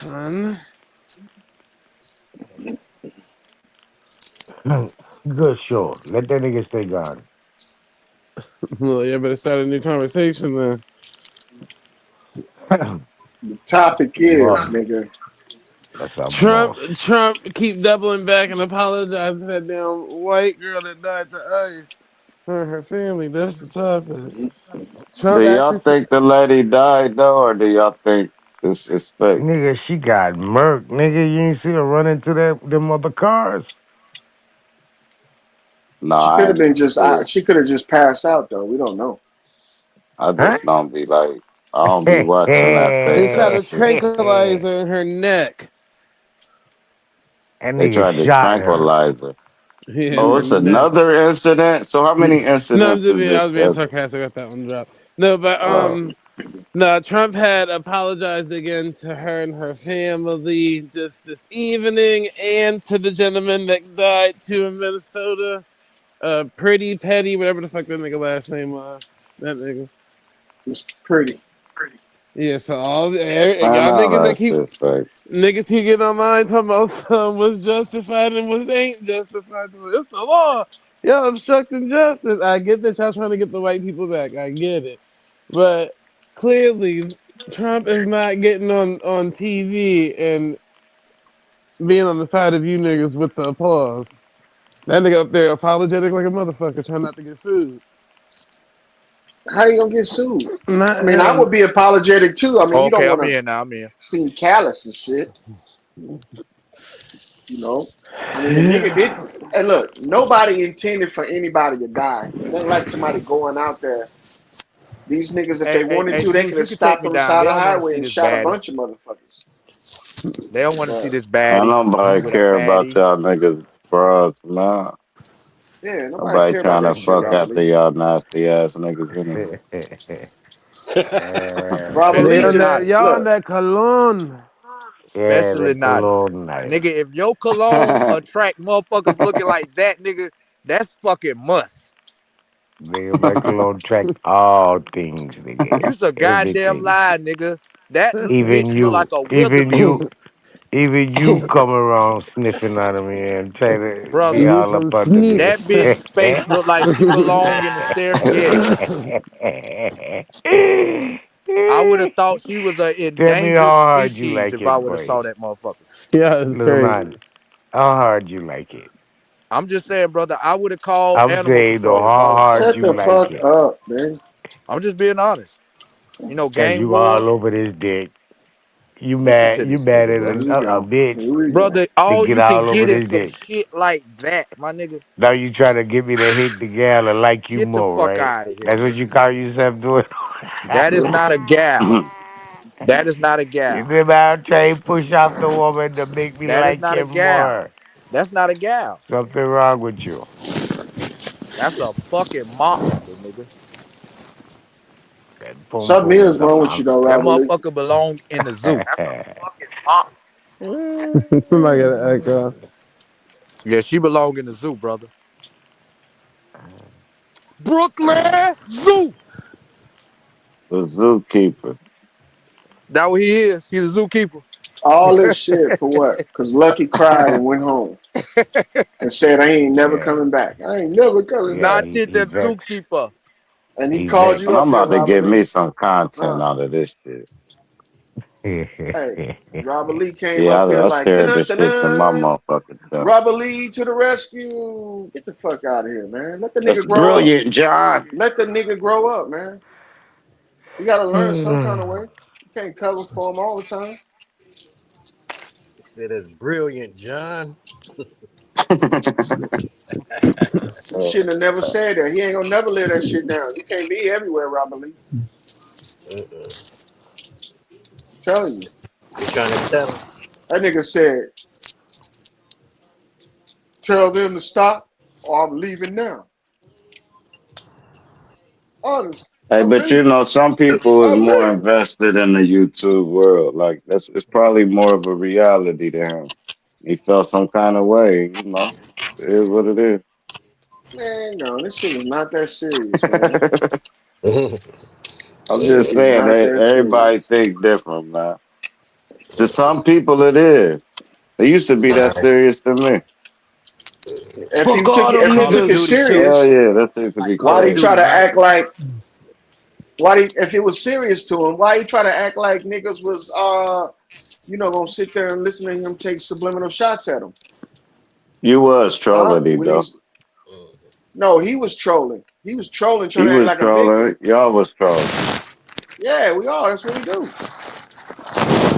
Fun. Good show. Let that nigga stay gone. Well, yeah, better start a new conversation then. The topic is, Boss. nigga. That's a Trump, boss. Trump, keep doubling back and apologize to that damn white girl that died to ice. Her and her family. That's the topic. Do Trump y'all actually. think the lady died though, or do y'all think this is fake? Nigga, she got murked. Nigga, you ain't see her run into them other cars? No, She I could have ain't been even just. see it. She could have just passed out though. We don't know. I Huh? just don't be like, I don't be watching that They fake tried ass to shit. tranquilize her in her neck. That They nigga tried to shot her. tranquilize her. Yeah, in Oh, the it's Mm-hmm. neck. another incident. So how many No, I'm incidents just is being, I this? was being sarcastic. I got that one dropped. No, but Uh, no, Trump had apologized again to her and her family just this evening, and to the gentleman that died too in Minnesota. Pretty Petty, whatever the fuck that nigga last name was. That nigga. It's pretty. Yeah, so all man, y'all all niggas that that keep shit fake. niggas keep getting online talking about some was justified and was ain't justified. It's the law. Y'all obstructing justice. I get that y'all trying to get the white people back. I get it. But clearly Trump is not getting on TV and being on the side of you niggas with the applause. That nigga up there apologetic like a motherfucker, trying not to get sued. How you gonna get sued? Not I mean, I him. would be apologetic too. I mean, you don't Okay, I'm want to in now. I'm in. seem callous and shit. You know. I mean, the nigga Yeah. did. And look, nobody intended for anybody to die. It ain't like somebody going out there. These niggas, if they wanted Hey, to, they Juice, could you have can take stopped me on the down. side They of the don't want to highway see and this shot a baddie. bunch of motherfuckers. They don't want to see But this Man, baddie nobody with a care about fatty. y'all niggas, bros, man. yeah, nobody Nobody care about trying that to shit, fuck Robert after Lee. y'all nasty ass niggas anyway. Robert They Lee on Especially just that not. y'all on look. that cologne. Yeah, Especially that not. cologne nice. Nigga, if your cologne attract motherfuckers looking like that, nigga, that's fucking must. Nigga, my cologne track all things, nigga. You's a goddamn Everything. lie, nigga. That Even bitch look you. like a Even you. wildebeest, Even you come around sniffing on me and try to be brother. all up under me. That bitch face look like she belong in the Serengeti. I would have thought she was an Tell me endangered how hard you species like if I it, would have boy. saw that motherfucker. Yeah, it's Little crazy. man, how hard you like it? I'm just saying, brother, I would have called I'm animal saying though, control if I how would have saw hard Shut that you the motherfucker. like fuck it? up, man. I'm just being honest. You know, Cause game you all ward. over this dick. Listen to You this mad nigga, at Here bro. we a go. bitch Here we go. Brother, to all get you can all over get is this some dick. shit like that, my nigga. Now you try to get me to hate the gal and like you Get the more, fuck right? out of here, That's what nigga. you call yourself doing. That is not a gal. That is not a You gal. remember how I try to push off the woman to make me That is like not a him gal. more? That's not a gal. Something wrong with you. That's a fucking monster, nigga. That pum Something pum is is a wrong with you though, monster. That Robert Lee. motherfucker belong in the zoo. Somebody got an echo. Yeah, she belong in the zoo, brother. Brooklyn Zoo. The zookeeper. That what he is. He's a zookeeper. All this shit for what? Because Lucky cried and went home and said, I ain't never Yeah, coming back. I ain't never coming yeah, back. Not did he the vexed. zookeeper. And he He called vexed. you And I'm up here, about to Robert get Lee. me some content Uh, out of this shit. hey, Robert Lee came Yeah, up here I like, shared this shit to my dun-dun-dun-dun. motherfucking self. Robert Lee to the rescue. Get the fuck out of here, man. Let the That's nigga grow up. brilliant, John. Let the nigga grow up, man. You got to learn some kind of way. You can't cover for him all the time. He said that's brilliant, John. You shouldn't have never said that. He ain't gonna never live that shit down. You can't be everywhere, Robert Lee. Mm-mm. I'm telling you. You trying to tell him? That nigga said, tell them to stop or I'm leaving now. Honest. Hey, I'm but leaving. some people is I'm more leaving. invested in the YouTube world. Like that's it's probably more of a reality to him. He felt some kind of way. It is what it Man, no, this shit is not that serious, man. is. I'm Shit just is saying, not that everybody serious. think different, man. To some people, it is. It used to be that Nah, serious to me. If Fuck he took all it, them if he Call of took it niggas. Duty too. Oh serious, yeah, that used to Like be Call why'd of he crazy. try Duty, to right? act like? If it was serious to him, why he try to act like niggas was gonna sit there and listen to him take subliminal shots at him? You was Huh? trolling it When though. he's no, he was trolling. He was trolling, trying He to act was like a trolling victim. it. Y'all was trolling. Yeah, we are. That's what we do.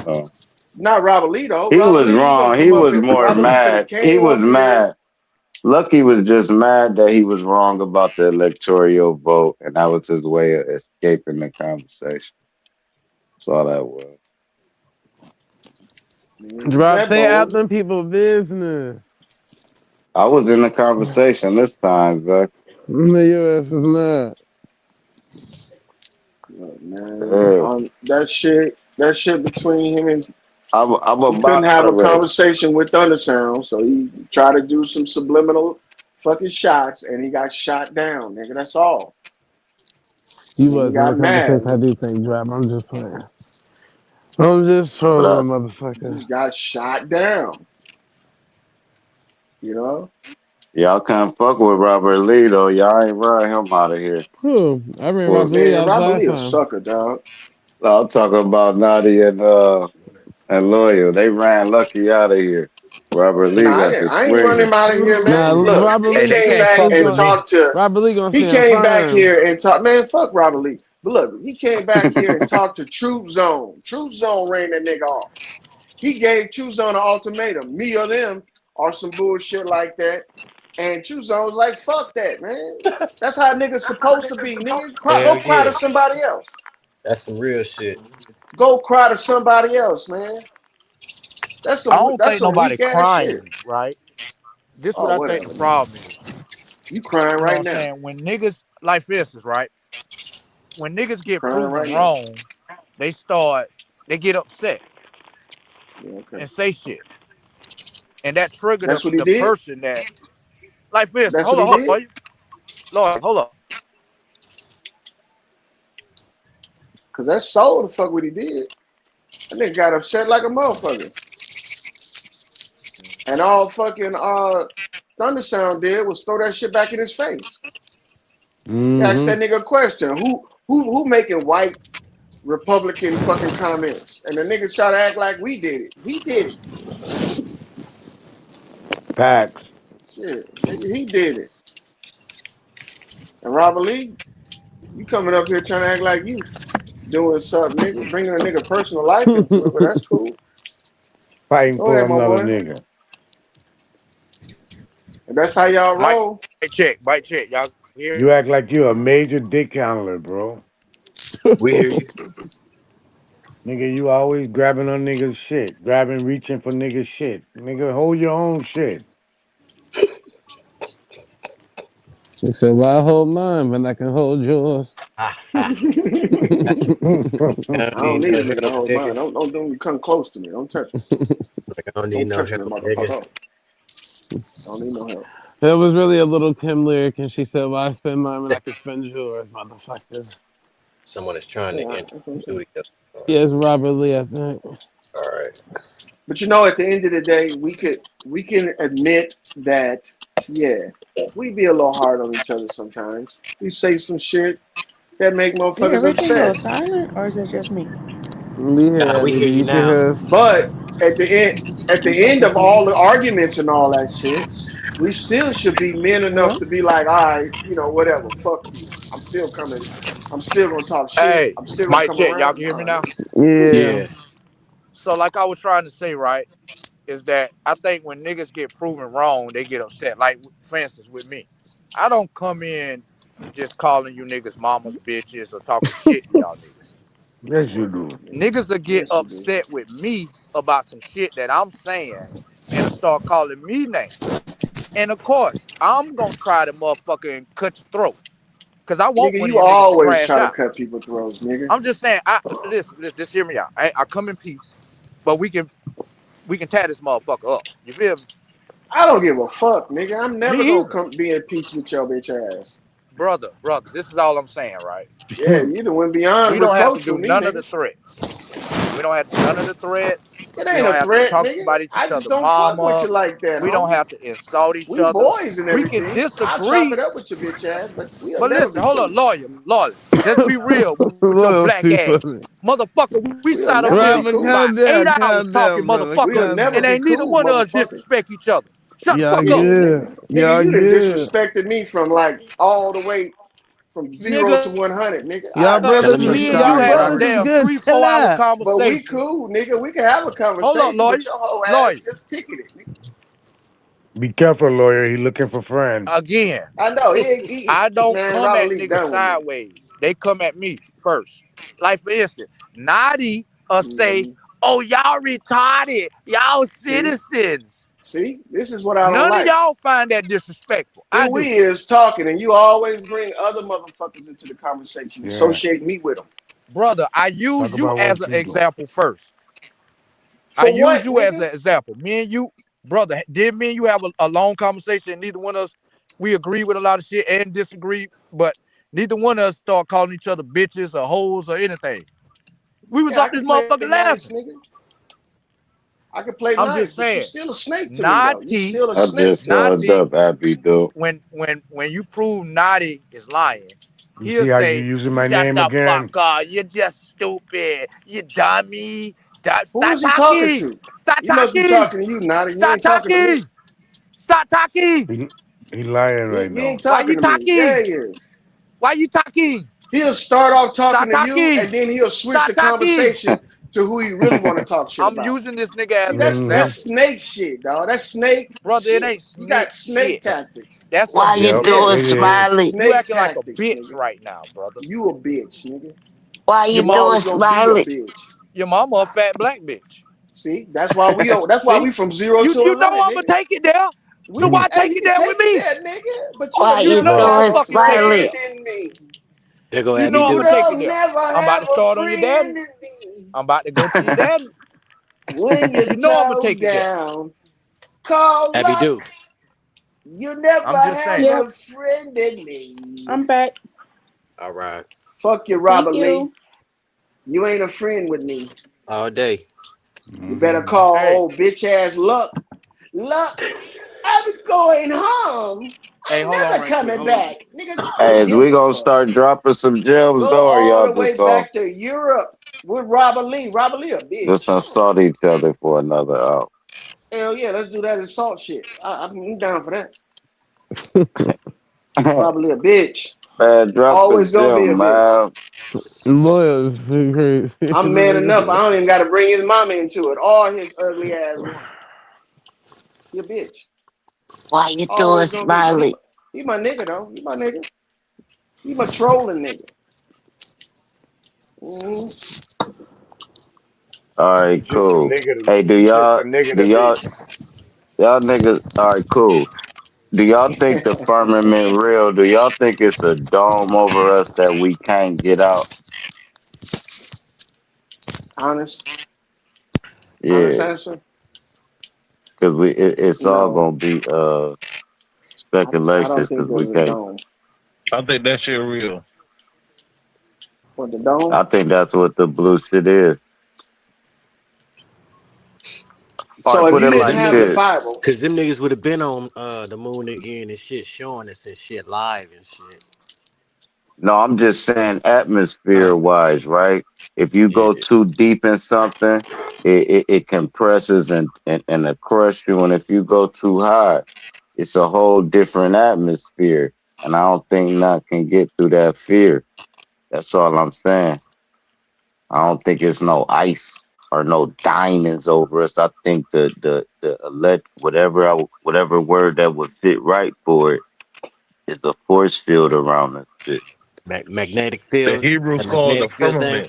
Uh, Not Robert Lee though. he Robert was Lee, he gonna wrong. He come up was here. more Robert Lee could have mad. He came was up here. mad. Lucky was just mad that he was wrong about the electoral vote, and that was his way of escaping the conversation. That's all that was. He ain't Drop, that stay out bold. them people business. I was in the conversation this time, Zach. No, your ass is not. Look, man, Yeah. that shit between him and I'm he couldn't about have a to conversation with Thundersound, so he tried to do some subliminal fucking shots, and he got shot down, nigga. That's all. You And he was in the got mad. conversation. I do think, Drop. I'm just playing. I'm just But trolling, He motherfucker. just got shot down. You know? y'all can't fuck with Robert Lee though. Y'all ain't run him out of here. Who? I ran Well, Robert Lee Man, out Robert last Lee a time. sucker, dog. I'm talking about Naughty and Loyal. They ran Lucky out of here. Robert Lee Nah, got the I ain't running swinging. him out of here, Nah, man. Look, Robert he Hey, Lee. they came can't back fuck He's and with going. me. talked to Robert Lee gonna he stand came back firm. here and talked, man, fuck Robert Lee. But look, he came back here and talked to Truthzone. Truthzone ran that nigga off. He gave Truthzone an ultimatum. Me or them or some bullshit like that. And Truthzone was like, fuck that, man. That's how niggas supposed to be, nigga. hell Go cry to yeah. somebody else. That's some real shit. Go cry to somebody else, man. I don't That's think some nobody weak ass shit. crying, right? This what Oh, I think the whatever, nigga. problem is. You crying You know what right I'm now. saying? When niggas, like for instance, right? When niggas get Crying proven right now. wrong, they get upset Yeah, okay. and say shit. And that trigger That's what he the did. person that, like for instance, That's what he hold did. on, Lord, hold up. Cause that's soul the fuck what he did. That nigga got upset like a motherfucker. And all fucking Thundersound did was throw that shit back in his face. He asked Mm-hmm. that nigga a question. Who making white Republican fucking comments? And the nigga try to act like we did it. He did it. Facts. Shit, nigga, he did it. And Robert Lee, you coming up here trying to act like you doing something, nigga, bringing a nigga personal life into it, but that's cool. Fighting Go for ahead, my another boy. nigga. And that's how y'all Mic roll. mic check. Y'all hear me? You act like you're a major dick handler, bro. We hear you. Nigga, you always grabbing on niggas' shit. Grabbing, reaching for niggas' shit. Nigga, hold your own shit. He said, "Well, I hold mine, but I can hold yours." I don't I don't need need a no nigga to help, hold mine. nigga. Don't come close to me. Don't touch me. Like, I don't need Don't no touch me, help, nigga. motherfucker. I don't need no help. There was really a little Kim lyric, and she said, "Well, I spend mine when I can spend yours, motherfuckers." Someone is trying to Yeah, enter that's what I'm the saying. studio. All Yeah, it's Robert Lee, I think. right. But you know, at the end of the day, we can admit that, yeah, we be a little hard on each other sometimes. We say some shit that make Did motherfuckers everything go upset. silent, or is it just me? We hear Nah, that, we hear nigga. you You can now. hear us. But at the end I'm so of all the confused. arguments and all that shit, we still should be men enough Hello? to be like, all right, whatever, fuck you. I'm still coming. I'm still gonna talk shit. Hey, I'm still gonna mic come check. Y'all around. can hear me Nah, now? nigga. Yeah. Yeah. So like I was trying to say, right, is that I think when niggas get proven wrong, they get upset. Like for instance, with me, I don't come in just calling you niggas mamas, bitches, or talking shit to y'all niggas. Yes, you do. Niggas will get Yes, you do. upset with me about some shit that I'm saying and start calling me names. And of course, I'm gonna try to motherfucker and cut your throat. Cause I want Nigga, one of you you niggas to always crash try to out. cut people throats, nigga. I'm just saying, listen, just hear me out. I come in peace, but we can tie this motherfucker up. You feel me? I don't give a fuck, nigga. I'm never Me gonna either. come be in peace with your bitch ass. Brother, this is all I'm saying, right? Yeah, you done went beyond We don't have to reproach do with me, none of nigga. the threats. We don't have to do none of the threats. It We ain't don't a have to threat, talk nigga. about each I just other don't fuck with mama. you like that, We don't homie. have to insult each We other. boys and We can everything. I'll chop disagree. it up with your bitch ass, but we'll But never listen, be hold up, cool. lawyer. Let's be real with your Loyal's black too ass. funny. Motherfucker, we sat We'll up never here be Robert, cool. about calm 8 hours down, talking, brother. motherfucker, We'll Calm never and down. be ain't neither cool, one of us motherfucker. disrespect each other. Shut the Y'all fuck Yeah, up. nigga. good. Nigga, Y'all you done good. disrespected me from like all the way from 0 to Nigga, 100, nigga. Y'all I never Tell him brothers you cut is me you and out you y'all in sorry, had a brothers front. is lawyer. damn good. three, Chill 4 hour out. But we conversation. cool, nigga. We can have a Hold up, conversation, but your whole ass lawyer. just ticketed, nigga. Be careful, lawyer. He looking for friends. Again, I know. I don't Man, come Robert at Lee niggas done with me. sideways. They come at me first. Like for instance, Nadi say, Hmm. "Oh, y'all retarded. Y'all See? citizens." See? This is what I don't None of like. y'all find that disrespectful. I Here we do. is talking, and you always bring other motherfuckers into the conversation, Yeah. associate me with them. Brother, I Talk use you about as what an you do. example first. I For use what, you as nigga? an example. Me and you, brother, did me and you have a long conversation? Neither one of us, we agree with a lot of shit and disagree, but neither one of us start calling each other bitches or hoes or anything. We was Yeah, I up this can play motherfucker nice, laughing. nigga. I can play I'm nice, just but you saying, still a snake to me, though. You Nati, still a I snake just to me. saw Nati, Dub Abby do. when you prove Nati is lying, You he'll see how you say, using my "Shut name the fuck again? up! You're just stupid. You dummy. Who Stop is he talking talking. to? Stop He must be talking. talking to you, Nada. You Stop ain't talking to me. talking. Stop talking. He he lying You right ain't, you now. ain't Why talking you to me. Yeah, talking? he is. Why you talking? He'll start off talking Stop to you, talking. and then he'll switch Stop the talking. conversation to who he really want to talk shit I'm about. using this nigga See, as an that's example. snake shit, dog. That's snake Brother, it shit. ain't He snake got snake shit. tactics. That's Why some you Yep, doing, it bitch is. shit. Smiley? You Snake acting like a tactics, bitch nigga. right now, brother. You a bitch, nigga. Why Your you You mom, doing, always gonna be a Smiley? bitch. your mama a fat black bitch. See, that's why we See? from 0 You to you know 100, I'ma nigga. take it there. So We, why hey, take you it can there with take it me? there, nigga, but Why You you you'll know never I'ma have doing, a fucking take it Smiley? there. friend in me. There go You Abby know I'ma Do. take it You'll there. never I'm about to have a start on your daddy. friend in me. I'm about to go to your daddy. When you're You know I'ma toe take it there. down, call Abby Do. luck. You never I'm just have saying. a Yep, friend in me. I'm back. All right. Fuck you, Thank Robert Lee. you. You ain't a friend with me. All day. You better Hmm. call Hey, old bitch ass luck. Luck, I'm going home. hey, I'm hold on never right quick. coming Hold on. back. Nigga, who Hey, is we gives a gonna fuck? start dropping some gems Go though, or all y'all the just way gonna back to Europe with Robert Lee. Robert Lee a just bitch. insult each other for another hour? Hell yeah, let's do that assault shit. I'm down for that. Robert Lee a bitch. Man, drop a Always gonna be a gem, bitch. man. Lawyers too crazy. I'm man enough. I don't even got to bring his mama into it or his ugly ass woman. He a bitch. Why you doing, Always gonna be. But Smiley? he my nigga though. He my nigga. He my trolling nigga. Mm-hmm. All right, Just a cool. nigga to Hey, just a nigga do to y'all, me. y'all niggas? All right, cool. Do y'all think the firmament real? Do y'all think it's a dome over us that we can't get out? Honest, honest Yeah, answer. because it's all No, gonna be I don't speculations think because there's we a can't. dome. I think that shit real. What the dome? I think that's what the blue shit is. All So right, if put you it Cause didn't like them have the niggas, this. Shit. Bible, cause them niggas would have been on the moon again and shit, showing us and shit live and shit. No, I'm just saying Huh? atmosphere wise, right? If you Yeah. go too deep in something, it compresses and it crush you. And if you go too high, it's a whole different atmosphere. And I don't think none can get through that fear. That's all I'm saying. I don't think it's no ice or no diamonds over us. I think the elect whatever word that would fit right for it is a force field around us. Bitch. Magnetic The field, Hebrews that call it the magnetic field thing.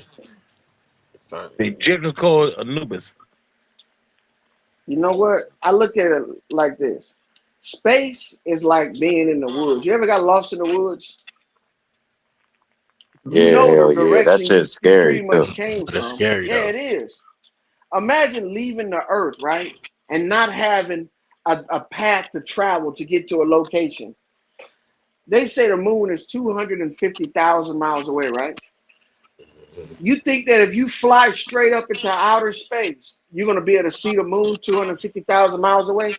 firmament. The Egyptians call it Anubis. you know what? I look at it like this. Space is like being in the woods. You ever got lost in the woods? You Yeah, know the hell yeah. That direction shit's you pretty scary too. much came But it's from. scary Yeah, though. it is. Imagine leaving the earth, right? And not having a path to travel to get to a location. They say the moon is 250,000 miles away, right? You think that if you fly straight up into outer space, you're gonna be able to see the moon 250,000 miles away?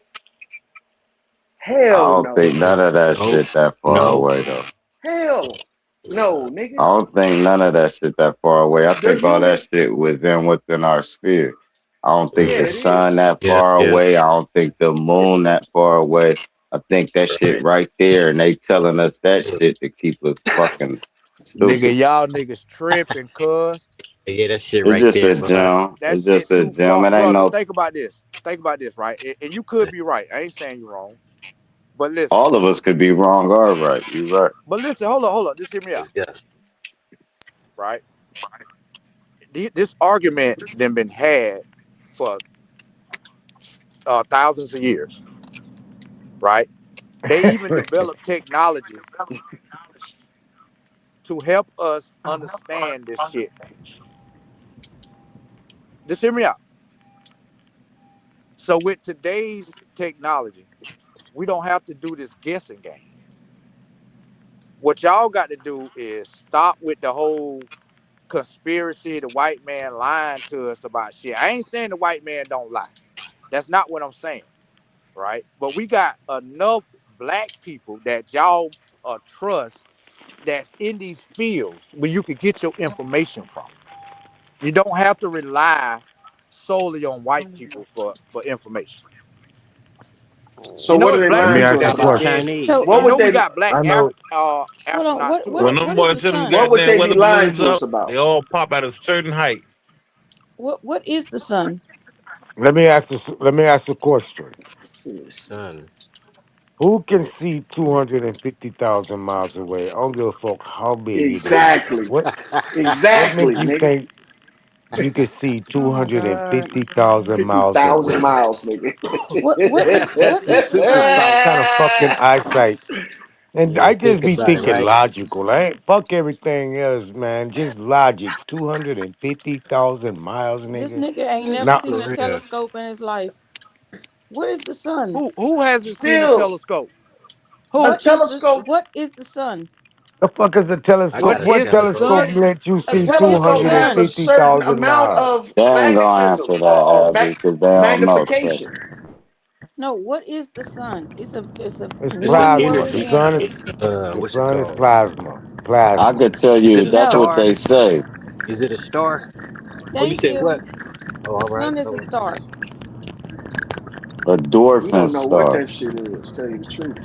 I Hell don't think no. none of that Nope. shit that far No. away though. Hell no, I nigga. don't think none of that shit that far away. I The think all that unit, shit within our sphere. I don't think yeah, the it sun is. that Yeah, far yeah. away. I don't think the moon that far away. I think that shit Right. right there, and they telling us that shit to keep us fucking Nigga, stupid. y'all niggas tripping, cuz. Yeah, that shit It's right just there, a boy. gem. That It's just shit a too gem. far. It ain't Brother, no. think about this. Think about this, right? And you could be right. I ain't saying you're wrong. But listen. All of us could be wrong or right. You right. But listen, hold on, hold on. Just hear me out, Yeah. right? This argument then been had for thousands of years, right? They even developed technology to help us understand this shit. Just hear me out. So with today's technology, we don't have to do this guessing game. What y'all got to do is stop with the whole conspiracy, the white man lying to us about shit. I ain't saying the white man don't lie. That's not what I'm saying, right? But we got enough black people that y'all trust that's in these fields where you could get your information from. You don't have to rely solely on white people for information. So You know what are it's they Let black me lying people to ask us you a that Chinese, get about? question. dead. So, What You would know we they got black I know. hold on. astronauts too, When right? them What is boys the send them sun? what would goddamn they be weather lying balloons to us up, about? they all pop at a certain height. What is the sun? Let me ask a question. Seriously. son. Who can see 250,000 miles away? I don't give a fuck how big it is. Exactly. What makes Exactly, you nigga. think you can see Oh my God. 250,000 miles 50,000 away? miles, nigga. He's super What sight. kind of fucking eyesight? And Yeah, I just think be about it, thinking right? logical. I ain't fuck everything else, man. Just logic. 250,000 miles, This nigga. nigga ain't never Now, seen a For real. telescope in his life. What is the sun? Who hasn't seen a Still, telescope? a Who? telescope, What is the sun? the fuck is a I What telescope? got a is What the telescope. telescope sun? lets you a see It's the telescope has a sun. certain 250,000 amount miles? of They ain't gonna magnetism answer that, or Abby, because they don't know. Trey. magnification. No, what is the sun? It's a It's It's an one plasma. word The energy. sun is answer. It's the what's it sun is called? plasma. I Plasma. could tell Is you it a that's No, what star? they say. Is it a star? Oh, you thank said you. what? Oh, all right. Sun is All a right. star. A We dwarfing don't know what star. that shit is, tell you the truth.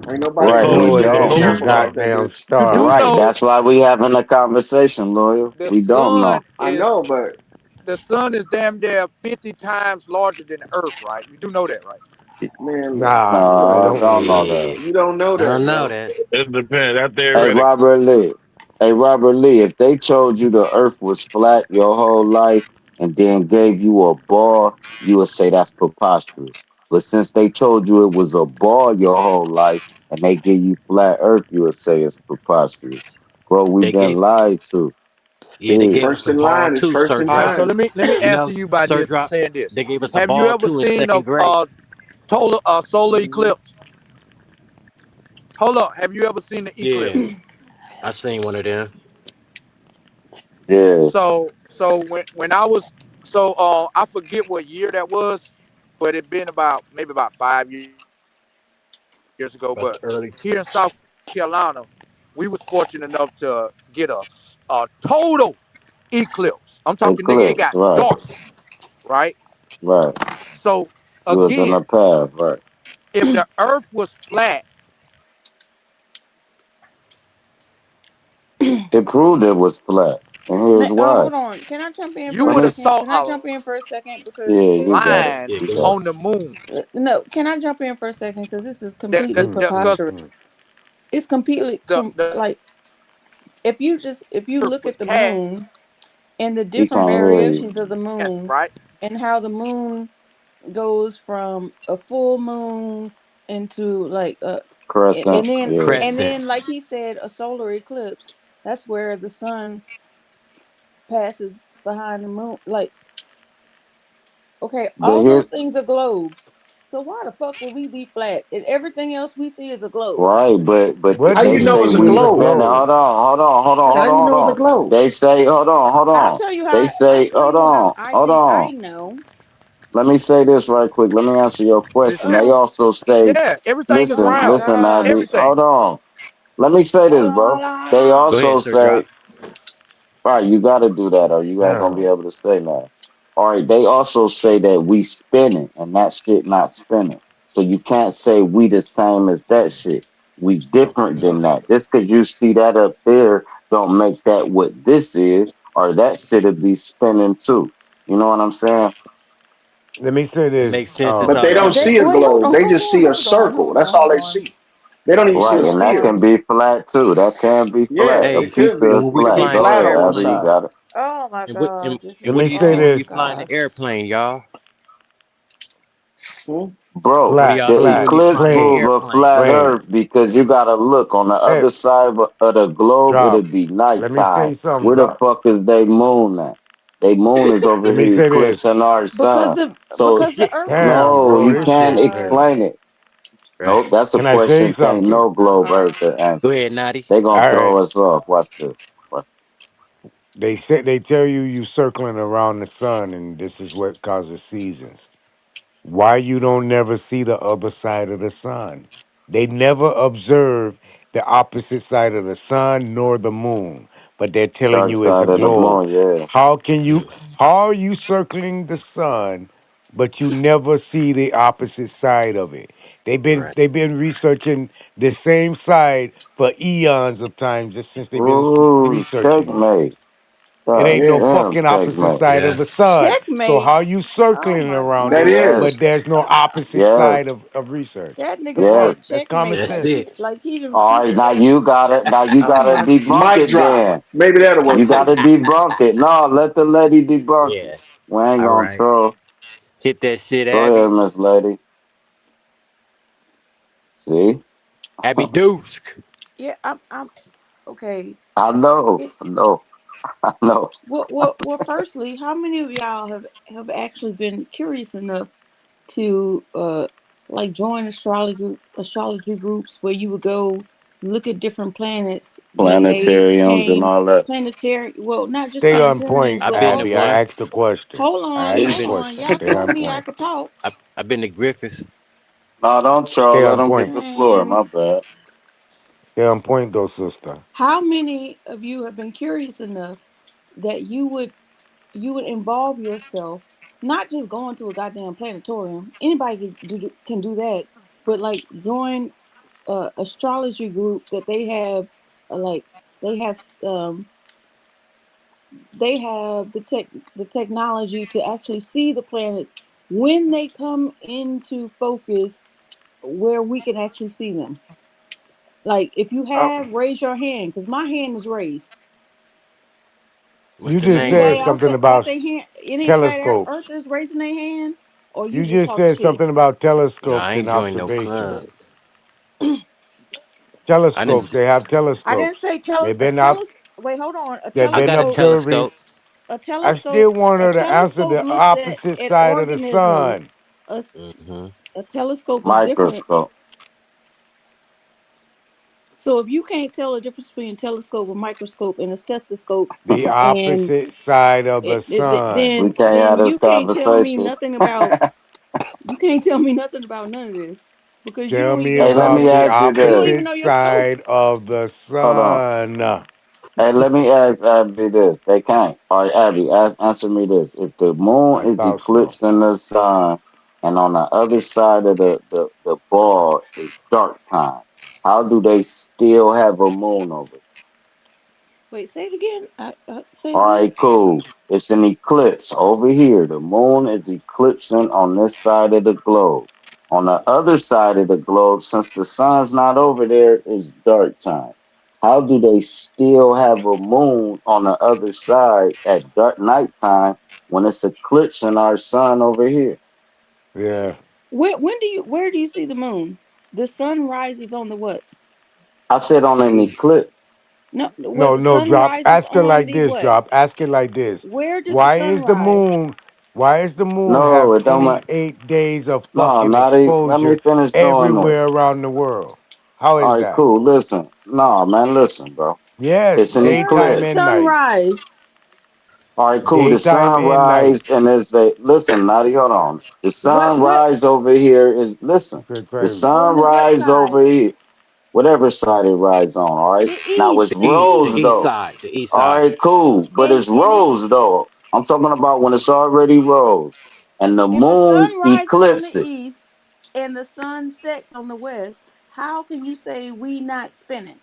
Ain't They nobody I Right, call doing it know we it shit ain't don't. no science supernova. about that goddamn bitch. You do star. Right, know that's why we having a conversation, lawyer. the We don't know. sun I is know, but the sun is damn near 50 times larger than the earth, right? You do know that, right? man, look, Nah, you I No, don't don't know know don't know that. that. that. Yeah. You don't know I that, don't know bro. that. It depends. That's Hey, theoretical. Robert Lee. Hey, Robert Lee, if they told you the earth was flat your whole life and then gave you a ball, you would say that's preposterous. But since they told you it was a ball your whole life and they give you flat earth, you would say it's preposterous. Bro, we've They been gave lied to. Yeah, they gave Period. us First a in ball line is too, first Sir in All right, Drop. so time. let me You answer know, you by Sir this Drop. saying this. They gave us a Have you ball ever too in seen second grade. a solar Mhm. eclipse? Hold up, have you ever seen the Yeah, eclipse? I seen one of them. Yeah. So when I was I forget what year that was, but it been about maybe about 5 years ago. But here in South About the Carolina, early. we was fortunate enough to get a total eclipse. I'm talking nigga, it got dark, Eclipse, right. right? Right. So You was on again, the path, right. if the earth was flat, It proved it was flat. And here's why. Hold on. Can I jump in you for a would have second? saw Can I a jump in for a second? Because Yeah, this you got is it. line Yeah, You go got ahead. on the moon. no. Can I jump in for a second? Because this is The completely the Mm, the mm, cause mm. preposterous. It's completely the like if you earth look was at the cast, moon and the He different can't hear you. variations of the moon right? and how the moon goes from a full moon into like Crescent. Yeah. and Crescent. then like he said a solar eclipse. That's where the sun passes behind the moon. Like okay, But all here those things are globes. So why the fuck would we be flat? And everything else we see is a globe. Right, but What How do you they you know say it's a mean we is a globe? spending. globe? Hold on, hold on, hold on, Yeah, hold how you on, hold know it's a on. globe? They say, hold on, hold I'll on. tell you They how. I'll say, tell hold you how on, I hold think I on. know. Let me say this right quick. Let me answer your question. They Uh, also say, Yeah, everything is oh listen, my round. listen, god. Abby, Everything. hold on. Let me say Hold this, on, bro. hold on, hold They on. Go ahead, also Sir say, Drop. all right, you got to do that, or you ain't gonna be No. able to say nothing. All right, they also say that we spinning, and that shit not spinning. So you can't say we the same as that shit. We different than that. Just because you see that up there, don't make that what this is, or that shit'll be spinning too. You know what I'm saying? Let me say It this. makes sense. It's But all they don't They see a relative. wait. Hold globe. on. They Hold just on. see a Hold on. circle. Hold That's on. all Hold they on. see. They don't even see Right, a Hold and on. that sphere. can Now. be flat too. That can be Yeah, flat. A Hey, it could pizza be. is and when we It could be flat. flying Go the flat ahead, on one Abby. airplane, You side. got it. Oh my god. This and Let is. what me do you say see Oh when my this. you flying the god. airplane, y'all? Hmm? What do Bro, Flat, y'all the see flat, when you eclipse flying the plane, prove a airplane? flat plane. Earth because you gotta look on the Hey, other side of the globe. It'll drop. be Let me nighttime. say something, Where the drop. fuck is they moon at? They moon is over Let me here say this. eclipsing our sun. So Because the Shit, earth is. damn, no, bro, Oh you this my can't shit crazy. god. explain it. Right. Nope, that's a Can I tell you question can't something? no Oh my globe god. Earth to Go answer. ahead, Nadi. They gonna All right. throw us off. Watch this. Watch. They tell you circling around the sun, and this is what causes seasons. Why you don't never see the other side of the sun? They never observe the opposite side of the sun nor the moon, but they're telling Dark you it's a side of the globe. moon, yeah. How can you? How are you circling the sun, but you never see the opposite side of it? Right. They've been researching the same side for eons of time, just since they've been Ooh, researching it. checkmate. It God ain't no Yeah, damn, fucking opposite checkmate. side of Yeah. the sun. So Checkmate. how you Oh circling my around that it, god. but is. there's no opposite Yes, side of research? That nigga yes. Come, said that's common checkmate That's sense. it. like he didn't. All right, now you gotta Oh my. debunk Mic it drop. then. Maybe that'll You work for gotta you. debunk it. No, let the lady debunk it. Yeah. We ain't All gonna right. troll. Hit that shit, Go ahead, Abby. Miss Lady. See? Abby Dusk. Yeah. I'm. Okay. I know, It. I know, I know. Well. Firstly, how many of y'all have actually been curious enough to like join astrology groups where you would go look at different planets when they Planetariums and came all that. planetary, well, not just Stay on planetarians point, I've but been to Abby. one. also I asked the question. I asked the hold on, question. y'all Stay told on me I point. could talk. I've been to Griffith. No, don't troll. Stay Let on them get point. the floor. Man, My bad. Stay on point, though, sister. how many of you have been curious enough that you would involve yourself, not just going to a goddamn planetarium, anybody can do that, but like join astrology group that they have, like they have um they have the technology to actually see the planets when they come into focus, where we can actually see them. Like if you Uh, have, raise your hand because my hand is raised. What's you the just name said Anybody of it? else something got about their hand? Any flat telescopes. earthers raising their hand, or you You just just talking said shit? something about No, telescopes I and ain't joined no observation. club. I Telescopes. didn't. They have I telescopes. didn't say They've been up. wait, hold on. A They've I been got a telescope. observing. telescope. A I telescope. still want A her to answer telescope the looks opposite at side of the organisms. sun. A, s- Hmm. a telescope is different. Microscope. So if you can't tell the difference between a telescope, a microscope, and a stethoscope, The and opposite side of the sun. We then can't have this you can't tell me conversation. nothing about, you can't tell me nothing about none of this because you Tell don't me even Hey, know let about me your, the ask you you don't this. even opposite know your side scopes. of the Hold on. sun. Hey, let me ask Abby this. They can't. All right, Abby, answer me this. If the I moon is thought so. eclipsing the sun and on the other side of the ball is dark time, how do they still have a moon over it? Wait, say it again. Say it All again. right, cool. It's an eclipse over here. The moon is eclipsing on this side of the globe. On the other side of the globe, since the sun's not over there, it's dark time. How do they still have a moon on the other side at dark nighttime when it's eclipsing our sun over here? Yeah. Where do you see the moon? The sun rises on the what? I said on an East. eclipse. No, where No, the no, sun drop. rises Ask her on like the this, what? drop. Ask it like this. Where does the Why sun is the rise? moon? Why is the moon No, have it don't matter. 28 days of No, fucking Naughty. Let me exposure finish doing this. everywhere around the world? How All is right, that? cool. Listen. No, man, listen, bro. Yes, It's an Where does the daytime eclipse. and sun night. rise? All right, cool. The Daytime sun and night. rise and there's a listen, Naughty, hold on. The What sun what rise over here is listen. Good The crazy. on sun the what rise side? over here, whatever side it rides on. All right. The Now it's east. The rose east though. side. The east All side. right, cool. But it's And it rose though. I'm talking about when it's already rose and the if the moon sun rises on the eclipses it. east and the sun sets on the west, how can you say we not spinning?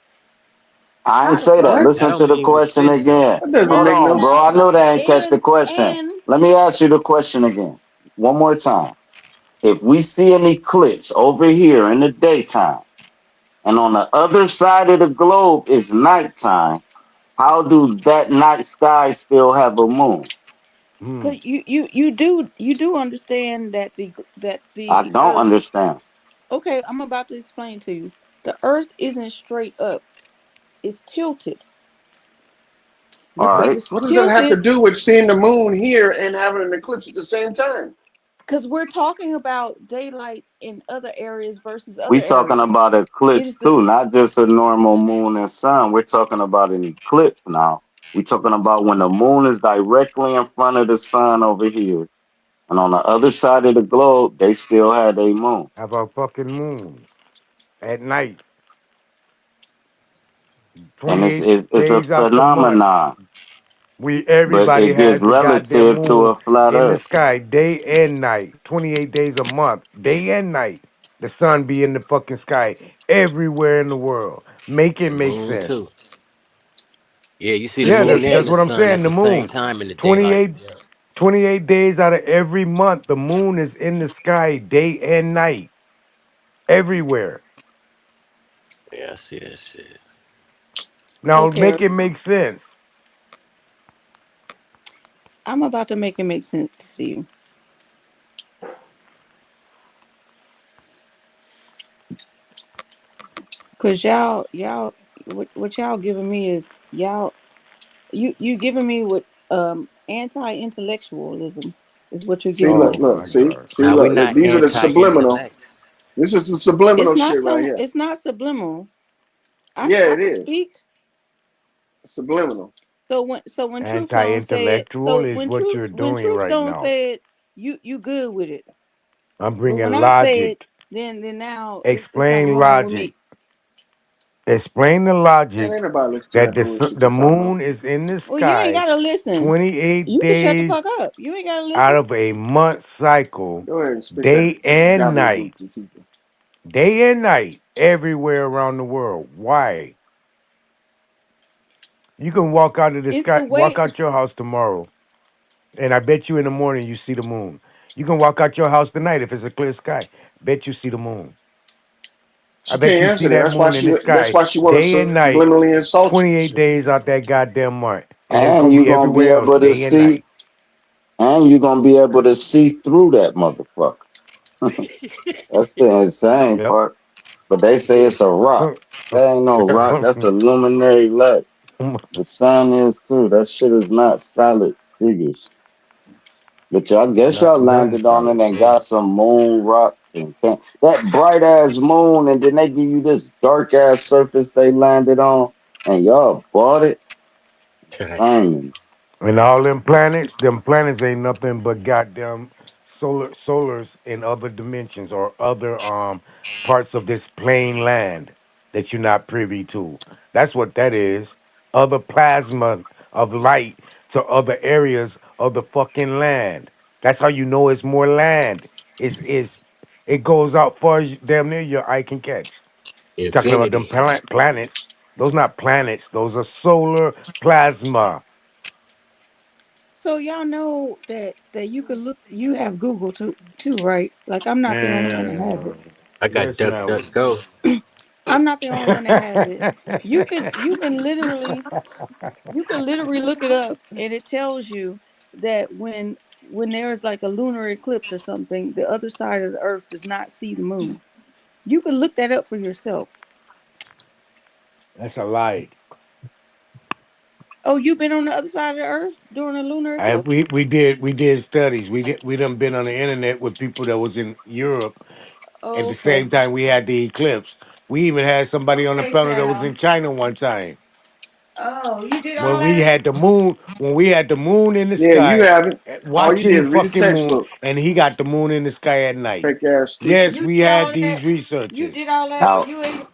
I ain't How the say that. fuck? That What? Listen don't to the mean we question spinning though. again. That doesn't Hold Now make on, no bro. now I know sense. they ain't catch the question. and Let me ask you the question again. One more time. If we see an eclipse over here in the daytime and on the other side of the globe is nighttime, how do that night sky still have a moon? Hmm. cause you do understand that I the don't earth. understand. Okay, I'm about to explain to you. The earth isn't straight up. It's tilted. All The earth right. is What does that have to tilted do with seeing the moon here and having an eclipse at the same time? because we're talking about daylight in other areas versus We other talking areas. about It eclipse is the too, not just a normal moon and sun. We're talking about an eclipse now. We're talking about when the moon is directly in front of the sun over here, and on the other side of the globe, they still had a moon. Have a fucking moon at night. And it's 28 it's, it's a days out the month. phenomenon, We but everybody it gets has the goddamn relative to moon a flat in the earth. sky day and night. 28 days a month, day and night. The sun be in the fucking sky everywhere in the world. Make it The make moon sense. too. Yeah, you see the Yeah, moon and that's the what I'm sun saying. at The the same moon. time in the daylight. 28, Yeah. 28 days out of every month, the moon is in the sky day and night everywhere. Yeah, I see that shit. Now okay. make it make sense. I'm about to make it make sense to you because y'all what y'all giving me is y'all you giving me what anti-intellectualism is what you're See, giving look, Oh me. my look, God. Now we look. not These are the subliminal. anti-intellects. This is the subliminal shit right here. It's not subliminal. Yeah, I it could is speak. subliminal. So when Truth Zone said Anti-intellectual is what you're when doing Truth right Zone now. said you good with it, I'm but when bringing I say logic. it, then now it's something Explain wrong with logic. me. Explain the And logic ain't nobody listen to that that bullshit the you talking about. moon is in the Well, you ain't sky gotta listen. 28 You can shut the days fuck up. You ain't gotta out listen. of a month cycle, Go ahead and spit that day and gobbledygook night. to people. Day and night, everywhere around the world. Why? You can walk out of the It's sky, the walk way. out your house tomorrow, and I bet you in the morning you see the moon. You can walk out your house tonight if it's a clear sky. Bet you see the moon. I She bet can't you see answer that. that moon in the That's sky why she want to day and night, subliminally insult you and 28 shit. days out that goddamn month. And it's And going to you're be gonna be everywhere else able to day and see, night. and you're gonna be able to see through that motherfucker. That's the insane Yep. part. But they say it's a rock. That ain't no rock. That's a luminary light. The sun is too. That shit is not solid figures. But y'all guess y'all Nothing landed on solid. it and got some moon rocks and that bright ass moon, and then they give you this dark ass surface they landed on, and y'all bought it. Insane. And all them planets ain't nothing but goddamn solars in other dimensions or other parts of this plain land that you're not privy to. That's what that is. Other plasma of light to other areas of the fucking land. That's how you know it's more land. It's it goes out far as damn near your eye can catch. Talking about them Infinity. planets. Those not planets. Those are solar plasma. So y'all know that you could look. You have Google too, right? Like I'm not the only one that has it. I Yes, got Duck ma'am. Duck Go. I'm not the only one that has it. You can literally look it up, and it tells you that when there's like a lunar eclipse or something, the other side of the Earth does not see the moon. You can look that up for yourself. That's a lie. Oh, you've been on the other side of the earth during a lunar eclipse? We did studies. We done been on the internet with people that was in Europe at Oh, the okay. same time we had the eclipse. We even had somebody on the Okay, panel that was child. in China one time. Oh, you did all When we that? had the moon, when we had the moon in the Yeah, you sky, haven't. All you did watching was read the fucking moon, textbook. and he got the moon in the sky at night. Fake ass Yes, teacher. You we did all had that. these You researchers. did all that, Now,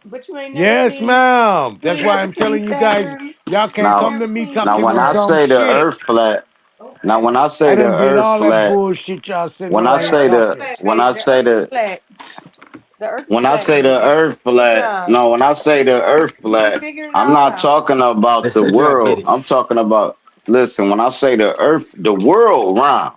but you ain't never Yes, seen. ma'am. You That's ain't why never I'm seen telling you guys, Saturn. y'all can't You ain't now, come to never me seen now, talking when no I Jupiter. dumb say the shit. Earth flat, now Okay. when I I say the done did Earth all that flat, bullshit y'all sitting when The I around here say Earth is the talking. flat, when baby. I The say Earth is the flat. The Earth is when I flat, say the baby. Earth Good flat, job. no, when I say the Earth You flat, figured it I'm all not out. talking about the I get world. it. I'm talking about, listen, when I say the Earth, the world round,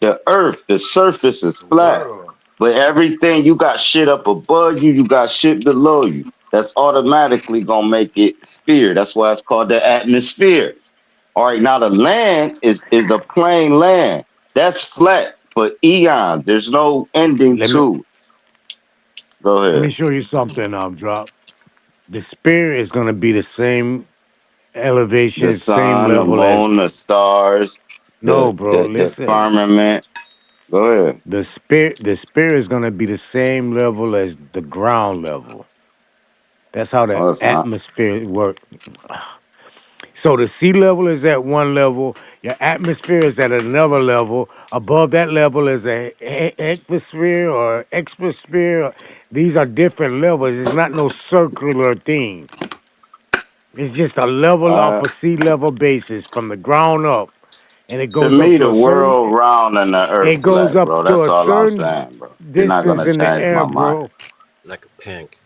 the Earth, the surface is The flat, world. but everything you got shit up above you, you got shit below you. That's automatically gonna make it sphere. That's why it's called the atmosphere. All right, now the land is a plain land. That's flat for eons. There's no ending Let me to. Go let ahead. me show you something. Drop. The spirit is gonna be the same The elevation, same sun, the level as. moon, the stars, No, bro. the Listen. firmament. Go ahead. The spirit is gonna be the same level as the ground level. That's how the Oh, it's not. atmosphere works. So the sea level is at one level, your atmosphere is at another level. Above that level is a ectosphere or exosphere. These are different levels. It's not no circular thing. It's just a level off Uh, a sea level basis from the ground up, and it to goes up me, to the a certain. world round and the earth It goes flat, up bro. to That's a all I'm certain saying, bro. You're not distance gonna in the change air, my mind. bro. Like a pancake.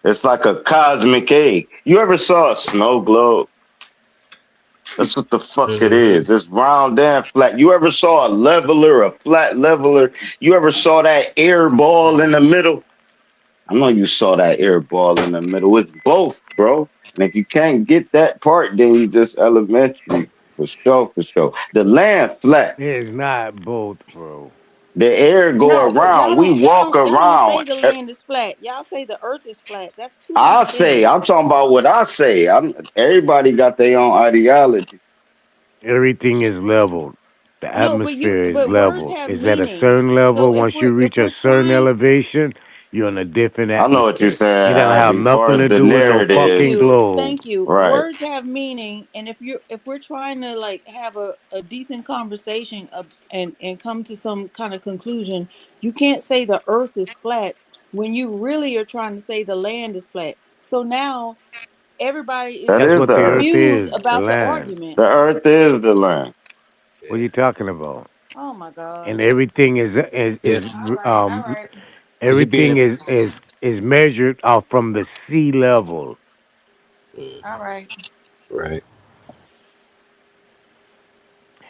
It's like a cosmic egg. You ever saw a snow globe? That's what the fuck it Mm-hmm. is. It's round and flat. You ever saw a leveler, a flat leveler? You ever saw that air ball in the middle? I know you saw that air ball in the middle. It's both, bro. And if you can't get that part, then you just elementary for sure, for sure. The land flat. It's not both, bro. The air go No, but around. We walk y'all don't say around. the land is flat. Y'all say the Earth is flat. That's two I different say, things. I'm talking about what I say. Everybody got their own ideology. Everything is leveled. The No, atmosphere is but words leveled. have It's at a meaning. certain So level. Once you if reach a we're certain trying, elevation, you're in a different I know what you're atmosphere. saying, It don't have Ivy. Far nothing as to the do with no fucking narrative, globe. thank you. right? Words have meaning, and if we're trying to like have a decent conversation and come to some kind of conclusion, you can't say the Earth is flat when you really are trying to say the land is flat. So now everybody That That's is what the the earth. earth confused is, the about the land. argument. The earth is the land. What are Yeah. you talking about? Oh my And gosh. everything is Yeah. All right, all um right. Cause you be everything able. is measured out from the sea level. All Mm, right. right.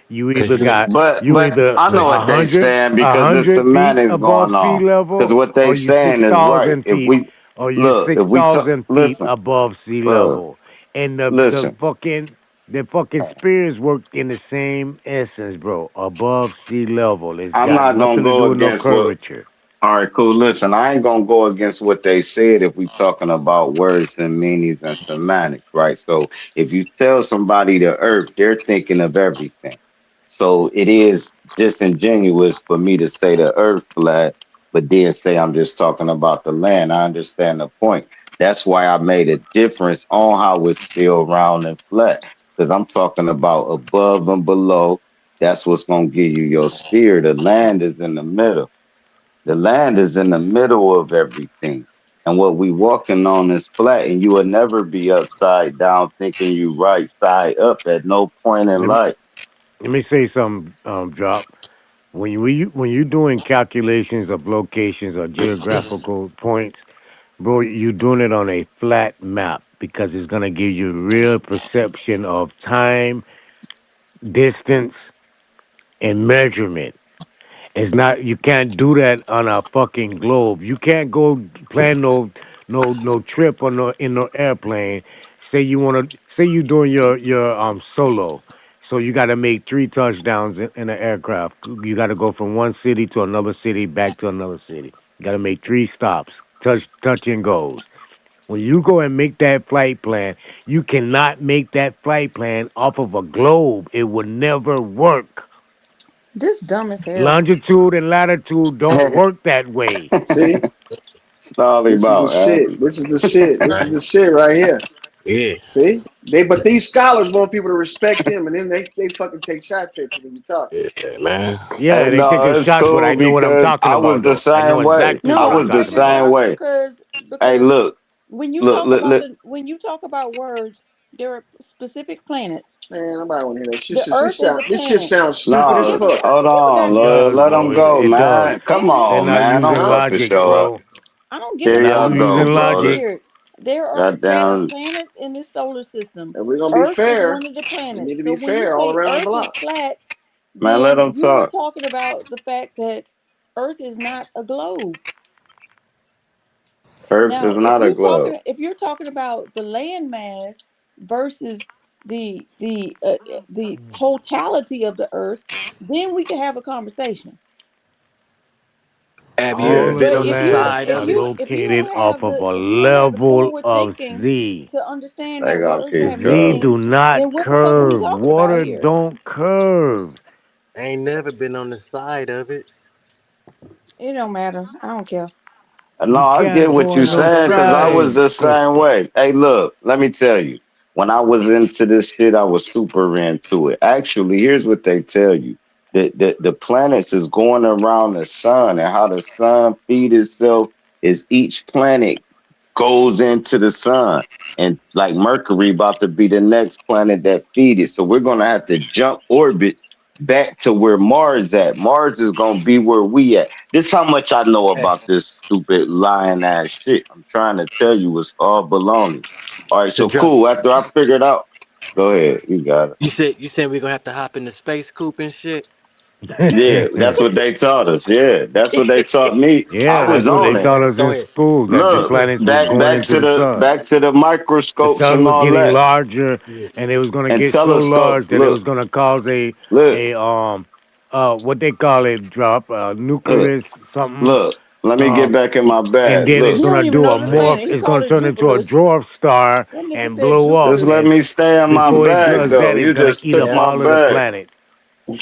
You Cause either you. got But you either I know Cause. what they saying a because the hundred feet semantics above going sea on. Because level, what they or you six saying is right. thousand feet, or you six If we talk, thousand feet listen, above sea look, level, and listen. the fucking spirits work in the same essence, bro. Above sea level, it's I'm got not gonna nothing to go do with no against what. curvature. All right, cool. Listen, I ain't gonna go against what they said if we talking about words and meanings and semantics, right? So if you tell somebody the earth, they're thinking of everything. So it is disingenuous for me to say the earth flat, but then say I'm just talking about the land. I understand the point. That's why I made a difference on how it's still round and flat. Because I'm talking about above and below. That's what's gonna give you your sphere. The land is in the middle. The land is in the middle of everything. And what we walking on is flat, and you will never be upside down thinking you right side up at no point in Let me, life. let me say something, drop. When you doing calculations of locations or geographical points, bro, you're doing it on a flat map because it's gonna give you real perception of time, distance, and measurement. It's not you can't do that on a fucking globe. You can't go plan no trip on no in no airplane. Say you doing your solo. So you got to make three touchdowns in an aircraft. You got to go from one city to another city, back to another city. You got to make three stops, touch and goes. When you go and make that flight plan, you cannot make that flight plan off of a globe. It will never work. This dumb as hell. Longitude and latitude don't work that way. See, Snarly this is the about shit. Abby. This is the shit. This is Right. the shit right here. Yeah. See, but these scholars want people to respect them, and then they fucking take shots at you when you talk. Yeah, man. Yeah, Hey, they taking no, it's shots, but cool I know what I'm because talking I was about, the though. I know same way. exactly I what No, I'm was I'm the talking taking about. same shots way. Hey, because look, when you look, talk look, about look. the when you talk about words, there are specific planets. Man, nobody want to hear that shit. The Earth is a This shit planet. sounds stupid as Yeah, No, but fuck. hold people got on, It different. Lord. does, Let bro. them People go, It people does. keep man. Come saying it. They're on, not man. Don't using Huh? fuck logic, show up. bro. I don't give They're a There not y'all fuck. go, using Let's brother. logic. hear it. There are Goddamn planets in this solar system. And we're gonna be Earth is fair. one of the We need planets. to So be when you fair all say around the Earth is block. flat, man. Let then them you're talk. talking about the fact that Earth is not a globe. Earth Now, is not a globe. if you're talking about the landmass versus the totality of the Earth, then we can have a conversation. Have you ever Yeah. All of been But the on the planets side are of it? located off of a if you don't have the level forward of thinking Z. to understand They that gonna words keep have Z going. do meanings, not then what the fuck are we curve. talking about Water here? don't curve. Ain't never been on the side of it. It don't matter. I don't care. No, You I get can't go what on you're No, no for saying because I real. was side. the same way. Hey, look, let me tell you. When I was into this shit, I was super into it. Actually, here's what they tell you. The planets is going around the sun, and how the sun feed itself is each planet goes into the sun. And like Mercury about to be the next planet that feed it. So we're gonna have to jump orbits back to where Mars at. Mars is gonna be where we at. This how much I know Hey, about this stupid lying ass shit. I'm trying to tell you it's all baloney. All right, so so Josh, cool. After I figured out, go ahead. You got it. you said we're gonna have to hop in the space coop and shit. Yeah, that's what they taught us. Yeah, that's what they taught me. I Yeah, All right, was that's what they on it. taught us go in ahead. school, that the Look, Yeah, planets was back going back into to the the sun. back to the The microscopes sun and was all getting that. larger, yeah. and it was going to And get so large telescopes. that it was Look, going to cause look, a what they call it drop, look, nucleus something, look. Let me get um, back in my and bag. then it's He Look, going don't to even do a know the morph. planet. He It's going called to it turn into a Jupiter's. dwarf star That nigga and said blow up. just let Jupiter's. And me stay in my before it bag does though. that, it's You going to just eat took up Yeah, my all of the bag. planets.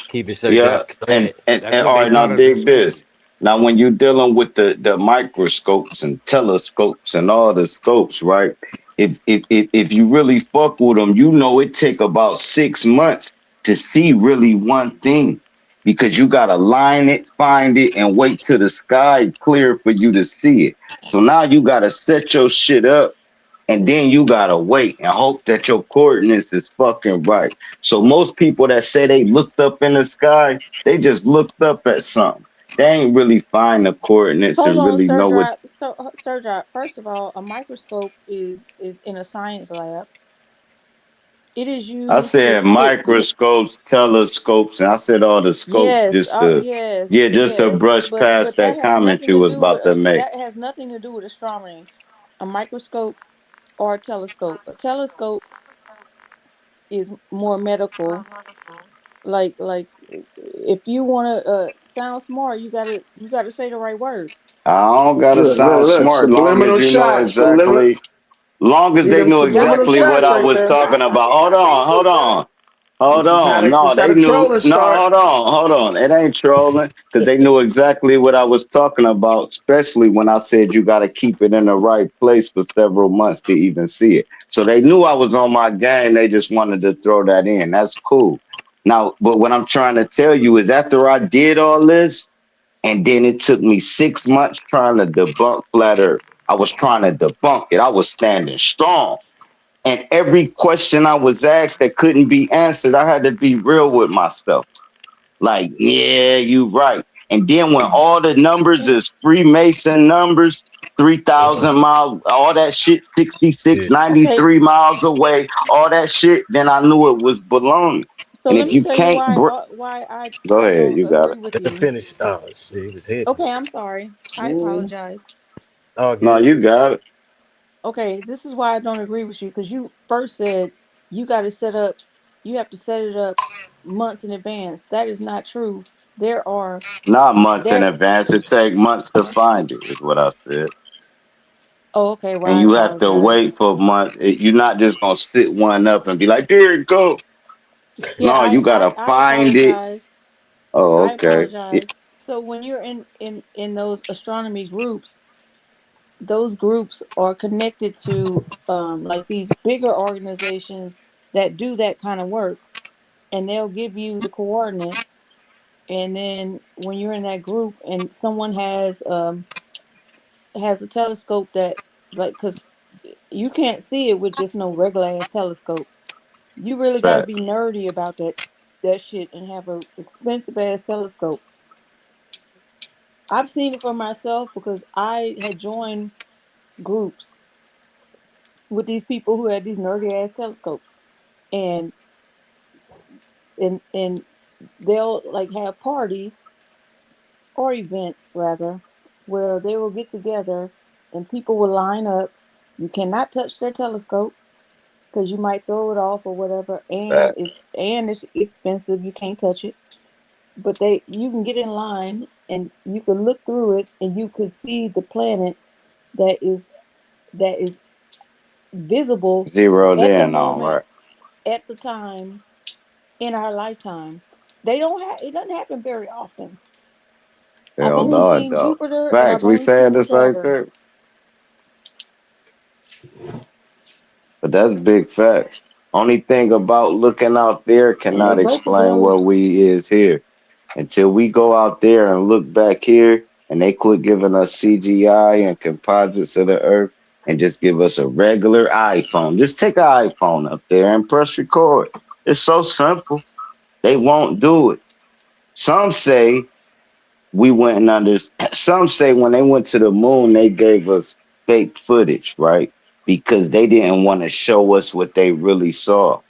keep it, Sir Yeah, Jock. Go ahead. That's and what all they right, now taught us in dig school. this. Now, when you're dealing with the microscopes and telescopes and all the scopes, right? If you really fuck with them, you know it take about 6 months to see really one thing because you gotta line it, find it, and wait till the sky clear for you to see it. So now you gotta set your shit up and then you gotta wait and hope that your coordinates is fucking right. So most people that say they looked up in the sky, they just looked up at something. They ain't really find the coordinates Hold and on, really Sir know what. Drive. Sir Drive. First of all, a microscope is in a science lab. It is I used said to microscopes, telescopes, and I said all the scopes yes, just to, yes, yeah, just to yes. brush But past that that has comment nothing you to was do with about to make. that has nothing to do with astronomy. A microscope or a telescope. A telescope is more medical. Like if you want to sound smart, you gotta say the right words. I don't gotta sound Look. smart long as Subliminal you know shots. exactly, long as See they them know Y'all subliminal exactly what shots I right was there. talking about. Hold on, hold on. Hold on. This No, is how they the knew. trolling No, start. hold on. Hold on. It ain't trolling because they knew exactly what I was talking about, especially when I said you got to keep it in the right place for several months to even see it. So they knew I was on my game. They just wanted to throw that in. That's cool. Now, but what I'm trying to tell you is after I did all this, and then it took me 6 months trying to debunk flat earth. I was trying to debunk it. I was standing strong. And every question I was asked that couldn't be answered, I had to be real with myself. Like, yeah, you right. And then when all the numbers is Freemason numbers, 3,000 miles, all that shit, 66, Yeah. ninety Okay, three miles away, all that shit, then I knew it was baloney. so And let if me you tell you can't, why go I ahead, don't you got agree it. with Let him you. finish. Oh shit, he was hitting. Okay, I'm sorry. I Mm. apologize. All No, good. you got it. Okay, this is why I don't agree with you because you first said you got to set up, you have to set it up months in advance. That is not true. There are Not months in there advance. It take months to find it, is what I said. Oh, okay. Well, and I you have to apologize. wait for a month. You're not just gonna sit one up and be like, "There it go." Yeah, No, you gotta I find it. apologize. Oh, I okay. Yeah, apologize. So when you're in those astronomy groups, those groups are connected to like these bigger organizations that do that kind of work, and they'll give you the coordinates. And then when you're in that group and someone has a telescope that, like, because you can't see it with just no regular ass telescope. You really got to fact. be nerdy about that shit and have a expensive ass telescope. I've seen it for myself because I had joined groups with these people who had these nerdy ass telescopes, and and they'll like have parties or events rather, where they will get together and people will line up. You cannot touch their telescope because you might throw it off or whatever, and Fact. it's expensive. You can't touch it, but they you can get in line and you can look through it and you could see the planet that is visible Zeroed at the in on, moment, right? at the time, in our lifetime. They don't have it doesn't happen very often. I've Hell only no, it seen don't. Jupiter and Facts. I've We only said seen the same Saturn. thing, but that's big facts. Only thing about looking out there And they cannot both are explain what globes. we is here. Until we go out there and look back here and they quit giving us CGI and composites of the earth and just give us a regular iPhone. Just take an iPhone up there and press record. It's so simple. They won't do it. Some say we went and under, some say when they went to the moon, they gave us fake footage, right? Because they didn't want to show us what they really saw.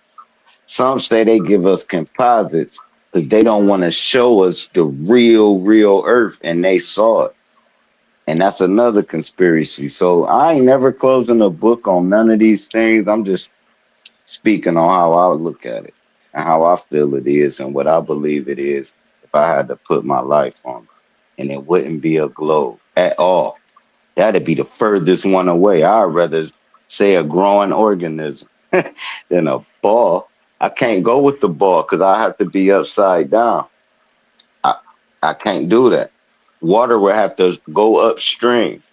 Some say they give us composites because they don't want to show us the real Earth, and they saw it. And that's another conspiracy. So I ain't never closing a book on none of these things. I'm just speaking on how I look at it and how I feel it is and what I believe it is if I had to put my life on it. And it wouldn't be a globe at all. That'd be the furthest one away. I'd rather say a growing organism than a ball. I can't go with the ball because I have to be upside down. I, I can't do that. Water will have to go upstream.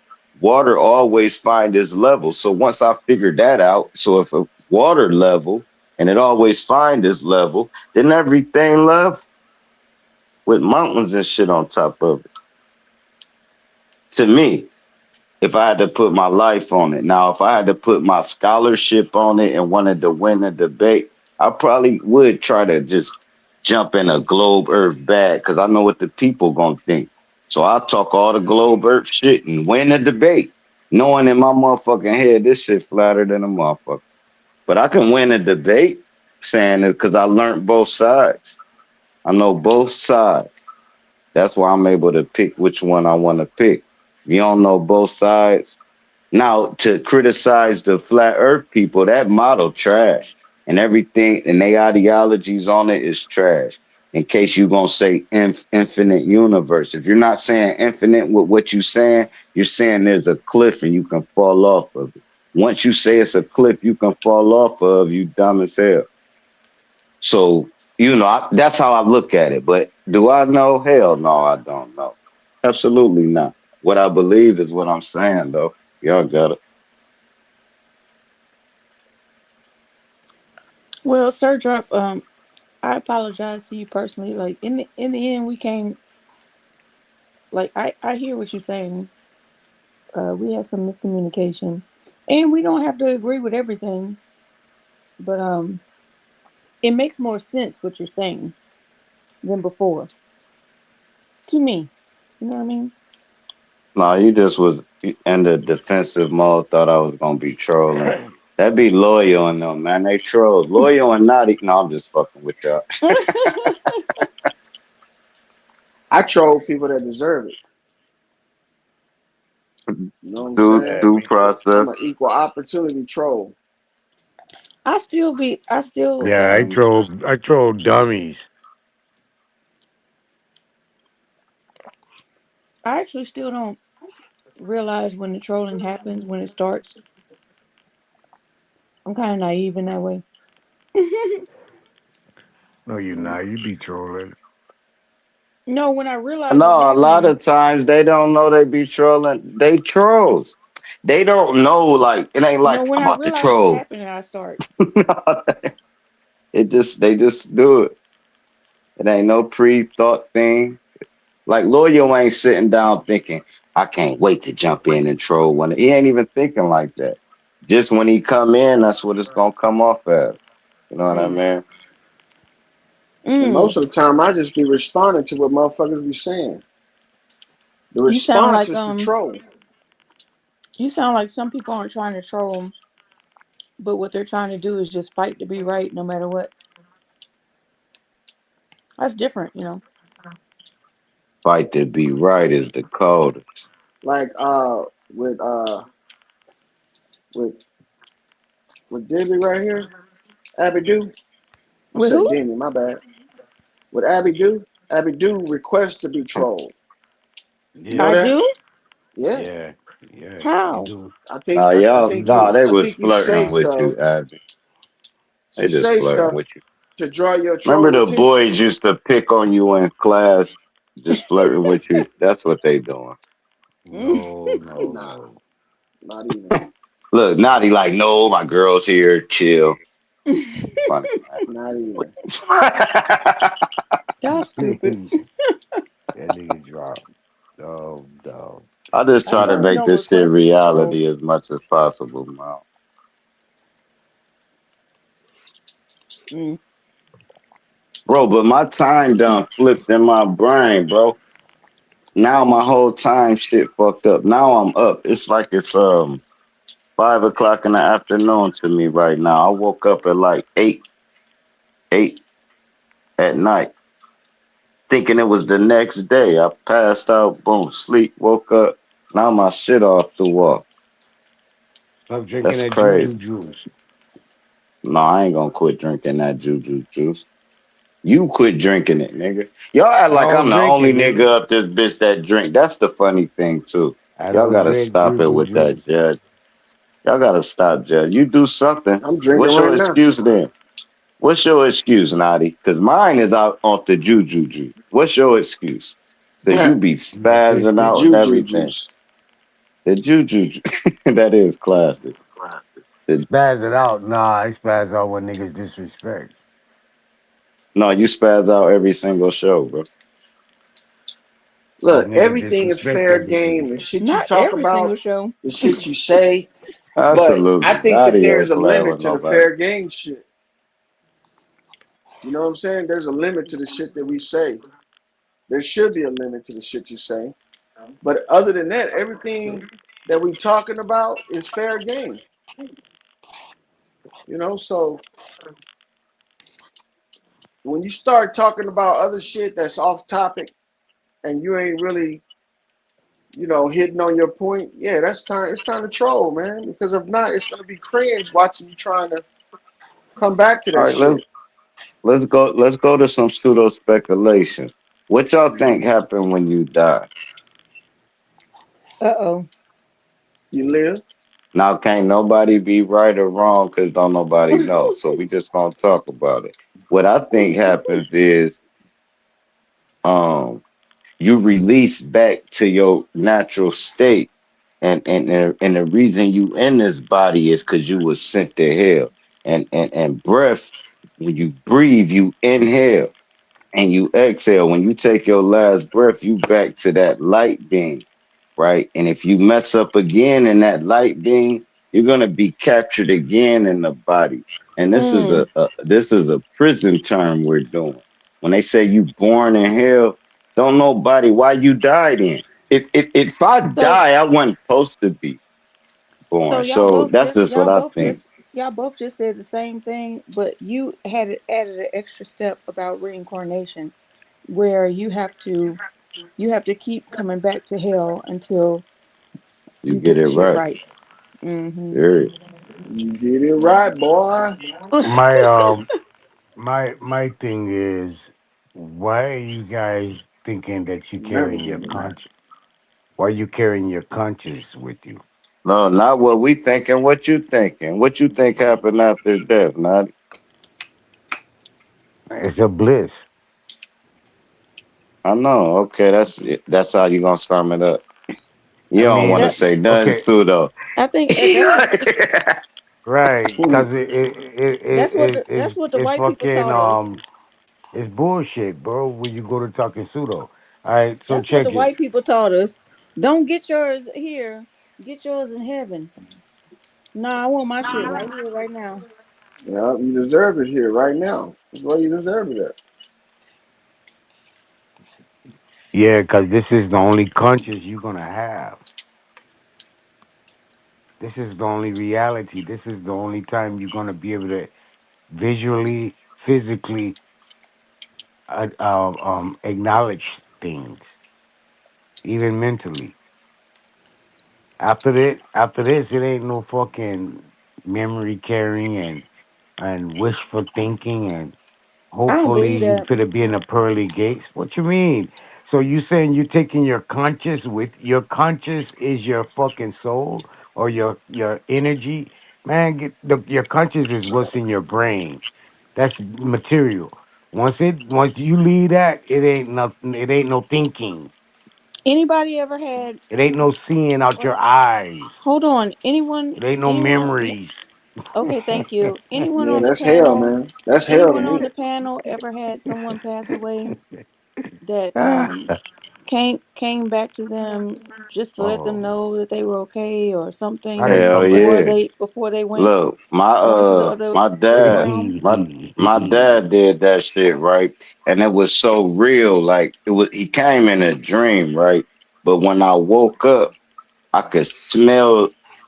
Water always find its level. So once I figured that out, so if a water level and it always find its level, then everything level with mountains and shit on top of it. To me, if I had to put my life on it. Now, if I had to put my scholarship on it and wanted to win a debate, I probably would try to just jump in a globe earth bag because I know what the people gonna think. So I'll talk all the globe earth shit and win the debate, knowing in my motherfucking head this shit flatter than a motherfucker. But I can win a debate saying it because I learned both sides. I know both sides. That's why I'm able to pick which one I want to pick. If you don't know both sides, now, to criticize the flat earth people, that model trash and everything and their ideologies on it is trash. In case you're going to say infinite universe. If you're not saying infinite with what you're saying there's a cliff and you can fall off of it. Once you say it's a cliff you can fall off of, you dumb as hell. So, that's how I look at it. But do I know? Hell no, I don't know. Absolutely not. What I believe is what I'm saying, though. Y'all got it. Well, Sir Drop, I apologize to you personally. Like in the end, we came. Like I hear what you're saying. We had some miscommunication, and we don't have to agree with everything. But it makes more sense what you're saying than before to me. You know what I mean? No, you just was in the defensive mode, thought I was gonna be trolling. That be loyal in them, man. They troll. Loyal and naughty. No, I'm just fucking with y'all. I troll people that deserve it. You know what I'm Due saying? Yeah, due me too. I'm process. an equal opportunity troll. I still Yeah, I troll dummies. I actually still don't. realize when the trolling happens, when it starts. I'm kind of naive in that way. No, you're not. You be trolling. No, when I realize it's No, a lot happening. of times they don't know they be trolling. They trolls. They don't know, like, it ain't No, like when I'm I about to realize it's troll. happening, I start. They just do it. It ain't no pre-thought thing. Like Loyal ain't sitting down thinking, I can't wait to jump in and troll when he ain't even thinking like that. Just when he come in, that's what it's gonna come off as. You know what I Mm. mean? And Mm, most of the time, I just be responding to what motherfuckers be saying. The you sound response like is to troll. you sound like some people aren't trying to troll, but what they're trying to do is just fight to be right, no matter what. That's different. Fight to be right is the coldest. Like with with with Debbie right here, Abby Do. I With said who? Demi, my bad. With Abby Do requests to be trolled. You know I Yeah, that? do. Yeah. yeah, yeah. She How? do. Nah, y'all, nah, they I was think you say flirting with stuff. you, Abby. They She just say flirting stuff with you. to draw your Remember troll the attention. boys used to pick on you in class, just flirting with you? That's what they doing. No, no, Nah, no. not even. Look, Naughty like, no, my girl's here, chill. Funny, Not even. man. Y'all stupid. That nigga dropped. No, no. I just I try to certainly make don't this shit request to be trolled. reality as much as possible, man. Mm. Bro, but my time done flipped in my brain, bro. Now my whole time shit fucked up. Now I'm up. It's like it's 5 o'clock in the afternoon to me right now. I woke up at like eight at night, thinking it was the next day. I passed out, boom, sleep, woke up. Now my shit off the wall. Stop drinking That's that crazy. juju juice. No, I ain't gonna quit drinking that juju juice. You quit drinking it, nigga. Y'all act I like I'm don't the drink only it, nigga nigga. up this bitch that drink. That's the funny thing too. I Y'all don't gotta drink stop it juju with that, juice. Judge. Y'all gotta stop, Judge. You do something. I'm drinking What's right your now. excuse then? What's your excuse, Naughty? Because mine is out off the juju juice. What's your excuse? Because you be spazzing The out and juju everything. juice. The juju juice. That is classic. The, Spaz it out. Nah, I spaz out when niggas disrespect. no, you spaz out every single show, bro. When Look, niggas everything is disrespect fair everything. game. The shit you Not talk every single about, show. the shit you say. But I Absolutely. think that Naughty there's ain't a playing limit with to the nobody. fair game shit. You know what I'm saying? There's a limit to the shit that we say. There should be a limit to the shit you say. But other than that, everything that we talking about is fair game. So when you start talking about other shit that's off topic and you ain't really, hitting on your point, yeah, that's time. It's time to troll, man. Because if not, it's gonna be cringe watching you trying to come back to All that right, shit. let's go to some pseudo speculations. What y'all think happened when you die? Uh-oh. You live. Now can't nobody be right or wrong because don't nobody know. So we just gonna talk about it. What I think happens is um you release back to your natural state. And the reason you in this body is because you was sent to hell. And breath, when you breathe, you inhale and you exhale. When you take your last breath, you back to that light being, right? And if you mess up again in that light being, you're gonna be captured again in the body. And Mm. this is a prison term we're doing. When they say you born in hell, don't nobody why you died in. If I So die, I wasn't supposed to be so born. y'all So both that's just just what y'all I both think. just y'all both just said the same thing, but you had added an extra step about reincarnation where you have to keep coming back to hell until You you get get the it shit right. right. Mm-hmm. Period. You did it right, boy. My my thing is, why are you guys thinking that you Never carrying get your it right. conscience? Why you carrying your conscience with you? No, not what we thinking. What you thinking? What you think happened after death? Not. It's a bliss. I know. Okay, that's how you gonna sum it up. You I don't want to mean, That say nothing okay, pseudo. I think that's right? Because that's what the it's white people fucking taught us. it's bullshit, bro. When you go to talking pseudo. All right, so That's what check the it. white people taught us. Don't get yours here. Get yours in heaven. Nah, I want my shit right here, right now. Yeah, you deserve it here right now. That's why you deserve it at. Yeah, because this is the only conscience you're gonna have. This is the only reality. This is the only time you're gonna be able to visually, physically, acknowledge things, even mentally. After this, it ain't no fucking memory carrying and wishful thinking and I don't hopefully believe you that. fit to be in the pearly gates. What you mean? So you saying you taking your conscious with your conscious is your fucking soul or your energy? Man, your conscious is what's in your brain. That's material. Once you leave that, it ain't nothing. It ain't no thinking. Anybody ever had? It ain't no seeing out Wait, your eyes. hold on. Anyone? It ain't no Anyone? memories. Okay, thank you. Anyone Yeah, on the that's hell, panel? man. That's hell to Anyone on me. the panel ever had someone pass away that Ah. came back to them just to let them Oh, know that they were okay or I something didn't Hell come before back. yeah. they went Look, my on to the other my dad realm? my dad did that shit, right? And it was so real, like he came in a dream, right? But when I woke up, I could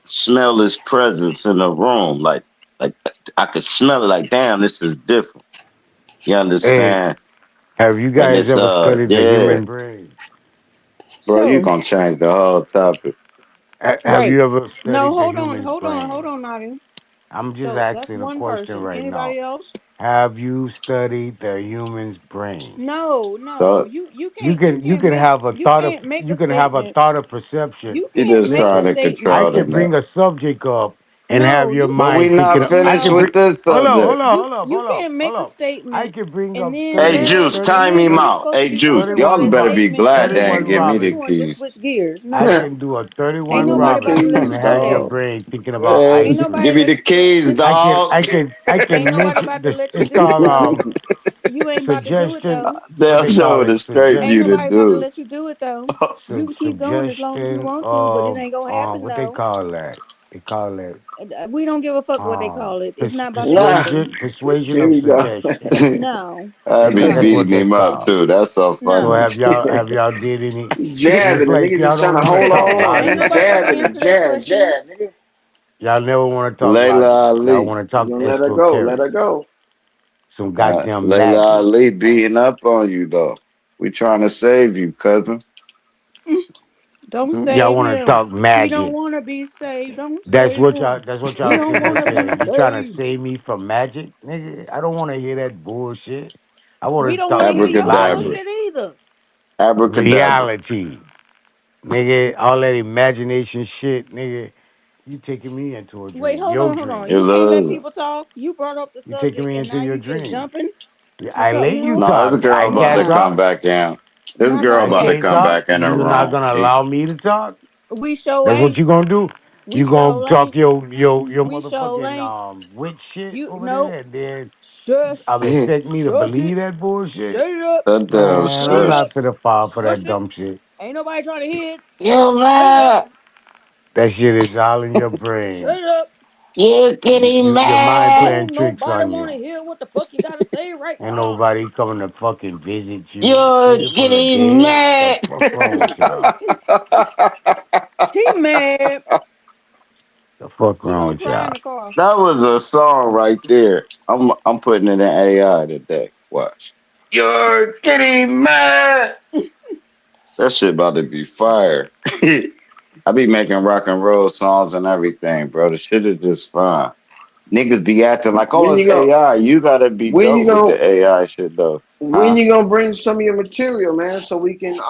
smell his presence in the room. Like I could smell it like damn, this is different. You Hey, understand? have you And guys it's ever studied the yeah, human brain? bro, you So gonna change the whole topic. Have right. you ever No, studied the human hold brain? on, Nadia. I'm just So that's asking a one question person. right now. Anybody else? Have you studied the human's brain? No, no. So You You can't can you can have a thought of make a you can have a statement. thought of perception. You he can't just make Make a trying it. to I statement. control the can bring net. a subject up and have No, your you But we mind can't. thinking. not I finished can No, bring. with this subject. you can't Hold make a up. I statement can bring and up then Hey, 30, let Juice, 30, time and then him you're 30, out. supposed to Hey, be Juice, talking about 31 y'all that better Rob, be statement and glad they then 31 ain't give me you the Robin. want to just keys. switch gears. I No, can do a 31 ain't Give me the nobody about to Robin let keys, you and do have your that. dog. brain thinking about Hey, Ain't IQ. nobody give me the keys, dog. I ain't can nobody mention about to this. let you It's do it called though. You ain't about to do it suggestion. though. What They'll they call show it? the straight Ain't view to nobody about to do. let you do it though. You can keep going as long as you Suggestion want to, but it of ain't gonna happen what they though. call that? They call it We don't give a fuck what they call it. It's not about to Nah, happen. persuasion here of we go. suggestion. No, I be That's no, what beating that's him up called. too. That's so So no. funny. have y'all did any? It's Jabbing. The like nigga y'all just trying don't to want to hold talk on. Ain't He logic. nobody about to jabbing and answer that jab, question. jab, nigga. Y'all never want to talk logic. Layla Y'all Ali. want to You talk gonna let her go. Let esoteric. her go. Some goddamn Layla magic. Ali beating up on you though. We trying to save you, cousin. Don't Y'all save want to him. talk We don't magic. want to be saved. Don't save him. That's what We y'all don't sitting want there to be saying. You trying to saved. save me from magic, nigga? I don't want to hear that bullshit. I want We to don't want talk to hear your Abracadabra. logic, bullshit either. Abracadabra. reality, nigga. All that imagination shit, nigga. You taking me into a Wait, dream, your hold on. You dream. You can't let losing. people talk. You brought up the You taking subject me and into now your you just dream. jumping Yeah, to I something let you else. No, this talk. girl I about to can't Nah, come talk. back in. This not girl I like about to that. can't come talk. back in the You not room. gonna allow me to talk. We show That's what ain't. you gonna do. We You gonna show talk ain't. your We show motherfucking ain't. witch shit You over no. there, and then Shush. expect me to Shush believe it. that bullshit. Shut it up. That damn Man, Shut I'm it shush. up. not for the fall for Shush that it. dumb shit. Ain't nobody trying to hear it. You Shut it up. mad? That shit is all in your Shut brain. it up. You're getting Your mind mad. playing Don't tricks nobody on want to you. hear what the fuck you got to say right Ain't now. nobody coming to fucking visit you, You're nigga, from the getting dead. The mad. fuck wrong with y'all? He mad. The fuck He wrong gonna with cry in y'all? the car. That was a song right there. I'm putting it in AI today. Watch. You're getting mad. That shit about to be fire. I be making rock and roll songs and everything, bro. The shit is just fun. Niggas be acting like, oh, When it's you gonna AI. You gotta be when you dope with gonna the AI shit though. when Huh? you gonna bring some of your material, man, so we can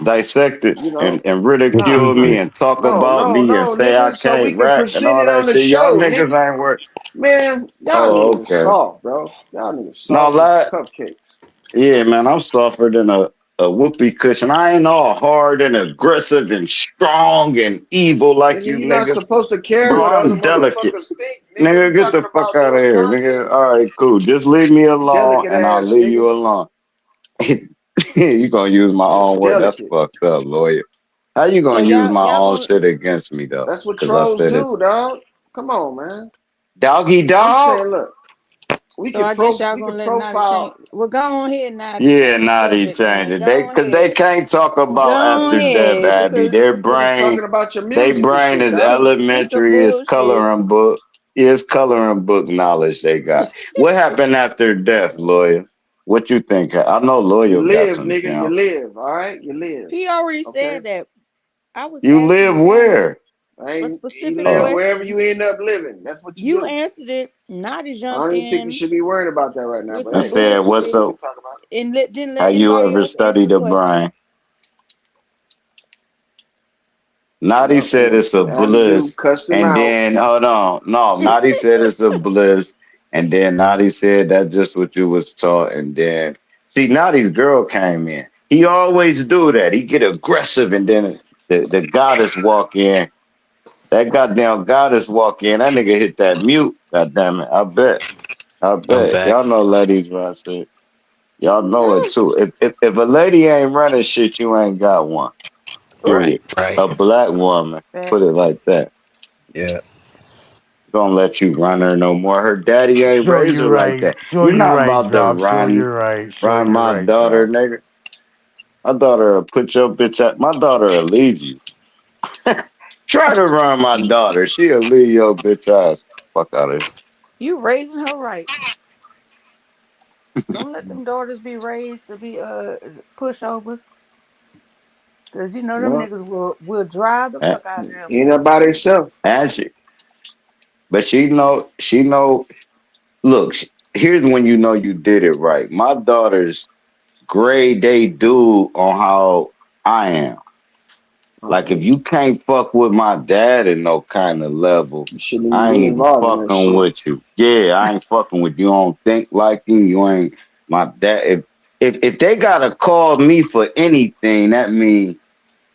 dissect it You know, and nah, ridicule me and talk about me and no, say I nigga. So we can't can rap and present all it that on the shit. Y'all show, niggas nigga. ain't work. Man, y'all Oh, niggas okay. soft, bro. Y'all niggas No, soft as that cupcakes. yeah, man, I'm softer than a whoopee cushion. I ain't all hard and aggressive and strong and evil like Nigga, you you're not niggas. supposed to care Bro, what other I'm delicate. motherfuckers think, nigga. We Nigga, get talking the fuck about out of doing here, content. nigga. All right, cool. Just leave me alone Delicate and I'll ass leave you nigga. alone. You gonna use my You're own word. That's delicate. fucked up, lawyer. How you So gonna use my y'all own gonna shit against me though? That's what Because I trolls said it. do, dog. Come on, man. Doggy I'm dog? saying, look, so I guess y'all we gonna can let Naughty change. profile. Well, go on ahead, Naughty, Yeah, change the naughty subject, change man. it. Go on Cause they ahead. can't talk Go about on after death, ahead Abby. because We was talking about your Their music and brain shit, is dog. it's some elementary, it's bullshit. coloring book. It's coloring book knowledge they got. What happened after death, lawyer? What you think? I know You lawyer got live, some nigga. You jam. live. All right, you live. He already Okay. said that. I was You asking live him where? I a ain't. You specific live Oh, wherever question. you end up living. That's what you You do. answered it. Naughty I jumped don't even think you in should be worried about that right now. with But I some hey, said, what's bullshit we can up? talk about and didn't let Have you anybody ever else answer studied the the question. brain? it. Naughty Yep. said it's a And dude bliss. cussed him And out. then, hold on. No, Naughty said it's a bliss. And then Naughty said that's just what you was taught. And then, see, Naughty's girl came in. He always do that. He get aggressive and then the goddess walk in. That goddamn goddess walk in. That nigga hit that mute. God damn it. I bet. I I'm bet. back. Y'all know ladies run shit. Y'all know it too. If a lady ain't running shit, you ain't got one. Ooh, Right, Period. right. A black woman, put it facts. like that, Yeah. gonna let you run her no more. Her daddy ain't Sure raised you're her like right. that. Sure You're you're not right, about to Job. Sure you're right. Sure run you're my right, daughter, Job. nigga. My daughter will put your bitch out. My daughter will leave you. Try to run my daughter. She'll leave your bitch ass. Fuck out of You raising her right. Don't let them daughters be raised to be pushovers. Cause you know them No, niggas will drive the here. fuck out of them. he ain't up by himself. And but she know. Look, here's when you know you did it right. My daughters grade they do on how I am. Like if Oh, you can't fuck with my dad in no kind of level, you shouldn't even I be ain't even involved in that fucking shit. with you. Yeah, I ain't fucking with you. You don't think like him. You ain't my dad. If they gotta call me for anything, that means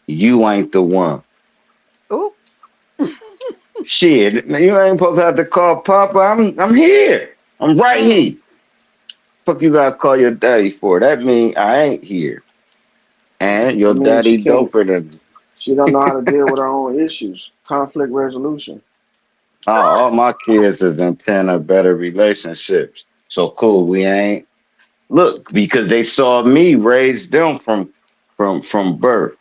you ain't the one. Ooh. Shit, man, you ain't supposed to have to call Papa. I'm here. I'm right Mm. here. Fuck you gotta call your daddy for? That mean I ain't here. And I your mean, she daddy can't. doper than She don't know how to deal with her own issues. Conflict resolution. all my kids is in 10 or better relationships. So cool, we ain't look because they saw me raise them from birth.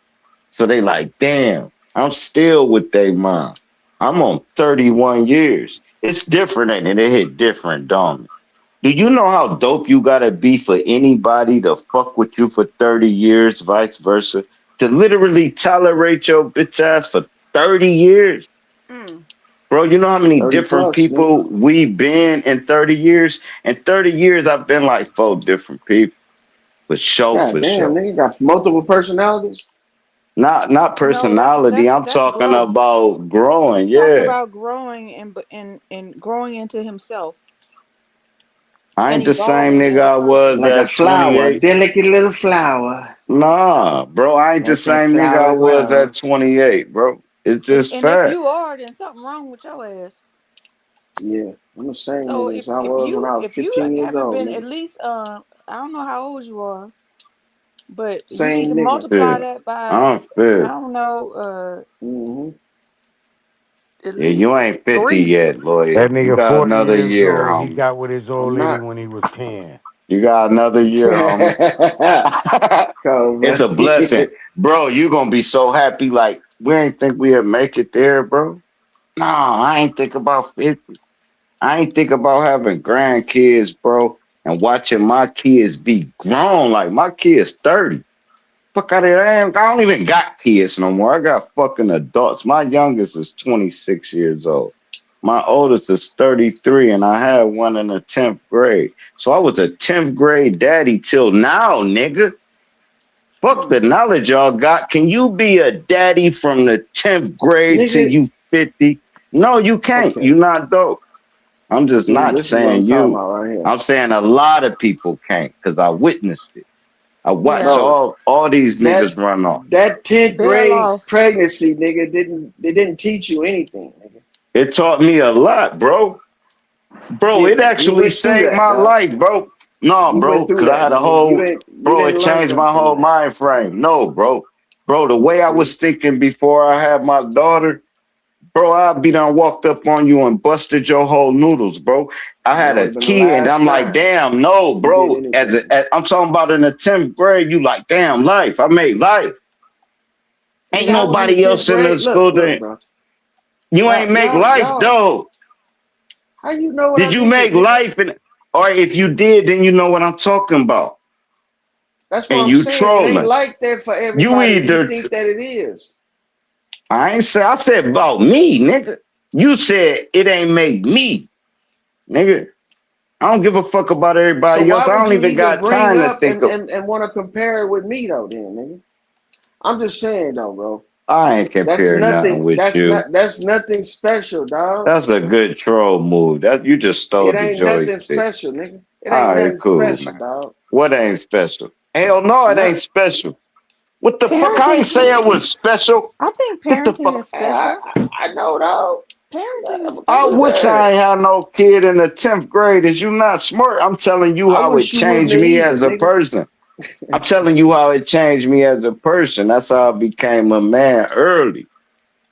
So they like, damn, I'm still with their mom. I'm on 31 years. It's different and it hit different, don't it? Do you know how dope you gotta be for anybody to fuck with you for 30 years, vice versa? To literally tolerate your bitch ass for 30 years? Mm. Bro, you know how many 30 different plus, nigga. people we've been in 30 years? In 30 years, I've been like four different people. For sure, God for damn, sure. nigga got multiple personalities. Not No, personality. I'm that's talking growth. about growing. He's talking Yeah. about growing and growing into himself I and ain't the same evolving nigga as a I was person. Like a at flower, a 28. delicate little flower. Nah, bro, I ain't the Let that same nigga I flower was grow. at 28, bro. It's just And if fact. you are, then something wrong with your ass. Yeah, I'm the same So nigga if as I if was when you I was if you 15 years haven't old, been at nigga. least I don't know how old you are, but you need Same to nigga. multiply Yeah. that by I'm I 50. don't know Hmm. at Yeah, least you ain't 50 3. yet, That lawyer. You nigga got 40 another years year, old. He homie. got with his old I'm lady not. when he was 10. You got another year, homie. Cold, It's man. a blessing. Bro, you gonna be so happy. Like, we ain't think we'd make it there, bro. No, I ain't think about 50. I ain't think about having grandkids, bro, and watching my kids be grown. Like, my kids 30. Fuck out of here. I don't even got kids no more. I got fucking adults. My youngest is 26 years old. My oldest is 33, and I had one in the 10th grade. So I was a 10th grade daddy till now, nigga. Fuck the knowledge y'all got. Can you be a daddy from the 10th grade till Nigga, you 50? No, you can't. You okay. not dope. I'm just See, not this is what I'm saying talking you. about right here. I'm saying a lot of people can't because I witnessed it. I watched Yeah, No, all these that niggas run off. that 10th bail grade off. pregnancy, nigga, didn't teach you anything, nigga. It taught me a lot, bro. You Bro, it didn't. You actually went through saved that, my dog. life, bro. No, You bro, went through because I that. had a You whole, didn't you bro, didn't it learn changed nothing my from whole that. mind frame. No, bro. Bro, the way I See? was thinking before I had my daughter, bro, I'd be done walked up on you and busted your whole noodles, bro. I And that had would a have been the kid and last I'm like, time damn, no, you did bro. anything. I'm talking about in the 10th grade, you like, damn, life. I made life. Ain't Nigga, I was in the nobody 10th else in the grade. Look, school look, that bro. you Y'all, ain't make y'all, life, y'all, though. how you know what I Did you did, make nigga? life? Or if you did, then you know what I'm talking about. That's what And I'm you saying. It ain't trolling. like that for You everybody, and you either think that it is. I ain't say I said about me, nigga. You said it ain't make me, nigga. I don't give a fuck about So everybody else. why I would don't you even even got bring time to up think and of. and want to compare it with me though, then, nigga? I'm just saying though, bro. I ain't comparing nothing with you. That's nothing special, dog. That's a good troll move. That you just stole It the ain't nothing joystick. special, nigga. It ain't All right, nothing cool, special, man. dog. What ain't special? Hell no, it Not ain't special. What the fuck? I ain't Parenting, say it was special. I think Get the parenting fuck. is I, special. I know, dog. Parenting is I special. wish Yeah. I ain't had no kid in the 10th grade. Is you not smart? I'm telling you I how it wish you wouldn't changed have me either, as a nigga. person. I'm telling you how it changed me as a person. That's how I became a man early.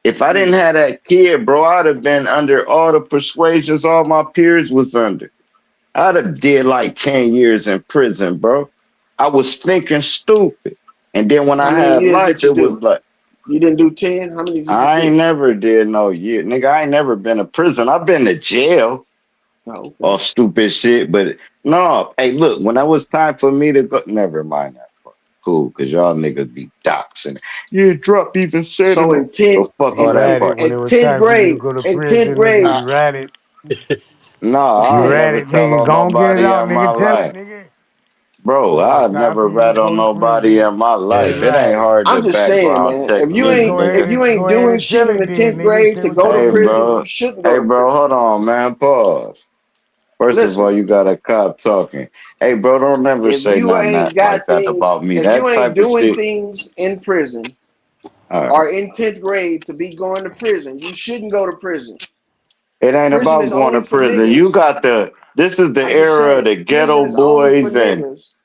If I didn't Mm. have that kid, bro, I'd have been under all the persuasions all my peers was under. I'd have did like 10 years in prison, bro. I was thinking stupid. And then when How I many had years life, did you it was do? like, You didn't do 10? How many did you I ain't do? never did no year. Nigga, I ain't never been to prison. I've been to jail Oh, okay. or stupid shit. But no, hey, look, when it was time for me to go, never mind that part. Cool, because y'all niggas be doxing. Yeah, drop even said So enough. in 10, So fuck He all in, that in, ratted part. when it in was 10th time for you to grade, go to in 10th prison, nigga. grade, You ratted. No, You I ain't never ratted, tell nigga. on Go and get it nobody out, in my nigga. Tell it, life. nigga. Bro, It was I time never for you to rat on go to nobody prison. in my You life. It ain't ratted. hard to I'm just saying, background man, check Just me, go if ahead nigga. you and ain't go ahead doing and tell shit in it the then, 10th nigga. grade Say to what go you to Hey, gonna prison, do. you bro. shouldn't go Hey, to bro, prison. hold on, man. Pause. First of all, Listen, you got a cop talking. Hey, bro, don't never if say you nothing ain't that like got that about things, me. if you That ain't type of doing shit. things in prison All right. or in 10th grade to be going to prison, you shouldn't go to prison. It ain't Prison about is going to only for prison. You niggas. got the. This is the I'm just era of saying, the prison ghetto is only for boys and niggas.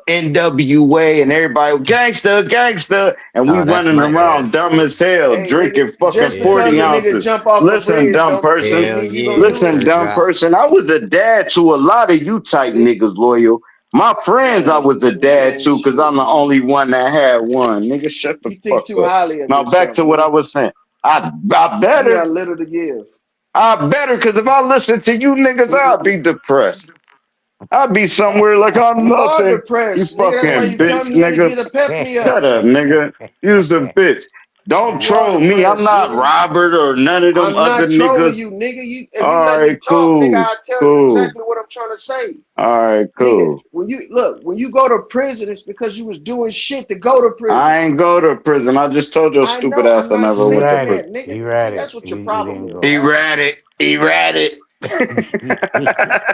NWA and everybody gangster, gangster, and we Oh, that's running man. around dumb as hell, Hey, nigga, drinking fucking just Hell 40 because a yeah. nigga ounces. jump off a Listen, bridge dumb person. Hell mean you gonna yeah. do Listen, it. First dumb drop. person. I was a dad to a lot of you type See, niggas, loyal. My friends, I whatever, was a nigga, dad man. to, because Shit, I'm the man. only one that had one. Nigga, shut the You think fuck too up. highly of Now back yourself, to what I nigga. was saying. I You got better. little to give. I better, because if I listen to you niggas, I'll be depressed. I'll be somewhere like I'm You are nothing. You depressed, nigga. That's why fucking you come bitch, here to nigga. get a pep me Shut up. up, nigga. You's a bitch. Don't You are troll me. I'm depressed, not nigga. Robert or none of them I'm other not trolling niggas. you, nigga. You if you All let me right, talk, nigga, cool, I'll tell you cool. exactly what I'm trying to say. All right, Nigga, cool. when you go to prison, it's because you was doing shit to go to prison. I ain't go to prison. I just told your I stupid know. ass I'm I not never He went to saying ratted. that, prison. He nigga. See, ratted. that's what your He problem didn't is, go. He dog. read it. He read it.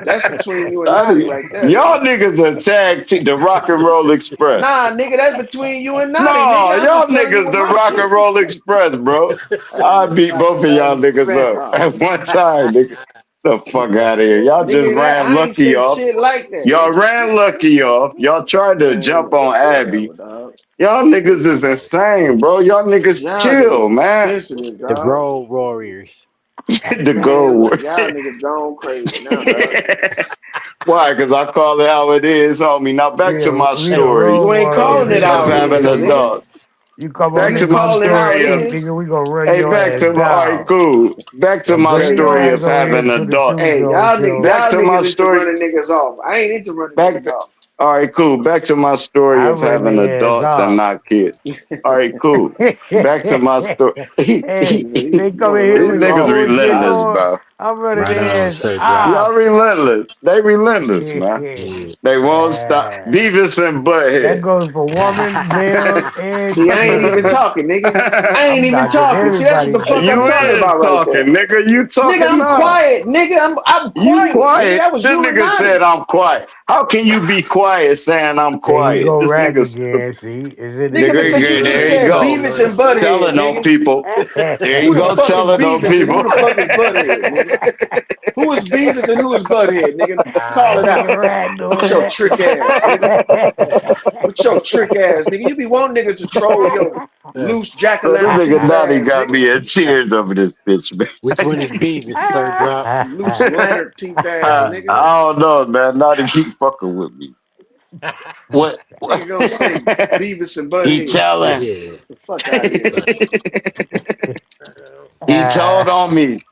That's between you and I Naughty did- right there, Y'all nigga. niggas are tag team, the Rock and Roll Express. Nah, nigga, that's between you and Naughty, nigga. No, I'm y'all just telling you niggas what the my Rock shit. and Roll Express, bro. That I nigga beat both of y'all niggas ran up off. at one time, nigga. The fuck out of here. Y'all just Nigga, that ran I ain't Lucky say off. shit like that, Y'all nigga. ran Lucky off. Y'all tried to jump Man, on Abby. whatever, dog. Y'all niggas is insane, bro. Y'all niggas Y'all chill, niggas is man. sensitive, The dog. Road Warriors. The Man, look, gold. y'all niggas gone crazy now, dog. Why? Because I call it how it is, homie. Now back to my We the road story You ain't warriors, calling it nigga. of how it having is, a nigga. dog. You come on Back You to in my this calling it how it story street, of is. nigga, we gonna run hey, your back ass to my all right, down. cool. Back to Gonna my bring your story ass of over here having a to the dog. Hey, Truthzone show. Back y'all to my niggas into story. running niggas off. I ain't into running Back niggas off. all right, cool. Back to my story I of run having their ass adults and off. not kids. All right, cool. Hey, Back to my story. These they You come want to in run here with niggas some niggas off. bullshit, relentless, Cop. bro. bro. I'm running Right on, their ass Sir Drop. Y'all off. relentless. They relentless, man. Yeah. They won't stop. Beavis and That Butthead. goes for woman, male, and See, I ain't even female. talking, nigga. I ain't I'm even knocking talking. See, that's what everybody the fuck I'm You down. talking is about right there. talking, nigga. You Nigga, talking I'm now. quiet. Nigga, I'm You quiet. Nigga, quiet. that was This you and nigga said Naughty. I'm quiet. How can you be quiet saying I'm There you quiet? go, This rag nigga's again. See, is it Nigga, nigga. because you just There you said go. Beavis and Tell Butthead, it on nigga. people. There you Who the go. fuck is Tell it on Beavis and who people. the fuck is Butthead, nigga? Who is Beavis and who is Butthead, nigga? Call it Look at out. rag With doing your that. trick ass, nigga. With your trick ass, nigga. You be wanting niggas to troll your loose jack o' So this lantern nigga teeth Donnie ass, got nigga. me in tears over this bitch, man. Which one is Beavis, Sir Drop? Loose lantern teeth ass, Hey nigga. man. I don't know, man. Donnie keep fucking with me. What? Nigga What? gonna say Beavis and he Butthead. telling. Yeah. The fuck out of here. Right. he told on me.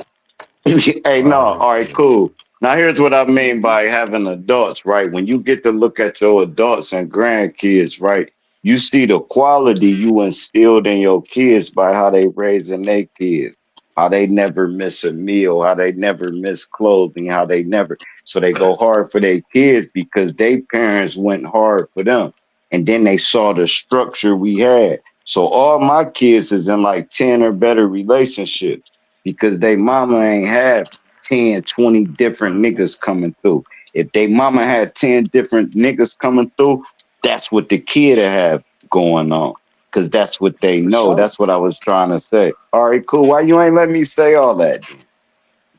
Hey, no, Oh, all right, shit. cool. Now here's what I mean by having adults, right? When you get to look at your adults and grandkids, right? You see the quality you instilled in your kids by how they raising their kids, how they never miss a meal, how they never miss clothing, how they never so they go hard for their kids because their parents went hard for them. And then they saw the structure we had. So all my kids is in like 10 or better relationships because they mama ain't have 10, 20 different niggas coming through. If they mama had 10 different niggas coming through, that's what the kid have going on. Cause that's what they For know. sure. That's what I was trying to say. All right, cool. Why you ain't let me say all that then?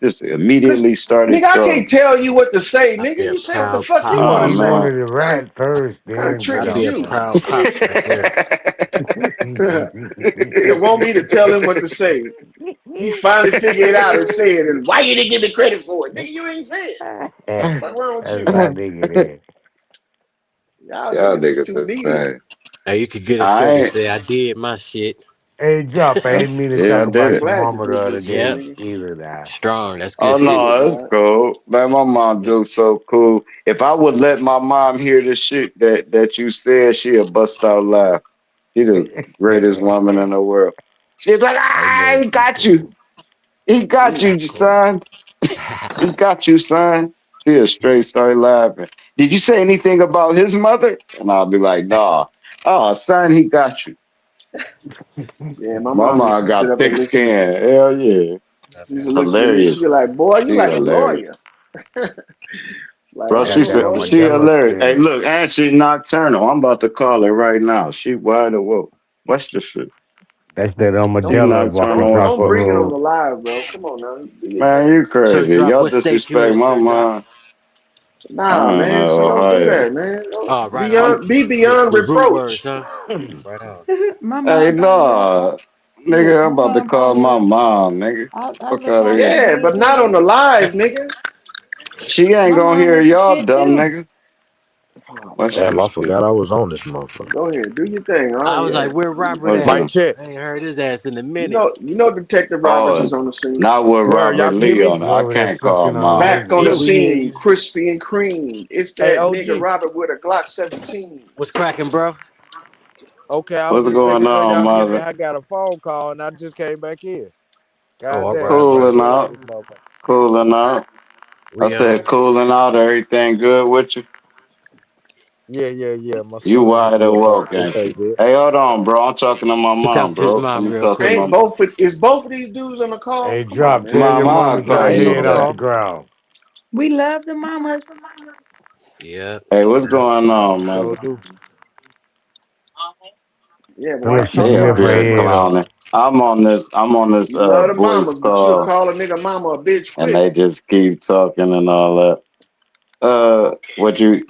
Just Cause immediately started nigga, I can't talking. tell you what to say, I'd nigga. be a You say what the proud fuck you pops. want Oh to You say. wanted man. to rap first, What kind of then trick I'd is be a you? proud pops right there. Nigga want me to tell him what to say. He finally figured it out and said, and why you didn't give me credit for it? Nigga, you ain't said. Fuck wrong with That's you? my nigga there. Y'all Y'all niggas is niggas too the needy. same. Now you could get a I shirt and ain't, say I did my shit. Hey, Drop, I didn't mean to yeah, talk I did about I'm it. your glad you mama the did other this shit, day Yep. nigga. either now. Strong. That's Oh good You shit. no, good, that's dog. cool. Man, my mom do so cool. If I would let my mom hear the shit that you said, she'd bust out laugh. She the greatest woman in the world. She's like, I ah, know he she got you. cool. He got She's you, cool. son. He got you, son. She a straight start laughing. Did you say anything about his mother? And I'll be like, nah. Oh, son, he got you. Yeah, my My mom used mom to sit got up and thick listen. skin. Hell yeah. She used to listen to me. She'd Hilarious. be like, boy, you She like a hilarious. lawyer. Like, Bro, Got okay, that lawyer. she Modelo hilarious. Hey, shit. look, and she nocturnal. I'm about to call her right now. She wide awoke. What's the shit? That's that She Don't Modelo walking nocturnal as across don't the fuck. bring it on road. the live, bro. Come on now. Do your Man, thing. you Sir crazy. Drop, Y'all what state you disrespect in, my Sir Drop? mom. Nah, I'm in man. So don't do Ohio. that, man. Don't Oh, right on. be beyond The root words, reproach. huh? Right on. My Hey, mom told me I no. look. Nigga, I'm My about to mom call told my me mom, nigga. I Fuck let out of y'all know here. Yeah, hey but not on Jay. the live, nigga. She ain't My gonna mom hear with the y'all, shit dumb too. nigga. Oh What's Lord. Damn, this I shit? forgot I was on this motherfucker. Go ahead. Do your thing. Oh I was yeah. like, where Do your Robert What's thing. at? Mic that? check. I ain't heard his ass in a You minute. know, Detective Roberts is Oh, on the scene. not with Where y'all Robert can hear Lee me? on it. You I over there can't call sucking on mom. Back niggas. on the Yeah, we hear scene, you. crispy and cream. It's Hey, that nigga OG. Robert with a Glock 17. What's cracking, bro? Okay, I was What's just going making sure on, y'all can hear me. mother? I got a phone call and I just came back in. Oh, God all damn, right, I all right. couldn't Cooling hear on out. this motherfucker. Cooling out. I We said on. cooling out. Everything good with you? Yeah, yeah, yeah. My You son, wide awoke, ain't everything you? good. Hey, hold on, bro. I'm talking to my Let me mom, talk to his bro. Let mom me real talk to quick. my Ain't mom. both of these dudes on the call? Hey, Come on, Drop, man. tell Mom, your I'll mama get Nah, her call ain't you no head off back. the call. ground. We love the mamas. Yeah. Hey, what's going on, So mother? do. Yeah, but Tell why her you she talking They can up lift about her her here son? head off. clowning. I'm on this You love the voice mamas, but you'll call call a nigga mama a bitch and quick. they just keep talking and all that. What you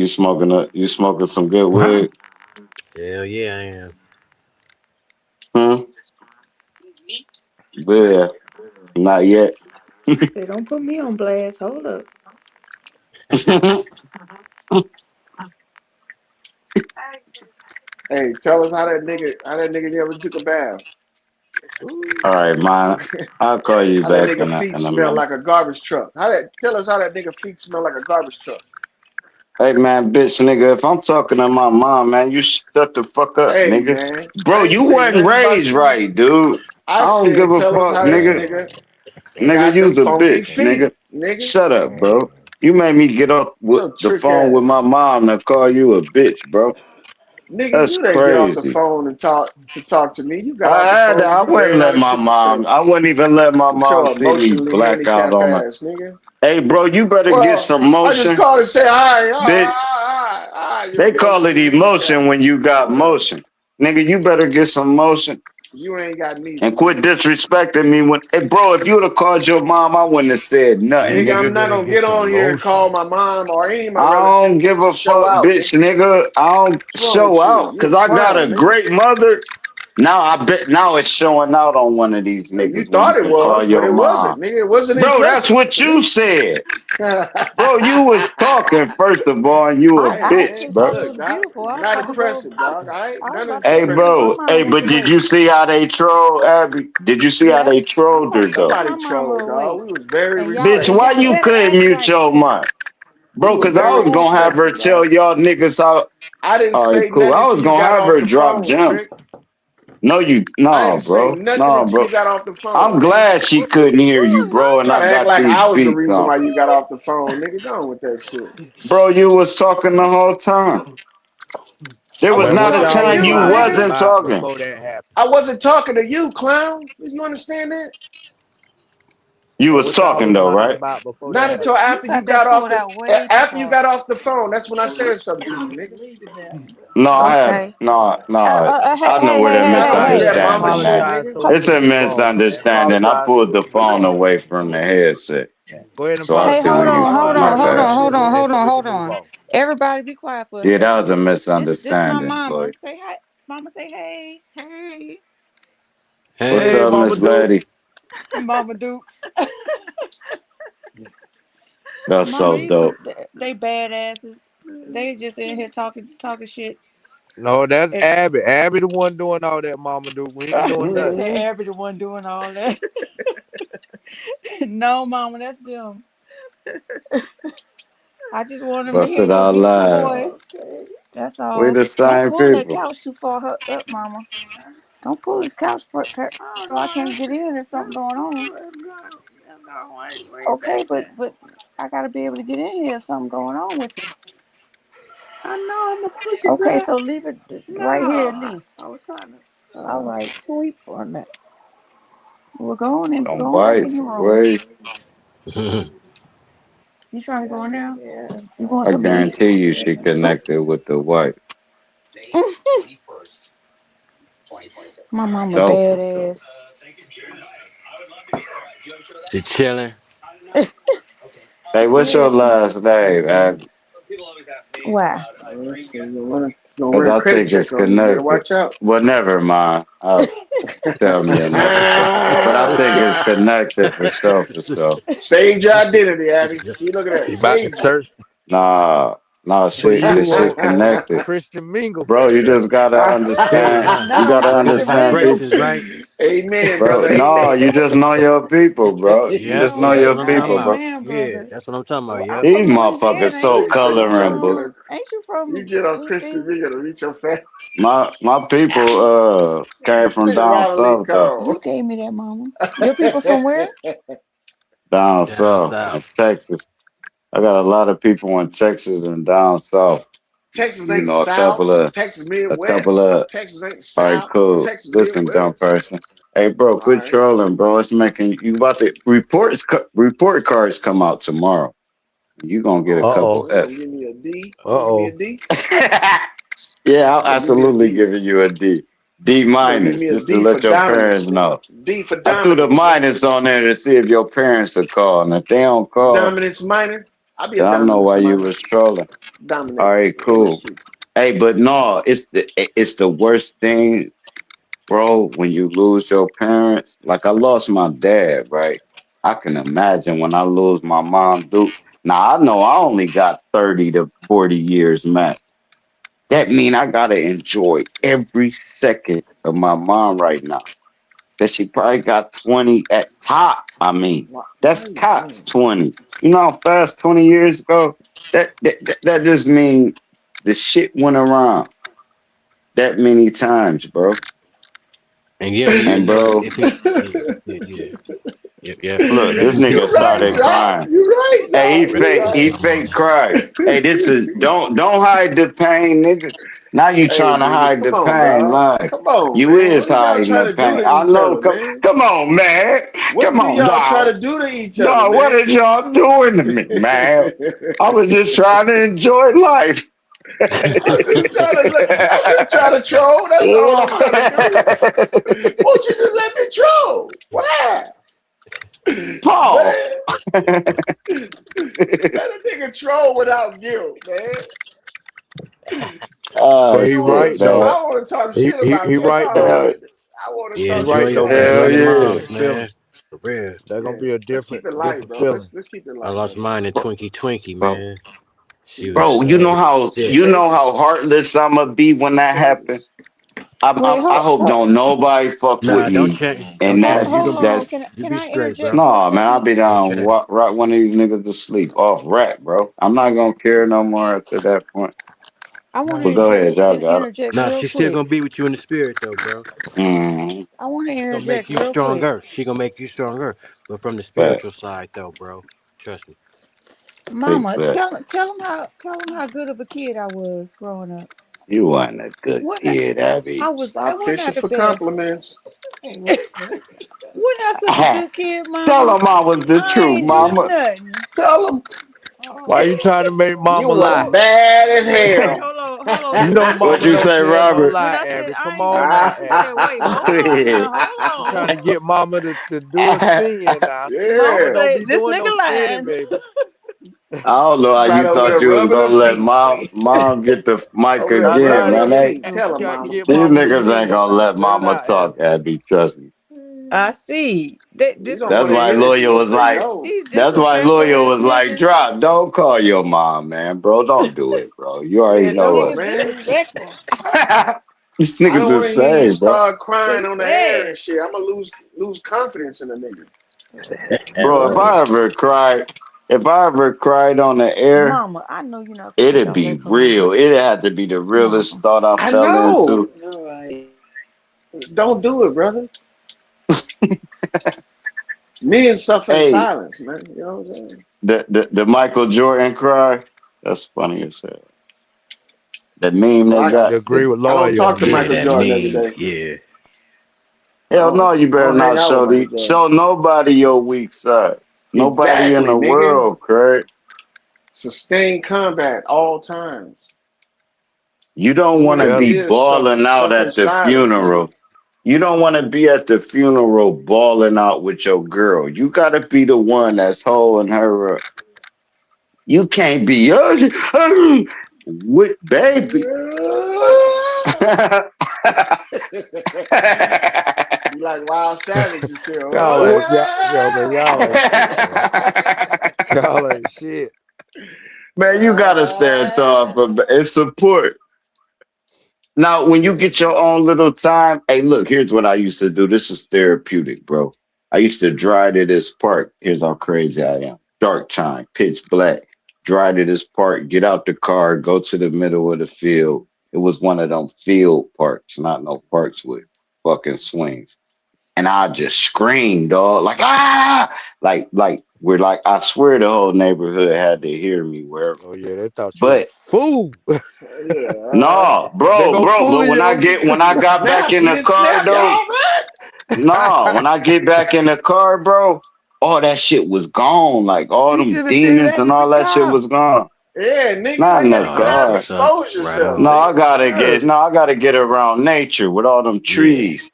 smoking you smoking some good weed? Hell yeah, I am. Hmm? Yeah, not yet. He said, "Don't put me on blast. Hold up." Hey, tell us how that nigga never took a bath. Ooh. All right, man. I'll call you How that back nigga in a feet in a smell minute. like a garbage truck. Tell us how that nigga feet smell like a garbage truck. Hey man, bitch nigga, if I'm talking to my mom, man, you shut the fuck up, Hey nigga. man, Bro, I ain't you say wasn't nothing raised about you. right, dude. I I don't give said a tell us fuck, how this nigga. nigga. They Nigga, got them you's a funky bitch, nigga. feet, nigga. Shut up, bro. You made me get off with So the trick phone with my ass. mom to call you a bitch, bro. Nigga, That's you didn't get off the crazy. phone and talk to me. You got I off the had to, phone I because you wouldn't ran let out of my shit to mom. say. I wouldn't even let my With mom your see me emotionally black out handicapped on her. ass, nigga. Hey, bro, you better get Well, some I just motion, called and say hi. bitch. You're They call it emotionally emotion handicapped. when you got motion. Nigga, you better get some motion You ain't got neither. and quit disrespecting me when hey bro, if you would have called your mom, I wouldn't have said nothing, Nigga, Nigga, I'm you nigga. not better gonna get get some on here and call motion. my mom or any of my I don't relatives give just to a show fuck, out, bitch, nigga. nigga. I don't What's wrong show with you? out You a because I got clown, a nigga. great mother. Now I bet now it's showing out on one of these Hey, you niggas when you thought it can call was, but your it mom. wasn't, nigga. It wasn't Bro, that's impressive, what you nigga. said. Bro, you was talking first of all, and you a Hey, I bitch, man, actually thought bro. it look, was dog, beautiful. I was not about to go. impressive, dog. All right, I was none of about it's to Hey, go see impressive. my bro. Hey, mama with the but did you baby. see how they troll Abby? Did you see how Yep. they I was trolled about her to go though? put Nobody my mama trolled, dog. away. We was very And y'all Bitch, and why respectful. y'all you better couldn't act mute right. your mic? We Bro, were cause I very was gonna have her respectful, tell dog. y'all niggas how I didn't all right, say cool. nothing I was until you gonna got have off her the drop phone, gems. Trick. No, you I no, didn't say bro. nothing No, until you bro. got off the I'm phone, nigga. glad she What you couldn't hear you, doing, bro, and Try I to mama? act got like these I was the beats reason on. why you got off the phone, nigga. Go on with that shit. Bro, you was talking the whole time. There I was Man, wasn't not what a talking y'all to was time you, you lying nigga. wasn't about talking. before that happened? I wasn't talking to you, clown. You understand that? You Man, was what y'all talking was though, lying right? about before Not that until happened? You after you got that got off pulled the out way too after you far. got off the phone. That's when I said something to you, nigga. No, I have Okay. no, no. Hey, I know hey, where hey, the hey, I hey, don't do hey. that mama misunderstanding shit, at. Apologize nigga. for It's what a you was wrong, man. misunderstanding. I Apologize for pulled the what you was phone wrong. away from the headset, Go ahead and so I Hey, see hold when apologize. I on, you. don't hold do My on, that hold mama bad. on, shit, hold on, nigga. hold Admit on, what you hold was on. wrong. Everybody be quiet for a Yeah, that second. was a This my misunderstanding, mama. Chloe. Say hi. Mama say hey. Hey. What's Hey, up, Hey, Mama Miss Duke. Lady? Mama Dukes. That's Mama, so these some dope. they badasses. They just in here talking shit. No, that's And Abby. Abby the one doing all that, Mama Duke. We ain't doing they nothing. said Mm-hmm. Abby the one doing all that. No, mama, that's them. I just want them to hear Busted your our beautiful lives. voice. That's We all. the Don't same pull that people. couch too far up, mama. Don't pull this couch so I can't get in if something going on. Okay, but I gotta be able to get in here if something going on with you. I know I'm gonna push it. Okay, so leave it right here at least. I was trying to all right. Sweep on that. We're going and Them going back in whites, your room. boy. You trying to go in there? Yeah. You want I something to eat? guarantee you she connected with the white. My mama Dope. badass. she chilling. Hey, what's Yeah. your last name, Abby? Why? So gonna Because run a I credit think it's check on you. Better connected. watch out. Well, never mind. I'll tell me another time. But I think it's connected for sure, for sure. Saved your identity, Abby. See, look at that. He about to Saved you. search, Nah, nah, put shit, you this shit on connected. Christian Mingle. Bro, you just gotta Hey, understand. You No, gotta get the Christian understand Mingle. vibrations people. right. Amen, Bro, brother. no, you Amen. just know your people, bro. You Yep, just know that's your what I'm talking people, about. bro. Amen, Yeah, brother. that's what I'm talking about. Well, I'm Yep. from These motherfuckers Louisiana. Ain't so you So from you coloring, so boo. good. Ain't you You from get on Christian, DC? we gonna reach your family. My people came from down Ronald south though. You Cole. gave me that, mama. Your people from where? Down Down south in south. Texas. I got a lot of people in Texas and down south. Texas You ain't know, South. Texas a couple Midwest. of Texas ain't all right, South. cool. Texas Listen, dumb Midwest. person. Hey bro, All quit right. trolling, bro. It's making you about to report cards come out tomorrow. You gonna get a Oh, couple Uh-oh. you gonna F. give me a D? You gonna give me a Uh-oh. D? Yeah, I'll You gonna give me a absolutely D? give you a D. D You gonna give minus, me a just to D for let your parents dominance, nigga. know. D for I threw the dominance, nigga. minus on there to see if your parents are calling. If they don't call, Dominance minor. I'll be a then I know dominance why you minor. was trolling. All Dominate right, the cool. industry. Hey, but no, it's the worst thing, bro, when you lose your parents. Like I lost my dad, right? I can imagine when I lose my mom, dude. Now I know I only got 30 to 40 years max. That mean I gotta enjoy every second of my mom right now. That she probably got 20 at top. I mean, Why that's are you tops playing? 20. You know how fast 20 years ago? That just means the shit went around that many times, bro. And yeah, you And know, bro, if it, yeah, yeah, yeah. Yep, yep. Look, this Rest in You nigga peace, Big right, started Mama. Doc. crying. You right, Hey, Doc. You Rest he in right. peace, fake Mama. cry. Hey, this is don't hide the pain, nigga. Now you Hey, trying to nigga, hide come the on, pain, dog. like Come on, you man. is What is y'all hiding trying the to do pain. to I each know. other, Come, man? come on, man. What Come do on, y'all try dog. to do to each other, Dog, what man? is y'all doing to me, man? I was just trying to enjoy life. I'm just trying to troll. That's all I'm trying to do. Won't you just let me troll? What? Paul. Man, let a nigga troll without guilt, man. Oh But he shit, right man. though. I want to talk He shit he about he you. That's right all I though. want Hell, to do. I want to Yeah, He talk right shit though, about man. you. enjoy hell That's your a yeah. moms, different feeling. man. For real. That's gonna Yeah, be a let's keep it light, different bro. feeling. Let's keep it I light, lost man. mine in Bro, 2020, bro, man. She Shoot, was bro, you know how sick. you know how Contagious, heartless I'ma be when that happens. contagious. Wait, I hope don't nobody fuck with Nah, don't me, change. Don't and change. hold on. that's You Can be I straight, interject bro. for a no man. I'll second? be Don't down change. right one of these niggas to sleep off rap, bro. I'm not gonna care no more after that point. I want to But go ahead, y'all got it. interject Nah, real she's still quick. gonna be with you in the spirit, though, bro. Mm, I want to She's gonna make interject you real quick. stronger. She gonna make you stronger, but from the but spiritual side, though, bro. Trust me. big Mama, fat, tell him how good of a kid I was growing up. you wasn't a good Wasn't kid, I Abby. was I Stop wasn't I fishing the for best? compliments. Wasn't I such a good kid, Tell Mama? them I was the I truth, ain't do Yeah. mama. nothing. Tell them Why you trying to make you mama was lie? What? bad as Wait, hell. hold on. You When know I What mama said you don't say, tell no Robert? when lie, I said Abby. I Come ain't do on now, nothing, Ah, she said, Abby. "Wait, hold on now, You hold trying to on." get mama to do a sin now. See, Mama mama yeah. don't say be this doing no nigga sinning, lying. baby. I don't know how Right you over thought there you was rubbing her gonna let feet. mom get the mic Over there Now again, rubbing try to her man. get feet. you Tell her, got to mama. get These mama to niggas ain't sin gonna now. let Cut it mama out, talk, Abby. Abby. Trust me. I see. That You this gonna this That's put her why in and this she lawyer gonna was say like, no. these that's why disrespectful lawyer ass was like, niggas. drop, don't call your mom, man, bro. Don't do it, bro. You already Man, These know don't, niggas us. man. disrespectful. These I niggas don't want is to hear you same, bro. start They crying on the air said, and shit. I'm gonna lose confidence in the nigga. Bro, Right. if I ever cried on the air, "Mama, I know you're not finna it'd jump be back on me, real. It'd have to be the realest Mama." thought I I fell know. into. All right. Don't do it, brother. Men suffer in Hey, silence, man. You know what I'm saying? the Michael Jordan cry, that's funny as hell. The meme Well, they I got to got, agree with I don't lawyer talk on to Yeah, that Michael that one. Jordan every meme. day. Yeah. hell no, you I better don't hang not out with Michael Jordan. show nobody your weak side. Nobody in Exactly, the nigga. world, Craig. Sustained combat all times. You don't Women want to that Tell be him. live balling out suffer in at the silence, nigga. funeral. You don't want to be at the funeral balling out with your girl. You got to be the one that's holding her up. You can't be with baby. Be like Wild Savage and shit. Y'all ain't, yo, man, y'all ain't shit, man. Y'all ain't shit. Man, you gotta stand tall, but it's support. Now, when you get your own little time, hey, look, here's what I used to do. This is therapeutic, bro. I used to drive to this park. Here's how crazy I am. Dark time, pitch black. Drive to this park, get out the car, go to the middle of the field. It was one of them field parks, not no parks with fucking swings. And I just screamed, dog, like we're like I swear the whole neighborhood had to hear me wherever. Oh yeah, they thought you a But fool. Yeah. no, They bro, go bro. But fully when I on you. get when I got back Snap. in He the didn't car snap though, y'all, man. no, when I get back in the car, bro, all that shit was gone. Like all You them should have did demons that and in the all that shit car. was gone. Yeah, nigga. Not Why in you the gotta Oh, get that's out and car. what's up. expose Right yourself, on. No, nigga? Yeah. I gotta get around nature with all them Yeah. trees.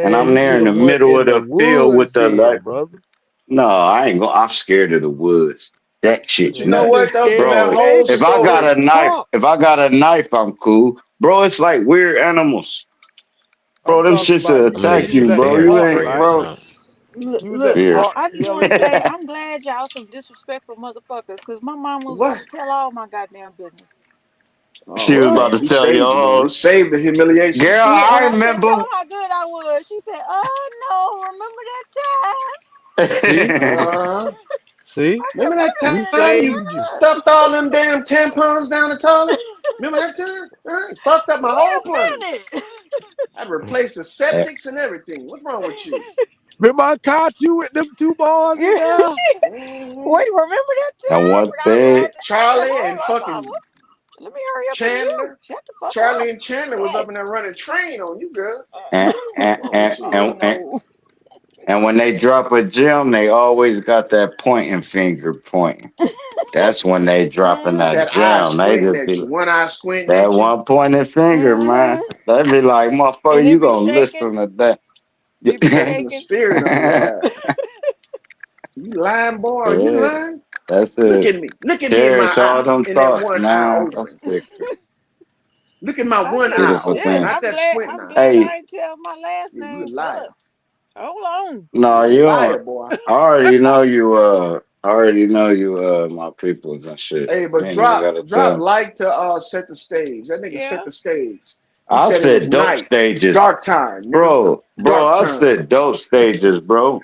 And Man, I'm you there should in the have went middle in of the the field with woods the then, like. brother. No, I ain't going. I'm scared of the woods. That shit But you know Man, you nuts, just what though? scared From of that the bro. whole neighbors. You go to story, the park. If I got a knife, I'm cool, bro. It's like weird animals, I'm bro. Them talking shits about will I'm gonna attack need you you was to you, at the bro. spare You me, park, ain't, Craig, or right? bro. something. Look, You was at look, the Yeah. park. I just You want ever to say I'm glad y'all some disrespectful motherfuckers, cause my mama was about what? to tell all my goddamn business. Oh She was about what? man, to we tell your saved you, man. We whole saved the humiliation. girl. Yeah, I and I said, tell remember. them how good I was. She said, oh no, remember that time? See? Uh, See? I said, remember that wait a We time minute, you saved you. what? stuffed all them damn tampons down the toilet? Remember that time? It fucked up my Wait whole a plumbing. minute. I replaced the Eh, septics and everything. What's wrong with you? Remember I caught you with them two boys in there? Mhm. Wait, remember that And time? one God thing, damn, Charlie hold and on, mama. fucking Let me hurry up and mute. Chandler. Shut the fuck Charlie up. and Chandler was Shit. up in there running train on you, girl. and and What's wrong and with you? Oh and, and, no. and when they drop a gem, they always got that pointing finger pointing. That's when they dropping that That eye gem. They squinting just at be you, one eye squinting that at you. one pointing finger, man. Mm-hmm. They be like, motherfucker, And you it be gonna shaking. listen to that. It be That's the shaking. spirit on your ass. You lying, boy? Are you Yeah, lying? that's Look it. at me. Look at me in my Cherish all eye, them in that thoughts, one eye man. That's open. the Look at my I one see. eye beautiful open, Shit. thing. not I'm that glad. squinting I'm eye. glad Hey, I ain't tell my last Yeah, you a name. liar. Fuck. Hold on. no, You a you liar, don't. boy. I already know you. I already know you. My peoples and shit. Hey, You but ain't even gotta drop tell. like to set the stage. That nigga set Yeah. the stage. He I said it was said dope night, stages, dark time, nigga, bro. dark I time. said dope stages, bro.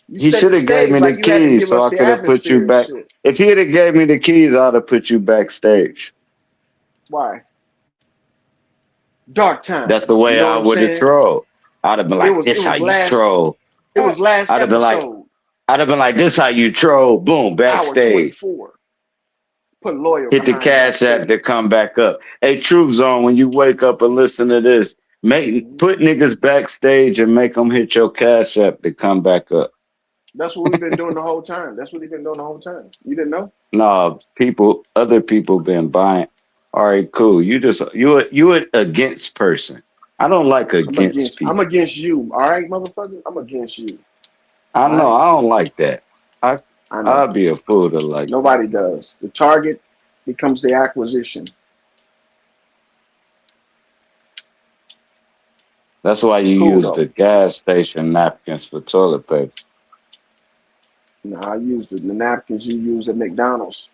You He set should the have gave stage me the like you had to keys give so us I the could have put you atmosphere and back. shit. If he'd have gave me the keys, I'd have put you backstage. Why? Dark That's time. the You way know what I I'm would have saying? trolled. I'd have been It like, was it "This how was you last troll." it Uh, was last I'd have been like, episode, "This how you troll." Boom, hour backstage. 24. Put lawyer Hit the behind cash app to backstage. come back up. Hey, Truth Zone, when you wake up and listen to this, make Mhm. put niggas backstage and make them hit your cash app to come back up. That's what we've been doing the whole time. That's what he's been doing the whole time. You didn't know? No, other people been buying. All right, cool. You an against person. I don't like against I'm people. against you. All right, motherfucker? I'm against you. I All know right? I don't like that. I I know. I'd be a fool to like that. Nobody does. The target becomes the acquisition. That's why It's you cool use the though. gas station napkins for toilet paper. No, I use the napkins you use at McDonald's.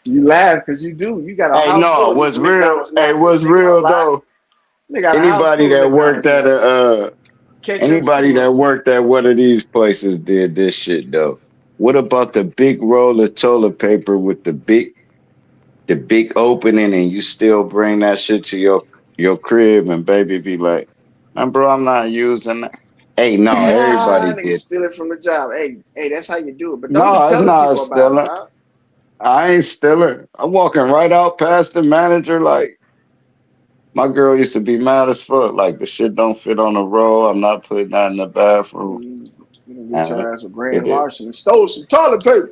You laugh because you do. You got a Hey, house full no, of what's real? McDonald's Hey, napkins, what's nigga. Don't real lie. though? They got a house Anybody full of that worked McDonald's at napkins. a Ketchups anybody too. that worked at one of these places did this shit though. What about the big roll of toilet paper with the big opening and you still bring that shit to your crib and baby be like, man, bro, I'm not using that. Hey, no, everybody Nigga did. steal it from the job. Hey, that's how you do it. But don't be No, it's telling not people about it, stealing. dog. I ain't stealing. I'm walking right out past the manager like my girl used to be mad as fuck. Like the shit don't fit on the roll. I'm not putting that in the bathroom. You can get And your ass with grand it is. larceny. Stole some toilet paper.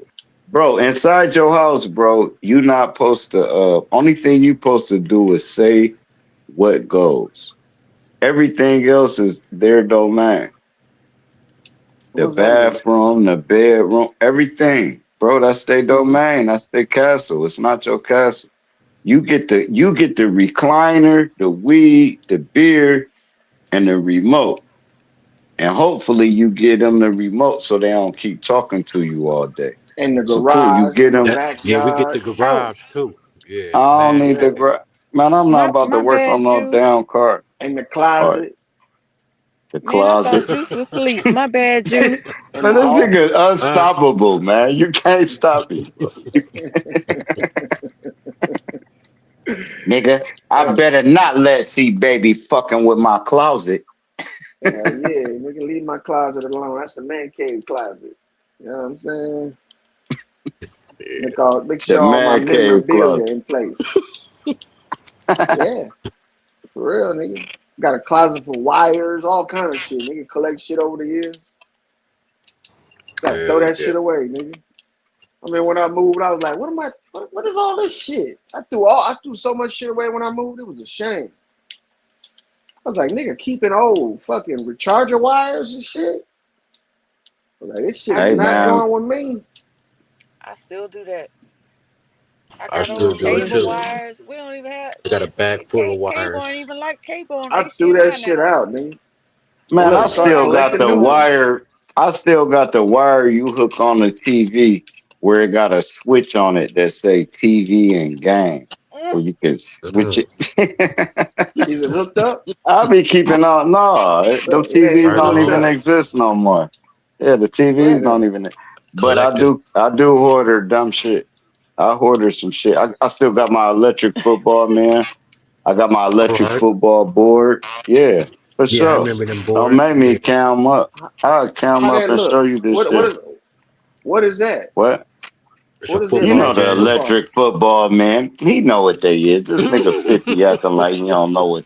Bro, inside your house, bro, you not supposed to only thing you supposed to do is say what goes. Everything else is their domain. What The does that mean? bathroom, the bedroom, everything. Bro, that's their Hmm. domain. That's their castle. It's not your castle. You get the recliner, the weed, the beer, and the remote. And hopefully you get them the remote so they don't keep talking to you all day. In the So cool, you garage, get in the them. Yeah, we get the backyard. Oh, garage too. Yeah, I in the don't need bag. the Yeah. man. I'm not about to my work bad, on no Juice. damn car. In the All right, closet. the Man, I thought closet. Juice was asleep. My bad, Juice. In Man, the this nigga office. unstoppable, man. You can't stop me, bro. Nigga, I Hell better not let see baby fucking with my closet. yeah, nigga, leave my closet alone. That's the man cave closet. You know what I'm saying? Make The sure all my man cave memorabilia closet. in place. Yeah, for real, nigga. Got a closet for wires, all kind of shit. Nigga collect shit over the years. Gotta throw Hell that yeah. shit away, nigga. I mean, when I moved, I was like, what am I? What is all this shit? I threw so much shit away when I moved. It was a shame. I was like, nigga, keeping old fucking recharger wires and shit. I was like, this shit I is Hey do not that. man, going with me. I still do that. I I got You know still old what do I'm it cable too. saying? wires. We don't even have I got a bag full of cable. Ain't wires. even like cable on I threw that HDMI shit now. out, nigga. And man, look, I Don't start still nobody got collecting the new use ones. wire. I still got the wire you hook on the TV where it got a switch on it that say TV and game, them. where you can switch it. Is it hooked up? I'll be keeping on. No, them It ain't TVs even Right don't hooked even on. up. exist no more. Yeah, the TVs What? don't even. But I Collective. do. I do hoarder dumb shit. I hoarder some shit. I still got my electric football, man. I got my All electric right. football board. Yeah, for Yeah, I sure. remember them Don't boards. make Yeah. me count 'em up. How, I'll count 'em how up that and show look? you this What shit. is what is that? What? It's a What is that You football know electric the game. football? electric football man. He know what they is. This nigga 50 acting like he don't know what.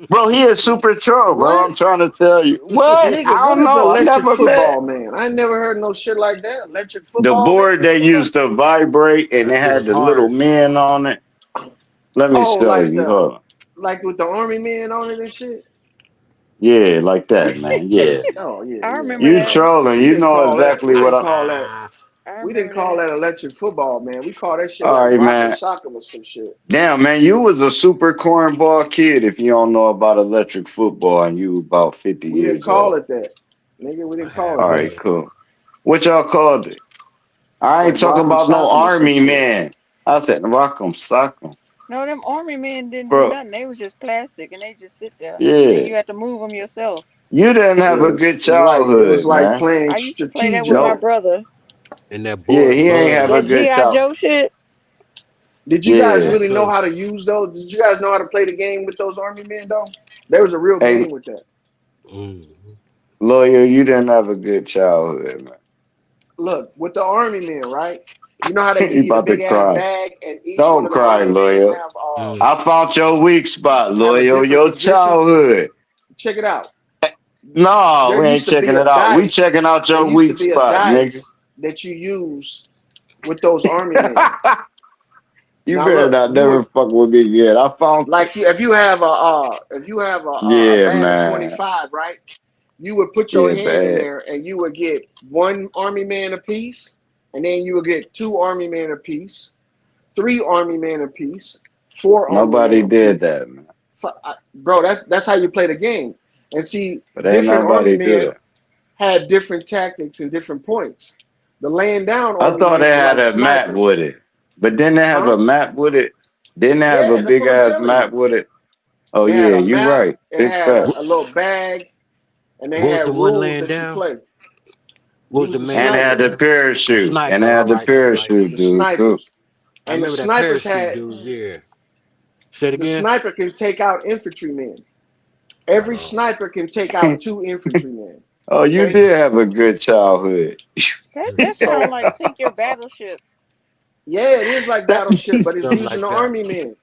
Bro, he a super troll, bro. What? I'm trying to tell you. What? Nigga, I what don't is know. I electric never met. football, man? I never heard no shit like that. Electric The football, man? board they used to vibrate and That it shit had was the little hard. men on it. Let me Oh, show you. Hold on. like with the army man on it and shit? Yeah, like that, man. Yeah. Oh yeah, I yeah. remember You that. trolling. We You didn't know call that. exactly what I. I We didn't remember call that. that electric football, man. We call that shit All like right, rock and man. sock'em or some shit. Damn, man, you was a super cornball kid if you don't know about electric football and you about 50 We didn't years call old. it that, nigga. We I didn't call have it All that. right, heard. cool. What y'all called it? I Like ain't talking rock'em about no sock'em or some army shit. man. I said rock 'em, sock 'em. No, them army men didn't do Bro, nothing. They was just plastic, and they just sit there, and yeah. you had to move them yourself. You didn't have a Yeah, good it was childhood, like man. playing I used to play that with strategic. my Nope. brother. And that Yeah, boy he ain't have a Bud. That good GI child. Joe shit. Did you guys Yeah. Yes, really know sir. how to use those? Did you guys know how to play the game with those army men though? There was a real Hey, game with that. Mm-hmm. lawyer, you didn't have a good childhood, Look, with the army men, right? You know how they man. give You you the about to big ass cry. bag, and each one Don't of the cry, army men lawyer. Mm. I found your weak spot, have a lawyer. different Your position. childhood. Check it out. No, There we ain't used to be checking a it out. We dice. checking out There your used to weak be a spot, nigga. dice that you use with those army men. You Now better look, not you would never fuck with me again. I found it. like if you have a Yeah, bag of man. 25, right? You would put your Yeah, hand in bad. there and you would get one army man apiece, and then you would get two army men apiece, three army men apiece, four army men Nobody did apiece. that, man. Bro, that's how you play the game. And see, But ain't different army nobody do men that. had different tactics and different points. The laying down I army thought they men were had like a map snipers, with it. But didn't they have huh? a map with it? Didn't they have a Yeah, that's big what I'm ass telling you. map with it? Oh They had yeah, a you map, right. it Big had fat. a little bag, and they What was had the one rules laying that you down? play. What You was the was a man And they laying had sniper, the down? A parachute. And sniper. they All had the right, the sniper. parachute the dude too. snipers, I and the remember that snipers parachute had dude. Yeah. Say it the again. sniper can take out infantrymen. Every Oh. sniper can take out two infantrymen. Oh, you Okay, did have a good childhood. That sounds so like sink your battleship. yeah, it is like battleship, but it's Something using like the that. army men.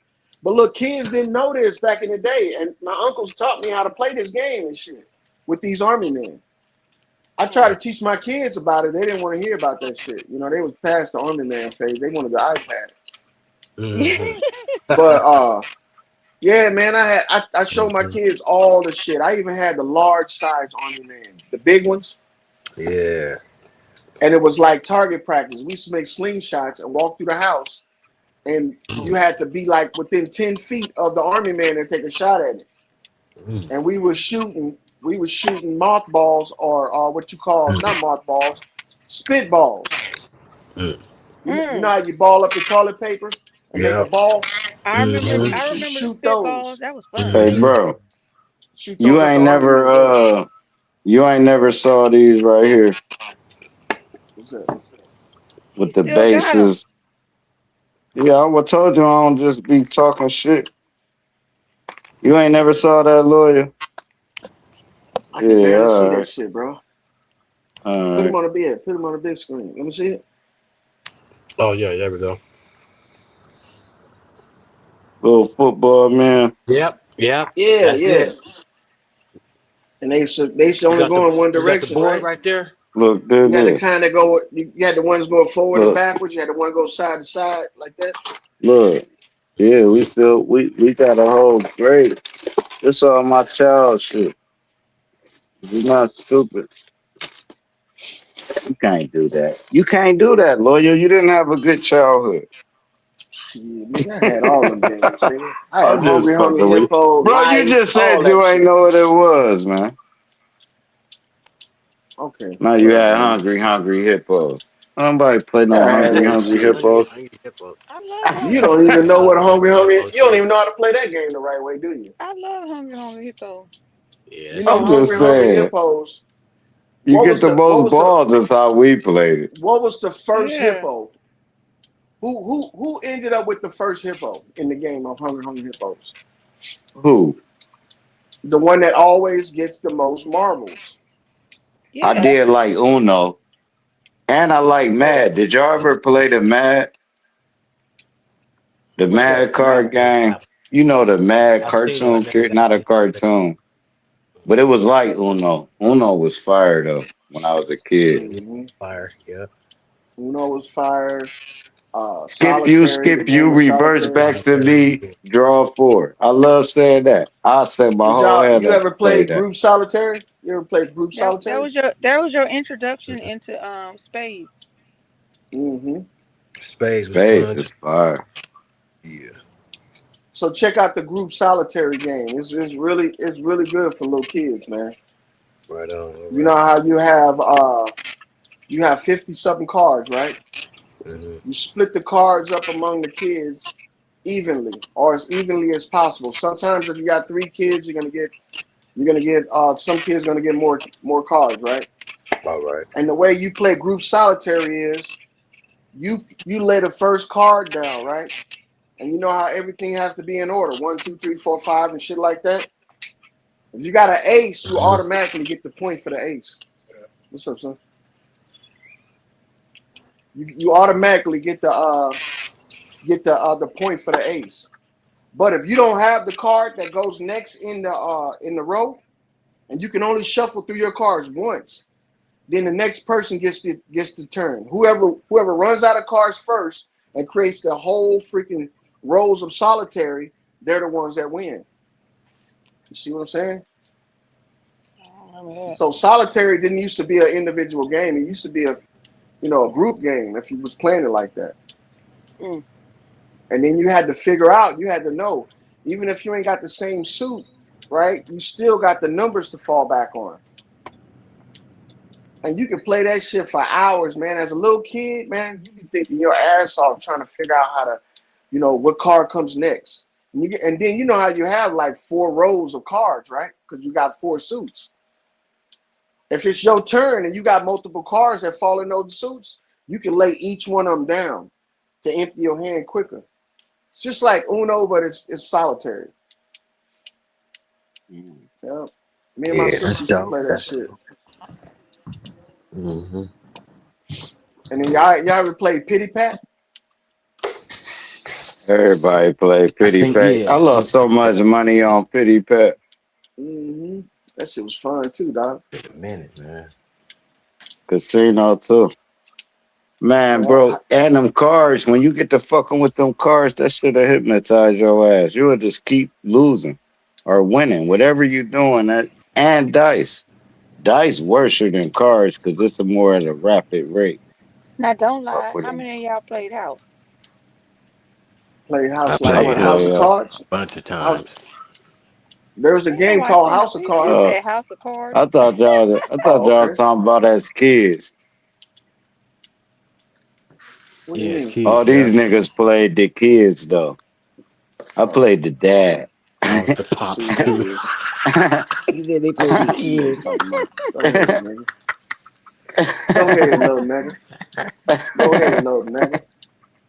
But look, kids didn't know this back in the day, and my uncles taught me how to play this game and shit with these army men. I tried Hmm. to teach my kids about it. They didn't want to hear about that shit. You know, they was past the army man phase. They wanted the iPad. Mm-hmm. But yeah, man, I show my kids all the shit. I even had the large size army man, the big ones, Yeah. and it was like target practice. We used to make slingshots and walk through the house, and you had to be like within 10 feet of the army man and take a shot at it. Mm. And we were shooting mothballs or what you call not mothballs, spitballs. Mm. You know Mm. how you ball up the toilet paper and make a Yep. ball, I remember. and we Mm-hmm. used I to remember the shoot spitballs. those, That was fun. Hey Mm-hmm. bro, shoot you those at the ain't army never man butts. you ain't never saw these right here What's that? He with the still got them. bases. Yeah, I was told you I don't just be talking shit. You ain't never saw that lawyer? I can Yeah, barely see all that right. shit, bro. All Put him right. on the bed. Put him on the big screen. Let me see it. Oh yeah, there we go. Little football man. Yep. Yep. Yeah, That's yeah. it. And they should You only got the go in one you got the direction, board right? right there. Look, do You had to this. kind of go. You had the ones going forward and Look, backwards. You had the one go side to side like that. look. Yeah, we got a whole grade. This all my child shit. You're not stupid. You can't do that. You can't do that, lawyer. You didn't have a good childhood. Shit, nigga, I had all them games, nigga. I had I'm just Hungry Hungry fucking with you. Hippo, Bro, you Life, just all said that you ain't shit. know what it was, man. Okay, Now you had whatever, man. hungry hippos. Nobody play Yeah, no I had that hungry shit. hippos. I get hippo. I love You Hungry don't Hungry even I know what love Hippo. Hungry hungry Hungry. hippos You don't too. even know how to play that game the right way, do you? I love Hungry Hungry Hippo. Yeah, You that's know, I'm good. just Hungry Hungry saying. Hippos. You get the most balls. That's how we played it. What was the first Yeah. hippo? Who ended up with the first hippo in the game of Hungry Hungry Hippos? Who? The one that always gets the most marbles. I Yeah. did like Uno, and I like Yeah. Mad. Did y'all ever play the Mad? The What's that? Mad The card math? Yeah, game? You know the Mad I've seen it. I cartoon, never got not a to play. cartoon, but it was like Uno. Uno was fire though when I was a kid. Yeah, Mm-hmm. fire. Yeah. Uno was fire. Solitary, the Skip you, game of reverse solitaire. back to Solitaire. me, Yeah. draw four. I love saying that. I set my Did whole y'all? head You up ever to play play that. group solitaire? You ever played group That solitaire? was your introduction into spades. Mm-hmm. Spades was Space fun is too. fire. Yeah. So check out the group solitary game. It's really good for little kids, man. Right on. All You know right. how you have 50 something cards, right? Mm-hmm. You split the cards up among the kids evenly, or as evenly as possible. Sometimes if you got three kids, you're gonna get some kids gonna get more cards, right? All right. And the way you play group solitary is you lay the first card down, right? And you know how everything has to be in order. 1, 2, 3, 4, 5 and shit like that. If you got an ace, you Mm-hmm. automatically get the point for the ace. What's up, son? You automatically get the point for the ace. But if you don't have the card that goes next in the row, and you can only shuffle through your cards once, then the next person gets the turn. Whoever runs out of cards first and creates the whole freaking rows of solitary, they're the ones that win. You see what I'm saying? I don't remember that. So solitary didn't used to be an individual game. It used to be a group game if you was playing it like that. Mm. And then you had to figure out, you had to know, even if you ain't got the same suit, right? You still got the numbers to fall back on. And you can play that shit for hours, man. As a little kid, man, you be thinking your ass off trying to figure out how to, what card comes next. And then you know how you have like four rows of cards, right? Because you got four suits. If it's your turn and you got multiple cards that fall in those suits, you can lay each one of them down to empty your hand quicker. It's just like Uno, but it's solitary. Mm. Yeah. Me and my Yeah, sister that's used to dope. play that shit. Mm-hmm. And then y'all ever play Pity Pat? Everybody play I Pity think Pat. yeah. I lost so much money on Pity Pat. Mm-hmm. That shit was fun too, dog. Been a minute, man. Casino too. Man, Yeah. bro, and them cards, when you get to fucking with them cards, that shit'll hypnotize your ass. You'll just keep losing or winning, whatever you're doing. That and dice. Dice worse than cards because it's a more at a rapid rate. Now, don't Fuck lie. with How them. many of y'all played house? Played I House like I played what? House House of play a Cards? bunch of House. times. There was a Ain't game nobody called saying no. House of You Cards. uh said House of I Cards. thought Oh, y'all okay. talking about as kids. What do you Yeah, mean? All kids. these Yeah. niggas played the kids though. I Oh, played the dad. I was the let's see pops what that too. is. He said they Let's played see the what you niggas kids. talking about. Go ahead, nigga. Go ahead, little nigga. Go ahead, little nigga.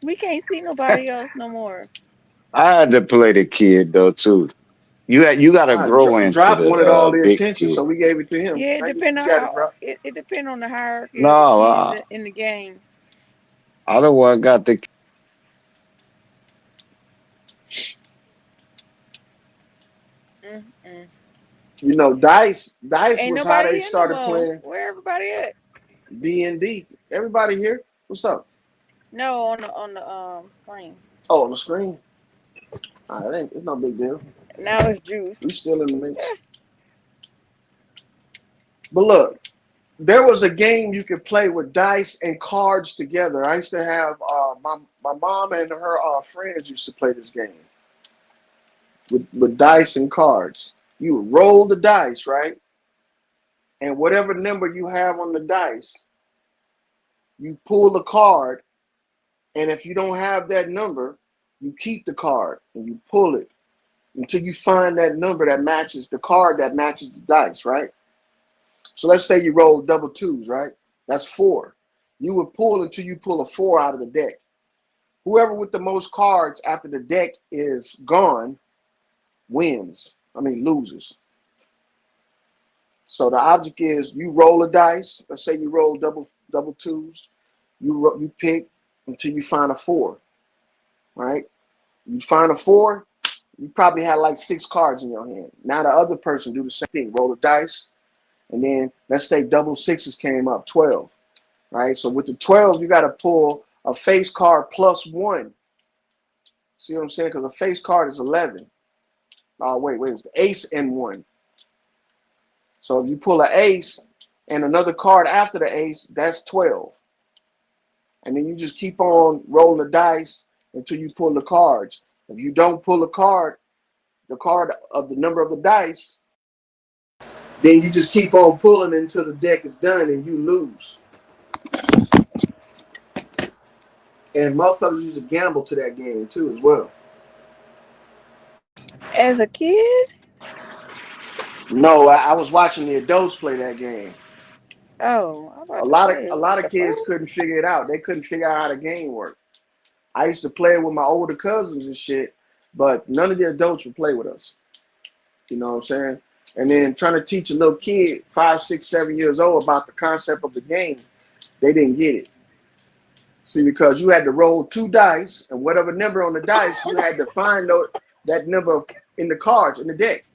We can't see nobody else no more. I had to play the kid though too. You gotta I grow into Drop the wanted all the big attention, kid. so we gave it to him. Yeah, it Now you depend on got it, how drop. it depend on the hierarchy of the No, kids in the game. I the one got the Mm-mm. Dice Ain't was how nobody they here no started more. playing Where everybody at? D&D. Everybody here? What's up? No, on the screen. Oh, on the screen. It's no big deal. Now it's We Juice. still in the mix. But look, there was a game you could play with dice and cards together. I used to have my mom and her friends used to play this game with dice and cards. You would roll the dice, right? And whatever number you have on the dice, you pull the card. And if you don't have that number, you keep the card and you pull it until you find that number that matches the card that matches the dice, right? So let's say you roll double twos, right? That's four. You would pull until you pull a four out of the deck. Whoever with the most cards after the deck is gone wins. I mean loses. So the object is you roll a dice. Let's say you roll double twos. You pick until you find a four. Right? You find a four. You probably had like six cards in your hand. Now the other person do the same thing. Roll the dice, and then let's say double sixes came up, 12. Right? So with the 12, you got to pull a face card plus one. See what I'm saying? Because a face card is 11. Oh, wait, it's the ace and one. So if you pull an ace and another card after the ace, that's 12. And then you just keep on rolling the dice until you pull the cards. If you don't pull the card of the number of the dice, then you just keep on pulling until the deck is done and you lose. And motherfuckers used to gamble to that game too as well. As a kid? No, I was watching the adults play that game. Oh, I'm A about to lot of say, a what lot of the kids fuck? couldn't figure it out. They couldn't figure out how the game worked. I used to play with my older cousins and shit, but none of the adults would play with us. You know what I'm saying? And then trying to teach a little kid, 5, 6, 7 years old, about the concept of the game, they didn't get it. See, because you had to roll two dice, and whatever number on the dice, you had to find that number in the cards in the deck.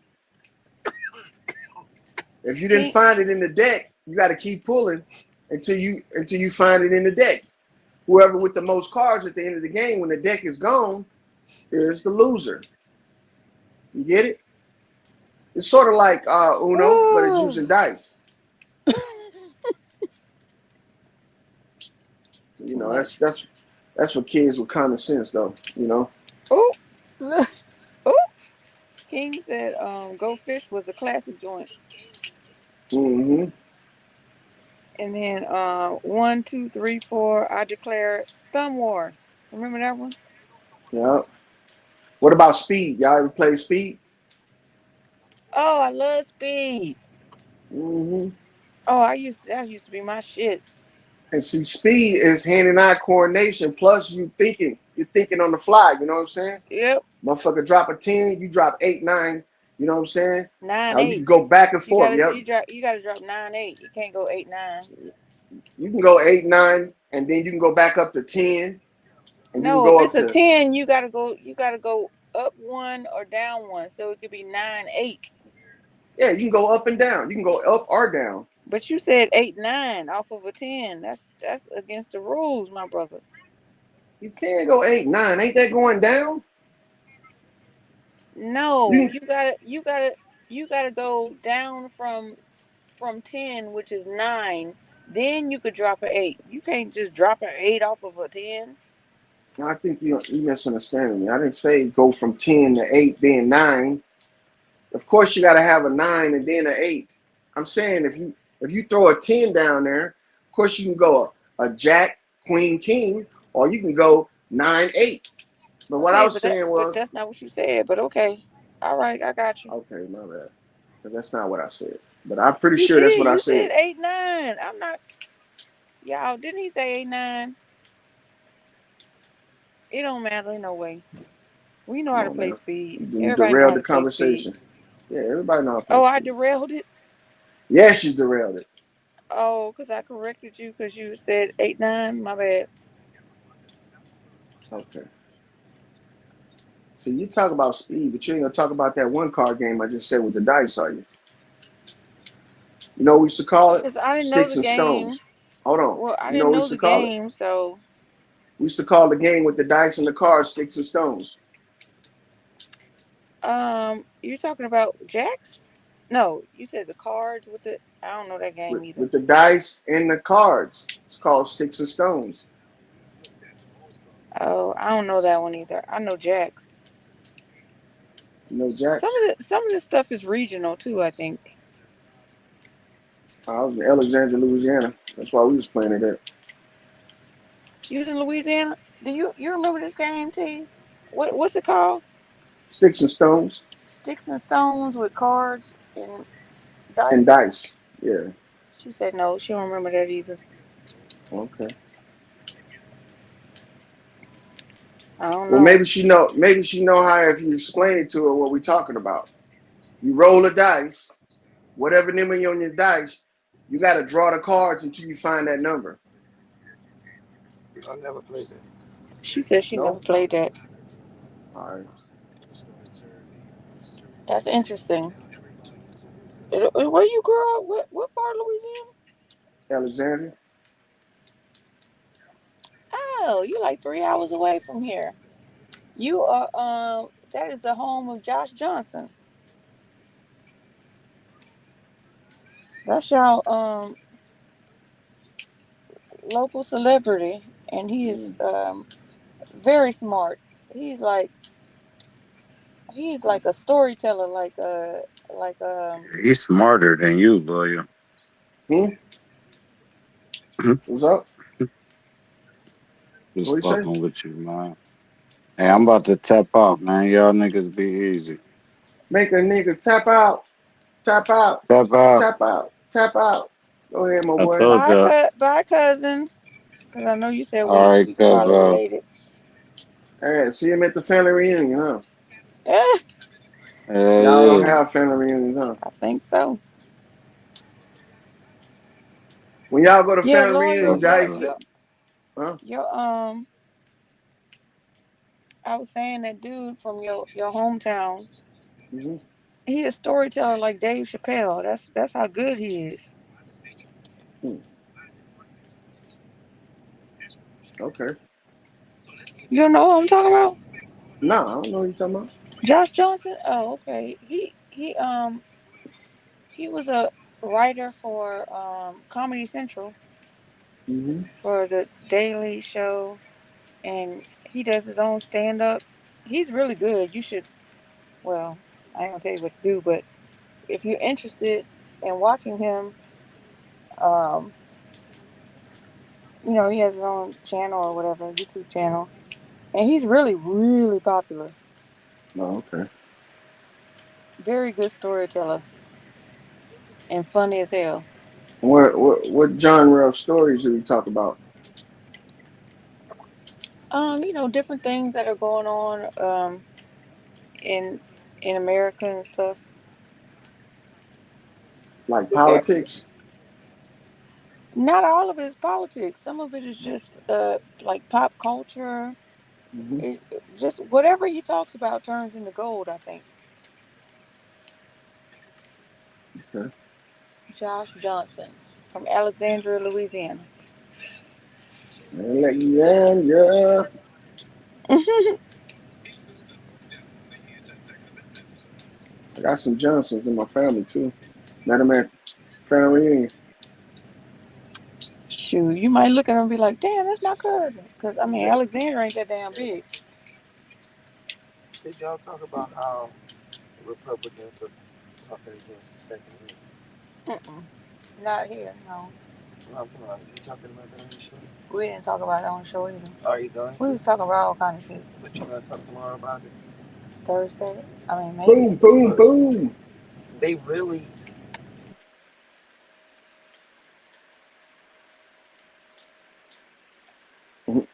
If you didn't King, find it in the deck, you got to keep pulling until you find it in the deck. Whoever with the most cards at the end of the game, when the deck is gone, is the loser. You get it? It's sort of like Uno, but it's oh, using dice. You too know, that's much. that's that's for kids with common sense, though. You know. Oh, look. Oh, King said, Go Fish was a classic joint. Mm-hmm. And then, 1, 2, 3, 4, I declare Thumb War. Remember that one? Yeah. What about Speed? Y'all ever play Speed? Oh, I love Speed. Mm-hmm. Oh, that used to be my shit. And see, Speed is hand and eye coordination. Plus, you're thinking on the fly. You know what I'm saying? Yep, Motherfucker, drop a 10, you drop 8, 9. You know what I'm saying? nine Now you can eight. go back and You forth. gotta Yep. you gotta drop 9 8. You can't go 8 9. You can go 8, 9, and then you can go back up to 10, and you can No, if go it's up a to 10, you gotta go up one or down one. So it could be 9 8. yeah. You can go up and down. You can go up or down. But you said 8 9 off of a 10. That's against the rules, my brother. You can't go 8, 9. Ain't that going down? No, You you gotta go down from 10, which is 9. Then you could drop an 8. You can't just drop an 8 off of a 10. I think you misunderstanding me. I didn't say go from 10 to 8, then 9. Of course, you got to have a 9 and then an 8. I'm saying if you throw a 10 down there, of course you can go a Jack, Queen, King, or you can go 9, 8. But what I Okay, was saying but was, that's not what you said. But okay, all right, I got you. okay, my bad. But that's not what I said. But I'm pretty You sure that's did. what I You said said. 8 9. I'm not. Y'all, didn't he say 8 9? It don't matter no way. We know Come how to on play now. speed. You Everybody know derailed how the to play speed. conversation. Yeah, everybody know how to play Oh, I speed. derailed it. Yes, you derailed it. Oh, because I corrected you because you said 8 9. My bad. Okay. See, you talk about speed, but you ain't gonna talk about that one card game I just said with the dice, are you? You know what we used to call it? Because I didn't know Sticks the and game. stones. Hold on. Well, I You know didn't what we know used to the call it? game, so We used to call the game with the dice and the cards sticks and stones. you're talking about jacks? No, you said the cards with the. I don't know that game either. With the dice and the cards. It's called sticks and stones. Oh, I don't know that one either. I know jacks. You know, Some Jacks? of some of this stuff is regional too. I think. I was in Alexandria, Louisiana. That's why we was playing it at. You was in Louisiana. Do you remember this game, T? What's it called? Sticks and stones Sticks and stones with cards and and dice. dice. Yeah. She said no. She don't remember that either. Okay. I don't Well, know. maybe she know. Maybe she know how if you explain it to her what we talking about. You roll a dice, whatever number on your dice, you got to draw the cards until you find that number. I never played that. She said she never No, played that. all right, That's interesting. Where you grew up? What part of Louisiana? Alexander. Oh, you like 3 hours away from here. You are that is the home of Josh Johnson. That's y'all local celebrity, and he is Mm. very smart. He's like he's like a storyteller, like He's smarter than you, lawyer. Hmm. What's up? What Just you say? fucking with you, man. Hey, I'm about to tap out, man. Y'all niggas be easy. Make a nigga tap out, tap out, Tap out. tap out, tap out. Go ahead, my I boy. told y'all. bye cousin. Because I know you said All right, we cuz, probably related. Hey, see him at the family reunion, huh? Eh, Y'all don't yeah. have family reunions, huh? I think so. When y'all go to Yeah, family lawyer, reunion, So, your guys, so. your huh? your I was saying that dude from your hometown. Hmm. He a storyteller like Dave Chappelle. That's how good he is. Hmm. Okay. You don't know who I'm talking about? No, I don't know what you're talking about. Josh Johnson? Oh, okay. He was a writer for Comedy Central Hmm. for the Daily Show, and he does his own stand up. He's really good. You should. Well, I ain't gonna tell you what to do, but if you're interested in watching him, um, he has his own channel or whatever, YouTube channel, and he's really, really popular. Oh, okay. Very good storyteller and funny as hell. What genre of stories do we talk about? Different things that are going on in in America and stuff. Like Eh, politics? Not all of it is politics. Some of it is just like pop culture. Hmm. Just whatever he talks about turns into gold. I think. Okay. Josh Johnson from Alexandria, Louisiana. Yeah. I got some Johnsons in my family too. Met him at family reunion. Shoot, you might look at him and be like, "Damn, that's my cousin." Because I mean, Alexandria ain't that damn big. Did y'all talk about how the Republicans are talking against the second amendment? Mm-mm. Not here. No, No, I'm talking about you talking about that on the show. we didn't talk about that on the show either. Are you going We to? was talking about all kind of shit. But you gonna talk tomorrow about it? Thursday. I mean, maybe. Boom, boom, Look, boom. they really Mhm.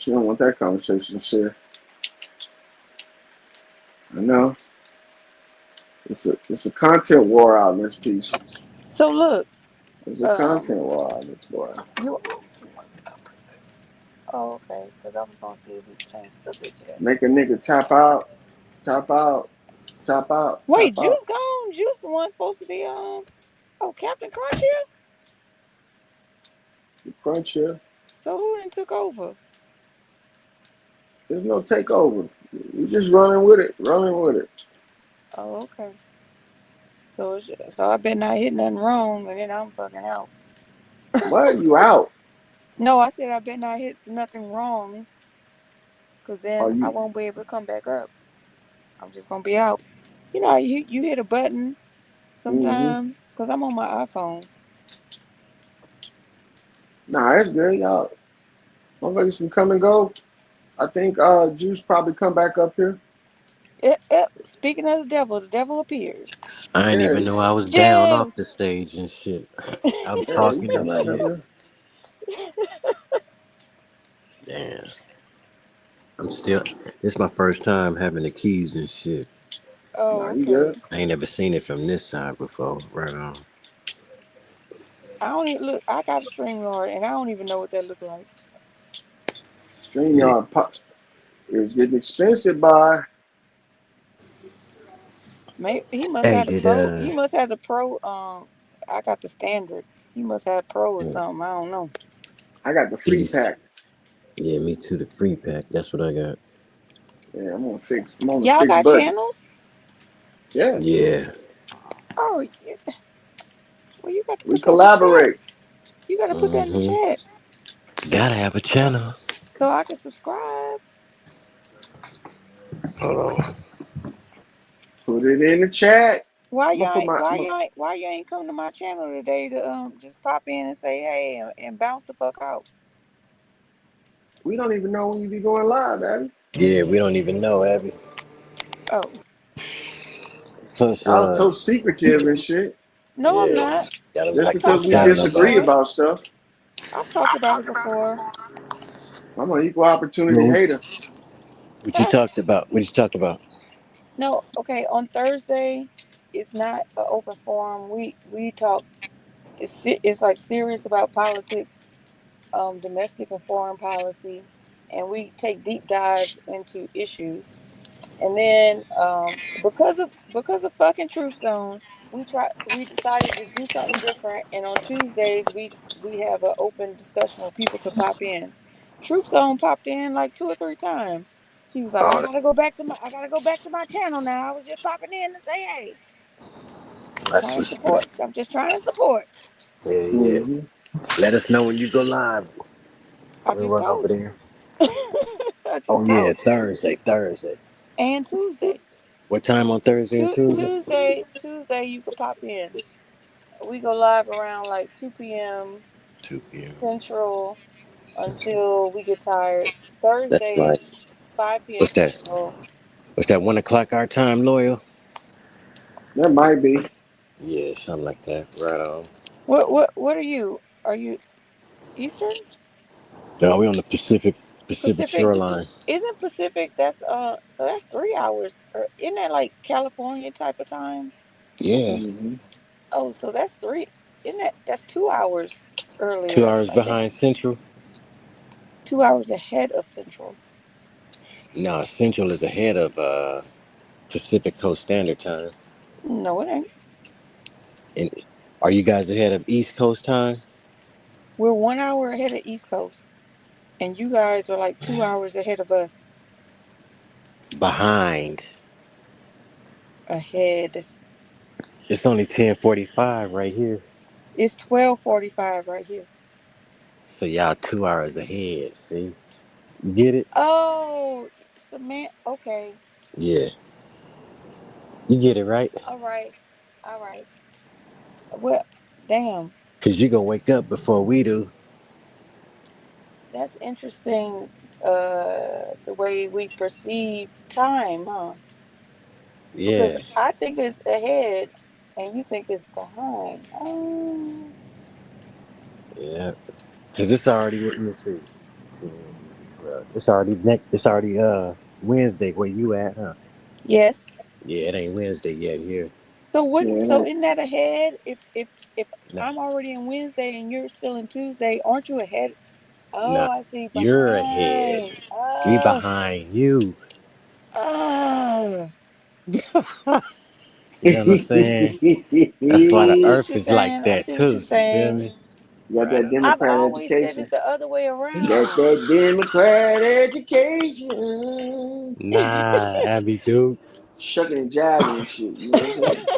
She don't want that conversation to share. I know. It's a content war out in this piece. So look, It's a um, content war out in this boy. you. Oh, okay. Because I was gonna see if we could change the subject yet. Make a nigga tap out, tap out, tap out, Wait, tap out. Juice gone. Juice the one supposed to be Oh, Captain Crunch here. The crunch here. So who then took over? There's no takeover. We just running with it, running with it. Oh, okay. So I bet not hit nothing wrong, and then I'm fucking out. What? You out? No, I said I bet not hit nothing wrong, cause Are then I you? won't be able to come back up. I'm just gonna be out. You know, how you hit a button Mm-hmm. sometimes, cause I'm on my iPhone. Nah, that's good, y'all. Motherfuckers can come and go. I think Juice probably come back up here. Speaking of the devil appears. I didn't Yeah, even know I was down off James. the stage and shit. I'm yeah, you talking come and back up shit. here. Damn, I'm still. This is my first time having the keys and shit. Nah, Oh, you okay. good. I ain't never seen it from this side before. Right on. I don't even look. I got a StreamYard, and I don't even know what that look like. Yeah. StreamYard pop is getting expensive by. Maybe he must Hey, have the did pro. He must have the pro. I got the standard. He must have pro or yeah, something. I don't know. I got the did free he? pack. Yeah, me too. The free pack. That's what I got. Yeah, I'm gonna fix. I'm on the Y'all fixed got button. channels? Yeah, Yeah. Oh, well, you got to we put that in the chat. collaborate. You got to put that in the Mm-hmm. chat Gotta have a so channel. so I can subscribe. Hold on. Put it in the chat. Why I'm gonna y'all put ain't, my. why y'all ain't, why you ain't come to my channel today to just pop in and say hey and bounce the fuck out? We don't even know when you be going live, Abby. Yeah, we don't even know, Abby. Oh Plus, Y'all so secretive and shit. no, I'm yeah, not. gotta Just I've like because talked we about it freestyling disagree about before. it. about stuff, I've talked about it before. I'm an equal opportunity Well, hater. what you talked about? What you talked about? No, okay. On Thursday, it's not an open forum. We talk. It's like serious about politics, domestic and foreign policy, and we take deep dives into issues. And then because of fucking Truth Zone, we decided to do something different. And on Tuesdays we have an open discussion where people can pop in. Truth Zone popped in like 2 or 3 times. He was like, Oh, I gotta go back to my channel now. I was just popping in to say hey, that's trying to what's. support. I'm just trying to support. Yeah, yeah. Hmm. Let us know when you go live. I We'll just run over told you. there. I Oh just yeah, told you. Thursday, Thursday. And Tuesday. What time on Thursday and Tuesday? Tuesday you could pop in. We go live around like 2 p.m. 2 p.m. Central until we get tired. That's like Thursdays, 5 p.m. what's that? Central. What's that? 1 o'clock our time, loyal? That might be. Yeah, something like that. Right on. What are you? Are you Eastern? No, we on the Pacific Pacific? shoreline. Isn't Pacific so that's 3 hours. Or isn't that like California type of time? Yeah, Hmm. Oh, so that's three. Isn't that's 2 hours two earlier? hours I think behind Central. 2 hours ahead of Central. No, Central is ahead of Pacific Coast Standard Time. No, it ain't. And are you guys ahead of East Coast time? We're 1 hour ahead of East Coast, and you guys are like 2 hours ahead of us. Behind. Ahead. It's only 10:45 right here. It's 12:45 right here. So y'all 2 hours ahead. See, you get it? Oh, cement. Okay. Yeah, you get it right. All right. All right. Well, damn. Cause you gonna wake up before we do. That's interesting. The way we perceive time, huh? Because Yeah, I think it's ahead, and you think it's behind. yeah. Cause it's already. Let me see. 10, 12. It's already next. It's already Wednesday where you at, huh? Yes. Yeah, it ain't Wednesday yet here. So what? So Yeah. isn't that ahead? If Nah, I'm already in Wednesday and you're still in Tuesday, aren't you ahead? nah. Oh, I see. You're ahead. Behind. We behind you. Oh. You know what I'm saying? That's why I the see what You Earth you're is like saying. I that see what you're too. You feel saying. me? got Right that on. I've Democrat always said education. it the other way You got around. that Democrat education. Nah, Abby Duke. Shucking and jiving and shit. You know what I'm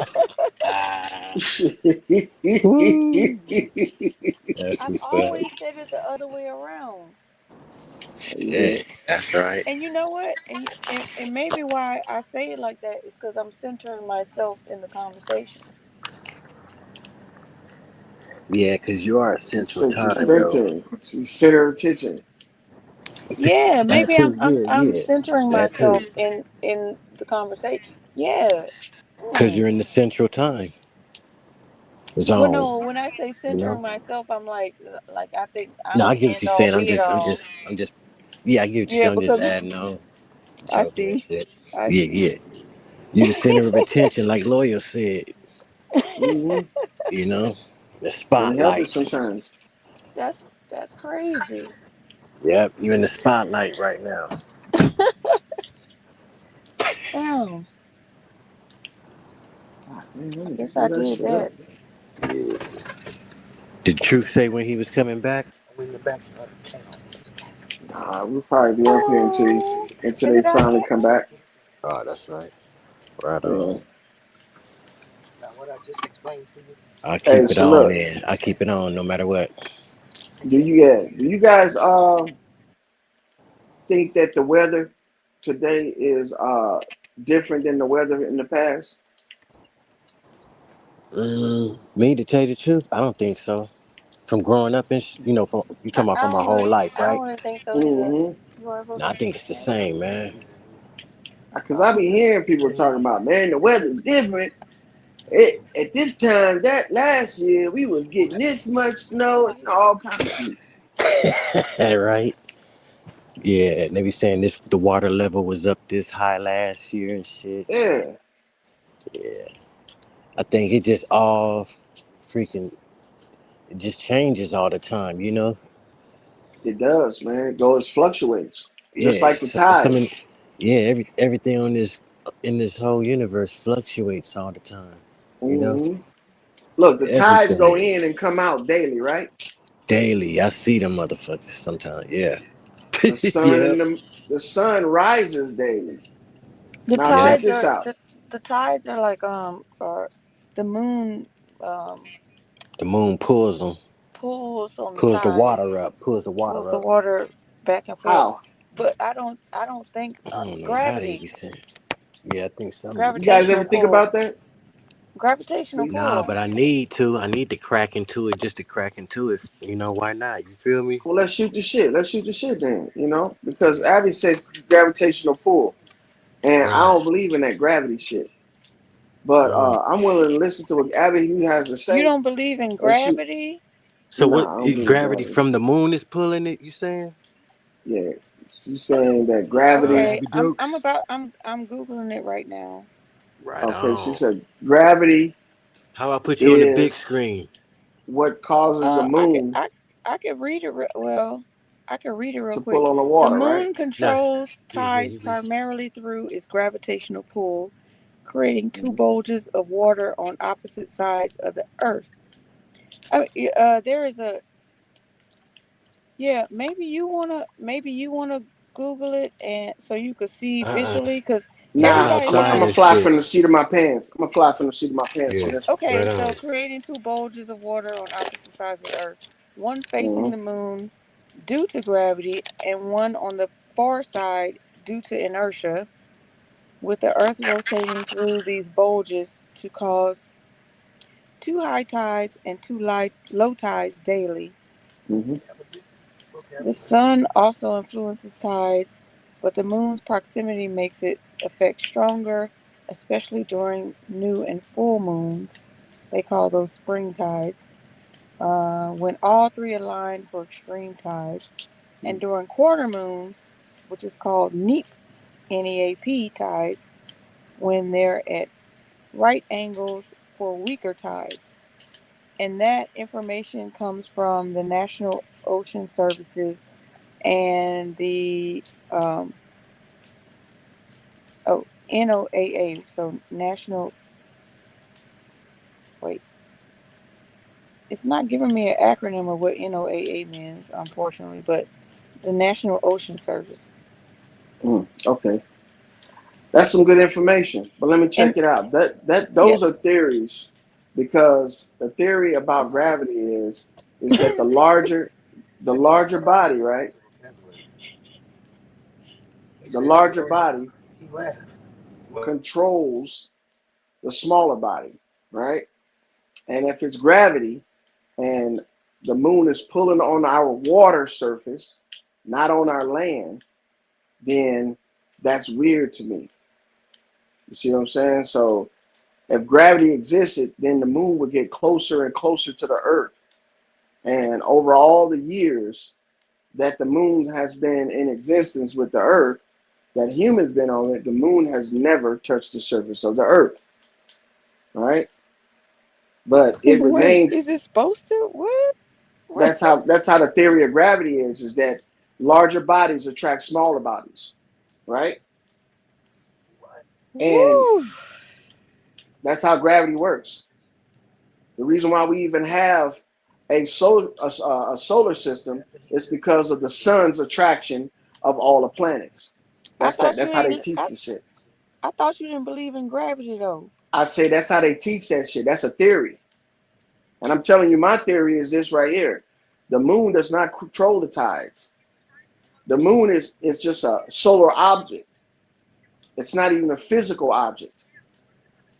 Ah, saying? woo. That's I've what's up. always said it the other way around. You did. Shit, that's right. And you know what? And maybe why I say it like that is because I'm centering myself in the conversation. Yeah, cause you are Central She's Time though. centering. She's center attention. Yeah, That maybe too. I'm Yeah, centering that too. myself in the conversation. Yeah. Cause Mm. you're in the Central Time Well, zone. no, when I say You centering know. myself, I'm like I think No, I'm I the get what end you're all saying. be it all. I'm just. Yeah, I get what you're Yeah, saying. I'm just because adding on, I joking and see. shit. I Yeah, see. yeah. You the center of attention, like Lawyer said. Mm-hmm. You know, the Can't help it spotlight. sometimes. That's crazy. Yep, you in the spotlight right now. Damn. Ah, man, let I me guess I blow that did shit up. that. Yeah. Did Truth say when he was coming back? Nah, we'll probably be up here Oh, until is they it out finally yet? come back. Oh, that's right. Right Yeah. on. I Hey, keep it so on look, there. I keep it on no matter what. do you guys think that the weather today is different than the weather in the past? Me to tell you the truth, I don't think so. From growing up in, from you talking about from my whole life, I right? don't really think so either. Mm-hmm. You want to go No, I get think it's the some? same, man. Because I be hearing people talking about, man, the weather's different. At this time that last year we was getting this much snow, all kind of shit. Right? Yeah, and they be saying this the water level was up this high last year and shit. Yeah, Yeah, I think it just all freaking it just changes all the time, you know. it does, man. It goes fluctuates, just Yeah, like the so many, tides. yeah, everything on this in this whole universe fluctuates all the time, you know. Hmm. Look, the tides go Everything in and come out daily, right? daily. I see them motherfuckers sometimes. Yeah, The sun yep, and the sun rises daily. The Now check yep. tides this are out. the tides are like are the moon The moon pulls them, pulls on the pulls the tides, water up, pulls the pulls water the up. water back and forth. How? But I don't think I don't know how they gravity, be saying. Yeah, I think some. You guys gravitational ever think pull, about that? gravitational See, Nah, pull. but I need to. I need to crack into it just to crack into it. You know why not? You feel me? well, let's shoot the shit. Let's shoot the shit then. Because Yeah. Abby says gravitational pull, and I Right. don't believe in that gravity shit. But Mm. I'm willing to listen to what Abby has to You say don't believe in and shoot. gravity? So what? Nah, I don't believe in Gravity gravity. from the moon is pulling it. You saying? Yeah, she's saying that All right, gravity. Okay, Abby Dukes. I'm googling it right now. Right Okay, she on. said gravity How I put you on the big is screen? what causes the I could moon I could read it. Well, I could read it real to pull quick. on the The water, right? moon Nah. controls Yeah, yeah, tides he just. primarily through its gravitational pull, creating two Hmm. bulges of water on opposite sides of the Earth. There is a yeah. Maybe you wanna Google it and so you could see Uh. visually because I'm Nah, everybody outside I'm a and says fly shit. from the seat of my pants. I'm a fly from the seat of my pants on Yeah. this okay. Right So on. creating two bulges of water on opposite sides of the Earth, one facing one. the moon due to gravity and one on the far side due to inertia, with the Earth rotating through these bulges to cause two high tides and two low tides daily. Mm-hmm. The sun also influences tides, but the moon's proximity makes its effect stronger, especially during new and full moons. They call those spring tides. When all three align for extreme tides, and during quarter moons, which is called NEAP tides, when they're at right angles for weaker tides. And that information comes from the National Ocean Services and the NOAA. So National, wait, it's not giving me an acronym of what NOAA means, unfortunately, but the National Ocean Service. Okay, that's some good information. But let me And check it out. That yeah, those are theories, because the theory about gravity is that the larger body, right? The larger body controls the smaller body, right? And if it's gravity and the moon is pulling on our water surface, not on our land, then that's weird to me. You see what I'm saying? So if gravity existed, then the moon would get closer and closer to the earth. And over all the years, that the moon has been in existence with the Earth, that humans been on it, the moon has never touched the surface of the Earth. All right, but it Wait, remains. is it supposed to? What? What? That's how the theory of gravity is that larger bodies attract smaller bodies, right? And Woo! that's how gravity works. The reason why we even have a solar system is because of the sun's attraction of all the planets. I thought you That's how they ain't. teach the shit. I thought you didn't believe in gravity though. I say that's how they teach that shit. That's a theory. And I'm telling you, my theory is this right here. The moon does not control the tides. The moon is just a solar object. It's not even a physical object.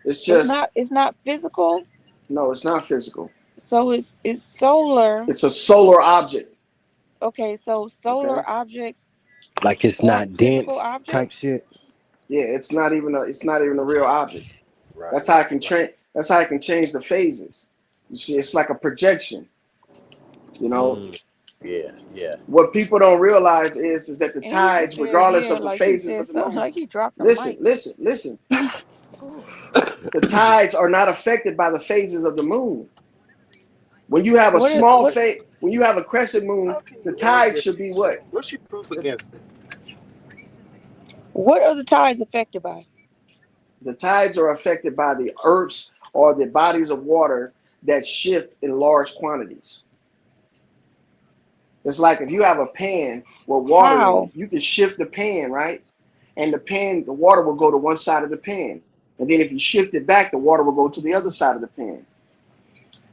It's It's just not. It's not physical. no, it's not physical. So it's solar. It's a solar object. Okay, so Okay. solar objects Like it's aren't not physical dense type objects. shit. Yeah, it's not even a real object. Right. That's how I can Right. train. That's how I can change the phases. You see, it's like a projection. You know Mm. Yeah. Yeah. what people don't realize is that the And he just tides, said, regardless "Yeah," of the like he phases said of the something moon. like he dropped the Listen, mic. listen, listen. Ooh. The tides are not affected by the phases of the moon. When you have a What? small What? phase, when you have a crescent moon, How can the you argue tides that? should be what? What's your proof against it? What are the tides affected by? The tides are affected by the earths or the bodies of water that shift in large quantities. It's like if you have a pan with water in it, How? you can shift the pan, right? And the water will go to one side of the pan. And then if you shift it back, the water will go to the other side of the pan.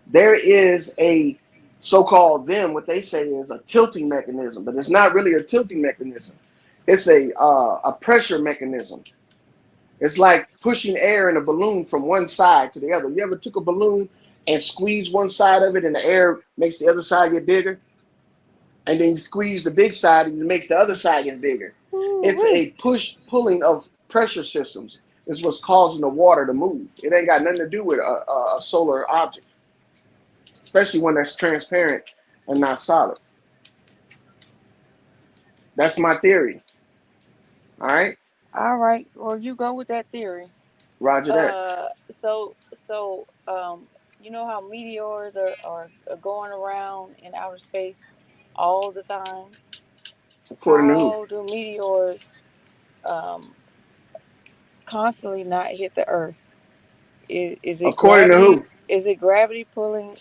There is a so-called what they say is a tilting mechanism, but it's not really a tilting mechanism. It's a pressure mechanism. It's like pushing air in a balloon from one side to the other. You ever took a balloon and squeeze one side of it and the air makes the other side get bigger? And then you squeeze the big side and it makes the other side get bigger. It's Ooh-wee. a push pulling of pressure systems is what's causing the water to move. It ain't got nothing to do with a solar object, especially one that's transparent and not solid. That's my theory. All right, All right. Well, you go with that theory. Roger that. So you know how meteors are going around in outer space all the time. According to who? How do meteors um constantly not hit the Earth? Is it According to gravity? who? Is it gravity pulling?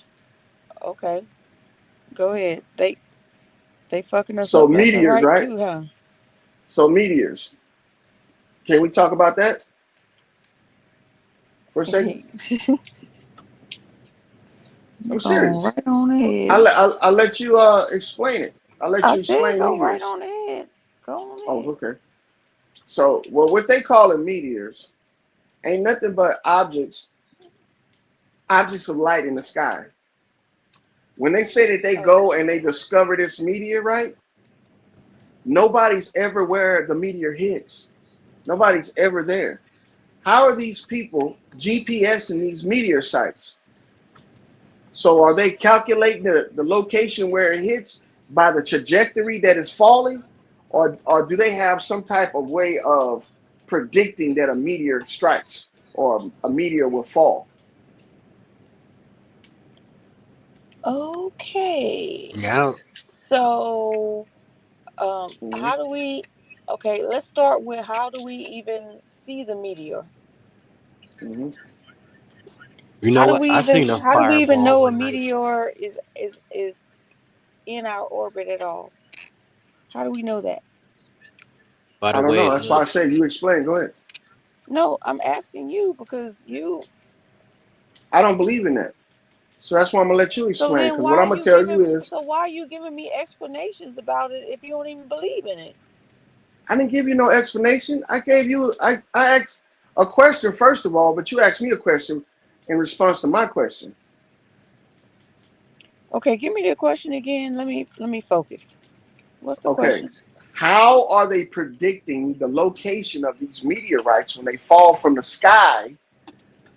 Okay, go ahead. They fucking us So up left and meteors, right right? too, huh? So meteors. Can we talk about that for a second? I'm Going serious. right on I'll, ahead. let- I'll, I'll let you explain it. I'll let I you said explain go right meteors. on ahead. Go on Oh, ahead. okay. So, well, what they call it meteors ain't nothing but objects of light in the sky. When they say that they go and they Okay. discover this meteor, right? Nobody's ever where the meteor hits. Nobody's ever there. How are these people GPSing these meteor sites? So are they calculating the location where it hits by the trajectory that is falling? Or do they have some type of way of predicting that a meteor strikes or a meteor will fall? Okay. Yeah. So, Mm-hmm. how do we? Okay, let's start with how do we even see the meteor? Mm-hmm. You know what? I seen a How do we even fireball know a one night. meteor is in our orbit at all? How do we know that? By I the don't way know. it That's why I looks. say you explain. Go ahead. No, I'm asking you because you. I don't believe in that. So that's why I'm gonna let you So explain. then Because why what are I'm gonna you tell you giving? is So why are you giving me explanations about it if you don't even believe in it? I didn't give you no explanation. I asked a question first of all, but you asked me a question in response to my question. Okay, give me the question again. Let me focus. What's the Okay. question? How are they predicting the location of these meteorites when they fall from the sky?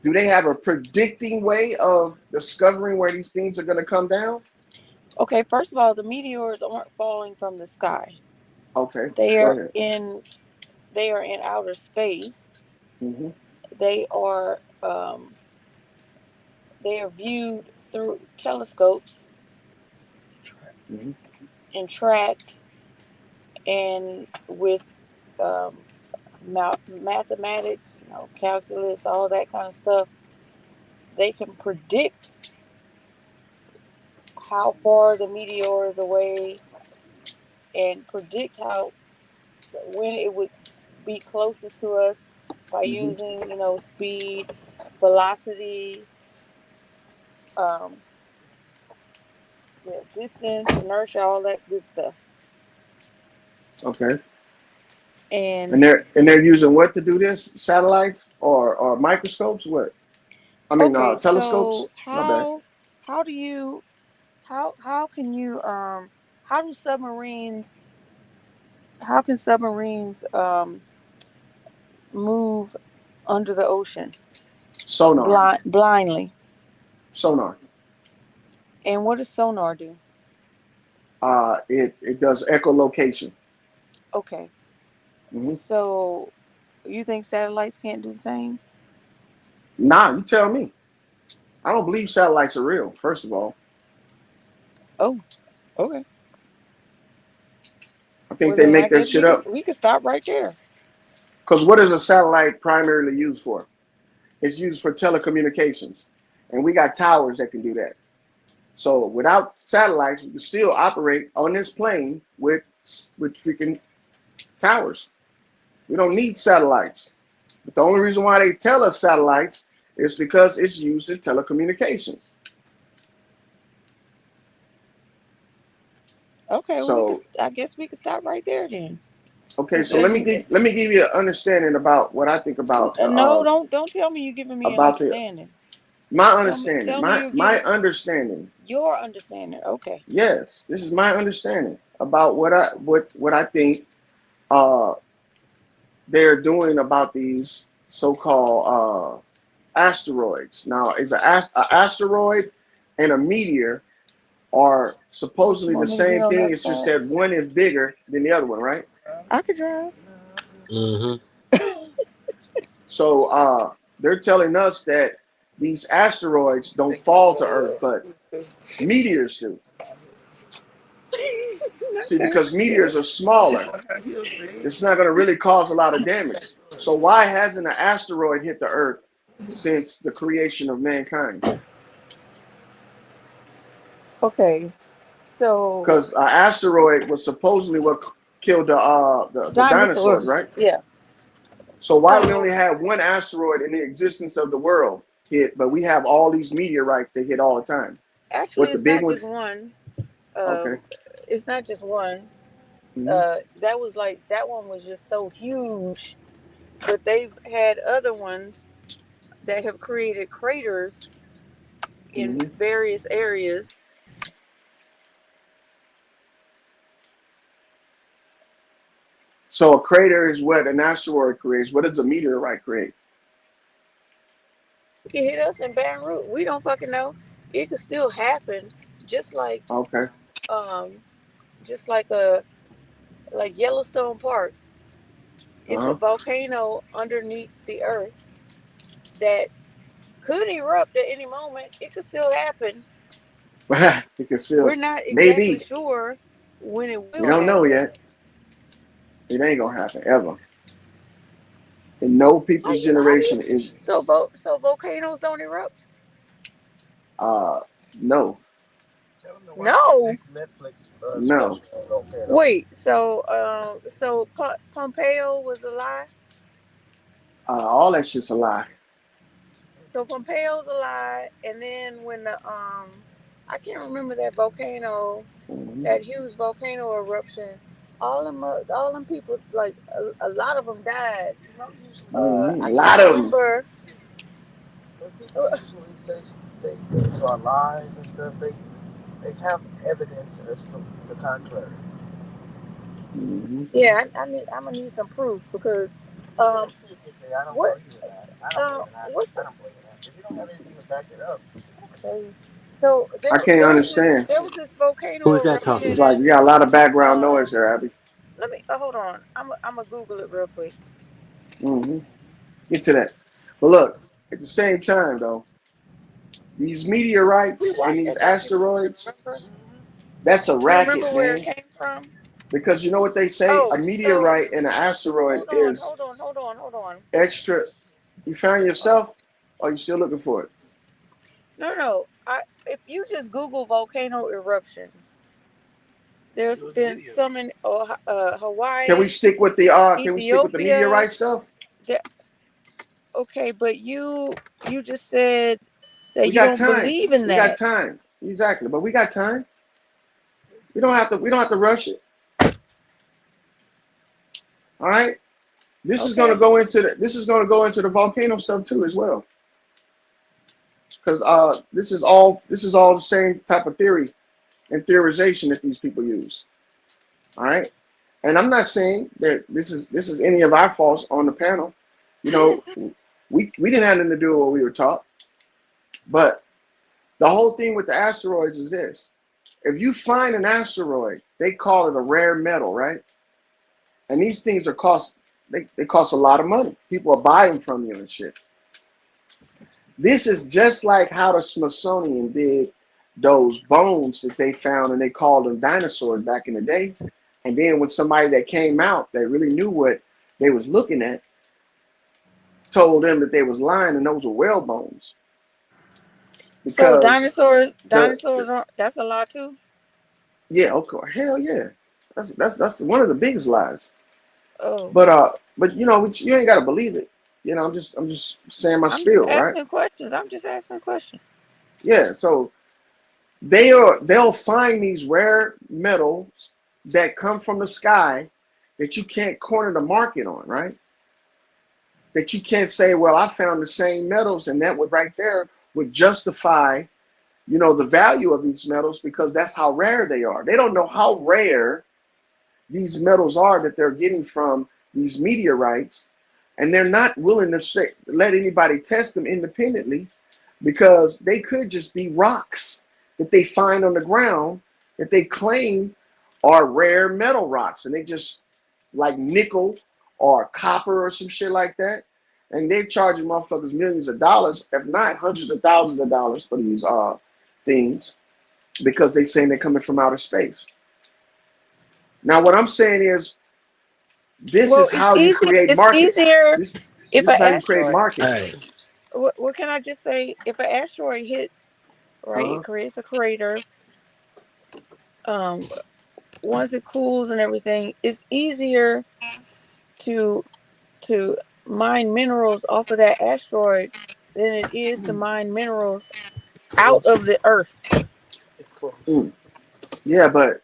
Do they have a predicting way of discovering where these things are going to come down? Okay, first of all, the meteors aren't falling from the sky. Okay, They go are ahead. in they are in outer space. Hmm. They are they are viewed through telescopes Hmm. and tracked, and with um, mathematics, calculus, all that kind of stuff. They can predict how far the meteor is away and predict how when it would be closest to us by Hmm. using, speed, velocity, um, distance, inertia, all that good stuff. Okay. And And they're using what to do this? Satellites or microscopes? What? I mean, okay, telescopes. so My bad. how do you how can you how do submarines how can submarines move under the ocean Sonar. blindly? Sonar. And what does sonar do? It does echolocation. Okay, Hmm. so you think satellites can't do the same? Nah, you tell me. I don't believe satellites are real. First of all, Oh, okay. I think Well, they then I make that guess shit up. we could stop right there. Because what is a satellite primarily used for? It's used for telecommunications, and we got towers that can do that. So without satellites, we can still operate on this plane with freaking towers. We don't need satellites. But the only reason why they tell us satellites is because it's used in telecommunications. Okay, well, So I guess we could stop right there then. okay, 'Cause, so let me give you an understanding about what I think about the no, don't tell me you're giving me an about the understanding. my Tell me understanding. tell me My you're my giving understanding. your understanding. Okay. Yes, this is my understanding about what I think uh they're doing about these so-called asteroids. Now, is a asteroid and a meteor are What you supposedly the want me to get same on the thing. other It's just side? that one is bigger than the other one, right? I could drive. Mm-hmm. So they're telling us that these asteroids don't fall to Earth, but meteors do. See, because meteors are smaller, it's not going to really cause a lot of damage. So why hasn't an asteroid hit the Earth since the creation of mankind? Okay. So Because an asteroid was supposedly what killed the dinosaurs, dinosaurs. right? Yeah. So why we So only have one asteroid in the existence of the world hit, but we have all these meteorites that hit all the time? actually, What the it's big not just ones? one. Okay. It's not just one. Hmm. That one was just so huge, but they've had other ones that have created craters in Hmm. various areas. So a crater is what an asteroid creates. What does a meteorite create? It could hit us in Baton Rouge. We don't fucking know. It could still happen, just like Okay. um, just like a like Yellowstone Park. It's a Uh volcano underneath the earth that could erupt at any moment. It could still happen. huh. You can We're still not exactly maybe sure when it we will don't know happen. yet. It ain't gonna happen ever. And no people's How do you generation is so volcanoes don't erupt? uh no, No. no. Wait, so Pompeo was a lie? All that shit's a lie. So Pompeo's a lie, and then when the I can't remember that volcano, Hmm. that huge volcano eruption, all them people, like a lot of them died. Hmm. A I can't lot of them. remember. Hmm. Yeah, I'm gonna need some proof because what what's okay? So I can't understand. there was this Who volcano is that It's talking? eruption like in you got a lot of background noise um. there, Abby. Let me hold on. I'm gonna Google it real quick. Hmm. Get to that. But look, at the same time though, these We meteorites and watched these that documentary. asteroids, Remember? that's a Do you remember racket, where it man. came from? Because you know what they say? A Oh, so meteorite and an asteroid hold on, is hold on, hold on, hold on. extra. You found your Uh, stuff? Or are you still looking for it? no, no. I if you just Google volcano eruptions, there's been some in Can we Hawaii, stick with the Ethiopia. meteorite stuff? There, okay, but you just said that We you got don't time. believe in We got that. time. Exactly. But we got time. We don't have to rush it. All right? Okay, This is gonna go into the volcano stuff too as well. Because this is all the same type of theory and theorization that these people use. All right. And I'm not saying that this is any of our faults on the panel. You know, we didn't have nothing to do with what we were taught. But the whole thing with the asteroids is this: if you find an asteroid, they call it a rare metal, right? And these things they cost a lot of money. People are buying from you and shit. This is just like how the Smithsonian did those bones that they found and they called them dinosaurs back in the day. And then when somebody that came out that really knew what they was looking at told them that they was lying and those were whale bones. so Because dinosaurs the aren't. That's a lot too. yeah, okay, hell yeah. That's one of the biggest lies. Oh, But you know, you ain't gotta believe it. You know, I'm just saying my I'm just spiel, right? asking questions. I'm just asking questions. Yeah, so they'll find these rare metals that come from the sky that you can't corner the market on, right? That you can't say, well, I found the same metals, and that would right there would justify, the value of these metals because that's how rare they are. They don't know how rare these metals are that they're getting from these meteorites, and they're not willing to let anybody test them independently because they could just be rocks that they find on the ground that they claim are rare metal rocks, and they just like nickel or copper or some shit like that, and they're charging motherfuckers millions of dollars, if not hundreds of thousands of dollars for these things because they saying they're coming from outer space. Now, what I'm saying is this Well, is how you create It's markets. easier This if this an is how you create asteroid. markets. Hey, What can I just say? If an asteroid hits, right, it Uh-huh. creates a crater. Um, Once it cools and everything, it's easier to to mine minerals off of that asteroid than it is to mine minerals out of the earth. Mm. Yeah, but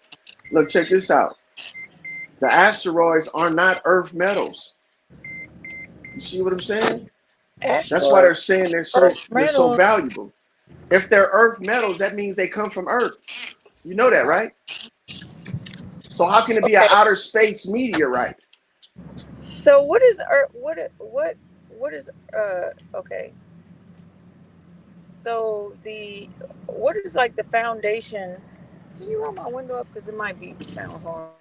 look, check this out. The asteroids are not Earth metals. You see what I'm saying? That's why they're Asteroids, saying they're so earth they're so metals. valuable. If they're Earth metals, that means they come from Earth. You know that, right? So how can it be an Okay, outer space meteorite? so what is earth? What is Okay, so the what is like the foundation? Can you roll my window up because it might be sound hard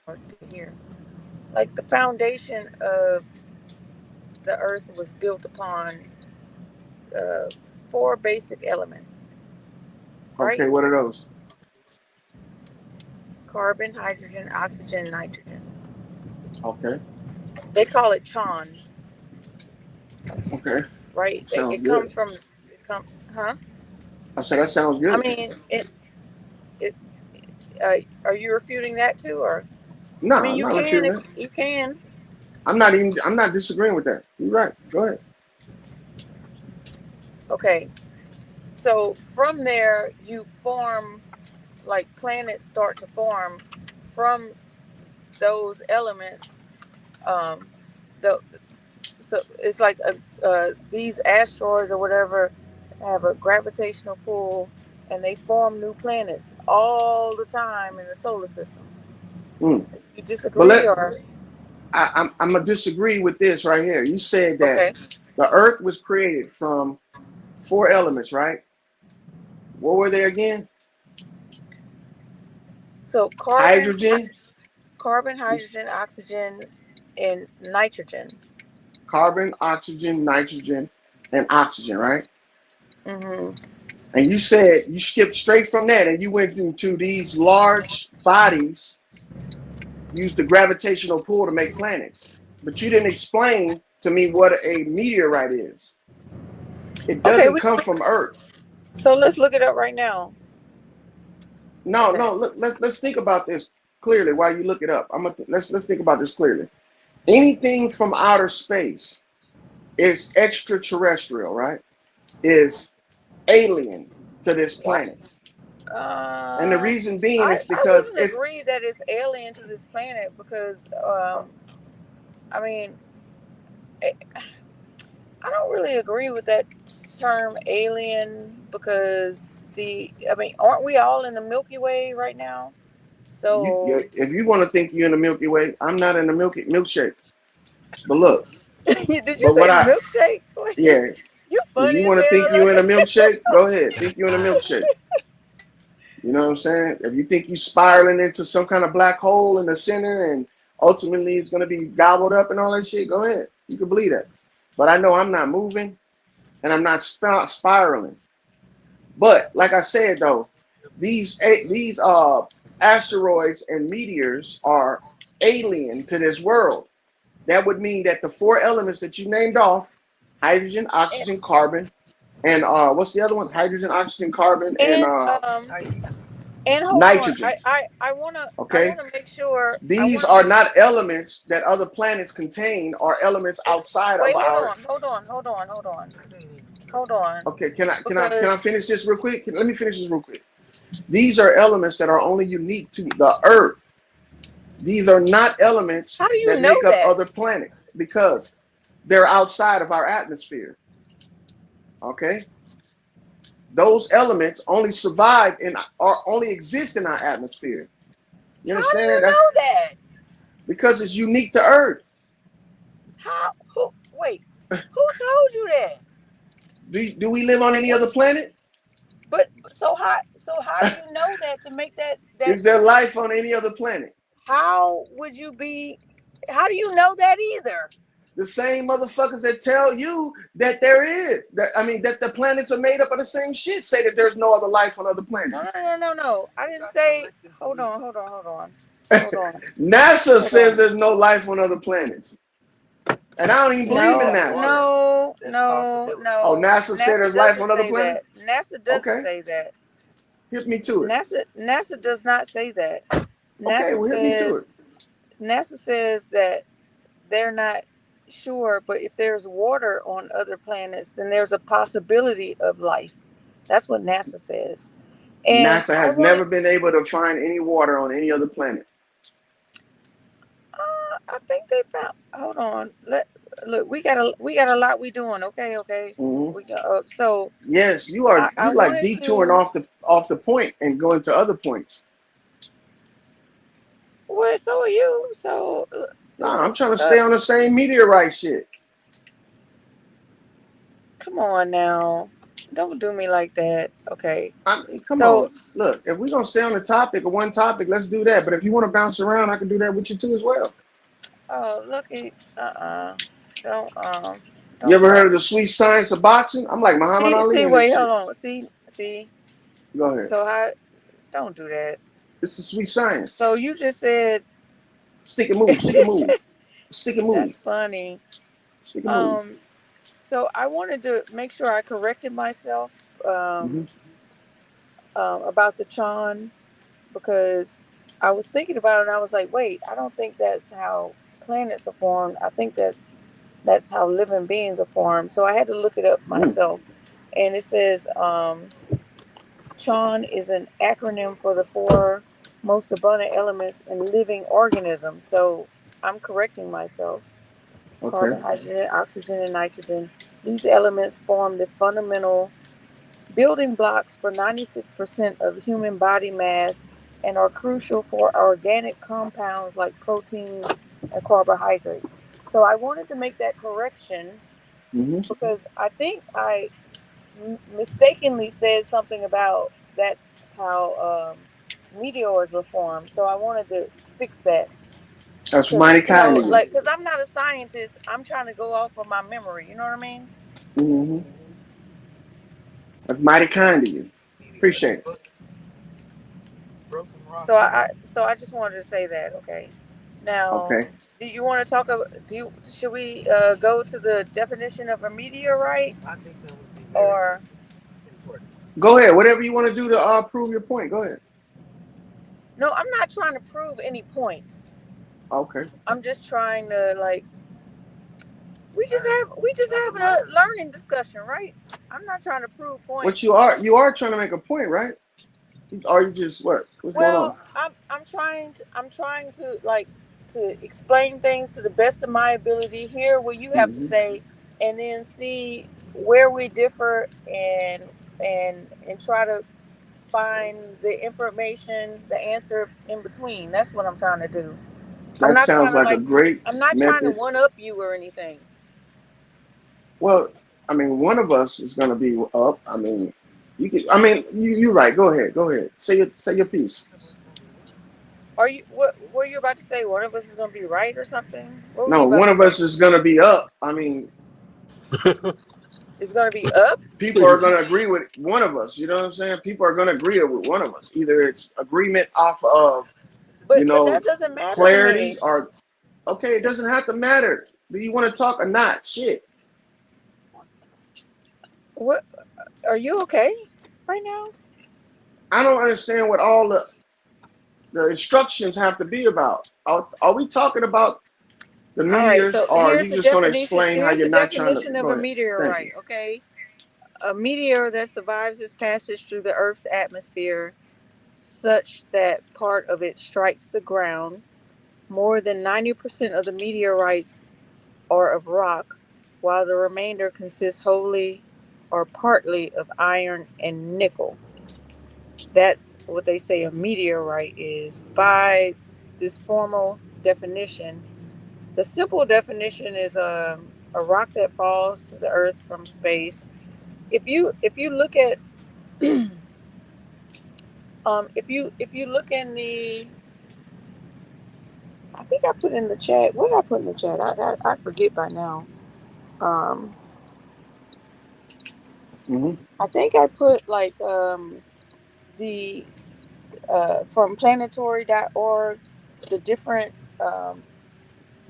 to hear? Like the foundation of the earth was built upon uh, four basic elements, right? Okay, what are those? Carbon, hydrogen, oxygen, nitrogen. Okay, They call it Chan, okay, right? sounds It good. comes from huh? I said that sounds I good. mean, it. Are you refuting that too, or No, I mean, I'm you not can refuting if it. you can. I'm not disagreeing with that. You're right. Go ahead. Okay, so from there you form like planets start to form from those elements. Um, the so it's like these asteroids or whatever have a gravitational pull, and they form new planets all the time in the solar system. Mm. You But disagree or I'm gonna disagree with this right here. You said that okay? the Earth was created from four elements, right? What were they again? So Hydrogen, carbon, hydrogen, oxygen, and nitrogen. carbon, oxygen, nitrogen, and oxygen, right? Hmm. And you said you skipped straight from that and you went into these large bodies use the gravitational pull to make planets. But you didn't explain to me what a meteorite is. It Okay, doesn't come from Earth. so let's look it up right now. No, Okay. no. Let's think about this clearly while you look it up. Let's think about this clearly. Anything from outer space is extraterrestrial, right? Is alien to this What? planet, and the Uh, reason being is I because wouldn't it's agree that it's alien to this planet because uh, I mean I don't really agree with that term alien because I mean aren't we all in the Milky Way right now? So if you want to think you're in the Milky Way, I'm not in the milkshake. But look, did you but say what I milkshake? yeah, You if you funny as want to think hell. you in a Look. milkshake, go ahead, think you in a milkshake. You know what I'm saying? If you think you spiraling into some kind of black hole in the center and ultimately it's gonna be gobbled up and all that shit, go ahead. You can believe that. But I know I'm not moving and I'm not spiraling. But like I said though, these asteroids and meteors are alien to this world. That would mean that the four elements that you named off, hydrogen, and, oxygen, carbon, and what's the other one? Hydrogen, oxygen, carbon, and and hold on. nitrogen. I Okay, wanna make sure I these wanna are make not elements that other planets contain, or elements outside of wait, our. hold on. Okay, can I Because finish this real quick? Let me finish this real quick. These are elements that are only unique to the Earth. These are not elements how do you that know make up that? other planets because they're outside of our atmosphere. Okay, those elements only survive in or only exist in our atmosphere. You How do you understand? That's know that? because it's unique to Earth. How who wait, who told you that? Do we live on any What other planet? but so how do you know that to make that Is there claim? life on any other planet? How would you be how do you know that either? The same motherfuckers that tell you that there is. That the planets are made up of the same shit say that there's no other life on other No, no, planets. no, no, no. I didn't say. Hold on, NASA hold says on. there's no life on other planets. And I don't even believe in No, NASA. Oh, no. NASA said NASA there's life doesn't on other say planets? that. NASA doesn't Okay. say that. Hit me to it. NASA does not say that. Okay, NASA well, hit me to says it. NASA says that they're not sure, but if there's water on other planets, then there's a possibility of life. That's what NASA says. And NASA I has wanted never been able to find any water on any other planet. I think they found. Hold on. Look. We got a lot we doing. Okay, okay. Hmm. We got so Yes, I you like wanted detouring to. off the point and going to other points. Well, so are you. So Nah, I'm trying to uh, stay on the same meteorite shit. come on now. Don't do me like that. Okay. I mean, come So on. Look, if we're gonna stay on the topic of one topic, let's do that. But if you want to bounce around, I can do that with you too as well. oh looky. Don't You don't ever heard of bounce. the sweet science of boxing? I'm like Muhammad Ali See. in this Wait. Hold shit. on. See. Go ahead. So how? Don't do that. It's the sweet science. So you just said Stick and move, stick and move, stick and that's move, funny. stick and move. Um. So I wanted to make sure I corrected myself Hmm. um, about the Chan because I was thinking about it and I was like, wait, I don't think that's how planets are formed. I think that's how living beings are formed. So I had to look it up Mm. myself, and it says Chan is an acronym for the four most abundant elements in living organisms. So I'm correcting myself. Okay. Carbon, hydrogen, oxygen, and nitrogen. These elements form the fundamental building blocks for 96% of human body mass and are crucial for organic compounds like proteins and carbohydrates. So I wanted to make that correction Hmm. because I think I mistakenly said something about that's how meteors were formed. So I wanted to fix that That's because mighty kind of you. like, because I'm not a scientist. I'm trying to go off of my memory. You know what I mean? Hmm. That's mighty kind of you. Appreciate it. So I just wanted to say that. Okay. Now, Okay. do you want to talk about? Do you should we go to the definition of a meteorite or Go ahead. Whatever you want to do to prove your point. Go ahead. no? I'm not trying to prove any points. Okay. I'm just trying to like we just have a learning discussion, right? I'm not trying to prove What points. you are trying to make a point, right? Are you just what? What's going on? Well, I'm trying to like to explain things to the best of my ability, hear what you have to Hmm. say, and then see where we differ and try to find the information, the answer in between. That's what I'm trying to do. I'm That not trying sounds to like a like great I'm not trying to method. one up you or anything. Well, I mean, one of us is going to be up. I mean, you can. I mean, you're right. Go ahead. Go ahead. Say your piece. Are you what were you about to say? One of us is gonna be right or something? What were No, you about one to of say? us is going to be up. I mean, It's gonna be up? people are going to agree with one of us. You know what I'm saying? People are going to agree with one of us. Either it's agreement off of, you But know, that doesn't matter to clarity me. or, okay, it doesn't have to matter. Do you want to talk or not? Shit. What are you okay right now? I don't understand what all the instructions have to be about. Are we talking about the All right, meteors so or are you just going to explain how here's you're the not trying to definition of go a ahead? Thank you. meteorite, okay? A meteor that survives its passage through the Earth's atmosphere such that part of it strikes the ground. More than 90% of the meteorites are of rock, while the remainder consists wholly or partly of iron and nickel. That's what they say a meteorite is. By this formal definition, the simple definition is a rock that falls to the earth from space. If you look at if you look in the I think I put in the chat. What did I put in the chat? I forget by now. Um, Hmm. I think I put like the from planetary.org the different um,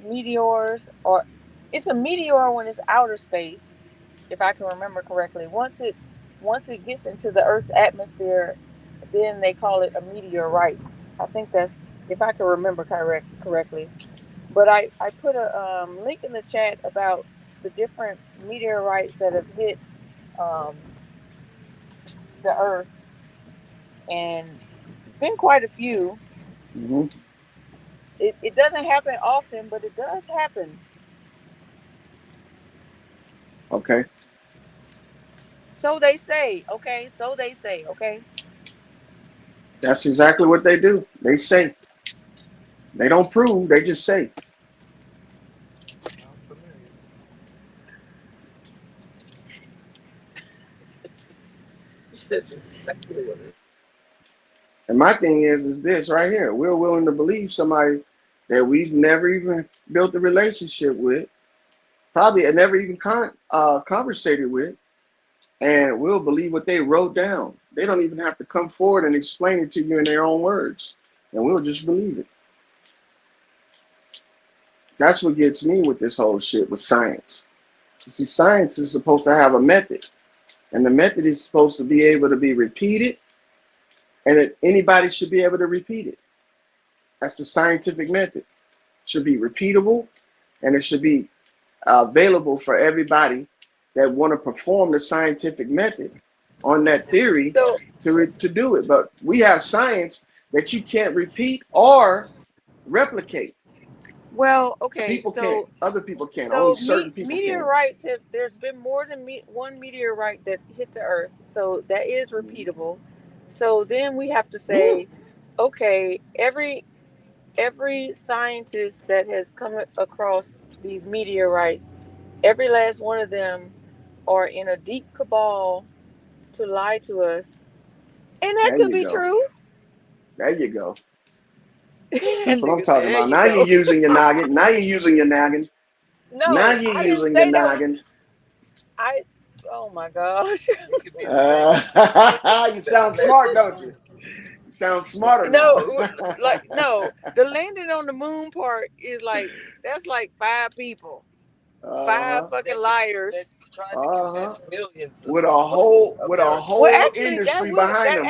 meteors, or it's a meteor when it's outer space, if I can remember correctly. Once it gets into the Earth's atmosphere, then they call it a meteorite. I think that's if I can remember correctly. But I put a link in the chat about the different meteorites that have hit um, the Earth, and it's been quite a few. Hmm. It doesn't happen often, but it does happen. Okay. So they say, okay? So they say, okay? That's exactly what they do. They say. They don't prove, they just say. And my thing is this right here. We're willing to believe somebody that we've never even built a relationship with, probably never even conversated with, and we'll believe what they wrote down. They don't even have to come forward and explain it to you in their own words, and we'll just believe it. That's what gets me with this whole shit with science. You see, science is supposed to have a method, and the method is supposed to be able to be repeated, and that anybody should be able to repeat it. That's the scientific method. It should be repeatable, and it should be available for everybody that want to perform the scientific method on that theory So, to do it. But we have science that you can't repeat or replicate. well, okay. People can't. Other people can. Only So certain people can. meteorites have. There's been more than one meteorite that hit the Earth, so that is repeatable. So then we have to say, okay, every scientist that has come across these meteorites, every last one of them are in a deep cabal to lie to us, and that There could you be go. true. There you go. That's And what I'm nigga talking said, "There about. you Now you're go." using your noggin. Now you're using your noggin. Now No, you're I didn't using your say that was. noggin. I. Oh my gosh. It could be the same. It could be You the sound smart, alleged. don't you? You sound smarter now. No, like no. The landing on the moon part is like that's like five people, five Uh-huh. fucking That liars. tried to Uh-huh. convince millions With of with a Well, whole Americans actually, industry behind them.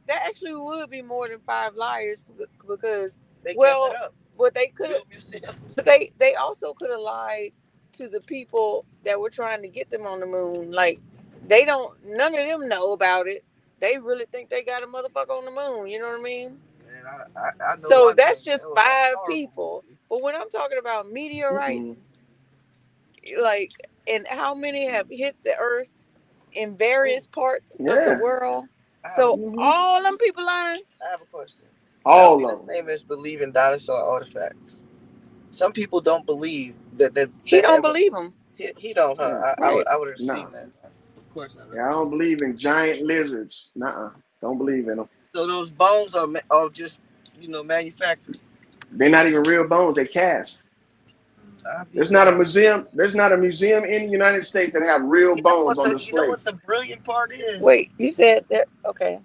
that actually would be more than five liars because they kept it well, up. what they To could have, build museums. but they also could have lied to the people that were trying to get them on the moon. Like they don't, none of them know about it. They really think they got a motherfucker on the moon. You know what I mean? Man, I know So one that's thing. just It was a five horrible people. movie. But when I'm talking about Mm-mm. meteorites, like, and how many have hit the Earth in Ooh, various parts of the Yeah. world. I have a So Hmm. all them people lying. I have a question. That would be All the of them. same as believing dinosaur artifacts. Some people don't believe that He that don't ever. believe them. He don't, huh? Yeah. Right. I would have Nah. seen that. Of course I would. Yeah, I don't believe in giant lizards. Nuh-uh. Don't believe in them. So those bones are just manufactured. They're not even real bones. They cast. I'll be There's not a damned. museum. There's not a museum in the United States that have real bones on You know display. what the brilliant part is? Wait, you said that? Okay.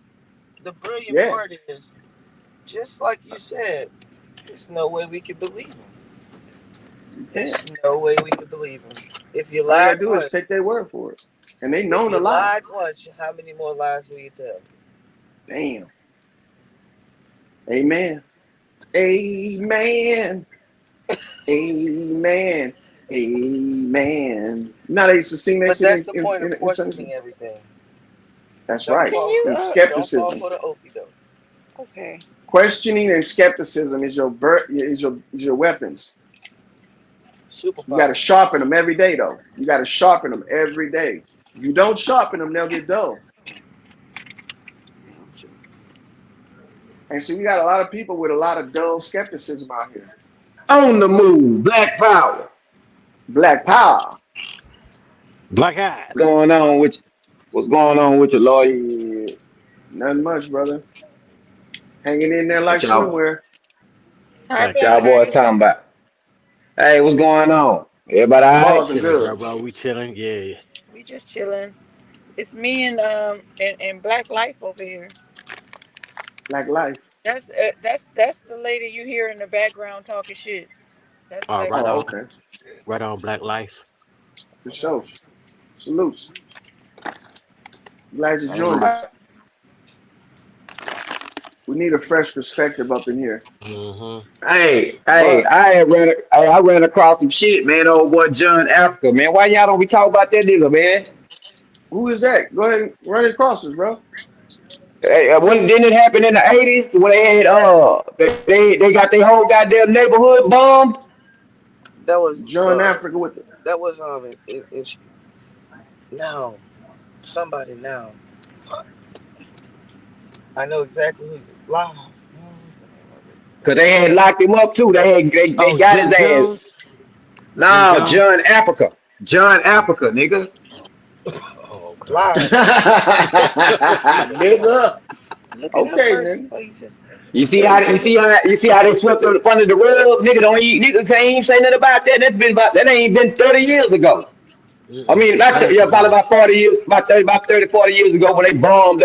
The brilliant Yeah. part is just like you said. There's no way we can believe him. You There's can't. no way we can believe him. If you All you gotta lied do is take once, their word for it. And they if known to you lie. lied once, how many more lies will you tell? Damn. Amen. Amen. Amen. Amen. You know they used to sing that But shit that's the point of in Sunday school? questioning everything. That's Don't right. Can fall you? for And don't fall skepticism. for the okie doke. Okay. Questioning and skepticism is is your weapons. You got to Superpower. sharpen them every day, though. You got to sharpen them every day. If you don't sharpen them, they'll get dull. And so we got a lot of people with a lot of dull skepticism out here. On the move, Black Power. Black power. Black eyes. Going on with you? What's going on with you, lawyer? Shit. Nothing much, brother. Hanging in there like What y'all, swimwear. Hi, Black what Black y'all eyes. boys Ice. talking about? Hey, what's going on? Everybody all We right? Balls and chilling, bro, goods. bro. We chilling. Yeah. We just chilling. It's me and Black Life over here. Black life. That's the lady you hear in the background talking shit. That's Black Right Oh, Life. on. okay. Right on. Black life. For sure. Salutes. Glad you All joined us. right. We need a fresh perspective up in here. Mm-hmm. Hey, But I ran across some shit, man. Old boy John Africa, man. Why y'all don't be talking about that nigga, man? who is that? Go ahead and run it across us, bro. Hey, when didn't it happen in the '80s when they had they got their whole goddamn neighborhood bombed? That was John Africa with the that was now somebody now. I know exactly who live. What's the name of Cause they had locked him up too. They Oh, got his Jim ass. Jones. Jim Nah, Jones. John Africa. John Oh, Africa, nigga. oh God. live? nigga. Look it up Okay, first nigga. before you just. You see how they swept under the rug? Nigga don't eat nigga can't even say nothing about that. That ain't been 30 years ago. I Mm-mm. mean, not Past yeah, the probably time. about 40 years, about 30, 40 years ago when they bombed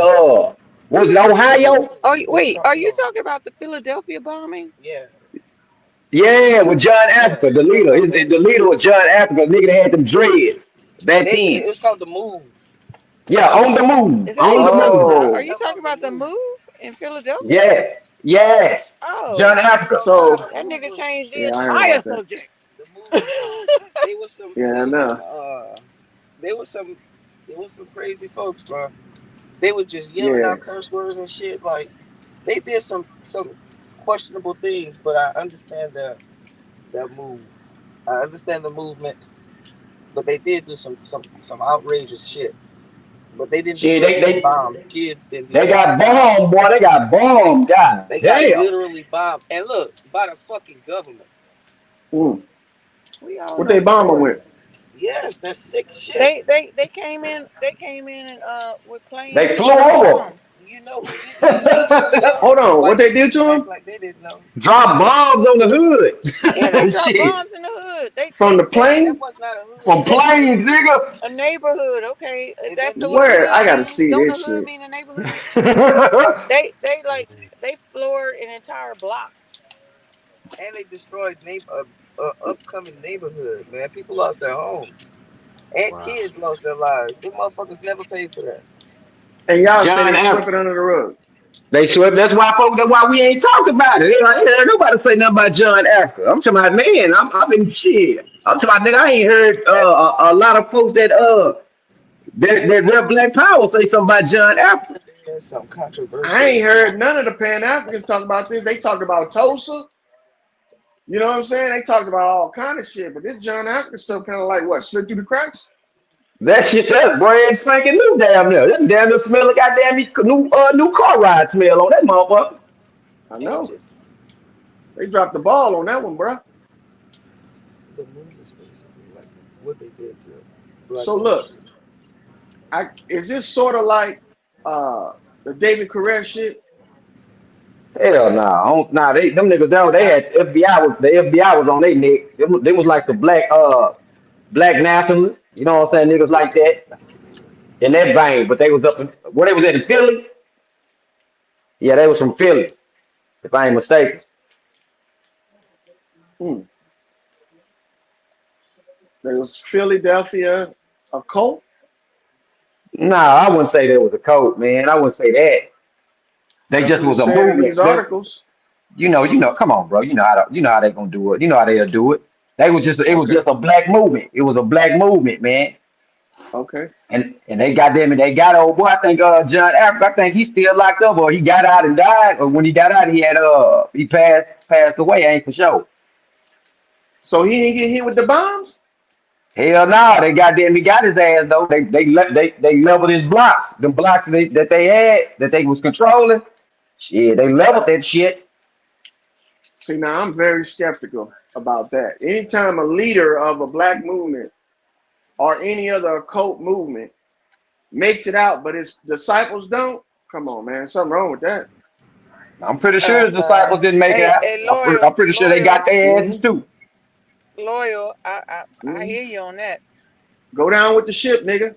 was it Ohio? Oh What you wait, are talking you about? talking about the Philadelphia bombing? Yeah, Yeah, with John yeah. Africa, the You talking leader. about that? The leader was John Africa, nigga that had them dreads back It then. was called the move. Yeah, on the move. Is that On you the talking move. about? Are I'm Oh, you talking talking about the about the move. move in Philadelphia? Yes. Yes. Oh, John I ain't Africa. gonna lie. so The that move nigga was changed the yeah, I heard entire about that. subject. the move was they was some Yeah, they I was some know. they was some it was some crazy folks, bro. They was just yelling Yeah. out curse words and shit. Like they did some questionable things, but I understand that move. I understand the movement, but they did do some outrageous shit. But they didn't Shit, deserve to be bombed. The kids didn't they deserve to got be bombed. bombed, boy. They got bombed. God They got damn. literally bombed. And look, by the fucking government. Mm. We all What know they the bomb them story. with? Yes, that's sick shit. They came in. They came in and with They planes flew and over. bombs. You know who did that? So Hold on, what white they people did need to to act him like they didn't know. Drop bombs on the Yeah, they hood. dropped Shit. bombs in the hood. They from they the they Man, that plane? was not a hood. From That was they a planes, neighborhood. nigga. a neighborhood. Okay, Is that that's the what a Where? neighborhood? I hood gotta mean. see Don't a this hood shit. mean a neighborhood? Listen, They like they floored an entire block. and they destroyed upcoming neighborhood. Man, people lost their homes, and Wow. kids lost their lives. Them motherfuckers never paid for that. And y'all say John they swept F. it under the rug. They swept. That's why, folks. That's why we ain't talking about it. They like, yeah, nobody say nothing about John F. I'm talking about, man. I've been shit. I'm talking about, nigga. I ain't heard a lot of folks that rep Black Power say something about John F. That's something I controversial. ain't heard none of the Pan Africans talk about this. They talked about Tulsa. You know what I'm saying? They talked about all kind of shit, but this John African stuff kind of like what slipped through the cracks. That shit, that brand spanking new damn near. That damn near smell like goddamn new car ride smell on that motherfucker. I And know just they dropped the ball on that one, bro. the movies, basically, like what they did to black So women. look, is this sort of like uh the David Koresh shit? Hell nah, nah. Them niggas down. They had the FBI was on their neck. They was like the black nationalists. You know what I'm saying? Niggas What's like that that documentary? in that vein. But they was up in where they was at in Philly. Yeah, they was from Philly, if I ain't mistaken. Hmm. There was Philadelphia a cult. Nah, I wouldn't say there was a code, man. I wouldn't say that. They That's just what was it's a saying in these movement. articles. Come on, bro. You know how they gonna do it. You know how they'll do it. It was Okay, just a black movement. It was a black movement, man. okay. And they got them and they got old boy. I think John Africa. I think he's still locked up, or he got out and died, or when he got out, he passed away. Ain't for sure. So he didn't get hit with the bombs. Hell no, they got them. He got his ass though. They leveled his blocks. The blocks that they had that they was controlling. Shit, they leveled that shit. See, now I'm very skeptical about that. Anytime a leader of a black movement or any other occult movement makes it out, but his disciples don't, come on, man, something wrong with that. I'm pretty sure Uh, the uh, disciples didn't make it out. I'm Loyal, pretty sure they got their asses Hmm. too. loyal. I Hmm. hear you on that Go down with the ship, nigga.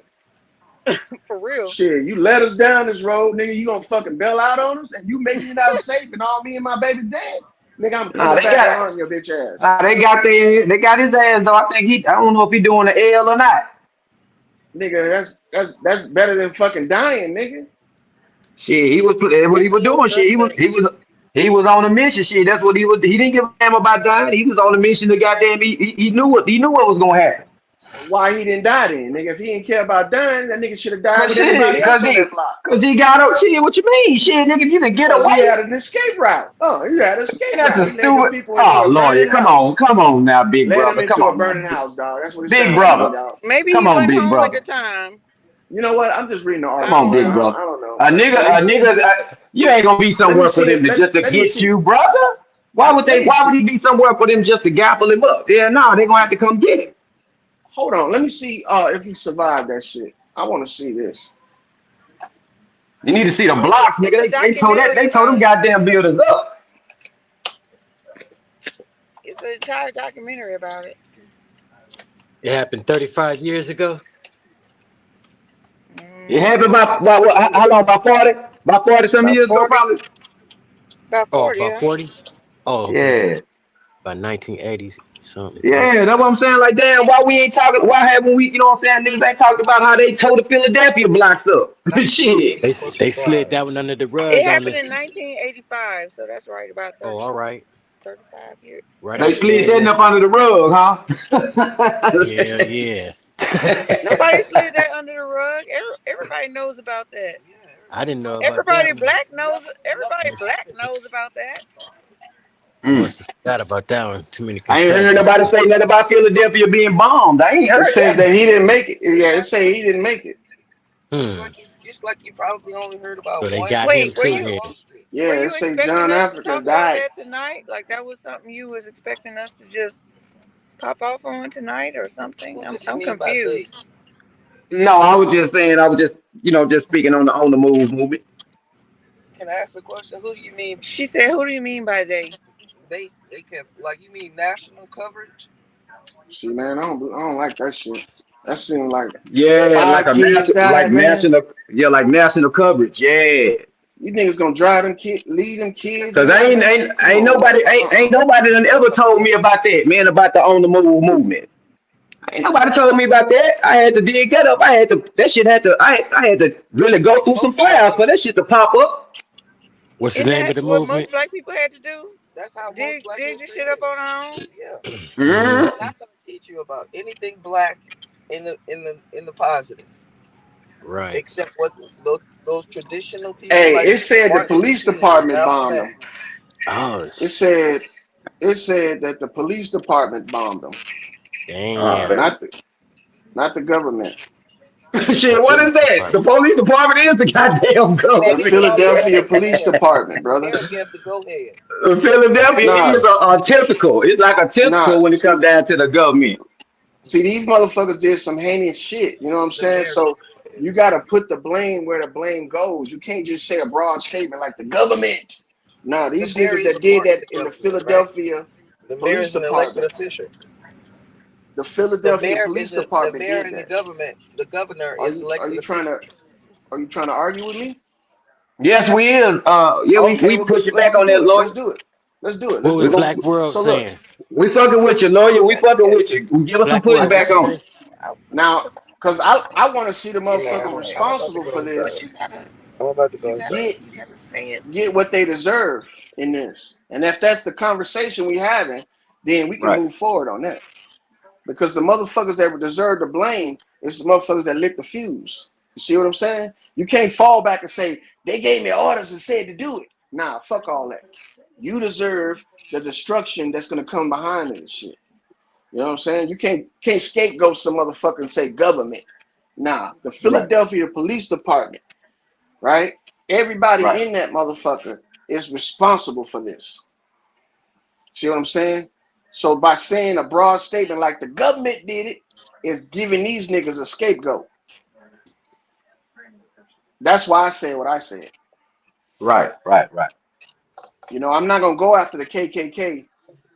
for real. Shit, you let us down this road, nigga. You gonna fucking bail out on us, and you making it out safe, and all me and my baby dead, nigga. I'm Nah, coming they back and got hunting your bitch ass, nah, they got his ass though. I don't know if he doing the L or not. nigga. That's better than fucking dying, nigga. Shit, what he It's a was little doing. Shit, suspect. he was on a mission. Shit, that's what he was. He didn't give a damn about dying. He was on a mission to goddamn. He knew what was gonna happen. Why he didn't die then, nigga? If he didn't care about dying, that nigga should have died Cause with shit, everybody else on that block. cause he got up. Shit, what you mean? Shit, nigga, if you can get Cause he away. had an escape route. Oh, he had an escape That's route. a He led them stupid. people into Oh a Lord, yeah, burning house. come on now, big Led them brother. Come into a on now, burning house, dog. That's what it big sounds like to me, brother. dog. Maybe Come he on, wasn't big home at brother. the time. You know what? I'm just reading the Come I article, on, don't man. big know. I brother. don't know. But A it nigga, seems. you ain't gonna be Let me somewhere for see them it. to just to Let me get see. you, brother. Let me Why would see. he be somewhere for them just to gapple him up? Yeah, no, they gonna have to come get him. Hold on. Let me see if he survived that shit. I want to see this. You need to see the blocks, nigga. It's a They documentary told them about it. goddamn buildings up. It's an entire documentary about it. It happened 35 years ago. It happened About about what, how long? About 40 some about years ago, 40, probably. about Oh, 40, about yeah. 40? Oh, okay. Yeah. About 1980 something. Yeah. Yeah, that's what I'm saying. Like, damn, why we ain't talking? Why haven't we? You know what I'm saying? Niggas ain't talking about how they tore the Philadelphia blocks up. Shit. They slid 1985. that one under the It rug on happened the. in 1985, so that's right, about Oh, all right. 35 years. Right They after slid man. that up under the rug, Yeah, huh? yeah. Nobody slid that under the rug. Everybody knows about that. Yeah, I everybody didn't know know. about that. Everybody Nothing black happened. knows about that. I Mm. must have forgot about that one. Too many I ain't heard concussions. nobody say nothing about Philadelphia being bombed. I ain't It heard says that. that he didn't make it. Yeah, it say he didn't make it. Just Hmm. like you probably only heard about So they one got him Wait, too murder then. on the street. were Yeah, it you say expecting John us to Africa talk about died. that tonight? Like that was something you was expecting us to just pop off on tonight or something? Who did you I'm mean by they? confused. No, I was just saying. I was just just speaking on the move movement. Can I ask a question? Who do you mean She said, "Who do you mean by they?" they can like you mean national coverage? See, man, I don't like that shit. That seemed like Yeah, like 5 a kids national, like died, man. national, yeah, like national coverage. Yeah, You niggas gonna drive them kid, lead them kids cause and that, man? Come ain't on, nobody man. ain't nobody done ever told me about that, man, about the on the move movement. Ain't nobody told me about that. I had to dig that up. I had to that shit had to I had to really go through some Most black files for that people. shit to pop up. What's the Isn't name of that the what movement? most black people had to do? That's how most Dig black dig this history shit up on is. our own. Yeah. Hmm. Mm, They're not gonna teach you about anything black in the positive, Right. except what those traditional people Hey, like it said the Martin Luther police King and department Malcolm bombed X. them. Oh, It said it said that the police department bombed them, uh, damn. not the not the government. The shit, what is police that? The department. police department is the goddamn Man, The he government. did all the Philadelphia heavy Police lifting. Department, The brother. mayor gave the go ahead. Philadelphia Nah, is a tentacle. It's like a nah. tentacle when it comes down to the government. See, these motherfuckers did some heinous shit. You know what I'm The saying? mayor gave So the go ahead. you got to put the blame where the blame goes. You can't just say a broad statement like the government. Nah, The these mayor niggas is a that did part of that the in the government, right? Philadelphia The mayor Police is an elected Department, official. the Philadelphia Police The Department mayor did and the that. government. The governor is Are elected you trying to officials. argue with me? Yes, we is. Yeah, Okay, we well push it back let's on that do it. Let's lawyer. do it. Let's do it. What Let's was We do it. Black gon' World So look, saying? we fucking with you, lawyer. We Yeah, fucking yeah. with you. Give us some Black World, I what pushback you got you. on. say? Now, cause I want to see the You know, motherfuckers I'm about to responsible go for inside. this I'm about to go You gotta inside. get you gotta say it. get what they deserve in this. And if that's the conversation we having, then we can Right. move forward on that. Because the motherfuckers that deserve the blame is the motherfuckers that lit the fuse. You see what I'm saying? You can't fall back and say they gave me orders and said to do it. Nah, fuck all that. You deserve the destruction that's gonna come behind this shit. You know what I'm saying? You can't scapegoat some motherfucker and say government. Nah, the Right. Philadelphia Police Department, right? Everybody Right. in that motherfucker is responsible for this. See what I'm saying? So by saying a broad statement like the government did it, is giving these niggas a scapegoat. That's why I said what I said. Right. Right. Right. You know, I'm not gonna go after the KKK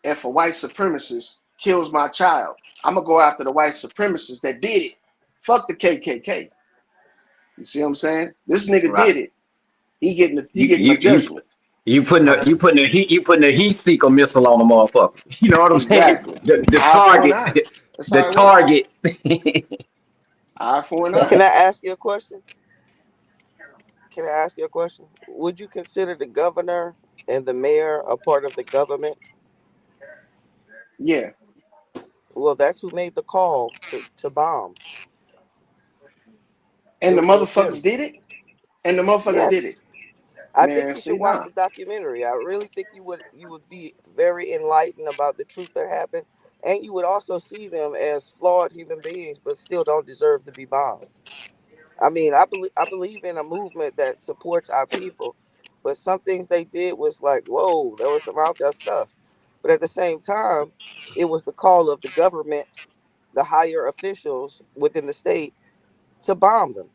if a white supremacist kills my child. I'm gonna go after the white supremacists that did it. Fuck the KKK. You see what I'm saying? This nigga Right. did it. He You getting a you you judgment. you putting a heat seeker missile on the motherfucker. You know what I'm saying? Exactly. The Eye for an target. eye. That's The how it works. target. Eye for an eye. Can I ask you a question? Can I ask you a question? Would you consider the governor and the mayor a part of the government? Yeah. Well, that's who made the call to bomb. And the It was motherfuckers them. did it. And the motherfuckers did it. Yes. I think Man, you should see, watch nah. the documentary. I really think you would be very enlightened about the truth that happened, and you would also see them as flawed human beings, but still don't deserve to be bombed. I mean, I believe in a movement that supports our people, but some things they did was like, whoa, there was some out there stuff. But at the same time, it was the call of the government, the higher officials within the state, to bomb them,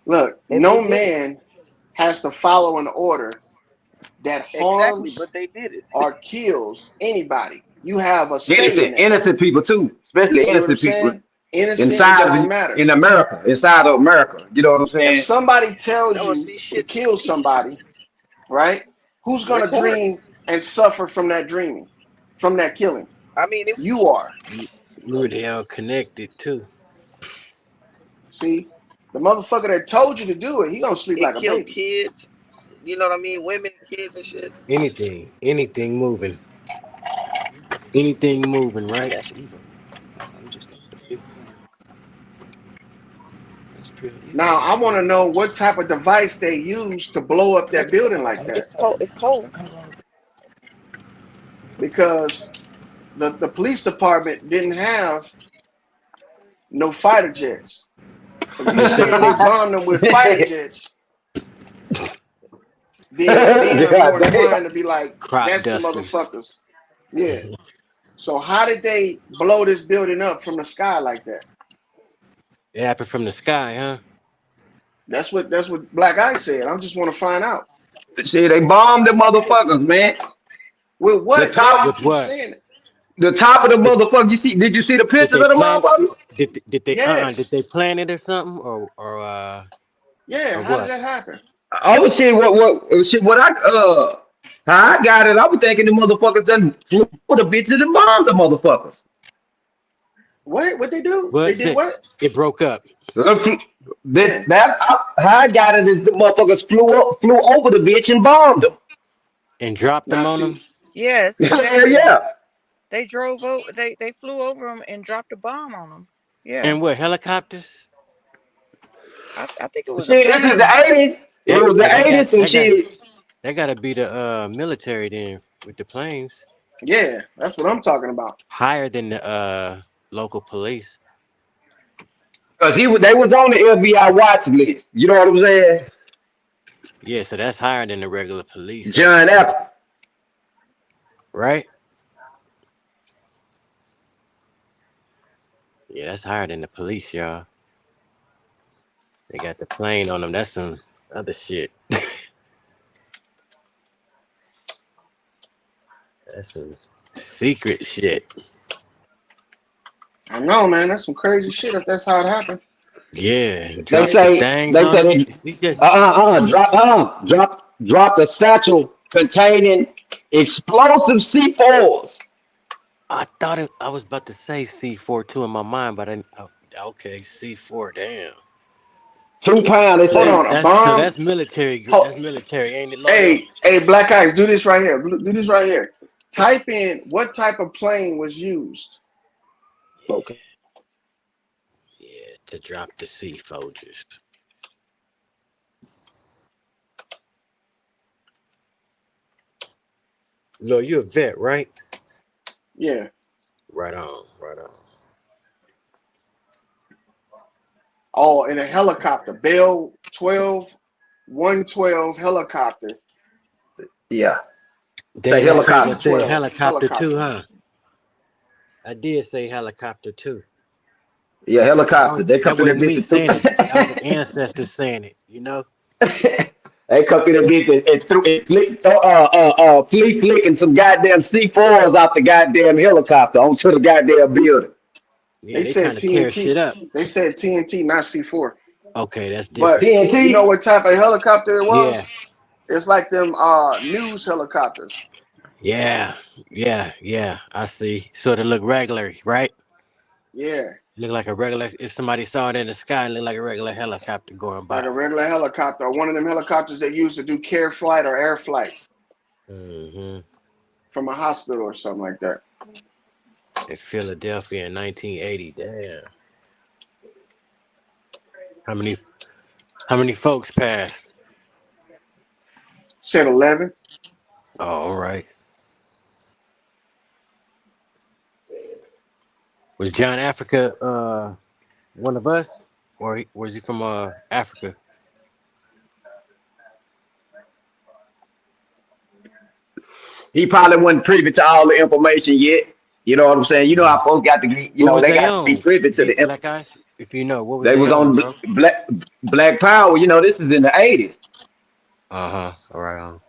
Look, and they no did it. man has to follow an order that Exactly, harms but they did it. or kills anybody. You have a say in innocent, that. innocent people too, You especially see what I'm innocent people saying? Innocent, it inside doesn't of matter. in America, inside of America. You know what I'm If saying? somebody tells No, you see, to shit. kill somebody, right? Who's gonna Report. dream and suffer from that dreaming, from that killing? I mean, You are. Remember they all connected too. See, the motherfucker that told you to do it, he gonna sleep it like a killed baby. kids. You know what I mean? Women and kids and shit. Anything moving. Anything moving, right? That's evil. I'm just. That's pure evil. Now, I want to know what type of device they use to blow up that building like that, It's cold. It's cold. because the police department didn't have no fighter jets. If you saying they bombed them with fighter jets, then I'm more God damn. inclined to be like, Crop that's the dusters. motherfuckers. Yeah. So how did they blow this building up from the sky like that? It happened from the sky, huh? That's what Black Eye said. I just want to find out. Shit, they bombed the motherfuckers, man. With The what, bro? You With top, keep what? saying it. the top of the Did, motherfucker. You see? Did you see the did pictures they of the plan? motherfuckers? Did Yes. they plan it or something Yeah. or How did what? that happen? I was shit. What I how I got it. I was thinking the motherfuckers done flew over the bitches and bombed the motherfuckers. What? What they do? They What? did what? It broke up Uh, fl- This Yeah. that how I got it is the motherfuckers flew over the bitch and bombed them. and dropped Now them on see. them Yes, Hell exactly. yeah. They drove over. They flew over them and dropped a bomb on them. Yeah, and what helicopters? I think it was a Shit, this is the plane. 80s. It That was the well, 80s, so shit. that got to be the military then with the planes Yeah. That's what I'm talking about. higher than the local police. Cause they was on the FBI watch list. You know what I'm saying? Yeah, so that's higher than the regular police, John Apple. right? Yeah, that's higher than the police, y'all. They got the plane on them. That's some other shit. That's some secret shit. I know, man. That's some crazy shit. If that's how it happened. Yeah, They drop the say things they on say them. they He just drop the satchel containing explosive C4s. I was about to say C42 in my mind, but okay, C4. Damn. 2 pound. They So Hold say on. A bomb. that's military. That's Ho- military, ain't it, loyal? hey, Black Eyes. Do this right here. Do this right here. Type in what type of plane was used. okay. Yeah, to drop the C4s. No, you're a vet, right? Yeah. Right on, right on. Oh, in a helicopter. Bell 12, 112 helicopter. Yeah. Say It Damn, was that's a crazy. I helicopter. said 212 helicopter too, helicopter. huh? I did say helicopter too. Yeah, helicopter. They That come to the wasn't bitch me and threw. saying it. That was the ancestors saying it. You know? They come to the bitch and threw and flicking some goddamn C4s off the goddamn helicopter onto the goddamn building. Yeah, They they said trying to tear shit TNT. up. They said TNT, not C4. Okay, that's But different. you know TNT. what type of helicopter it Yeah, was? It's like them news helicopters. yeah, yeah. I see. Sort of look regular, right? Yeah, Look like a regular. If somebody saw it in the sky, it look like a regular helicopter going like by. a regular helicopter. One of them helicopters they use to do care flight or air flight Hmm. from a hospital or something like that. In Philadelphia in 1980. Damn. How many? How many folks passed? Said 11. Oh, all right. Was John Africa one of us, or was he from Africa? He probably wasn't privy to all the information yet. You know what I'm saying? You know how folks got to be, What was they they got to be on? privy to the Black eyes. If you know, what was they they was on, on bro? Black Power, this is in the 80s. Uh huh. All right on.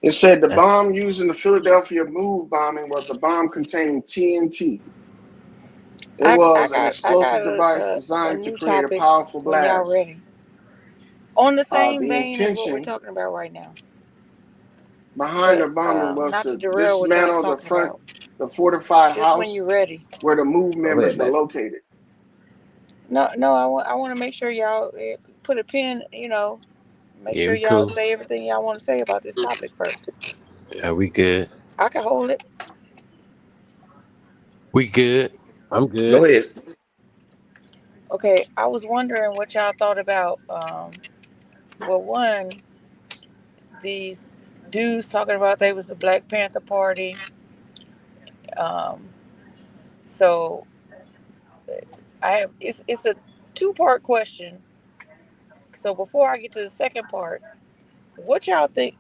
It said the That's bomb used in the Philadelphia move bombing was a bomb containing TNT. It was an I explosive got device a designed to new create a topic powerful when y'all blast. ready. On the same The vein as what we're intention talking about right now, behind but the bombing was not to to derail what y'all dismantle talking about. the fortified Just when house you're ready. where the move Go members ahead, were man. located. No, no, I want to make sure y'all put a pin. Make yeah. sure We y'all cool. say everything y'all want to say about this topic first. Yeah, we good. I can hold it. We good. I'm Go good. ahead. Okay, I was wondering what y'all thought about. Well, one, these dudes talking about they was the Black Panther Party. Um, so I have it's a two-part question. So before I get to the second part, what y'all think?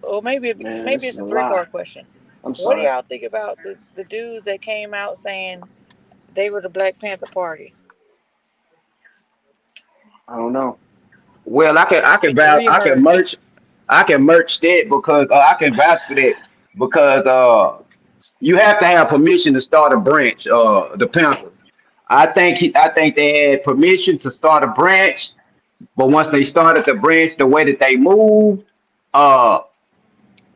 Or Man, maybe this it's is a a lie. three-part question. I'm What do sorry. y'all think about the dudes that came out saying they were the Black Panther Party? I don't know. Well, They need to I can reemerge. merch that because I can vouch for that because you have to have permission to start a branch. The Panthers. I think they had permission to start a branch, but once they started the branch, the way that they moved, uh,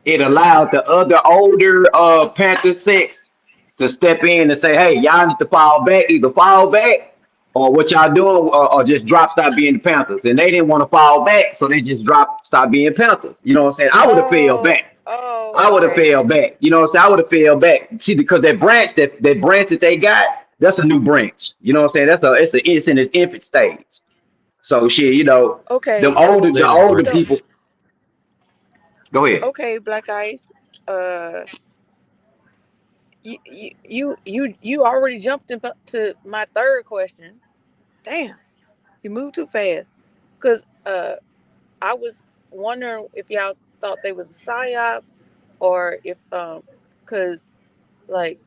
it allowed the other older Panther six to step in and say, "Hey, y'all need to fall back. Either fall back, or what y'all doing, or just drop, stop being the Panthers." And they didn't want to fall back, so they just dropped, stop being Panthers. You know what I'm saying? I would have failed Oh, back. oh, I would have okay. failed back. You know what I'm saying? I would have failed back. See, because that branch that they got, that's a new branch. You know what I'm saying? It's in its infant stage. So shit, Okay. the Let it older breathe. So, people. Go ahead. okay, Black Ice. Uh, you already jumped into my third question. Damn, you moved too fast. Cause I was wondering if y'all thought they was a psyop or if cause like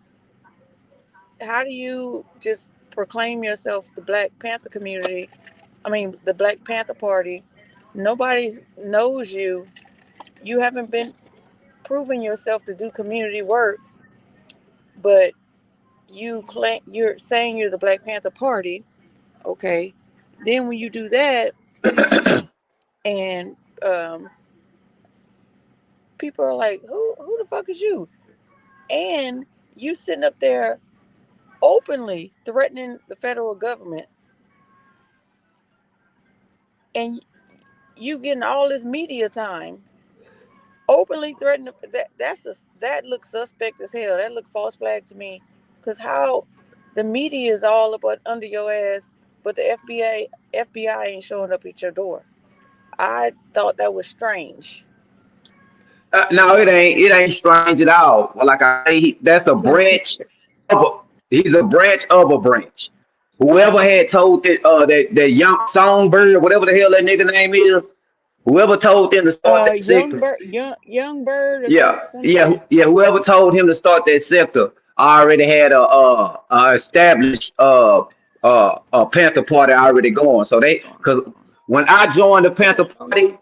how do you just proclaim yourself the Black Panther community? I mean the Black Panther Party. Nobody knows you. You haven't been proving yourself to do community work, but you're saying you're the Black Panther Party. Okay, then when you do that and um, people are like, who the fuck is you? And you sitting up there openly threatening the federal government, and you getting all this media time, openly threatening that looks suspect as hell. That look false flag to me, because how the media is all about under your ass, but the FBI ain't showing up at your door. I thought that was strange. No, it ain't. It ain't strange at all. Well, like I say, that's a branch of a. He's a branch of a branch. Whoever had told that young songbird, whatever the hell that nigga name is, whoever told them to start that sector, Young Bird or some shit. yeah. Whoever told him to start that sector already had a established a Panther Party already going. So because when I joined the Panther Party,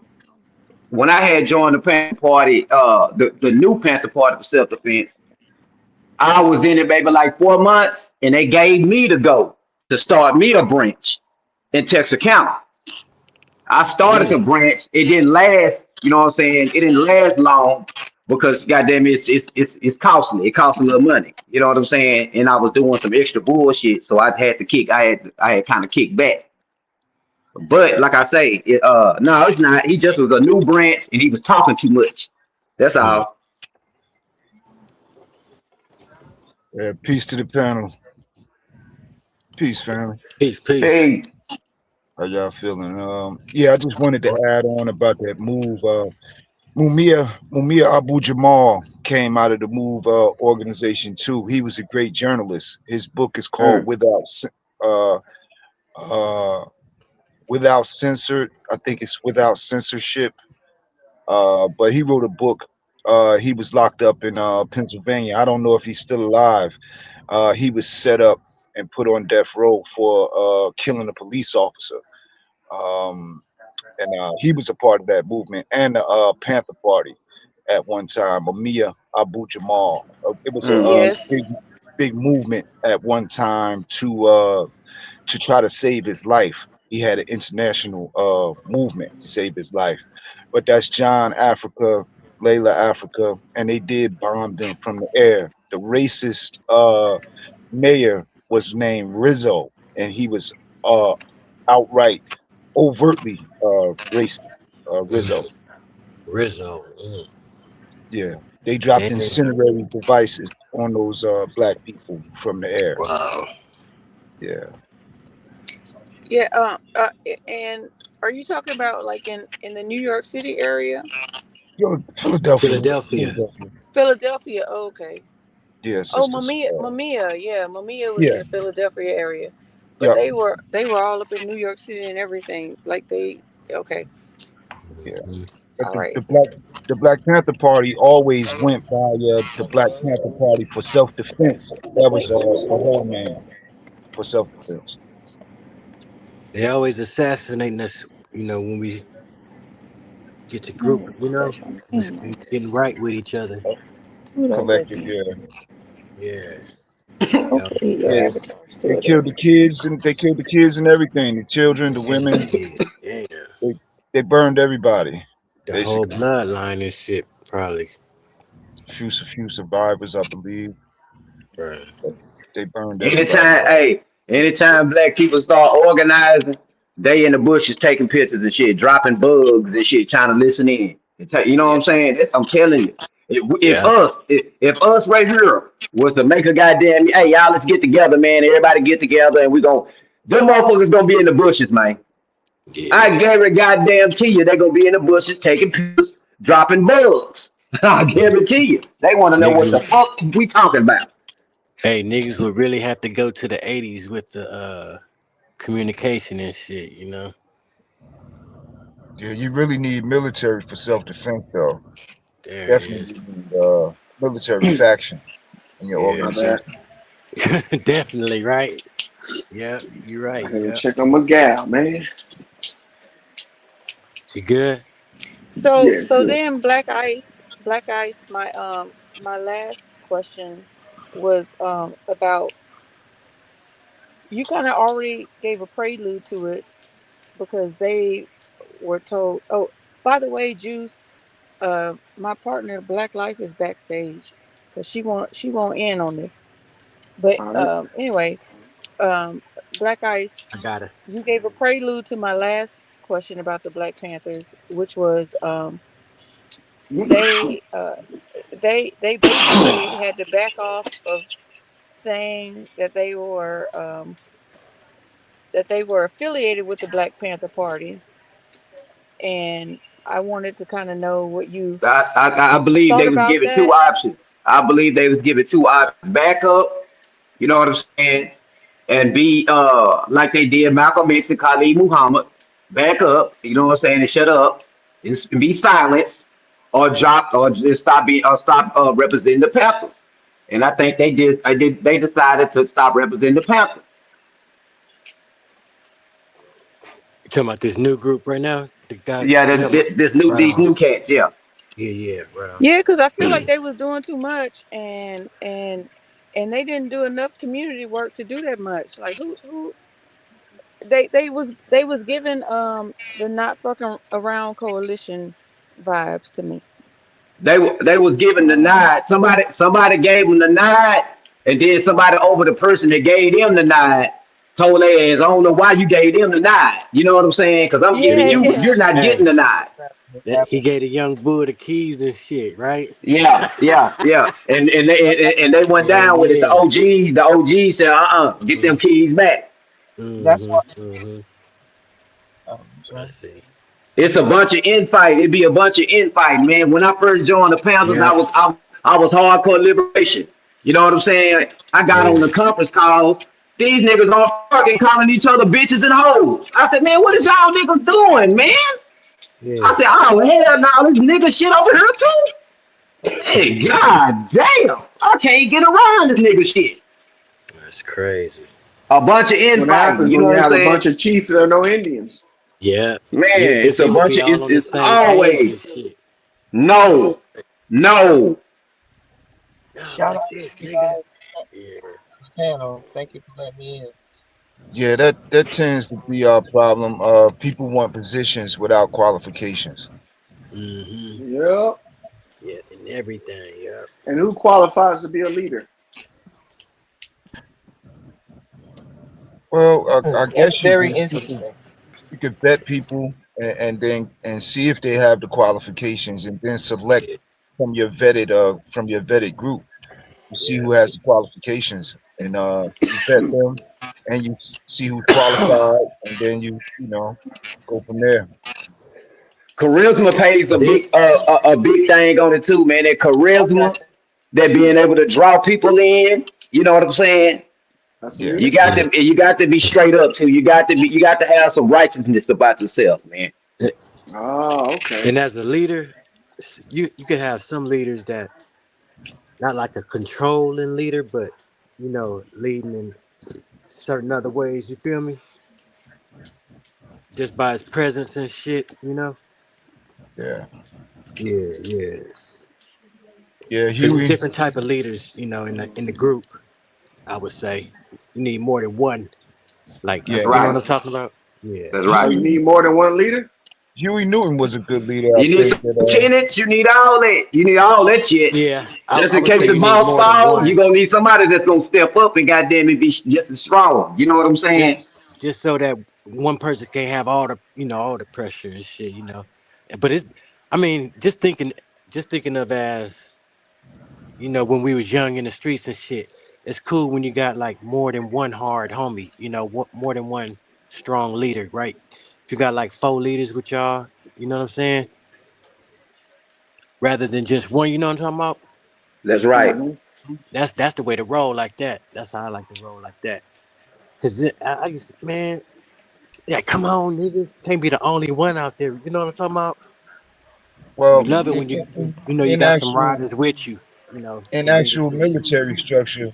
when I had joined the Panther Party, the new Panther Party for self defense, I was in it, baby, like 4 months, and they gave me the go to start me a branch in Texas County. I started the Mm. branch. It didn't last. You know what I'm saying? It didn't last long because goddamn, it's costly. It costs a little money. You know what I'm saying? And I was doing some extra bullshit, so I had to kick. I had kind of kicked back. But like I say, no, it's not. He just was a new branch, and he was talking too much. That's Mm. all. Yeah, peace to the panel. Peace, family. Peace, peace. Hey, How y'all feeling? Yeah, I just wanted to add on about that move. Mumia Abu Jamal came out of the Move organization too. He was a great journalist. His book is called mm, uh, uh, Without Censored. I think it's Without Censorship. But he wrote a book. He was locked up in Pennsylvania. I don't know if he's still alive. He was set up and put on death row for killing a police officer. Um, and he was a part of that movement and the Panther Party at one time. Amia Abu Jamal. It was a mm-hmm. Yes. big movement at one time to try to save his life. He had an international movement to save his life. But that's John Africa, Layla Africa, and they did bomb them from the air. The racist mayor was named Rizzo, and he was uh, outright, overtly racist. Rizzo. Mm. Rizzo. Mm. Yeah, they dropped Damn. incendiary devices on those black people from the air. Wow. Yeah, Yeah. And are you talking about like in the New York City area? Philadelphia, Philadelphia. Philadelphia. Philadelphia. Oh, okay. Yeah, Oh, sisters. Mamiya. Yeah, Mamiya was in Yeah, the Philadelphia area, but yep, they were all up in New York City and everything. Like they. Okay. yeah. Mhm. But All right. the Black Panther Party always went by the Black Panther Party for self defense. That was the whole name for self defense. They always assassinating us, when we get to group, Hmm, fresh on we camera. getting right with each other. Do that Collective, working? yeah. Yeah. Y'all Hopefully your Yeah, avatar's they still there. killed the kids and they killed the kids and everything. The children, the and women. did. Yeah. They they burned everybody. The whole Basically, bloodline and shit, probably. few survivors, I believe. Right. But they burned everybody. Anytime, hey, anytime black people start organizing, they in the bushes taking pictures and shit, dropping bugs and shit, trying to listen in. You know what Yeah. I'm saying? I'm telling you, Yeah. if us right here was to make a goddamn, hey y'all, let's get together, man. Everybody get together, and we gon' them motherfuckers gonna be in the bushes, man. I Yeah. guarantee goddamn to you, they gonna be in the bushes taking pictures, dropping bugs. I Niggas, guarantee you, they want to know what the niggas, fuck we talking about. hey, niggas would really have to go to the '80s with the communication and shit. Yeah, you really need military for self defense, though. There it is. Definitely need military faction in your Yeah. My bad. organization. Definitely right. Yeah, you're I right. gotta Yeah. check on my gal, man. She good. So Yeah, so good. then Black Ice, my last question was about, you kind of already gave a prelude to it because they were told, oh, by the way, Juice, my partner Black Life is backstage because she won't in on this. But All right. anyway, um Black Ice, I got her. you gave a prelude to my last question about the Black Panthers, which was they they basically had to back off of saying that they were affiliated with the Black Panther Party, and I wanted to kind of know what you I believe thought they was about given two that. options. I believe they was given two options: back up, you know what I'm saying, and be like they did Malcolm X and Khalid Muhammad, back up, you know what I'm saying, and shut up, and be silenced, or drop, or just stop being, or stop representing the Panthers. And I think they decided to stop representing the Panthers. You talking about this new group right now? The guy Yeah, you talking about? Right these on. new cats, yeah. Yeah, yeah, right on. Yeah, because I feel like they was doing too much, and they didn't do enough community work to do that much. Like who they was giving the not fucking around coalition vibes to me. They was given the nod. Somebody gave them the nod, and then somebody over the person that gave them the nod told their ass, I don't know why you gave them the nod. You know what I'm saying? Because I'm giving Yeah, you, yeah. you're not getting Hey, the nod. It that he happened. gave the young bull the keys and shit, right? Yeah, yeah, yeah. And they went Yeah, down with it. yeah. The OG said, get them keys back. That's why. Mm-hmm. Mm-hmm. I'm I sorry. see. It's a bunch of infight. It'd be a bunch of infight, man. When I first joined the Panthers, Yep. I was hardcore liberation. You know what I'm saying? I got on Yeah. the conference calls. These niggas on fucking calling each other bitches and hoes. I said, man, what is y'all niggas doing, man? Yeah. I said, oh hell no, this nigga shit over here too. Hey, god damn, I can't get around this nigga shit. That's crazy. A bunch of What infighting. happens You know when you what I'm have a saying? bunch of chiefs that are no Indians? Yeah. Man, Yeah, because it's a people bunch be of all on the it's same page always and shit. no, no. No, Shout like out this, to you nigga. guys Yeah. on the panel. Thank you for letting me in. Yeah, that tends to be our problem. People want positions without qualifications. Mm-hmm. Yeah. Yeah, and everything. Yep. And who qualifies to be a leader? Well, I That's guess very could interesting. you could vet people and then and see if they have the qualifications, and then select Yeah. from your vetted group. You see Yeah. who has the qualifications, and you vet them, and you see who's qualified, and then you know go from there. Charisma plays a They, big thing on it too, man. That I got charisma, that being able to draw people in. You know what I'm saying? That's Yeah, needed. You got to be straight up too. You got to have some righteousness about yourself, man. Oh, okay. And as a leader, you can have some leaders that not like a controlling leader, but leading in certain other ways. You feel me? Just by his presence and shit. Yeah, Yeah, yeah. yeah, Because it's Huey. different type of leaders, in the group. I would say you need more than one. Like, That's Yeah, you know what right. I'm talking about? Yeah. That's So right. you need more than one leader? Huey Newton was a good leader. I You need think some that. tenants. You need all that. You need all that shit. Yeah, Just I in would case say the you need boss more than fall, you're one. gonna need somebody that's gonna step up and goddamn it be just as strong. You know what I'm saying? Just so that one person can't have all the pressure and shit. But it's, I mean, just thinking of as when we was young in the streets and shit. It's cool when you got like more than one hard homie. More than one strong leader, right? If you got like four leaders with y'all, you know what I'm saying, rather than just one. You know what I'm talking about? That's right. Hmm. That's the way to roll like that. That's how I like to roll like that. Cause I used to, man, yeah, come on, niggas, can't be the only one out there. You know what I'm talking about? You Well, love it when you in got some actual riders with you. in Some leaders actual with you. military structure,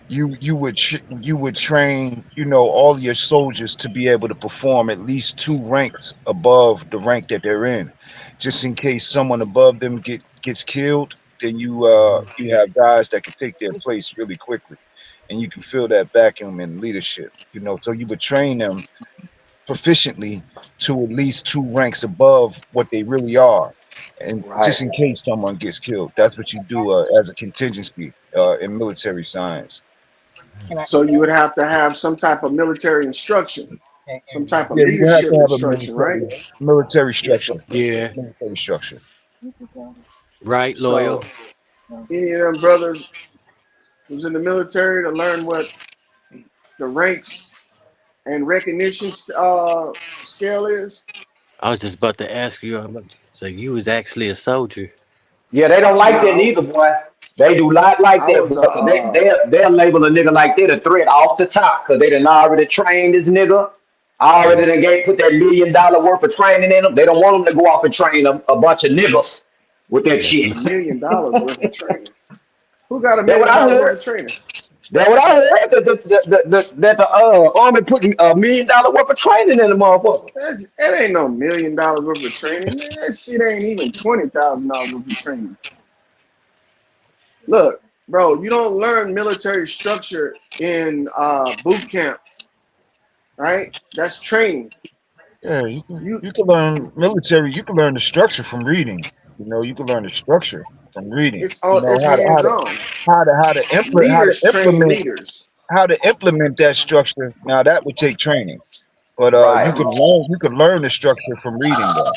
you would train all your soldiers to be able to perform at least two ranks above the rank that they're in, just in case someone above them gets killed. Then you have guys that can take their place really quickly, and you can feel that vacuum in leadership. So you would train them proficiently to at least two ranks above what they really are. And Right. just in case someone gets killed, that's what you do as a contingency in military science. So you would have to have some type of military instruction, some type of Yeah, you would have leadership to have a instruction, right? military Yes, sir. structure. Yeah, Military structure. right, loyal. So any of them brothers was in the military to learn what the ranks and recognition scale is. I was just about to ask you. So you was actually a soldier. Yeah, they don't like that No, neither, boy. They do not like I that, was boy. They'll label a nigga like that a threat off the top because they done already trained this nigga. Yeah. Already done put that $1 million worth of training in them. They don't want them to go off and train a bunch of niggas with that That's shit. $1 million worth of training. Who got a That what million I dollar worth of heard. training? That what I heard. That the army put $1 million worth of training in the motherfucker. That ain't no $1 million worth of training. Man, that shit ain't even $20,000 worth of training. Look, bro, you don't learn military structure in boot camp, right? That's training. Yeah, You, you can learn military. You can learn the structure from reading. You can learn the structure from reading. it's hands on. How to Leaders train implement leaders. that structure. Now that would take training, but Right. you could learn the structure from reading though.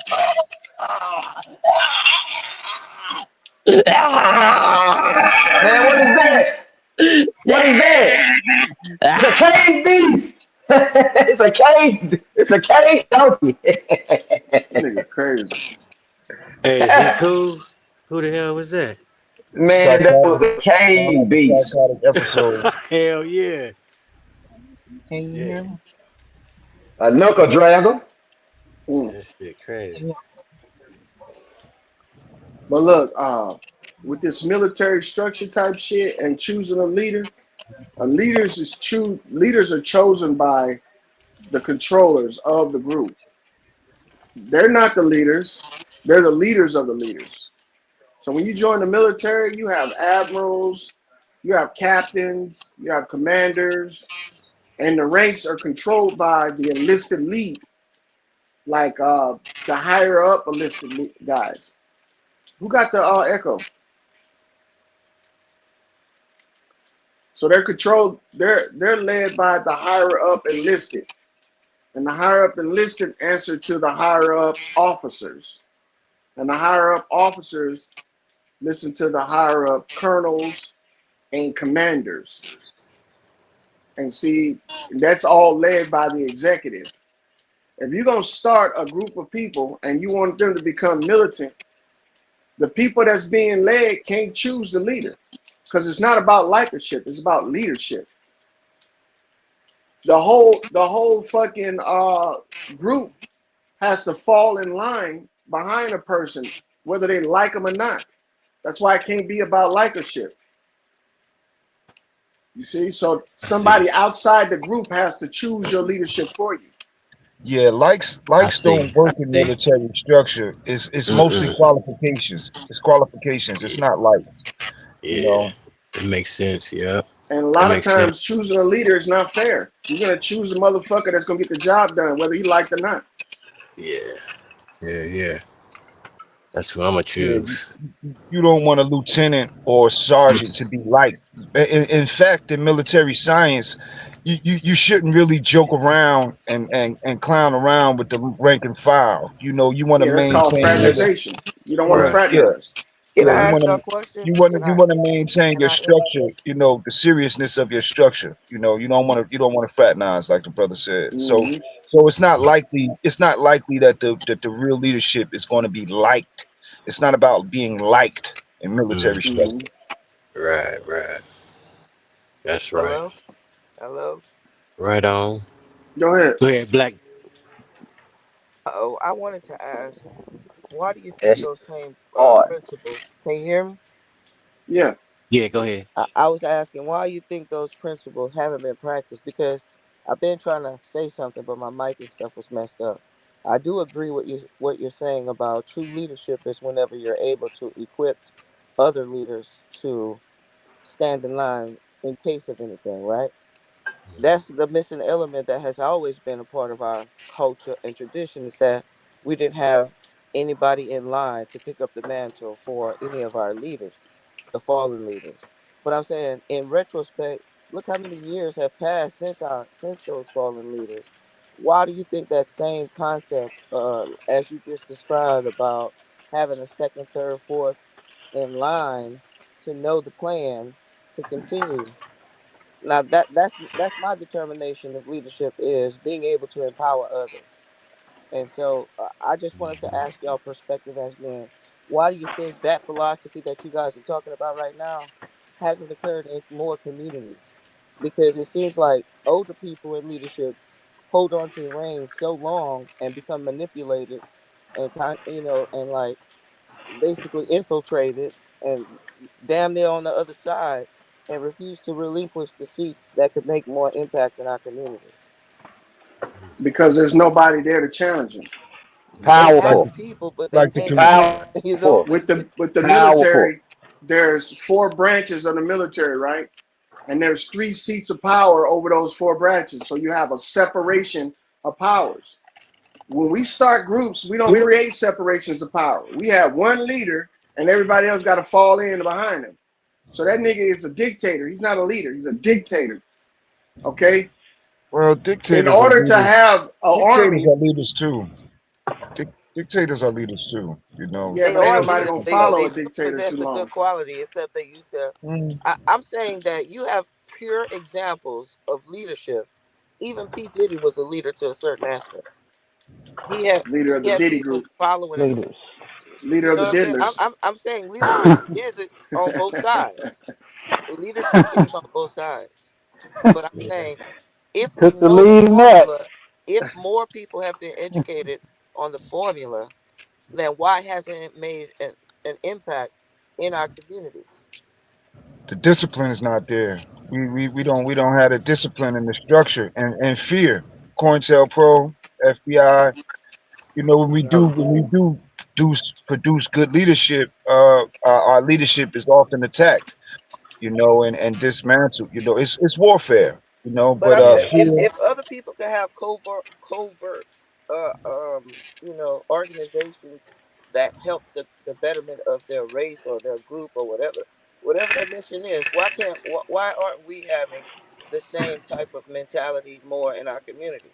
Man, what is that? What is that? It's a cave beast. It's a cave. It's a cave donkey. That nigga crazy. Hey, is he cool? Who the hell was that? Man, that was Psychotic, a sound cave like a beast. psychotic episode. Hell yeah. Can you hear Shit. me? A knuckle dragger. Mm. That shit crazy. But look, with this military structure type shit and choosing a leader, leaders are chosen by the controllers of the group. They're not the leaders. They're the leaders of the leaders. So when you join the military, you have admirals, you have captains, you have commanders, and the ranks are controlled by the enlisted lead, like the higher up enlisted guys. Who got the echo? So they're controlled. They're led by the higher up enlisted, and the higher up enlisted answer to the higher up officers, and the higher up officers listen to the higher up colonels and commanders. And see, that's all led by the executive. If you're gonna start a group of people and you want them to become militant, the people that's being led can't choose the leader because it's not about likership; it's about leadership. The whole fucking group has to fall in line behind a person, whether they like them or not. That's why it can't be about likership. You see, so I see. somebody outside the group has to choose your leadership for you. Yeah, I likes see. don't work I in see. military structure. It's mostly Mm-mm. qualifications. It's qualifications. It's Yeah. not likes. You Yeah. know. It makes sense. Yeah. And a That lot of makes sense. times, choosing a leader is not fair. You're gonna choose a motherfucker that's gonna get the job done, whether he liked or not. Yeah. Yeah. Yeah. That's who I'm gonna Yeah, choose. you don't want a lieutenant or sergeant to be liked. In fact, in military science, you shouldn't really joke around and clown around with the rank and file. You want to Yeah, that's called maintain Mm-hmm. fraternization. You don't want to Right. yeah, fraternize. Can yeah. I You Right. ask want y'all a to question? you want to maintain Can your I interrupt? structure. The seriousness of your structure. You don't want to fraternize like the brother said. So Hmm. so it's not likely that the real leadership is going to be liked. It's not about being liked in military Mm. structure. Hmm. Right. Right. That's right. Hello, hello. Right on. Go ahead. Go ahead, Black. Oh, I wanted to ask, why do you think That's those same hard. principles? Can you hear me? Yeah, Yeah. Go ahead. I was asking why you think those principles haven't been practiced because I've been trying to say something, but my mic and stuff was messed up. I do agree with you what you're saying about true leadership is whenever you're able to equip other leaders to stand in line in case of anything, right? That's the missing element that has always been a part of our culture and tradition is that we didn't have anybody in line to pick up the mantle for any of our leaders, the fallen leaders. But I'm saying in retrospect, look how many years have passed since those fallen leaders. Why do you think that same concept, as you just described about having a second, third, fourth in line to know the plan to continue? Now that's my determination of leadership is being able to empower others. And so I just wanted to ask y'all perspective as men. Why do you think that philosophy that you guys are talking about right now hasn't occurred in more communities? Because it seems like older people in leadership hold on to the reins so long and become manipulated and and like basically infiltrated and damn near on the other side and refuse to relinquish the seats that could make more impact in our communities. because there's nobody there to challenge him. They Like have Powerful. the people, but they like the can't do it. You know what Powerful. I'm With saying? the Powerful. military, there's four branches of the military, right? And there's three seats of power over those four branches. So you have a separation of powers. When we start groups, we don't create separations of power. We have one leader, and everybody else got to fall in behind him. So that nigga is a dictator. He's not a leader. He's a dictator. Okay. well, In dictators are order to leaders. have an Dictators army, are leaders too. Dictators are leaders too. yeah, They but ain't are nobody leaders. gonna They follow they a do dictator too possess a good long. quality, except they used to. Mm. I'm saying that you have pure examples of leadership. Even P Diddy was a leader to a certain aspect. He had Leader of he the had Diddy people group, following him. Leaders. leader You of know the what I'm saying? diddlers. I'm saying leadership is on both sides. Leadership is on both sides. But I'm Yeah. saying if we Took the know the lead in that. formula, if more people have been educated on the formula, then why hasn't it made an impact in our communities? The discipline is not there. We don't have the discipline and the structure and fear. COINTELPRO, FBI. When we do produce good leadership, our leadership is often attacked. And dismantled. It's warfare. But But I mean, Yeah. fear. if other people can have covert, organizations that help the betterment of their race or their group or whatever their mission is, why aren't we having the same type of mentality more in our community?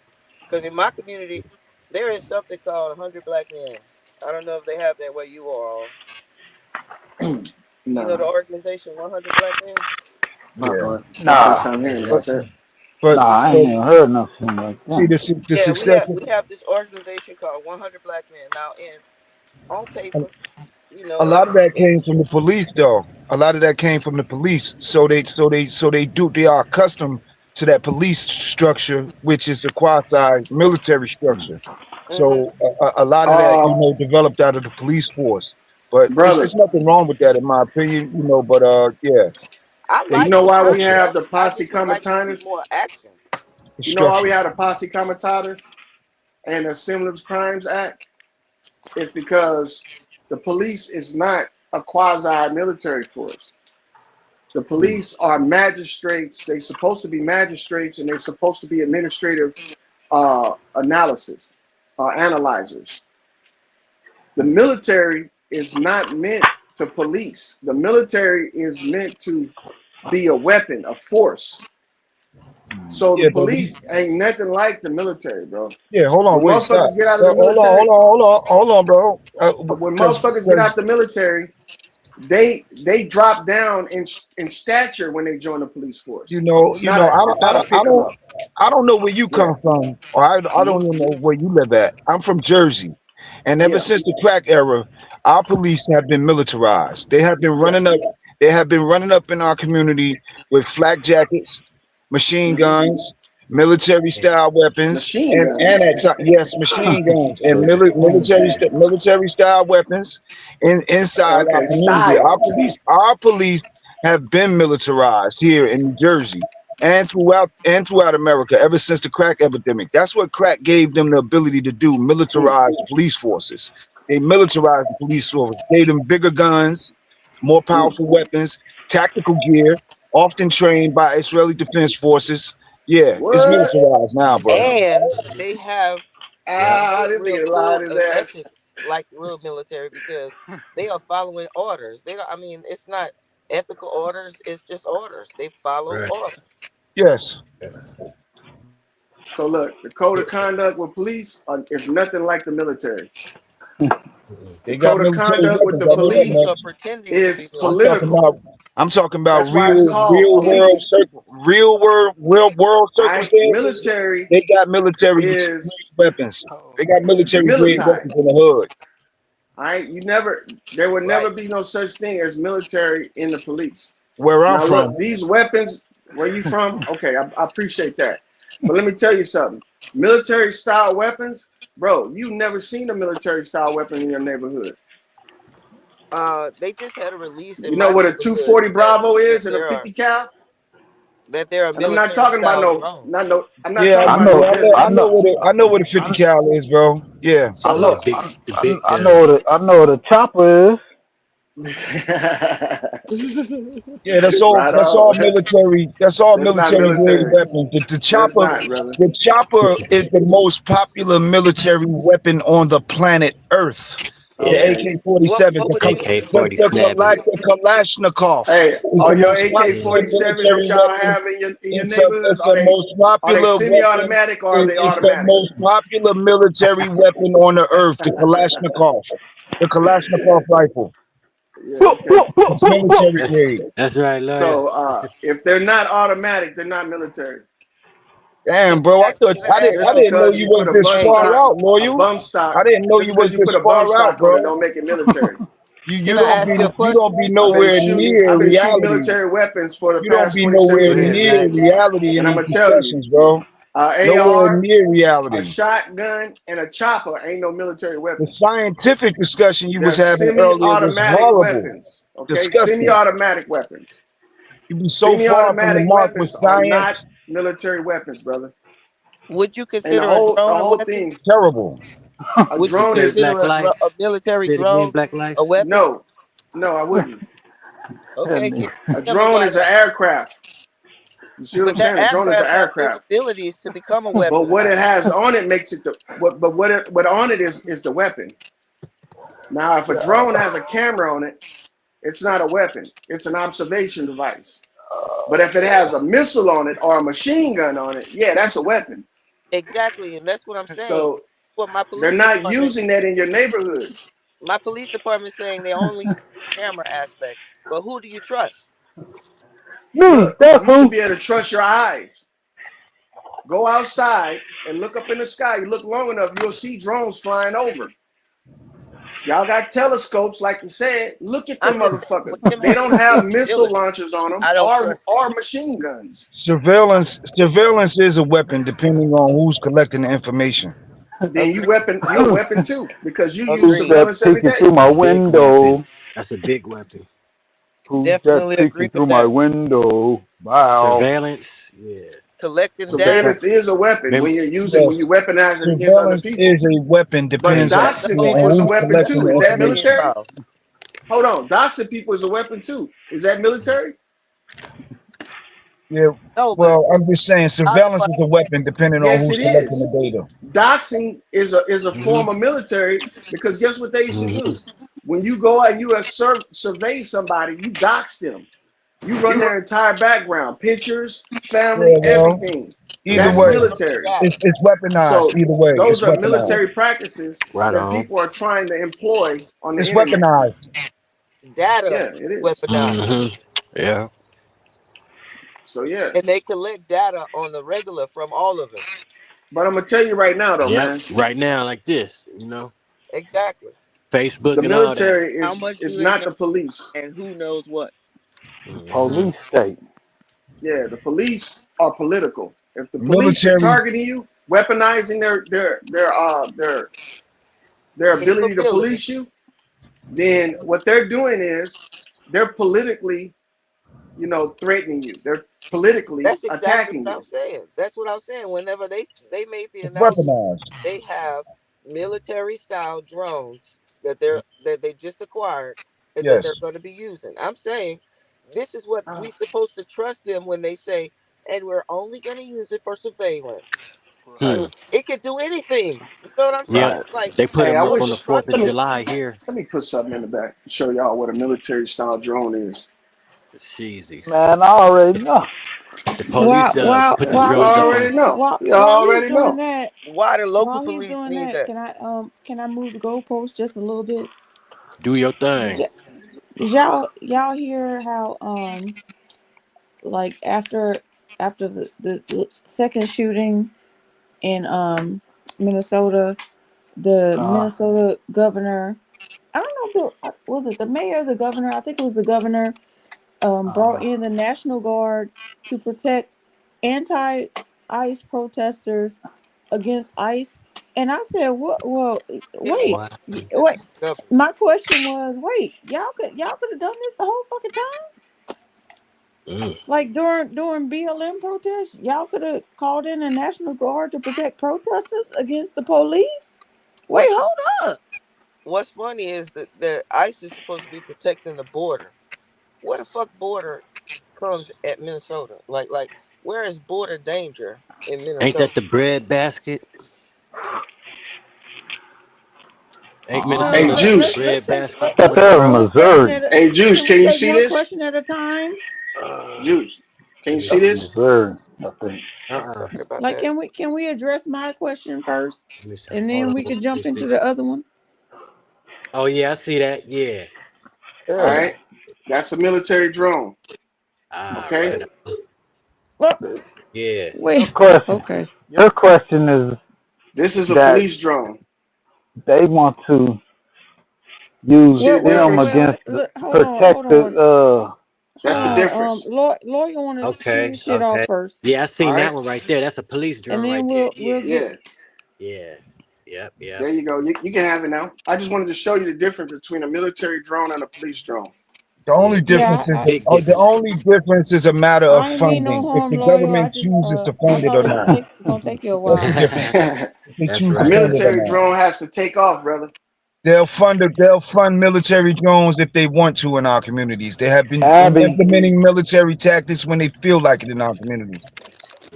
Because in my community, there is something called 100 Black Men. I don't know if they have that where you are. All. You know Nah, the organization 100 Black Men. Yeah. my first Nah, time hearing But about that. but nah, I ain't but even heard nothing like see that. the Yeah, success we have this organization called 100 Black Men. Now, in on of paper, a lot of that it came from the police, though. A lot of that came from the police. So they are accustomed. to that police structure, which is a quasi military structure. Hmm. So a lot of that, Uh, developed out of the police force. But brother, it's nothing wrong with that, in my opinion. But yeah, I they you like know the why we have concept. the I posse just would like to see comitatus? more action. the You know why structure. we have the posse comitatus and the Similar Crimes Act? It's because the police is not a quasi military force. The police are magistrates. They're supposed to be magistrates and they're supposed to be administrative analysis, analyzers. The military is not meant to police. The military is meant to be a weapon, a force. So the Yeah, but we police ain't nothing like the military, bro. yeah. Hold on, When wait, stop. motherfuckers get out of the Well, hold military, on, hold on, bro. when Because motherfuckers get out the military, they drop down in stature when they join the police force. I It's not a don't, pick 'em up. I don't know where you Yeah. come from, or I Mm-hmm. don't even know where you live at. I'm from Jersey, and ever Yeah. since the crack era, our police have been militarized. They have been Yeah. running up. They have been running up in our community with flak jackets, machine Mm-hmm. guns, military style weapons, Machine and guns. at yes, machine guns and military style weapons inside our Okay. community. Style. Our police have been militarized here in New Jersey and throughout America ever since the crack epidemic. That's what crack gave them the ability to do: Mm. militarize the police forces. They militarized the police force, gave them bigger guns, more Mm. powerful weapons, tactical gear, often trained by Israeli Defense Forces. Yeah, it's What? militarized now, bro. And they have Yep. Ah, this real nigga lied code his of ass. ethics like real military because they are following orders. They don't, I mean, it's not ethical orders, it's just orders. They follow Right. orders. Yes. So look, the code of conduct with police is nothing like the military. The They got code of military conduct with weapons. the I know that Police police are much. pretending to be is I'm talking military. political. about That's why it's real, called police. real world All right, circumstances. military They got military grade is weapons. They got military grade military. weapons in the hood. All right, there will never Right. be no such thing as military in the police. Where I'm Now from, look, these weapons, where you from? Okay, I appreciate that. But let me tell you something. Military style weapons, bro, you never seen a military style weapon in your neighborhood. They just had a release in You know my what a neighborhood 240 Bravo that is and a there are 50 cal? And I'm not military talking about style no, not drones. no, I'm not yeah, talking about no I desert. know, I know what a 50 cal is, bro. Yeah, So Yeah, look, the big I know gun. I know what a chopper is. yeah. right That's on. all military. That's all That's not military grade military. weapons. That's not, brother. The chopper is the most popular military weapon on the planet Earth. The Yeah. Okay. AK-47, What would you AK 40 snapping. The Kalashnikov Hey, is are the your most AK popular 47s military that y'all weapon. have in your neighborhoods? It's the most Are they popular weapon. semi-automatic or are they It's the automatic? most popular military weapon on the earth. The Kalashnikov rifle. Yeah, okay. It's military grade. That's right, lawyer. So if they're not automatic, they're not military. Damn, bro. can I ask Just I didn't know because you you was put a this bump hey, far stock, out, loyal. I didn't know just you was because you this put a bump far out, stock on bro. it, don't make it military. You can I don't ask you a question? be nowhere near I've been shooting reality. military weapons for the You don't past be 27 nowhere Go ahead, years, near Black. reality in and I'm these gonna tell you, discussions, bro. Nowhere AR, near a reality. shotgun, and a chopper ain't no military The weapon. scientific discussion you was They're having earlier was semi-automatic horrible, weapons. Okay, disgusting. semi-automatic weapons. You be so far from the Semi-automatic mark with weapons are not science. military weapons, brother. Would you And consider a the drone a whole weapon? thing, Terrible. a Would you You drone say is Black Life. a military Say it again, drone Black a Life. weapon? no, no, I wouldn't. That Okay, can nigga. you A tell me drone why is an not? aircraft. You see what I'm But that saying? A drone is an aircraft have aircraft. capabilities to become a But weapon what now. it has on it makes it the what on it is the weapon. Now, if a drone has a camera on it, it's not a weapon. It's an observation device. But if it has a missile on it or a machine gun on it, yeah, that's a weapon. Exactly, and that's what I'm saying. So What they're not using that in your neighborhoods. my police department saying they only use the camera aspect. But who do you trust? Me, Look, that's you should who. be able to trust your eyes. Go outside and look up in the sky. You look long enough, you'll see drones flying over. Y'all got telescopes, like you said. Look at I'm them just saying with motherfuckers. him They having don't the have missile capability, launchers on them I don't trust him. or machine guns. Surveillance is a weapon depending on who's collecting the information. Then Agreed. you're a weapon too because you use Who's Agreed. that surveillance every peeking day. through my Big weapon. window? That's a big weapon. Who's that Definitely agree peeking with through my that. window? Wow. Surveillance. Yeah. Collecting That's a good data. point. Surveillance is a weapon Remember, when Yes, you weaponize it against other surveillance people. is a weapon But But depends that's the doxing whole people is a who's weapon information collecting too. the Is that that information. military? involves. Hold on, doxing people is a weapon too. Is that military? Yeah, No, but well, I'm just saying surveillance otherwise, is a weapon depending on Yes, who's it collecting is. the data. Doxing is a hmm form of military because guess what they used to hmm do? When you go out and you have survey somebody, you dox them. You run their entire background, pictures, family, Yeah, well, everything. either That's way, military. data. it's weaponized. So Either way, those it's are weaponized. military practices Right that on. people are trying to employ on the It's internet. weaponized. Data Yeah, it is. weaponized. hmm Yeah. So yeah. And they collect data on the regular from all of us. But I'm gonna tell you right now though, Yep. man, Right now, like this, Exactly. the Facebook and all that. military How much do is they not know the police. and who knows what? hmm Police state. Yeah, the police are political. If the police are Military, targeting you, weaponizing their ability to Capability. police you, then what they're doing is they're politically, threatening you. They're politically That's exactly attacking what I'm you. saying. That's what I'm saying. Whenever they made the it's announcement, weaponized. they have military style drones that they just acquired and that Yes. they're going to be using. I'm saying this is what we Ah, supposed to trust them when they say, and we're only going to use it for surveillance. Hmm. Right. It could do anything. You know what I'm saying? Yep. right. Like, They put Hey, I them up what on the wish. Fourth of Let trust? me July here. let me put something in the back to show y'all what a military style drone is. The Sheezies. Man, I already know. The While police while put them You while drones he up on already the. know. while You while he's already doing know. that, Why the local while he's police doing need that, that? can I move the goalpost just a little bit? Do your Did, thing. y- did y'all hear how like after the second shooting in Minnesota, the Uh, Minnesota governor, I don't know if was it the mayor or the governor, I think it was the governor, brought uh, in the National Guard to protect anti ICE protesters against ICE. And I said, "What? Well, He didn't want wait, Wow. to do that to wait." the governor. My question was, wait, y'all could have done this the whole fucking time. Mm. Like during BLM protests, y'all could have called in a National Guard to protect protesters against the police. Wait, What's hold up. What's funny is that the ICE is supposed to be protecting the border. Where the fuck border comes at Minnesota? Like where is border danger in Ain't that Minnesota? the bread basket? Ain't Hey, Minnesota like the Juice. bread basket that with a there's fro? Missouri. Hey, Juice. Can we Can you take see one this? question at a time? Juice. Can Let you me see That's see. this? Missouri, I think. Uh-uh. Sorry about Like, that. can we address my question first, Let me see. and Hold then on. we could Let me jump into see. the other one? Oh yeah, I see that. Yeah. All Yeah. right. That's a military drone. Ah, Okay. right. Well, Yeah. Your wait. question. Okay. Your question is This is a that police drone. they want to You use see the Well, them difference? against look, look, protect hold on, That's hold the Ah, on. difference. Lawyer want to shoot okay. his shit off Okay. first, Yeah, I All seen that right. one right there. That's a police and drone then right there. we'll Yeah. get. Yeah. Yeah. Yep. Yep. There you go. You can have it now. I just wanted to show you the difference between a military drone and a police drone. The Yeah. only Yeah, difference is Big the difference. only difference is a matter of I ain't mean no funding. If harm, the lawyer. I government just chooses to I fund it thought or it was not, gonna take you a that's the while. difference. If they That's choose to A right. fund it or military not, drone has to take off, brother. they'll fund military drones if they want to in our communities. They have been Abby. implementing military tactics when they feel like it in our communities.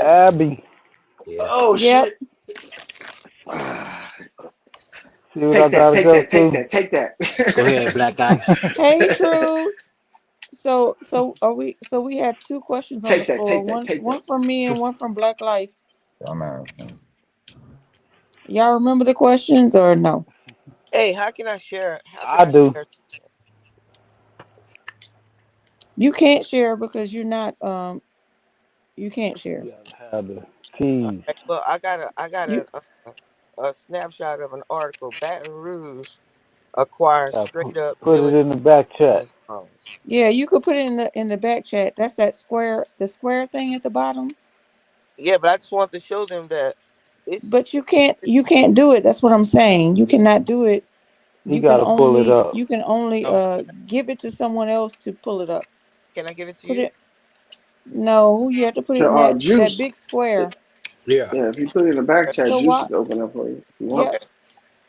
Abby. Yeah. Oh Yep. shit. See what I Take that, gotta take go that, take through? that, take Go that. ahead, Black Ice. Hey, Truth. So are we? So we had two questions on the take that, floor. take that, One take one that. from me and one from Black Life. Dumbass. Y'all remember the questions or no? Hey, how can I share? How can I I do. share? You can't share because you're not. You can't share. You gotta have the All keys. right, well, I got You a snapshot of an article. Baton Rouge. acquire Put, straight up put it in the military back chat. surveillance drones. Yeah, you could put it in the back chat. That's that square, the square thing at the bottom. Yeah, but I just want to show them that it's But you can't do it. That's what I'm saying. You cannot do it. He got to pull it up. You can only no. give it to someone else to pull it up. Can I give it to Put you? it No, you have to put it To in that Juice. big square. Yeah. Yeah, if you put it in the back Okay. chat, So Juice why should open up for you if you want. Yep. Okay.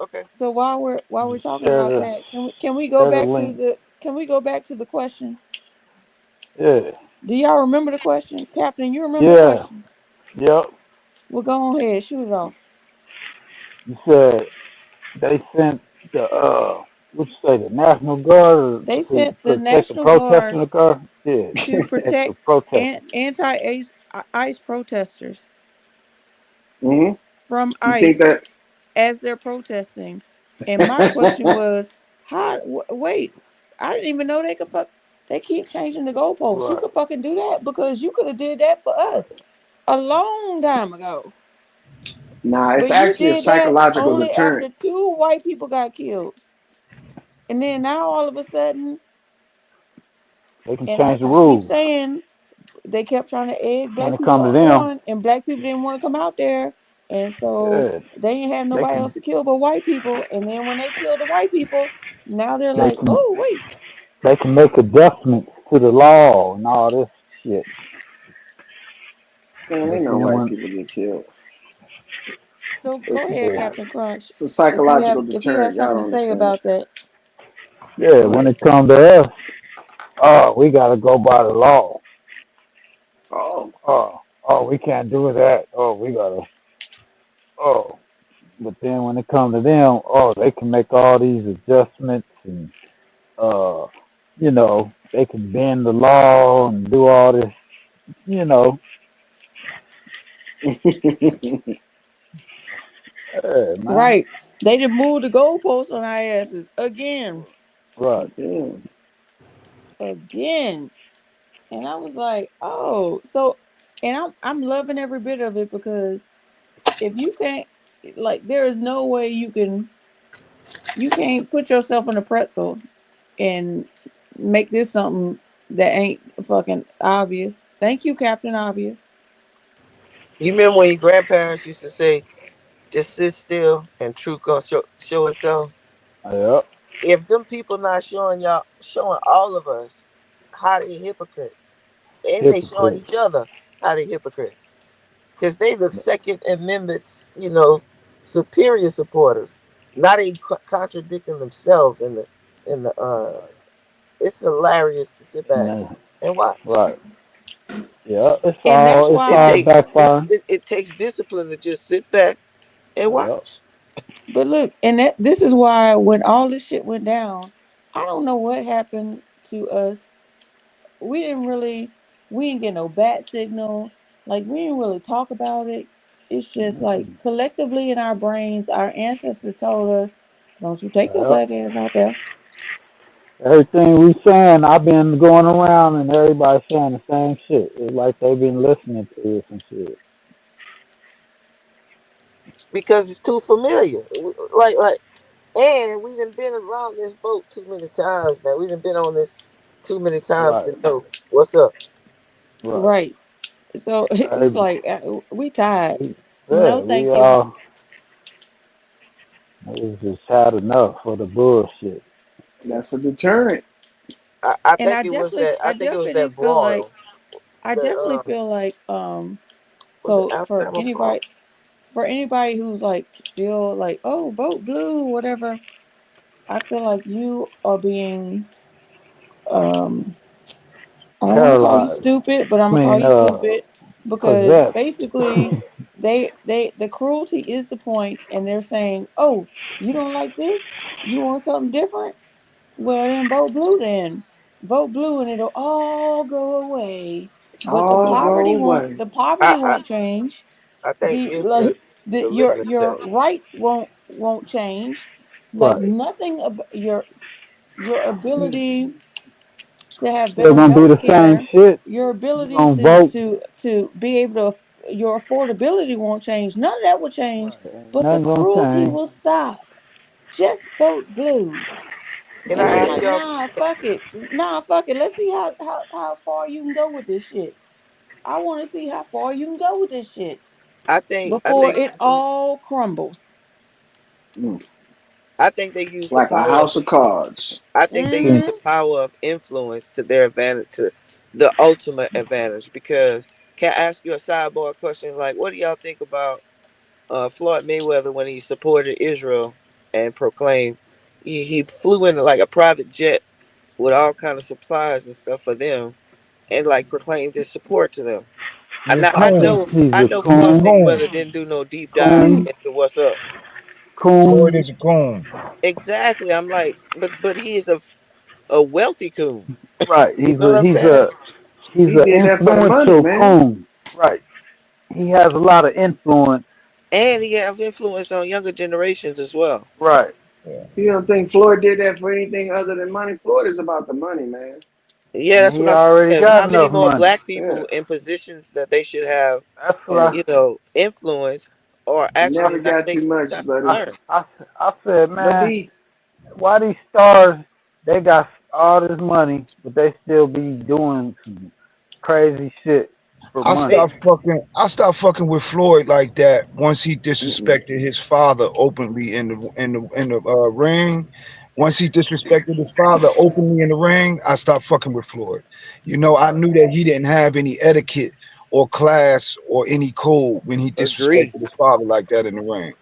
Okay. So while we're Just talking about that, can we go share the back to link. the question? Yeah. Do y'all remember the question? Captain, you remember the Yeah. question? Yep. Well, go on ahead, shoot it off. You said they sent the what you say, the National Guard They to sent the protect the National protesting Guard the car. Yeah, to to protect the protect protesters. anti-ICE protesters Hmm. from You think ICE that? as they're protesting. And my question was, wait, I didn't even know they could fuck. They keep changing the goalposts. You Right. could fucking do that because you could have did that for us a long time ago. Nah, it's But you actually a did that psychological only deterrent. after two white people got killed. And then now all of a sudden, They can and I, change the I keep rules saying they kept trying to egg when black it people comes to them. on, and black people didn't want to come out there. And so Yeah, they didn't have they nobody else can to kill but white people. And then when they killed the white people, now they're they like, can oh, wait. they can make adjustments to the law and all this shit. Man, But ain't no then white when people get killed. So go It's ahead, yeah Captain Crunch. it's a psychological If you have deterrent. Y'all something to don't say understand. about that, yeah go when ahead. it comes to us, oh we gotta go by the law. Oh, Oh we can't do that. Oh we gotta oh. But then when it comes to them, oh they can make all these adjustments and uh they can bend the law and do all this. You know, man. Right. They done moved the goalposts on our asses again. Right. yeah. Again. And I was like, oh, so, and I'm loving every bit of it because if you can't, like, there is no way you can't put yourself in a pretzel and make this something that ain't fucking obvious. Thank you, Captain Obvious. You remember when your grandparents used to say, "Just sit still and truth gonna show itself." Yep. If them people not showing y'all, showing all of us how they hypocrites, and they showing Hypocrite. each other how they hypocrites, because they the Second Amendment's, superior supporters. Not they contradicting themselves in the. It's hilarious to sit back No. and watch. Right. Yeah. It's And that's all it's It all why, takes backfiring. it takes discipline to just sit back and Yep. watch. but look, and this is why when all this shit went down, I don't know what happened to us. We didn't really, we didn't get no bat signal. Like, we didn't really talk about it. It's just like collectively in our brains, our ancestors told us, don't you take your Yep. black ass out there. Everything we saying, I've been going around and everybody saying the same shit. It's like they've been listening to us and shit. Because it's too familiar. And we done been around this boat too many times, man. We done been on this too many times Right. to know what's up. Right. Right. So it's Every- like, we tired. yeah, No, we thank you. all it's just had enough for the bullshit. That's a deterrent. I And think it was that. I I think it was definitely that feel like, broil. The Was it so Alabama broil? for anybody who's like still like, oh, vote blue, whatever, I feel like you are being, um I don't want to call you Paralyzed. stupid, but I'm I gonna call mean, you stupid because possessed. basically the cruelty is the point, and they're saying, oh, you don't like this, you want something different, well then vote blue and it'll all go away. But All go away. the poverty I I, won't change. I think The here's like the litmus your test. rights won't change. Like Right. nothing of your ability to have Still better gonna be health the same care, shit. your You ability gonna vote. to be able to, your affordability won't change. None of that will change, Right. Ain't but the nothing gonna cruelty change. will stop. just vote blue. Can And I I'm ask Yeah. like, y'all? nah, fuck it. Nah, fuck it. Let's see how far you can go with this shit. I want to see how far you can go with this shit I before think it all crumbles. Mm. I think they use the Like a power. house of cards. I think they use See, the Mm-hmm. power of influence to their advantage, to the ultimate advantage. Because can I ask you a sidebar question? Like, what do y'all think about Floyd Mayweather when he supported Israel and proclaimed he flew in like a private jet with all kind of supplies and stuff for them, and like proclaimed his support to them. He's a Now coon. he's I a know He's a Floyd coon, coon. Mayweather didn't do no deep dive coon, into what's up. Floyd coon. is a coon. Exactly. I'm like, but he is a wealthy coon. Right. You know what I'm saying? He's He a did that for the money, influential man. coon. Right. He has a lot of influence. And he have influence on younger generations as well. Right. Yeah. You don't think Floyd did that for anything other than money? Floyd is about the money, man. Yeah, And that's he what I'm already saying. got How many enough more money. black Yeah. people in positions that they should have, That's what And influence, or he actually never not got too taking the time much, to buddy. learn? I said, But man, B, why these stars, they got all this money, but they still be doing some crazy shit for money. They I stopped fucking with Floyd like that once he mm-mm. disrespected his father openly in the ring. Once he disrespected his father openly in the ring, I stopped fucking with Floyd. You know, I Right. knew that he didn't have any etiquette or class or any code when he agree, disrespected his father like that in the ring.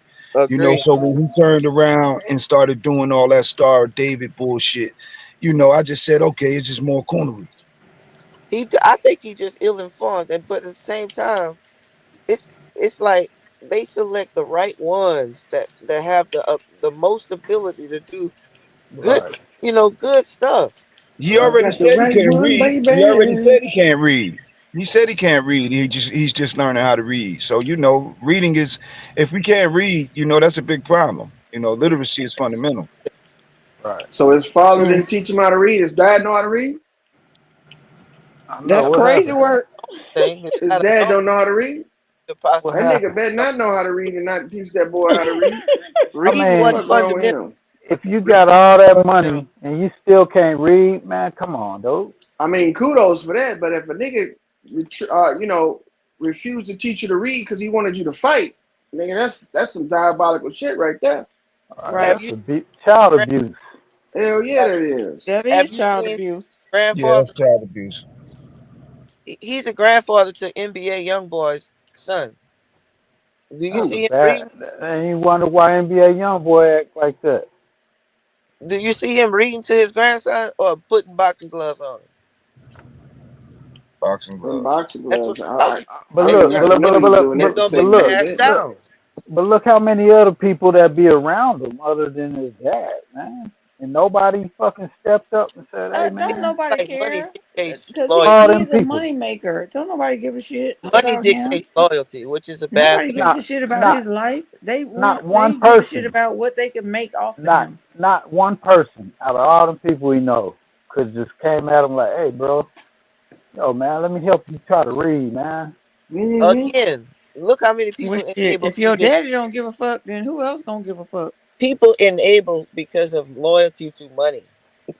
You know, agree. so when he turned around and started doing all that Star David bullshit, I just said, okay, it's just more coonery. I think he just ill informed, and but at the same time, it's like they select the right ones that have the most ability to do good, Right. good stuff. He Right. already Got the said he right can't one, read. He already baby. said he can't read. He said he can't read. He's just learning how to read. So reading is, if we can't read, that's a big problem. Literacy is fundamental. Right. So his father Mm. didn't teach him how to read. His dad know how to read. I know That's what crazy happened. work. Thing is His not dad alone don't know how to read. the What That possibility. nigga happened? better not know how to read and not teach that boy how to read. I Reading The wasn't mean, fuck wrong with fundamental. him? if you Reading got all that wasn't fundamental. money and you still can't read, man, come on, dude. I mean, kudos for that. But if a nigga, refused to teach you to read because he wanted you to fight, nigga, that's some diabolical shit right there. All right, Have Right. that's you child grand- abuse. Hell yeah, have, that is. That have is you child seen abuse. Yeah, grandfather? that's child abuse. He's a grandfather to NBA young boy's son. Do you That's Who? see him reading? bad. And you wonder why NBA young boy act like that. Do you see him reading to his grandson or putting boxing gloves on him? Boxing Them gloves. boxing That's what gloves. I'm talking But I about. wouldn't look, have to know he's doing It's that to gonna but save be me look, from passed bitch. down. look how many other people that be around him other than his dad, man. And nobody fucking stepped up and said, "Hey, Don't man, nobody Like money care dictates because loyalty. all them he's a people." money maker. Don't nobody give a shit Money about him. dictates loyalty, which is a bad Nobody thing. gives a Not, shit about not, his life. not one They give a shit person. about what they can make off of Not, him. not one person out of all them people we know could just came at him like, "Hey, bro, yo, man, let me help you try to read, man." Mm-hmm. Again, look how many Well, people shit, enable if your because daddy don't give a fuck, then who else gonna give a fuck? people enable because of loyalty to money.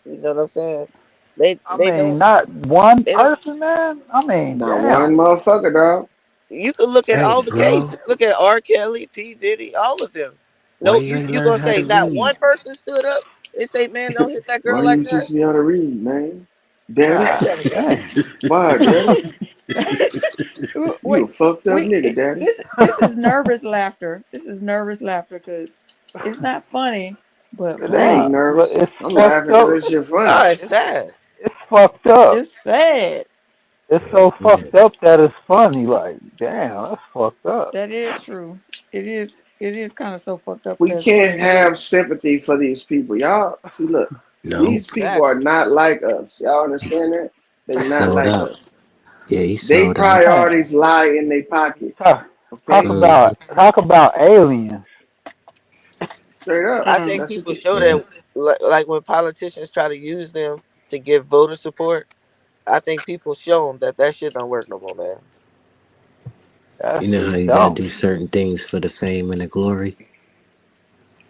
You know what I'm saying? They I they mean, don't not one they don't. person, man. I mean, Not damn. one motherfucker, dog. You can look at Hey, all the bro, cases. Look at R. Kelly, P. Diddy, all of them. why No, you ain't you learn gonna how say to not one read? person stood up? They say, man, don't hit that Why girl you like ain't that. teach me how to read, man? Daddy? God damn. Why, daddy? You a Wait, fucked up nigga, daddy. this is nervous laughter. This is nervous laughter because it's not funny, but It I ain't ain't, boy, but nervous. it's I'm fucked laughing up. because this shit funny. Oh, it's It's sad. it's fucked up. it's sad. It's Yeah, so yeah. fucked up that it's funny. Like, damn, that's fucked up. That is true. It is kind of so fucked up We that's funny can't to me. have sympathy for these people. Y'all, see, look, No, these people are Exactly. not like us. Y'all understand that? They not sold like out. us. Yeah, he They sold out. Man, priorities lie in their pocket. talk Okay? Hmm. about aliens. Straight up. I Mm. think That's what people they, show Yeah. that, like when politicians try to use them to get voter support. I think people show them that that shit don't work no more, man. That You know how shit you gotta don't. do certain things for the fame and the glory?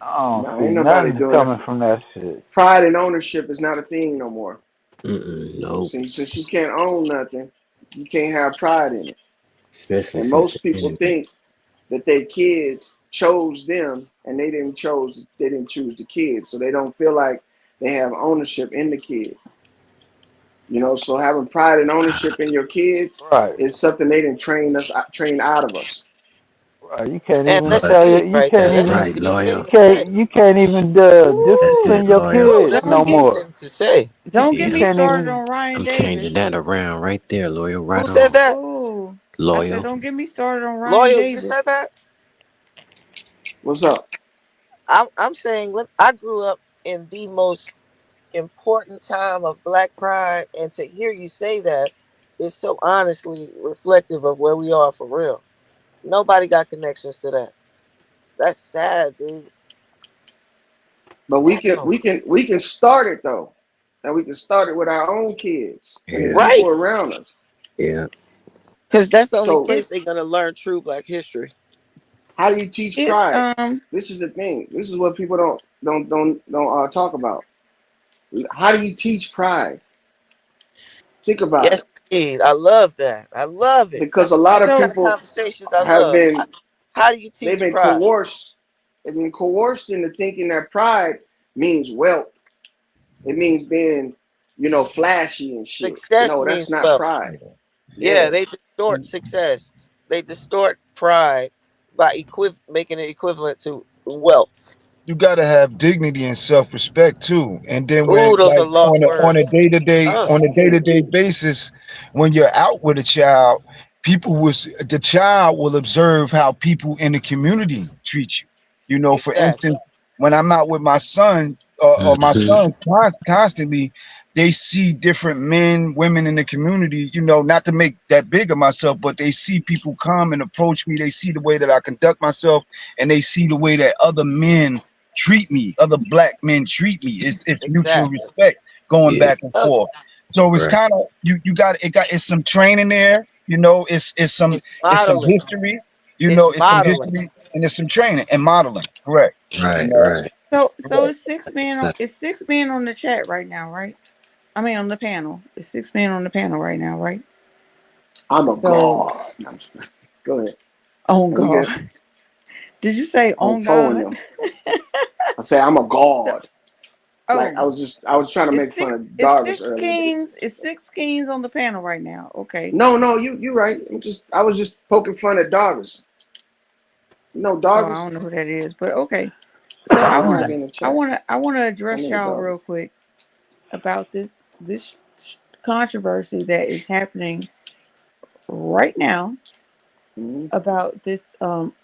I don't No, see ain't nobody nothing doing coming that. from that shit. Pride and ownership is not a thing no more. Mm-mm, nope. See, since you can't own nothing, you can't have pride in it. Especially And since most the people internet. think that their kids chose them and they didn't choose the kids. So they don't feel like they have ownership in the kid. So having pride and ownership in your kids Right. is something they didn't train out of us. Right. You can't And even that's Right. tell big you right there. can't That's That's even a right, big thing loyal. you to say. can't even That's Ooh, it, discipline your loyal. No, kids that's a no don't big get more. thing to say. don't get You me Yeah. can't started even on Ryan I'm changing Davis. that around right there, loyal. Who Right said on. that? Ooh, I said Loyal. don't get me started on Ryan Loyal, you said Davis. that? What's up? I'm saying I grew up in the most important time of Black Pride, and to hear you say that is so honestly reflective of where we are for real. Nobody got connections to that. That's sad, dude. But we can Damn. we can we can start it though, and we can start it with our own kids and the Yeah. people Right. around us. Yeah. Because that's the only So place It's they're gonna learn true Black history. how do you teach it's pride? This is the thing. This is what people don't talk about. How do you teach pride? Think about Yes, it, indeed. I love that. I love it. because a That's lot these of are the so kind of people conversations I have love. been How do you they've teach been pride? coerced. They've been coerced into thinking that pride means wealth. It means being, flashy and shit. Success No, means that's not wealth. pride. Yeah, Yeah. they distort success. They distort pride by making it equivalent to wealth. You got to have dignity and self-respect too. And then when, Ooh, those are like, lost on a words. day-to-day Uh, on a Mm. day-to-day basis, when you're out with a child, the child will observe how people in the community treat you. For exactly. instance, when I'm out with my son, or my Hmm. sons constantly, they see different men, women in the community. Not to make that big of myself, but they see people come and approach me. They see the way that I conduct myself, and they see the way that other men treat me, other black men treat me. It's mutual Exactly. respect going Yeah. back and Love it. forth. So it's Right. kind of it's some training there. It's It's some modeling. history. It's It's some modeling. history and it's some training and modeling. Correct. Right. And Right. so correct. it's six men on That- it's six men on the chat right now, right? I mean on the panel. It's six men on the panel right now, right? I'm a So god. No, go ahead. on No, you get God. Did you say on on phone God? them. I say I'm a So- god. Like oh, I was trying to make fun of Darvish earlier, but it's six kings on the panel right now. Okay. no, you right. I was just poking fun at Darvish. Oh, I Darvish. don't know who that is, but okay. So He might be in the chat. I wanna That address nigga y'all Darvish. real quick about this controversy that is happening right now Mhm. about this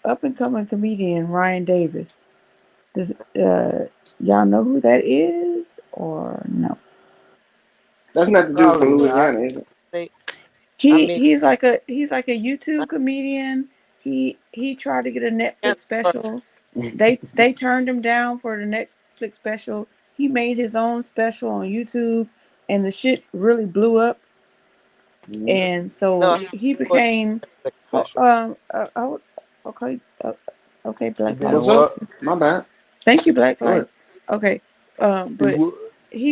up and coming comedian Ryan Davis. Does y'all know who that is or no? That's not the dude Probably from not. Louisiana, is it? They, I mean, He's like a YouTube comedian. He tried to get a I Netflix special. They turned him down for the Netflix special. He made his own special on YouTube, and the shit really blew up. Mhm. And no, so he he was became, like ho- special. okay, okay, He Black did Light. What's up? what? My bad. Thank you, Black Go Light. ahead. Okay, He but w-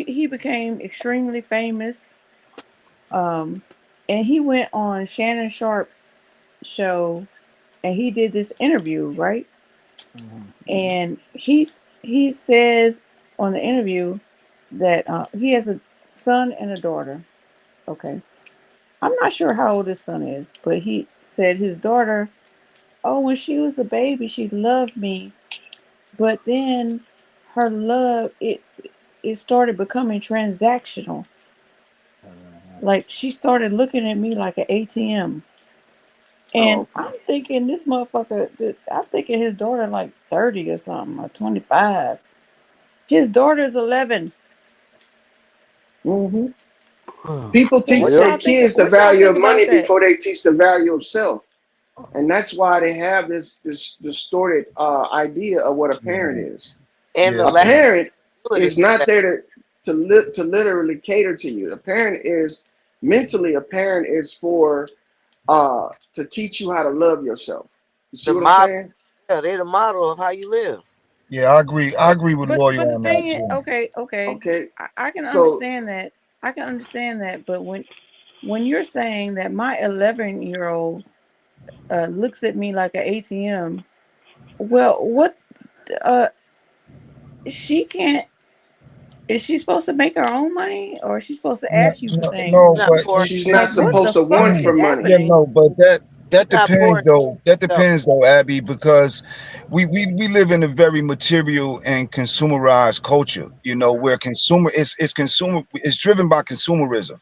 he became extremely famous. Um, and he went on Shannon Sharp's show, and he did this interview, right? Mhm. Mhm. And he says on the interview that he has a son and a daughter. Okay, I'm not sure how old his son is, but he said his daughter, oh, when she was a baby, she loved me, but then her love it started becoming transactional. Like she started looking at me like an ATM. Oh, And okay. I'm thinking this motherfucker, I'm thinking his daughter like 30 or something, or 25. His daughter's 11. Hmm. Mhm. People So teach what their Yep. y'all think? kids the What y'all value think of about money that? before they teach the value of self, and that's why they have this distorted idea of what a parent Yeah. is. And the A lack Yes. of parent ability is for not that. there to literally cater to you. A parent is mentally. A parent is for to teach you how to love yourself. You see The what I'm model, saying? yeah, they the model of how you live. Yeah, I agree. I agree with Lawyer But the on that thing is, too. okay, okay, Okay, I can so understand that. I can understand that. But when you're saying that my 11-year-old looks at me like an ATM, well, what uh she can't. Is she supposed to make her own money, or is she supposed to No, ask you for no, She's no, things? not but poor. she's Like, not what supposed the to fuck want for is money. yeah, happening? no, but She's that not depends pouring though. That herself. depends though, Abby, because we live in a very material and consumerized culture. You know, where consumer is consumer is driven by consumerism.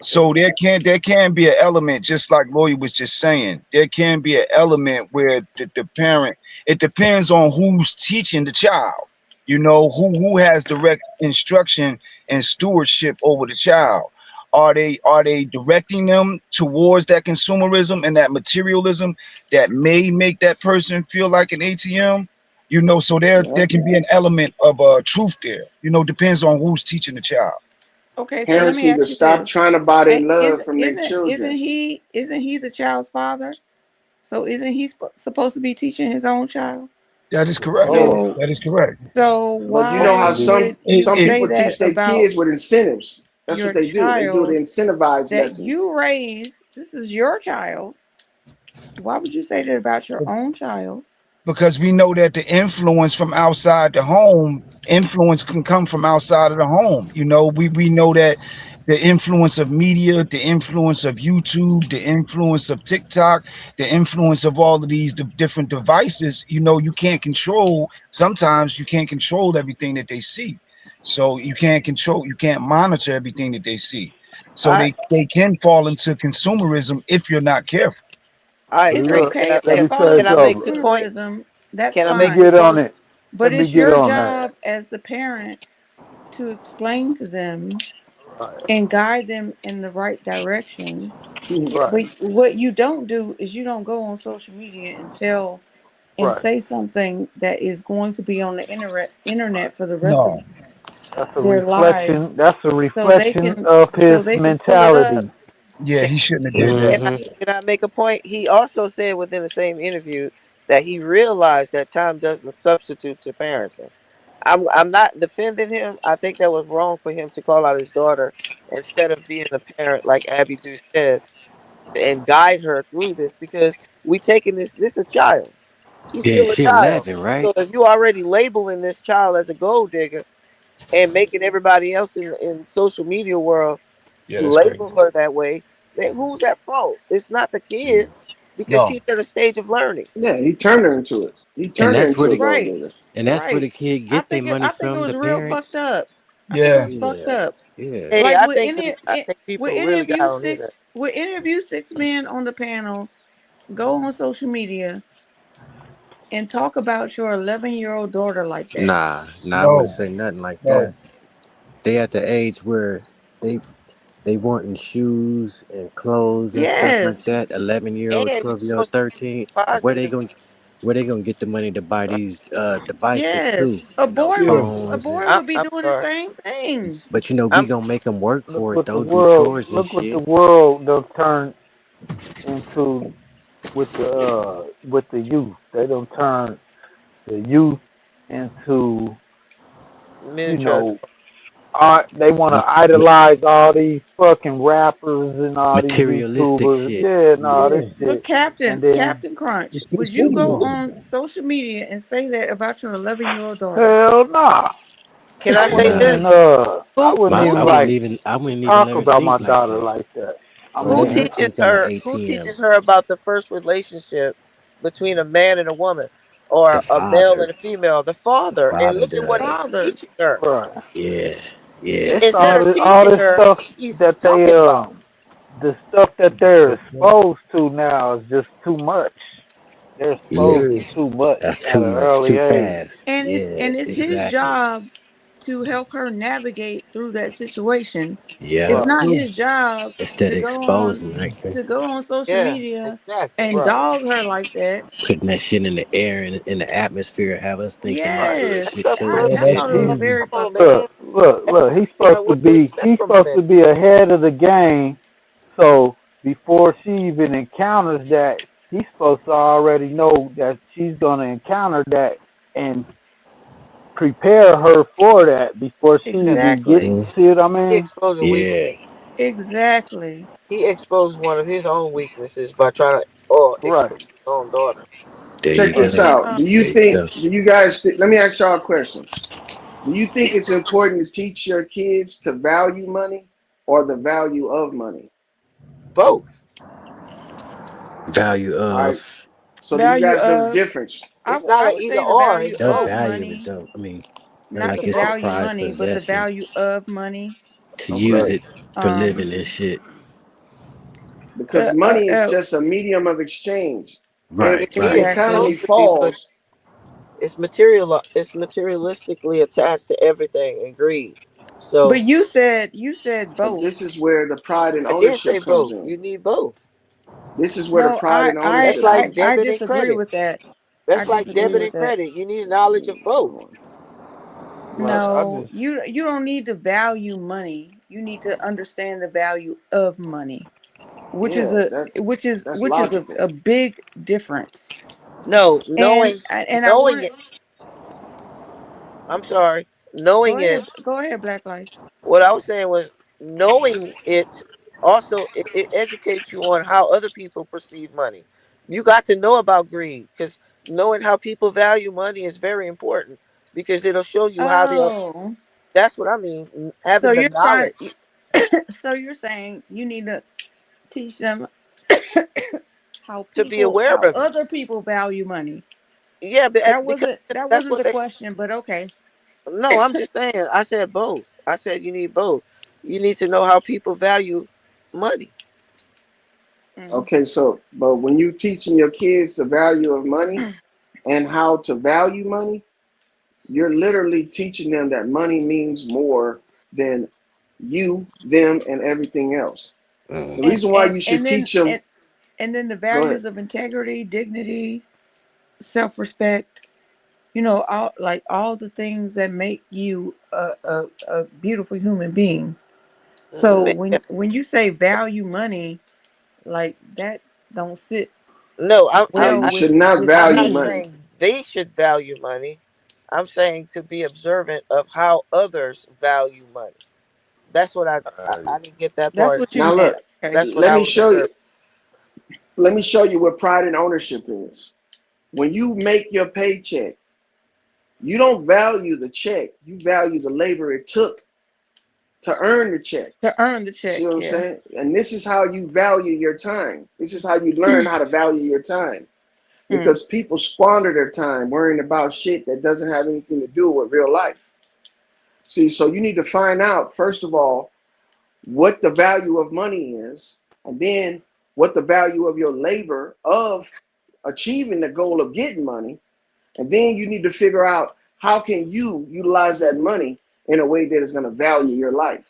So there can be an element, just like Lloyd was just saying. There can be an element where the parent. It depends on who's teaching the child. You know, who has direct instruction and stewardship over the child. Are they directing them towards that consumerism and that materialism that may make that person feel like an ATM? You know, so Yeah. there can be an element of truth there. You know, depends on who's teaching the child. Okay, so let Parents me need to ask you stop this: trying to buy their Ain't- love isn't from their isn't isn't children. he isn't he the child's father? So isn't he supposed to be teaching his own child? That is correct. Yeah. So That is correct. so But you know why how supposed to be. would you some It, say people that teach their about kids with incentives. That's your what they do. They do the child incentivized that lessons. you raised? This is your child. Why would you say that about your own child? because we know that the influence from outside the home, influence can come from outside of the home. You know, we know that the influence of media, the influence of YouTube, the influence of TikTok, the influence of all of these different devices, you know, you can't control. Sometimes you can't control everything that they see. So you can't monitor everything that they see. So I they can fall into consumerism if you're not careful. I It's agree. Look, okay if let they me fall say Can into I make something. the point? consumerism. That's Can I Let me make the fine. get on point? it. But Let me it's get your on that. job as the parent to explain to them Right, and guide them in the right direction. right, But what you don't do is you don't go on social media and tell and right. say something that is going to be on the internet for the rest of No, That's a their lives reflection. That's a so they reflection can of his so they can pull it up. mentality. yeah, Can, he shouldn't have did that. can I Mm-hmm. can I make a point? He also said within the same interview that he realized that time doesn't substitute to parenting. I'm not defending him. I think that was wrong for him to call out his daughter instead of being the parent, like Abby Do said, and guide her through this because we taking this a child. She's Yeah, still a she child. 11, right? So if you already labeling this child as a gold digger and making everybody else in social media world Yeah, that's crazy. label her that way, then who's at fault? It's not the Mm. kid because No, she's at a stage of learning. Yeah, he turned her into it. He And turned her that's where into a the gold Right, digger. right. kid get their money I think it from was the real fucked parents. up. I think it yeah, was fucked Yeah, up. yeah. Hey, Like I think with people any really of got you on here. six with any of you six men on the panel go on social media and talk about your 11-year-old daughter like that. I wouldn't no, say nothing like that. no, They at the age where they they wanting shoes and clothes and stuff like Yes, that. 11-year-old, And you're 12-year-old, supposed to 13. be And positive. where they gonna get the money to buy these devices yes. too? You know, yeah, A phones and. boy would be I'm doing the sorry. same thing. But you know, we I'm gonna make them work Look for it what the though. Do world. chores and Look what the shit. world they'll turn into with the youth. They don't turn the youth into you miniature. know art. They want Ma- to ma- idolize all these fucking rappers and all these materialistic YouTubers. shit. Yeah, and all Yeah. this But shit. And then Captain Crunch, it's would you go consumerism. on social media and say that about your 11-year-old daughter? hell nah. Can I I say wouldn't this? Nah. even Who who I te- wouldn't even talk let her about my think like daughter that. like that. I Don't who let her mean, teaches think I'm an her who ATM. teaches her about the first relationship between a man and a woman The or a male father. and a female? The The father. And father look at what he's does. Father. teaching her. right. Yeah. Yeah. It's Instead of all teaching this her, stuff he's that they talking about it. the stuff that they're exposed to now is just too much. They're Yeah. exposed to too much That's at too an much. early Too age. fast. And Yeah. it's his Exactly. job to help her navigate through that situation. Yep. It's Right, not his job Instead to of go on exposing, like social Yeah, media exactly. and right. dog her like that. putting that shit in the air and in the atmosphere, have us thinking that Right. good Yes, What's shit up, too. Yeah, I that's Crunchy? thought it was He crazy. very Come on, fucked up. man. look. Yeah, what to expect He's from a supposed man? to be ahead of the game. So before she even encounters that, he's supposed to already know that she's gonna encounter that and prepare her for that before she even gets. Exactly. Exactly. Mm, See what I He mean? exposed a yeah, weakness. Exactly. He exposed one of his own weaknesses by trying to expose Right. his own daughter. there you Check go. And this then out. There you go. Do you guys, let me ask y'all a question. Do you think it's important to teach your kids to value money or the value of money? Both. Value All right. of So do you value guys know the of difference? It's not I an would either say the or. value It's the of both. value it money, don't. I mean, not not like the It's it's a both. value prized money, but the possession value of money. to use Okay. it for Um, living and shit. Because money is uh, just a medium of exchange. Right, It, If the it's right. economy exactly. supposed to be, but falls, it's material. It's materialistically attached to everything and greed. So But you said but both. this is where the pride and I did say ownership comes both. in. You need both. This is where the No, pride and That's ownership like comes in. I debit and disagree credit. with that. I That's like disagree debit with and that. credit. You need knowledge of both. Right. I No, just you don't need to value money. You need to understand the value of money, which is Yeah, a that's which is logical. a big difference. No, And I knowing want it. I'm sorry. Knowing it. go ahead, Black Life. What I was saying was knowing it also it educates you on how other people perceive money. You got to know about greed because knowing how people value money is very important because it'll show you how they'll. Oh, That's what I mean. so Having the you're trying. knowledge So you're saying you need to teach them to be aware how of it. other people value money. Yeah, but That because wasn't that that's wasn't what the they. question, but okay. No, I'm just saying. I said both. I said you need both. You need to know how people value money. Mm. Okay, so but when you teaching your kids the value of money and how to value money, you're literally teaching them that money means more than you, them, and everything else. The Hmm. reason why you should And then teach them, and then the go ahead. values of integrity, dignity, self-respect, all like all the things that make you a beautiful human being. So when you say value money, like that don't sit No, No, well you with should not I'm value not me. money. saying they should value money. I'm saying to be observant of how others value money. That's what I didn't get that That's part. what you Now meant. look, Okay. That's what let I me was show you. observing. Let me show you what pride and ownership is. When you make your paycheck, you don't value the check. You value the labor it took to earn the check. To earn the See check, what I'm yeah. saying? And this is how you value your time. This is how you learn how to value your time. Mm, Because people squander their time worrying about shit that doesn't have anything to do with real life. See, so you need to find out, first of all, what the value of money is, and then what the value of your labor of achieving the goal of getting money. And then you need to figure out how can you utilize that money in a way that is going to value your life.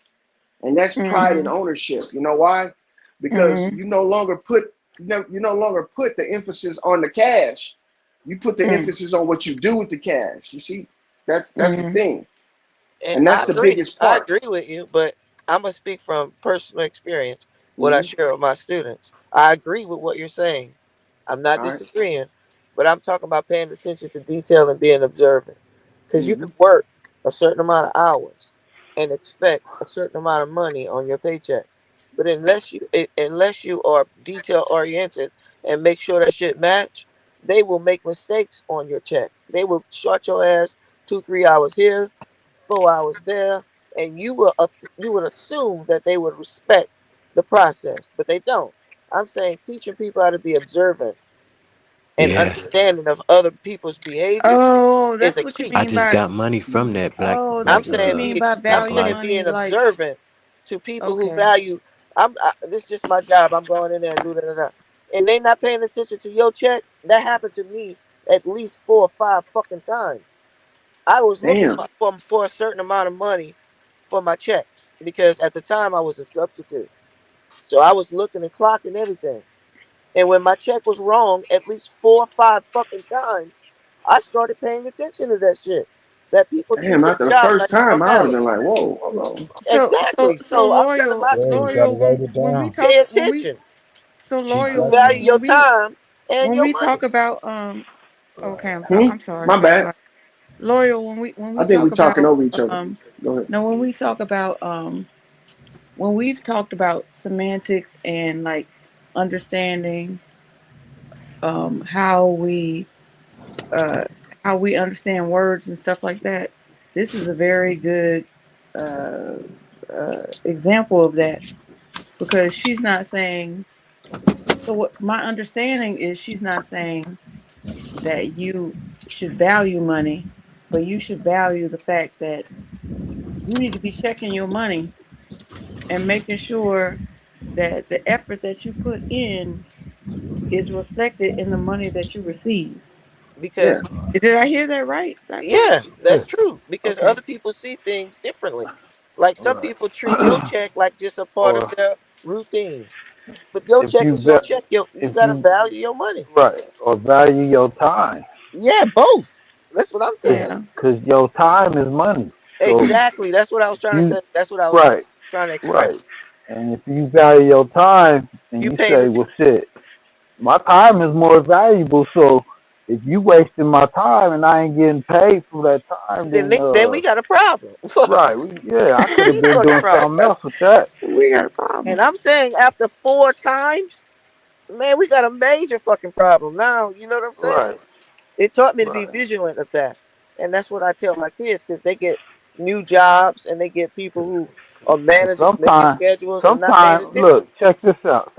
And that's pride and mm-hmm, ownership. You know why? Because mm-hmm, you no longer put the emphasis on the cash. You put the mm, emphasis on what you do with the cash. You see, that's the mm-hmm, thing, And and I that's the agree. biggest I part. agree with you, but I'm gonna speak from personal experience. What I Mm-hmm. share with my students. I agree with what you're saying. I'm not All right. disagreeing, but I'm talking about paying attention to detail and being observant. Because you Mm-hmm. can work a certain amount of hours and expect a certain amount of money on your paycheck, but unless you are detail oriented and make sure that shit match, they will make mistakes on your check. They will short your ass 2 3 hours here, 4 hours there, and you would assume that they would respect the process, but they don't. I'm saying teaching people how to be observant and Yeah, understanding of other people's behavior oh, is that's a what you key. I mean just by got money from that oh, I'm that's what you saying mean by I'm black value saying life. being money, like observant to people who okay. value. This is just my job. I'm going in there and do that, and they not paying attention to your check. That happened to me at least 4 or 5 fucking times. I was looking Damn. for a certain amount of money for my checks because at the time I was a substitute. So I was looking and clocking everything. And when my check was wrong at least 4 or 5 fucking times, I started paying attention to that shit. That people treat Damn. their After the job first like time, I would have normality. been like, "Whoa, hold on." So Exactly. So I'm telling my Yeah, you gotta students, loyal write it when we down. pay talk when we attention. so Keep You loyal that value your when we time and when your we money. talk about okay, Hmm? I'm sorry, My Black bad. Lives. Loyal, when we I think we talk talking about over each other. Go ahead. no, when we talk about when we've talked about semantics and like understanding how uh how we understand words and stuff like that, this is a very good uh example of that, because she's not saying, so what my understanding is, she's not saying that you should value money, but you should value the fact that you need to be checking your money and making sure that the effort that you put in is reflected in the money that you receive. Yeah. because Did I hear that right, Doctor? yeah, Yeah. that's true. Because Okay. other people see things differently. Like some Right. people treat your check like just a part of Or their routine. But your if check you is your check. You if gotta you value your money. right or value your time, Yeah, both. That's what I'm saying. Yeah. because your time is money. So Exactly. That's what I was if trying to you say. That's what I was right, trying to right, express. and if you value your time and You you pay say, the well, shit, my time is more valuable. So if you wasting my time and I ain't getting paid for that time, then then we got a problem. Fuck. right, yeah, I could have You been fucking doing problem. something else with that. We got a problem. And I'm saying after 4 times, man, we got a major fucking problem now. You know what I'm saying? Right, It taught me to be right. vigilant of that. And that's what I tell my kids because they get new jobs and they get people who are Cause managers making sometimes, schedules and not paying attention. look, check this out.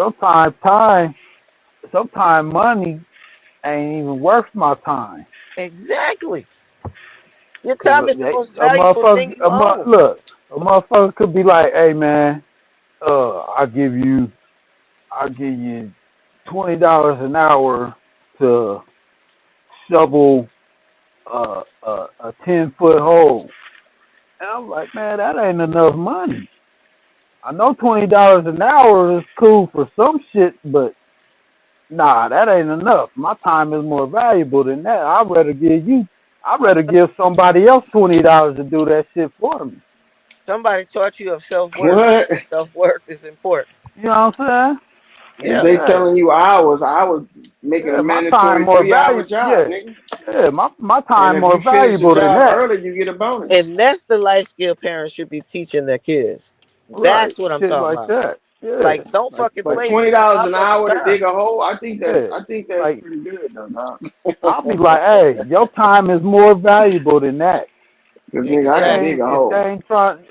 Sometimes money ain't even worth my time. Exactly. Your Cause time is the most valuable thing you own. look, a motherfucker could be like, hey man, I'll give you $20 an hour to shovel a 10-foot hole. And I'm like, man, that ain't enough money. I know $20 an hour is cool for some shit, but nah, that ain't enough. My time is more valuable than that. I'd rather give somebody else $20 to do that shit for me. Somebody taught you of self worth. What? Self worth is important. You know what I'm If Yeah. they saying? Yeah. telling you hours, I was making a Yeah, my time mandatory more 3 hour valuable. job, Yeah. nigga. Yeah, my And time if more you finish the valuable than job that. early, you get a bonus. And that's the life skill parents should be teaching their kids. Right. That's what I'm Shit talking like about. that. Yeah. Like, don't Like fucking But play with $20 my an fucking hour to time. dig a hole, yeah. I think that's Like pretty good though, dog. I'll be like, hey, your time is more valuable than that. Cause nigga, I can dig Exactly. a If they hole. ain't trying,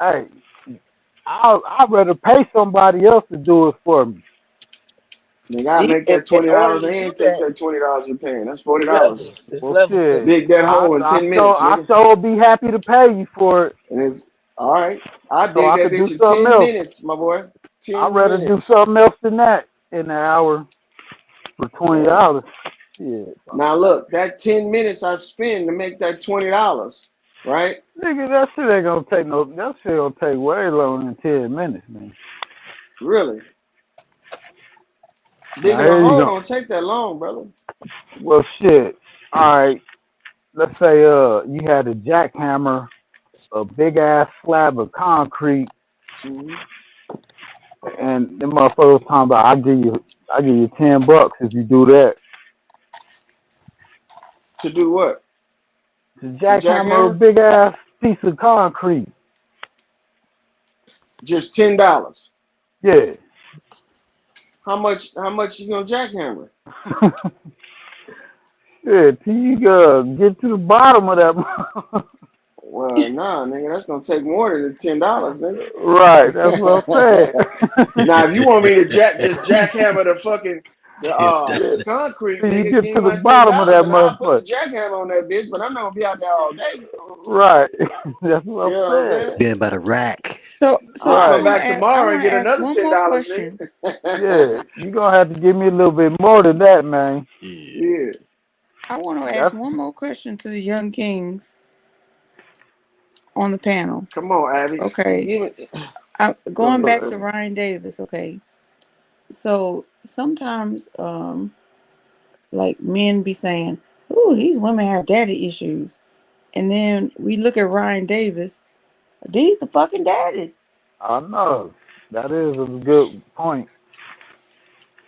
hey, I'd rather pay somebody else to do it for me. Nigga, I See, make that in order $20 to do and take that, that $20 you're paying. That's it's $40. levels. It's Well, levels to shit, it. Dig that hole in 10 minutes, I nigga. sure be happy to pay you for it, And it's all right. I so dig I that could do bitch in something 10 else. minutes, my boy. I'd 10 rather do minutes. something else than that in an hour for twenty Yeah. dollars. Shit, fuck Now that. look, that 10 minutes I spend to make that $20, right? Nigga, that shit ain't gonna take no. That shit gonna take way longer than 10 minutes, man. Really. Now Digging a here you hole go. don't take that long, brother. Well, shit. All right. Let's say you had to jackhammer a big ass slab of concrete, Hmm. and the motherfucker was talking about I give you $10 if you do that. To do what? To The jackhammer a jackhammer? big ass piece of concrete. Just $10. Yeah. How much you gonna jackhammer? Shit, till you get to the bottom of that. Well, nah, nigga, that's gonna take more than the $10, nigga. Right, that's what I'm saying. Now, if you want me to just jackhammer the Yeah, concrete, till you nigga, get give me to the my ten bottom of dollars that and I'll put the motherfucker. jackhammer on that bitch. But I'm not gonna be out there all day. Right, that's what You I'm know what I'm saying. saying? Being by the rack. So I'll come Right, back I tomorrow and want to get ask another one ten more dollars, question. nigga. yeah. You gonna have to give me a little bit more than that, man. Yeah. Yeah, I want to ask That's one more question to the young kings on the panel. come on, Abby, Okay. give it. Go Going ahead. back to Ryan Davis. Okay. So sometimes, like men be saying, "Ooh, these women have daddy issues," and then we look at Ryan Davis. These the fucking daddies. I know. That is a good point.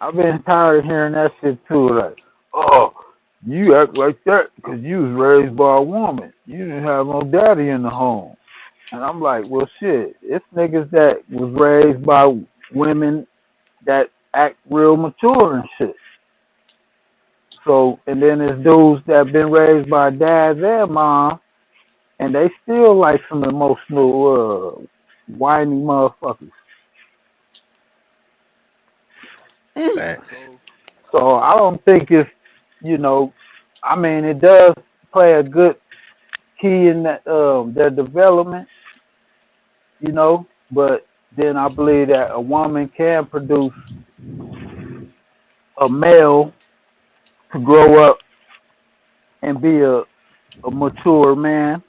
I've been tired of hearing that shit too. Like, oh, You act like that because you was raised by a woman. You didn't have no daddy in the home. And I'm like, well, shit, it's niggas that was raised by women that act real mature and shit. So, and then there's dudes that been raised by dads and mom, and they still like some emotional, whiny motherfuckers. Facts. So, so I don't think it's, you know, I mean, it does play a good key in that their development, but then I believe that a woman can produce a male to grow up and be a mature man.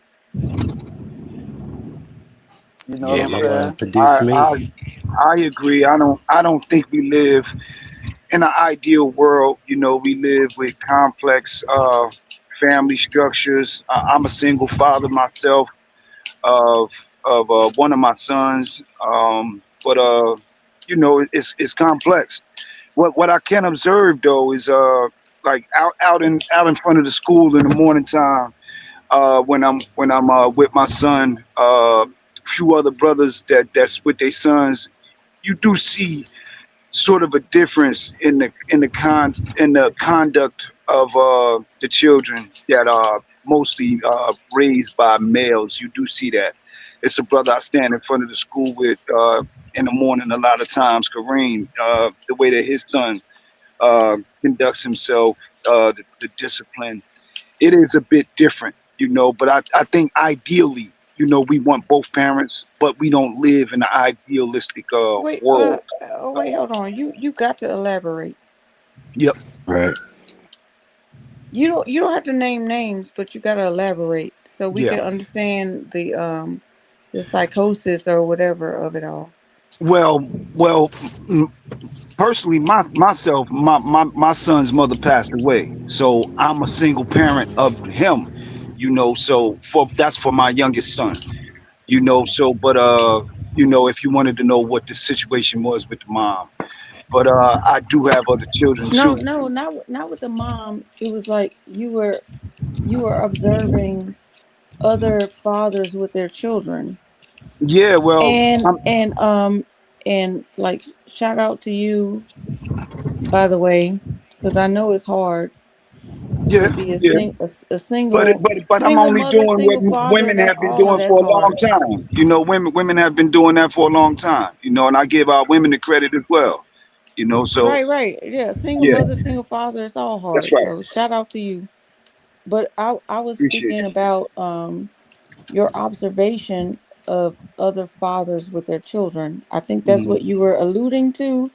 You know Yeah, what my I'm wife saying? produced I me. I I agree. I don't think we live in an ideal world. We live with complex family structures. I'm a single father myself of one of my sons, but it's complex. What I can observe though is like out in front of the school in the morning time, when I'm with my son, a few other brothers that's with their sons, you do see sort of a difference in the conduct of the children that are mostly raised by males. You do see that. It's a brother I stand in front of the school with in the morning a lot of times, Kareem. The way that his son conducts himself, the discipline, it is a bit different, but I think ideally, we want both parents, but we don't live in an idealistic Wait, world. wait, hold on. You got to elaborate. Yep. Right. You don't have to name names, but you got to elaborate so we Yeah. can understand the psychosis or whatever of it all. Well, personally, myself, my son's mother passed away, so I'm a single parent of him. So that's for my youngest son. So but if you wanted to know what the situation was with the mom, but I do have other children No, too. no, not with the mom. It was like you were observing other fathers with their children, Yeah, well, and I'm, and um and like shout out to you, by the way, because I know it's hard to yeah, be a yeah. a But single I'm single only mother, doing what single father. women That have been all of doing that's for a long hard. time. Women have been doing that for a long time. And I give our women the credit as well. So Right, right. Yeah, single yeah, mother, single father, it's all that's hard. right. So shout out to you. But I was Appreciate speaking you. about your observation of other fathers with their children. I think that's Mhm. what you were alluding to,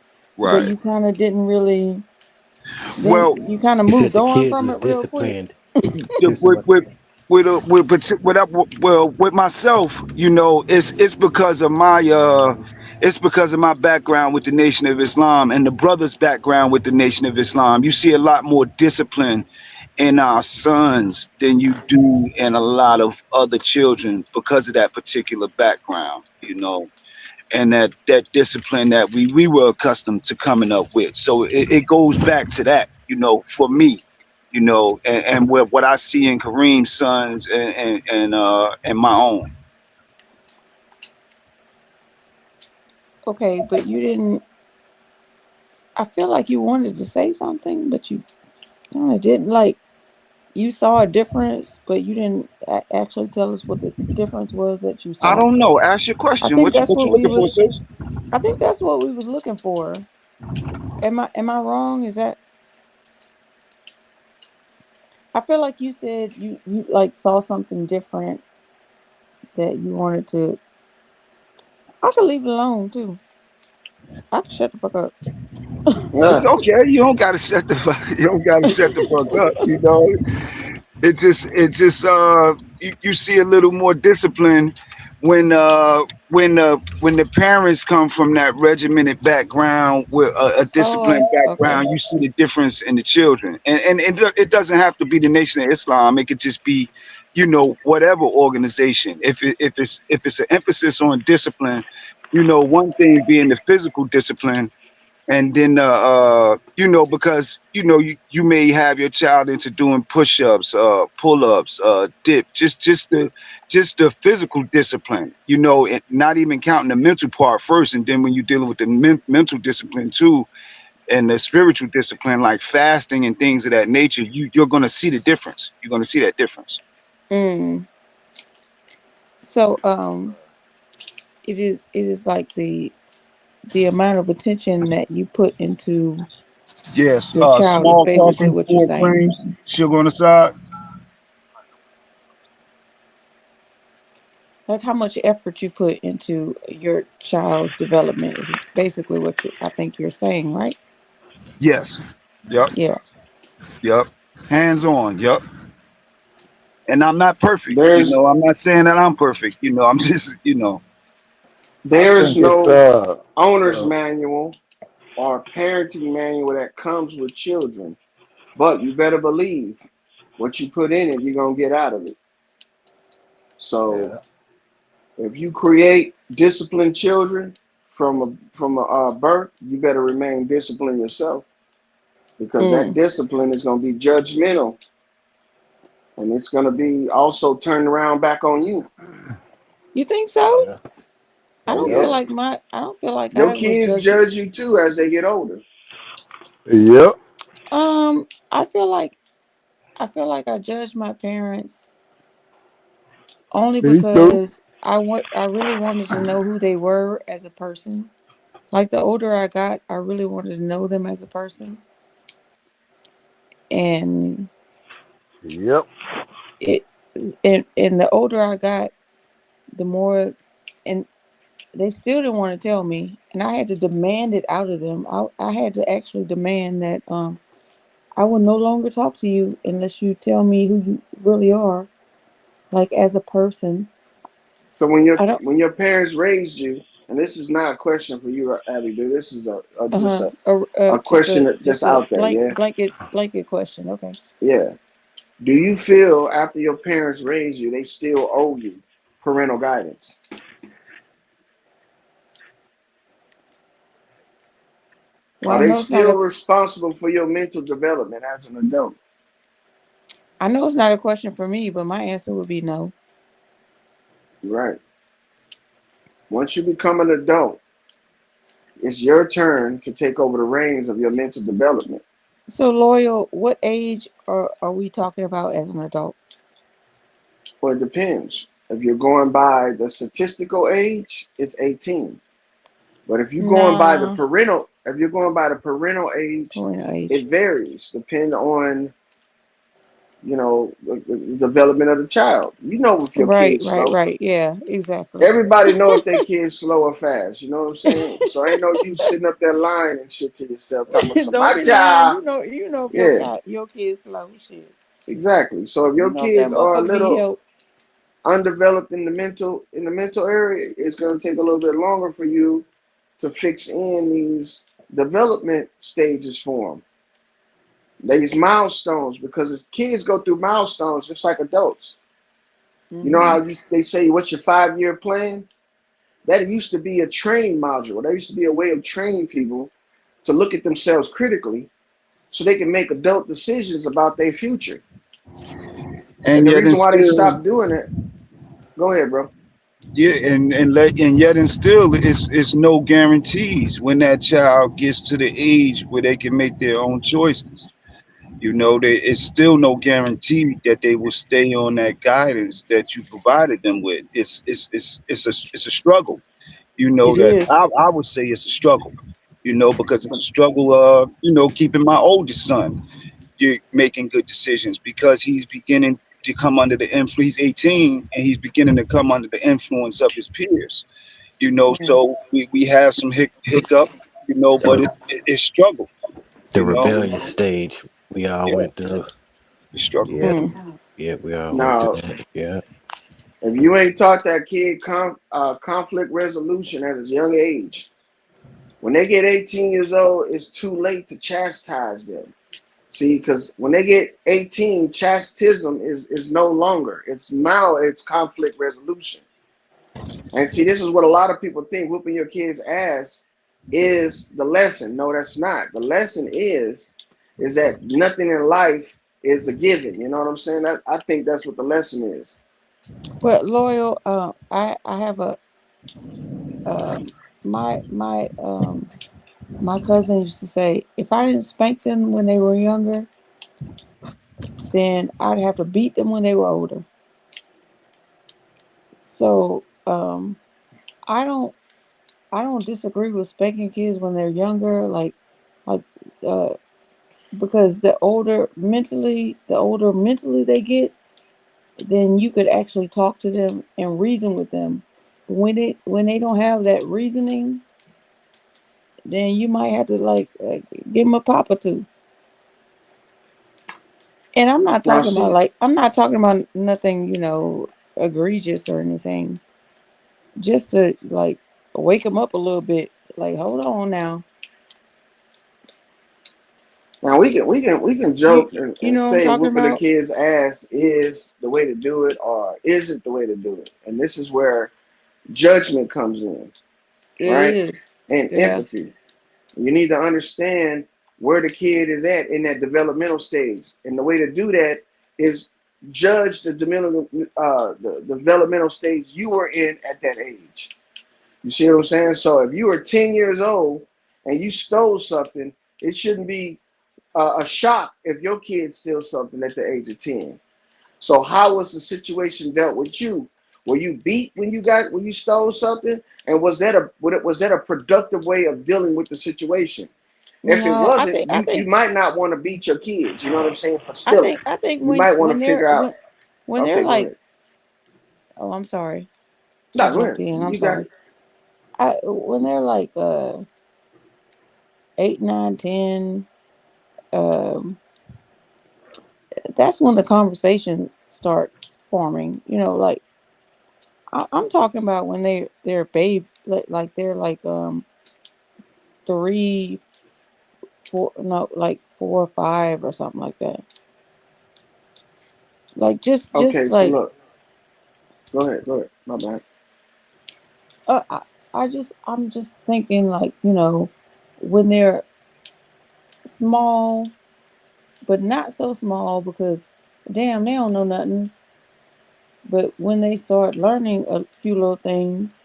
but Right. you kind of didn't really then Well, you kind of He said moved the on kids from was it real quick. disciplined the- due to what? with myself, it's because of my background with the Nation of Islam and the brothers' background with the Nation of Islam. You see a lot more discipline in our sons than you do in a lot of other children because of that particular background, and that discipline that we were accustomed to coming up with. So it goes back to that, for me, and what I see in Kareem's sons and my own. Okay, but you didn't. I feel like you wanted to say something, but you kind of didn't. Like you saw a difference, but you didn't actually tell us what the difference was that you I saw. don't know. Ask your I question. think that's What you what we looking for, was. sis? I think that's what we was looking for. Am I wrong? Is that I feel like you said you like saw something different that you wanted to. I could leave it alone too. I could shut the fuck up. It's Yeah. okay. You don't gotta shut the fuck up. You see a little more discipline when the parents come from that regimented background with a Oh, disciplined okay. background. You see the difference in the children, and it doesn't have to be the Nation of Islam. It could just be whatever organization. If it's an emphasis on discipline, one thing being the physical discipline, And then because you may have your child into doing push-ups, pull-ups, dip, just the physical discipline, and not even counting the mental part first. And then when you're dealing with the mental discipline too, and the spiritual discipline like fasting and things of that nature, you're going to see the difference. You're going to see that difference. Mm. So it is like the amount of attention that you put into Yes, your child is small basically talking, what you're four saying. frames, sugar on the side. Like how much effort you put into your child's development is basically what I think you're saying, right? Yes. Yep. Yeah. Yep. Hands on. Yep. And I'm not perfect. There's I'm not saying that I'm perfect. I'm just, I there's think it's no owner's manual or parenting manual that comes with children, but you better believe what you put in it, you're gonna get out of it. So yeah, if you create disciplined children from a birth, you better remain disciplined yourself because that Mm. discipline is gonna be judgmental and it's gonna be also turned around back on you. You think so? yeah, I Oh don't feel yeah, like I don't feel like your I would kids judge it. judge you too as they get older. yep. I feel like I judge my parents only Me too. because I really wanted to know who they were as a person. Like the older I got, I really wanted to know them as a person. And Yep. it and the older I got, the more and they still didn't want to tell me, and I had to demand it out of them. I had to actually demand that I will no longer talk to you unless you tell me who you really are, like as a person. So when your I don't when your parents raised you, and this is not a question for you, Abby, dude. This is a just uh-huh a, a just question that's just a out there. Yeah, blanket question. Okay. yeah. Do you feel after your parents raised you, they still owe you parental guidance? Well, Are I they know it's not still a responsible for your mental development as an adult? I know it's not a question for me, but my answer would be no. Right. Once you become an adult, it's your turn to take over the reins of your mental development. So loyal, what age are we talking about as an adult? Well, it depends. If you're going by the statistical age, it's 18. But Nah, if you're going by the parental age, parental it age. varies depending on the development of the child. You know if your Right, kid's right, slow. right. Yeah, exactly. Everybody know if their kid's slow or fast. You know what I'm saying? So ain't no you sitting up there lying and shit to yourself talking about some Don't my be lying. child. You know if Yeah, your kid's slow shit. exactly. So if You your know if that kids are a motherfucker be little helped. undeveloped in the mental area, it's gonna take a little bit longer for you to fix in these development stages for them. These milestones, because as kids go through milestones just like adults. You know Hmm. how they say, "What's your 5 year plan?" That used to be a training module. That used to be a way of training people to look at themselves critically so they can make adult decisions about their future. And and the yet reason and why they still, stopped doing it, go ahead, bro. yeah, and yet and still, it's no guarantees when that child gets to the age where they can make their own choices. There is still no guarantee that they will stay on that guidance that you provided them with. It's a struggle. It That is. I would say it's a struggle. Because it's a struggle. Keeping my oldest son, you're making good decisions because he's beginning to come under the influence. He's 18 and he's beginning to come under the influence of his peers. Mm. So we have some hiccups. But it's struggle. The You know, rebellious stage we all yeah, went through. it's struggle. Yeah, Mm. yeah, we all went through Now, that. Yeah. if you ain't taught that kid conflict resolution at a young age, when they get 18 years old, it's too late to chastise them. See, because when they get 18, chastism is no longer. It's conflict resolution. And see, this is what a lot of people think: whooping your kid's ass is the lesson. No, that's not. The lesson is that nothing in life is a given. You know what I'm saying? I think that's what the lesson is. But loyal, I have a um my cousin used to say if I didn't spank them when they were younger, then I'd have to beat them when they were older. So I don't I don't disagree with spanking kids when they're younger, like uh, because the older mentally they get, then you could actually talk to them and reason with them. When they don't have that reasoning, then you might have to give them a pop or two. And Now, see, I'm not talking about nothing, egregious or anything. Just to wake them up a little bit. Like, hold on now. now we can You joke you and know what I'm say talking whooping a about? kid's ass is the way to do it or isn't the way to do it. And this is where judgment comes in, It right? is. And Yeah. empathy. You need to understand where the kid is at in that developmental stage. And the way to do that is judge the developmental stage you were in at that age. You see what I'm saying? So if you were 10 years old and you stole something, it shouldn't be a shock if your kid steals something at the age of 10. So how was the situation dealt with you? Were you beat when you stole something? And was that a productive way of dealing with the situation? If it No, wasn't, you might not want to beat your kids. You know what I'm saying, for stealing. I think You might want when to figure out. they're Okay, go like, ahead. oh, I'm sorry. I No, go jumped ahead. in. I'm You got sorry. it. I When they're like 8, 9, 10, um that's when the conversations start forming. I'm talking about when they're babe, like they're like 3, 4, no, like 4 or 5 or something like that. Like just Okay, so like look. Go ahead. Go ahead. My bad. uh, I, I'm just thinking like when they're small, but not so small because damn they don't know nothing. But when they start learning a few little things,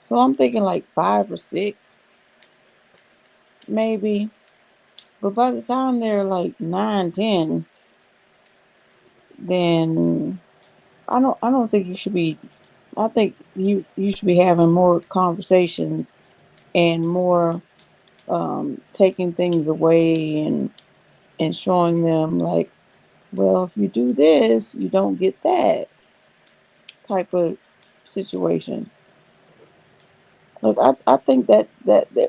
so I'm thinking like 5 or 6 maybe. But by the time they're like 9, 10, then I don't think you should be. I think you should be having more conversations and more taking things away and showing them like, well, if you do this, you don't get that type of situations. Like I think that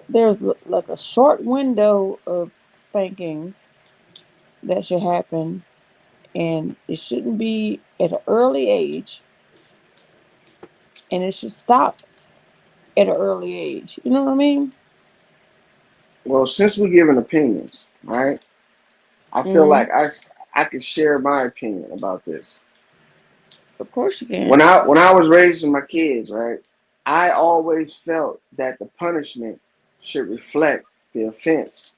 there's like a short window of spankings that should happen, and it shouldn't be at an early age, and it should stop at an early age. You know what I mean? Well, since we're giving opinions, right? I feel Hmm. like I could share my opinion about this. Of course you can. When I was raising my kids, right, I always felt that the punishment should reflect the offense.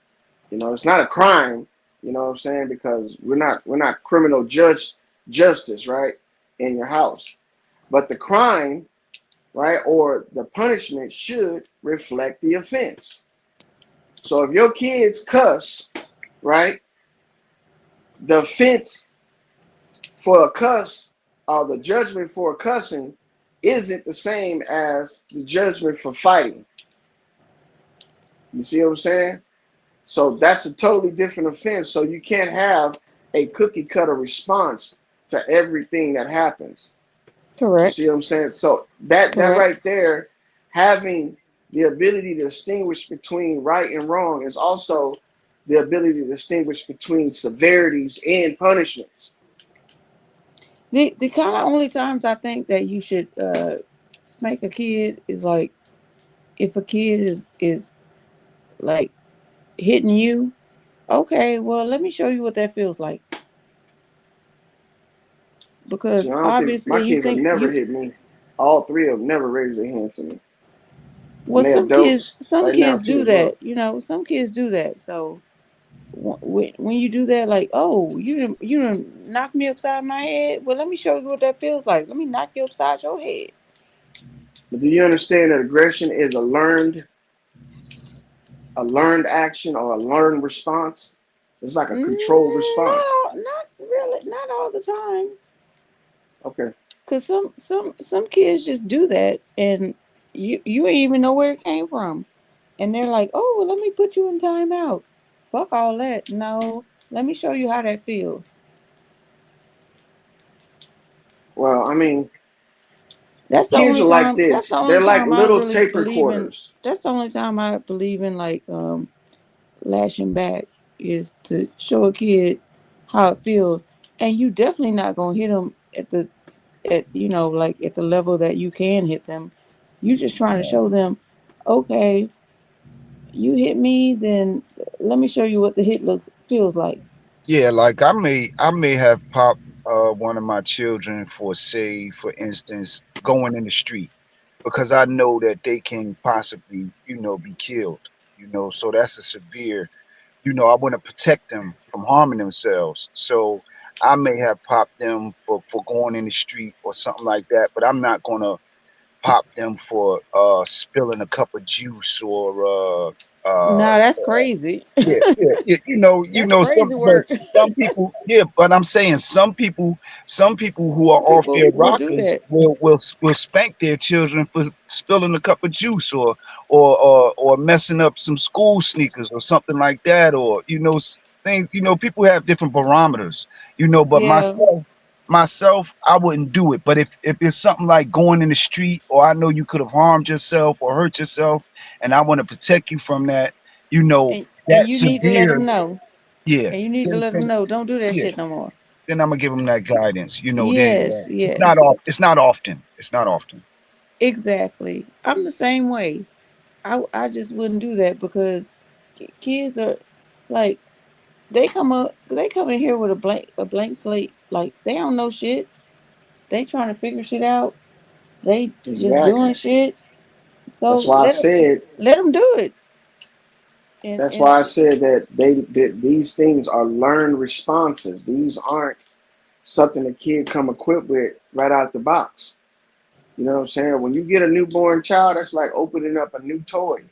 It's not a crime, you know what I'm saying? Because we're not criminal justice, right, in your house. But the crime, right, or the punishment should reflect the offense. So if your kids cuss, right, the offense for a cuss or the judgment for cussing isn't the same as the judgment for fighting. You see what I'm saying? So that's a totally different offense. So you can't have a cookie cutter response to everything that happens. You see Correct. what I'm saying? So that Correct. right there, having the ability to distinguish between right and wrong is also the ability to distinguish between severities and punishments. The kind of only times I think that you should spank a kid is like if a kid is like hitting you. Okay, well let me show you what that feels like See, because I don't think my obviously you kids have think never you hit me. All three of them never raised their hand to me. when Well, they're adults some right now kids too do as well. that. You know, some kids do that. So when you do that, like, oh, you done knock me upside my head. Well, let me show you what that feels like. Let me knock you upside your head. But do you understand that aggression is a learned action or a learned response? It's like a controlled response. Not really, not all the time. Okay. Cause some kids just do that, and you ain't even know where it came from, and they're like, oh, well, let me put you in timeout. Fuck all that. No, let me show you how that feels. Well, I mean, That's the kids only are like time. That's the this. only They're like time I little really tape believe in. recorders. That's the only time I believe in like lashing back is to show a kid how it feels, and you definitely not gonna hit them at like at the level that you can hit them. You just trying to show them, okay, you hit me, then let me show you what the hit looks feels like. Yeah, like I may have popped one of my children for, say, for instance, going in the street because I know that they can possibly, be killed. So that's a severe, I want to protect them from harming themselves. So I may have popped them for going in the street or something like that, but I'm not gonna pop them for spilling a cup of juice or uh Nah, that's crazy. yeah, yeah, yeah. That's crazy But work. some people, yeah. But I'm saying some people who are Some off people their will do rockers that. will spank their children for spilling a cup of juice or messing up some school sneakers or something like that, or things. People have different barometers. But Yeah, myself, I wouldn't do it. But if it's something like going in the street, or I know you could have harmed yourself or hurt yourself, and I want to protect you from that, you know and that you need to let severe, them know. yeah, And you need to then, let them then know. Don't do that yeah, shit no more. then I'm gonna give them that guidance. Yes, It's not yes, off. It's not often. It's not often. exactly. I'm the same way. I just wouldn't do that because kids are like they come in here with a blank slate. Like they don't know shit. They trying to figure shit out. They just doing Exactly. shit. So That's why I said. let them do it. That's And why I said that these things are learned responses. These aren't something a kid come equipped with right out the box. You know what I'm saying? When you get a newborn child, that's like opening up a new toy.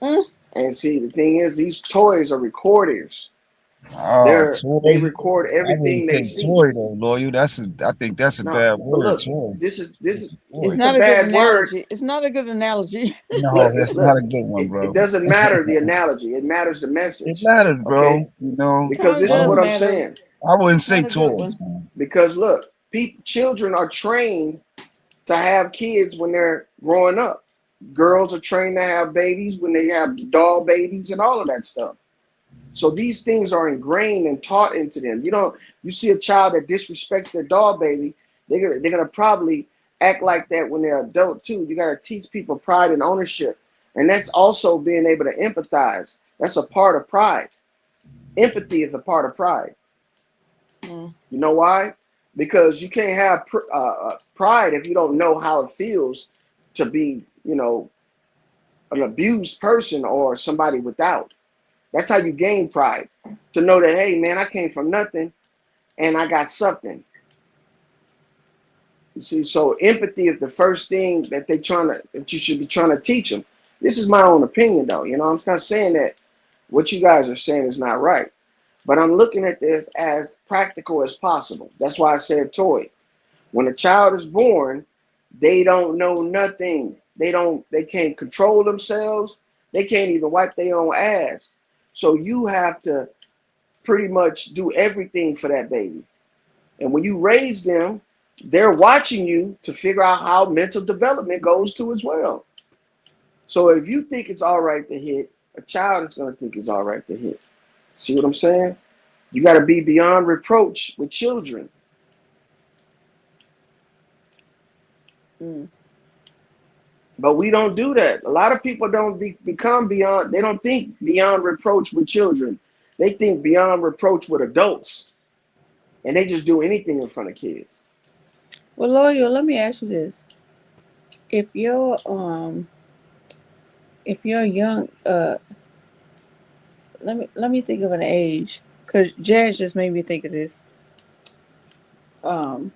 mm, And see, the thing is, these toys are recorders. They Toy. record I wouldn't everything they say see. toy though, lawyer. I think that's a No, bad but word. look, Toy. this is It's a it's toy. it's a not a good bad word. analogy. It's not a good analogy. Look, No, that's look. not a good one, It bro. doesn't matter the analogy. It matters the It message. matters, bro. Okay, because Kind of this is I does what would I'm matter. saying. I wouldn't say Not a good toys, one. man. Because look, children are trained to have kids when they're growing up. Girls are trained to have babies when they have doll babies and all of that stuff. So these things are ingrained and taught into them. You see a child that disrespects their doll baby, they're gonna probably act like that when they're adult too. You gotta teach people pride and ownership. And that's also being able to empathize. That's a part of pride. Empathy is a part of pride. Mm. You know why? Because you can't have pride if you don't know how it feels to be, an abused person or somebody without. That's how you gain pride. To know that, hey, man, I came from nothing and I got something. You see, so empathy is the first thing that you should be trying to teach them. This is my own opinion, though. I'm not saying that what you guys are saying is not right, but I'm looking at this as practical as possible. That's why I said toy. When a child is born, they don't know nothing. They can't control themselves. They can't even wipe their own ass. So you have to pretty much do everything for that baby. And when you raise them, they're watching you to figure out how mental development goes too as well. So if you think it's all right to hit, a child is going to think it's all right to hit. See what I'm saying? You got to be beyond reproach with children. Mm. But we don't do that. A lot of people don't become beyond, they don't think beyond reproach with children. They think beyond reproach with adults. And they just do anything in front of kids. Well, lawyer, let me ask you this: if your if you're young, let me think of an age, because Jazz just made me think of this. Um,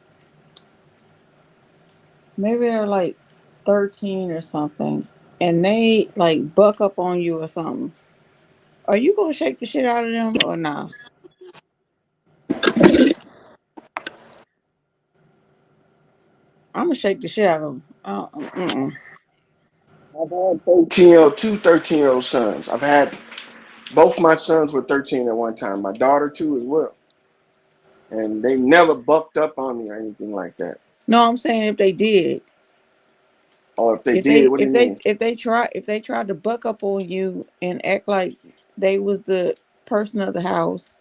Maybe they're like 13 or something, and they like buck up on you or something. Are you gonna shake the shit out of them or nah? I'm gonna shake the shit out of them. Mm-mm. I've had 13-year-old, two 13-year-old sons. I've had both my sons were 13 at one time. My daughter too as well. And they never bucked up on me or anything like that. No, I'm saying if they did, Or if they if did, they what do if you they mean? if they tried to buck up on you and act like they was the person of the house,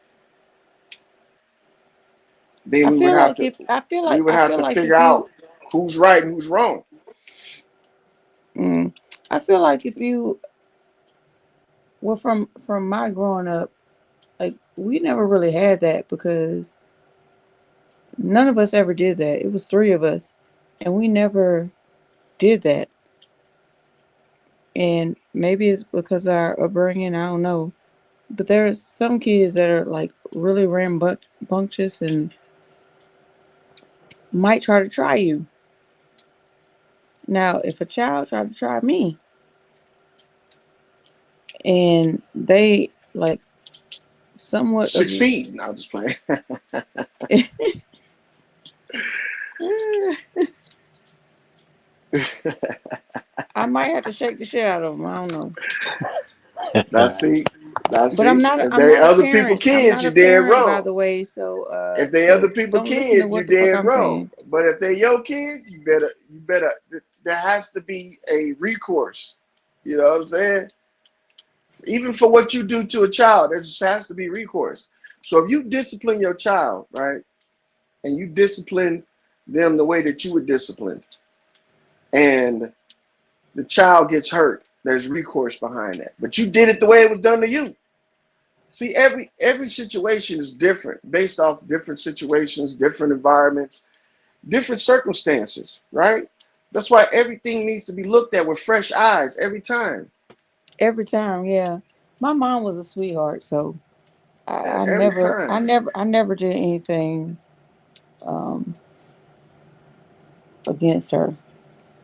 Then I we would feel have like to if I feel we like would I have feel to like figure if you out who's right and who's wrong. mm, I feel like if you well from my growing up, like we never really had that because none of us ever did that. It was three of us, and we never did that. And maybe it's because of our upbringing. I don't know. But there's some kids that are like really rambunctious and might try you. Now, if a child tried to try me and they like somewhat again, Succeed. No, I'm just playing. I might have to shake the shit out of them. I don't know. That's see. That's But I'm see. not. If I'm they not a other people parent. I'm kids, not you a dead parent, by wrong. the way. So, If they other so people don't listen to kids, you what the fuck dead I'm wrong. saying. But if they your kids, you better. There has to be a recourse. You know what I'm saying? Even for what you do to a child, there just has to be recourse. So if you discipline your child, right, and you discipline them the way that you would discipline, and the child gets hurt, there's recourse behind that. But you did it the way it was done to you. See, every situation is different based off different situations, different environments, different circumstances, right? That's why everything needs to be looked at with fresh eyes every time. Every time, yeah. My mom was a sweetheart, so I Every never, I time. never, I never did anything um, against her.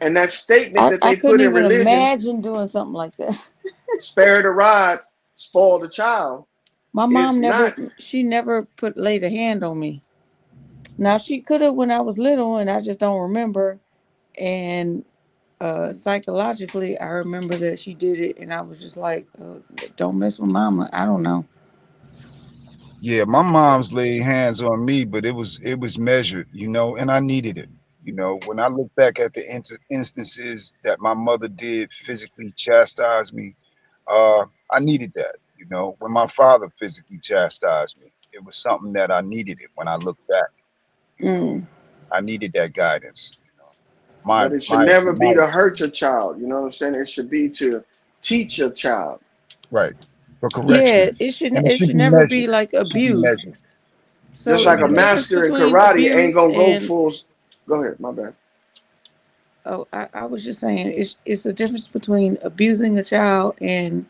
And that statement that I they couldn't put in even religion, imagine doing something like that. spare the rod, spoil the child, My is mom not. never, she never put laid a hand on me. Now she could have when I was little, and I just don't remember. And psychologically, I remember that she did it, and I was just like, "Don't mess with mama." I don't know. Yeah, my mom's laid hands on me, but it was measured, and I needed it. When I look back at the instances that my mother did physically chastise me, I needed that. When my father physically chastised me, it was something that I needed it. When I look back, Mm. I needed that guidance. My But it should my never be my to hurt your child. You know what I'm saying? It should be to teach your child. right for Yeah, correction, it should and it it should should be never be measured. like It should be abuse. measured. Just So Should like it's be a a measured. difference master in between karate ain't abuse gonna go and full. Go ahead, my bad. I was just saying it's a difference between abusing a child and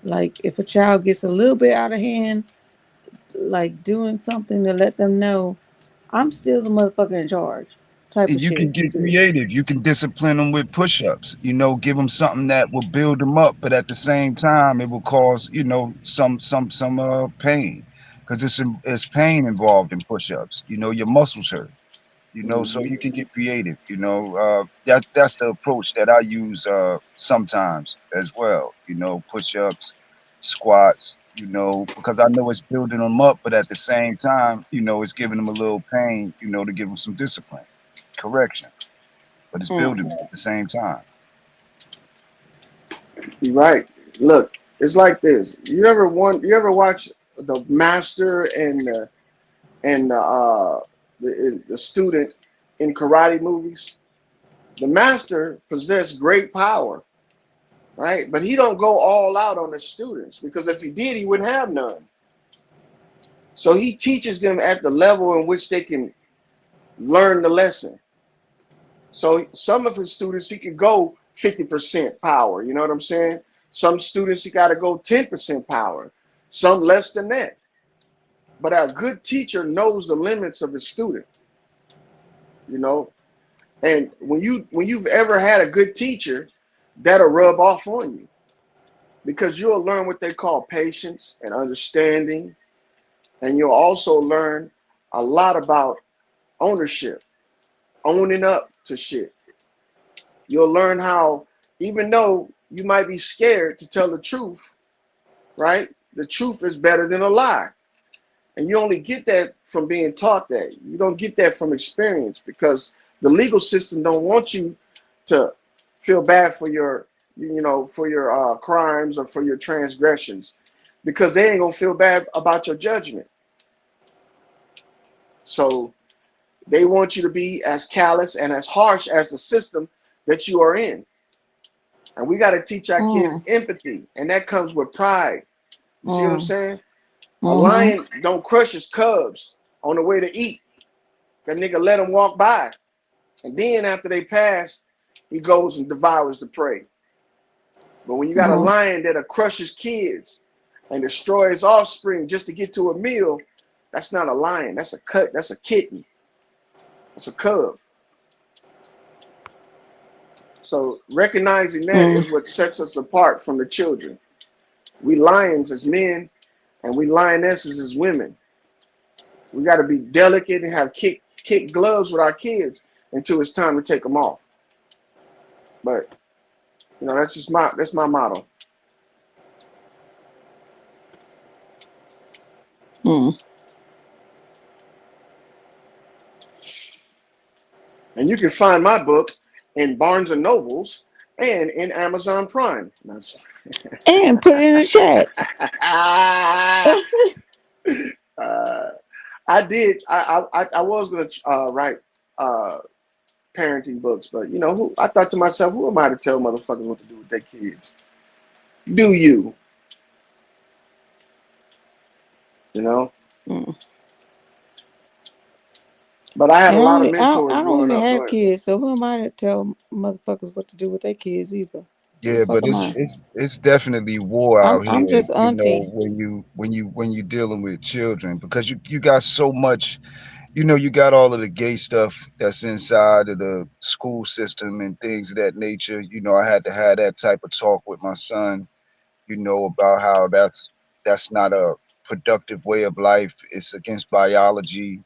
like if a child gets a little bit out of hand, like doing something to let them know I'm still the motherfucker in charge type And of you can shit. get creative. You can discipline them with push-ups. Give them something that will build them up, but at the same time, it will cause some pain, because it's pain involved in push-ups. Your muscles hurt. So Hmm. you can get creative. That's the approach that I use sometimes as well. Push-ups, squats. Because I know it's building them up, but at the same time, it's giving them a little pain. To give them some discipline, correction, but it's Mm. building at the same time. You're right. Look, it's like this. You ever watch the master and the student in karate movies? The master possessed great power, right? But he don't go all out on the students because if he did, he wouldn't have none. So he teaches them at the level in which they can learn the lesson. So some of his students, he could go 50% power. You know what I'm saying? Some students, you got to go 10% power, some less than that. But a good teacher knows the limits of the student, you know. And when you've ever had a good teacher, that'll rub off on you because you'll learn what they call patience and understanding, and you'll also learn a lot about ownership, owning up to shit. You'll learn how, even though you might be scared to tell the truth, right? The truth is better than a lie. And you only get that from being taught that. You don't get that from experience because the legal system don't want you to feel bad for your, for your crimes or for your transgressions because they ain't gonna feel bad about your judgment. So they want you to be as callous and as harsh as the system that you are in. And we got to teach our kids Mm. empathy, and that comes with pride. You see what I'm Mm. saying? A Mm-hmm. lion don't crush his cubs on the way to eat. That nigga let them walk by. And then after they pass, he goes and devours the prey. But when you got a Mm. lion that'll crush his kids and destroy his offspring just to get to a meal, that's not a lion. That's a kitten. That's a cub. So recognizing that Mm. is what sets us apart from the children. We lions as men and we lionesses as women. We got to be delicate and have kick gloves with our kids until it's time to take them off. But that's my motto. Mm. And you can find my book in Barnes and Nobles and in Amazon Prime. And put it in the chat. uh, I did. I was gonna write uh, parenting books, but who? I thought to myself, who am I to tell motherfuckers what to do with their kids? Do you? You know. Mm. But I had a And lot of mentors I don't growing even up. Go have ahead. kids, so who am I to tell motherfuckers what to do with their kids either? Who the Yeah, fuck but am it's I? it's it's definitely war out I'm here, just auntie. when you dealing with children because you got so much, you got all of the gay stuff that's inside of the school system and things of that nature. I had to have that type of talk with my son, about how that's not a productive way of life. It's against biology,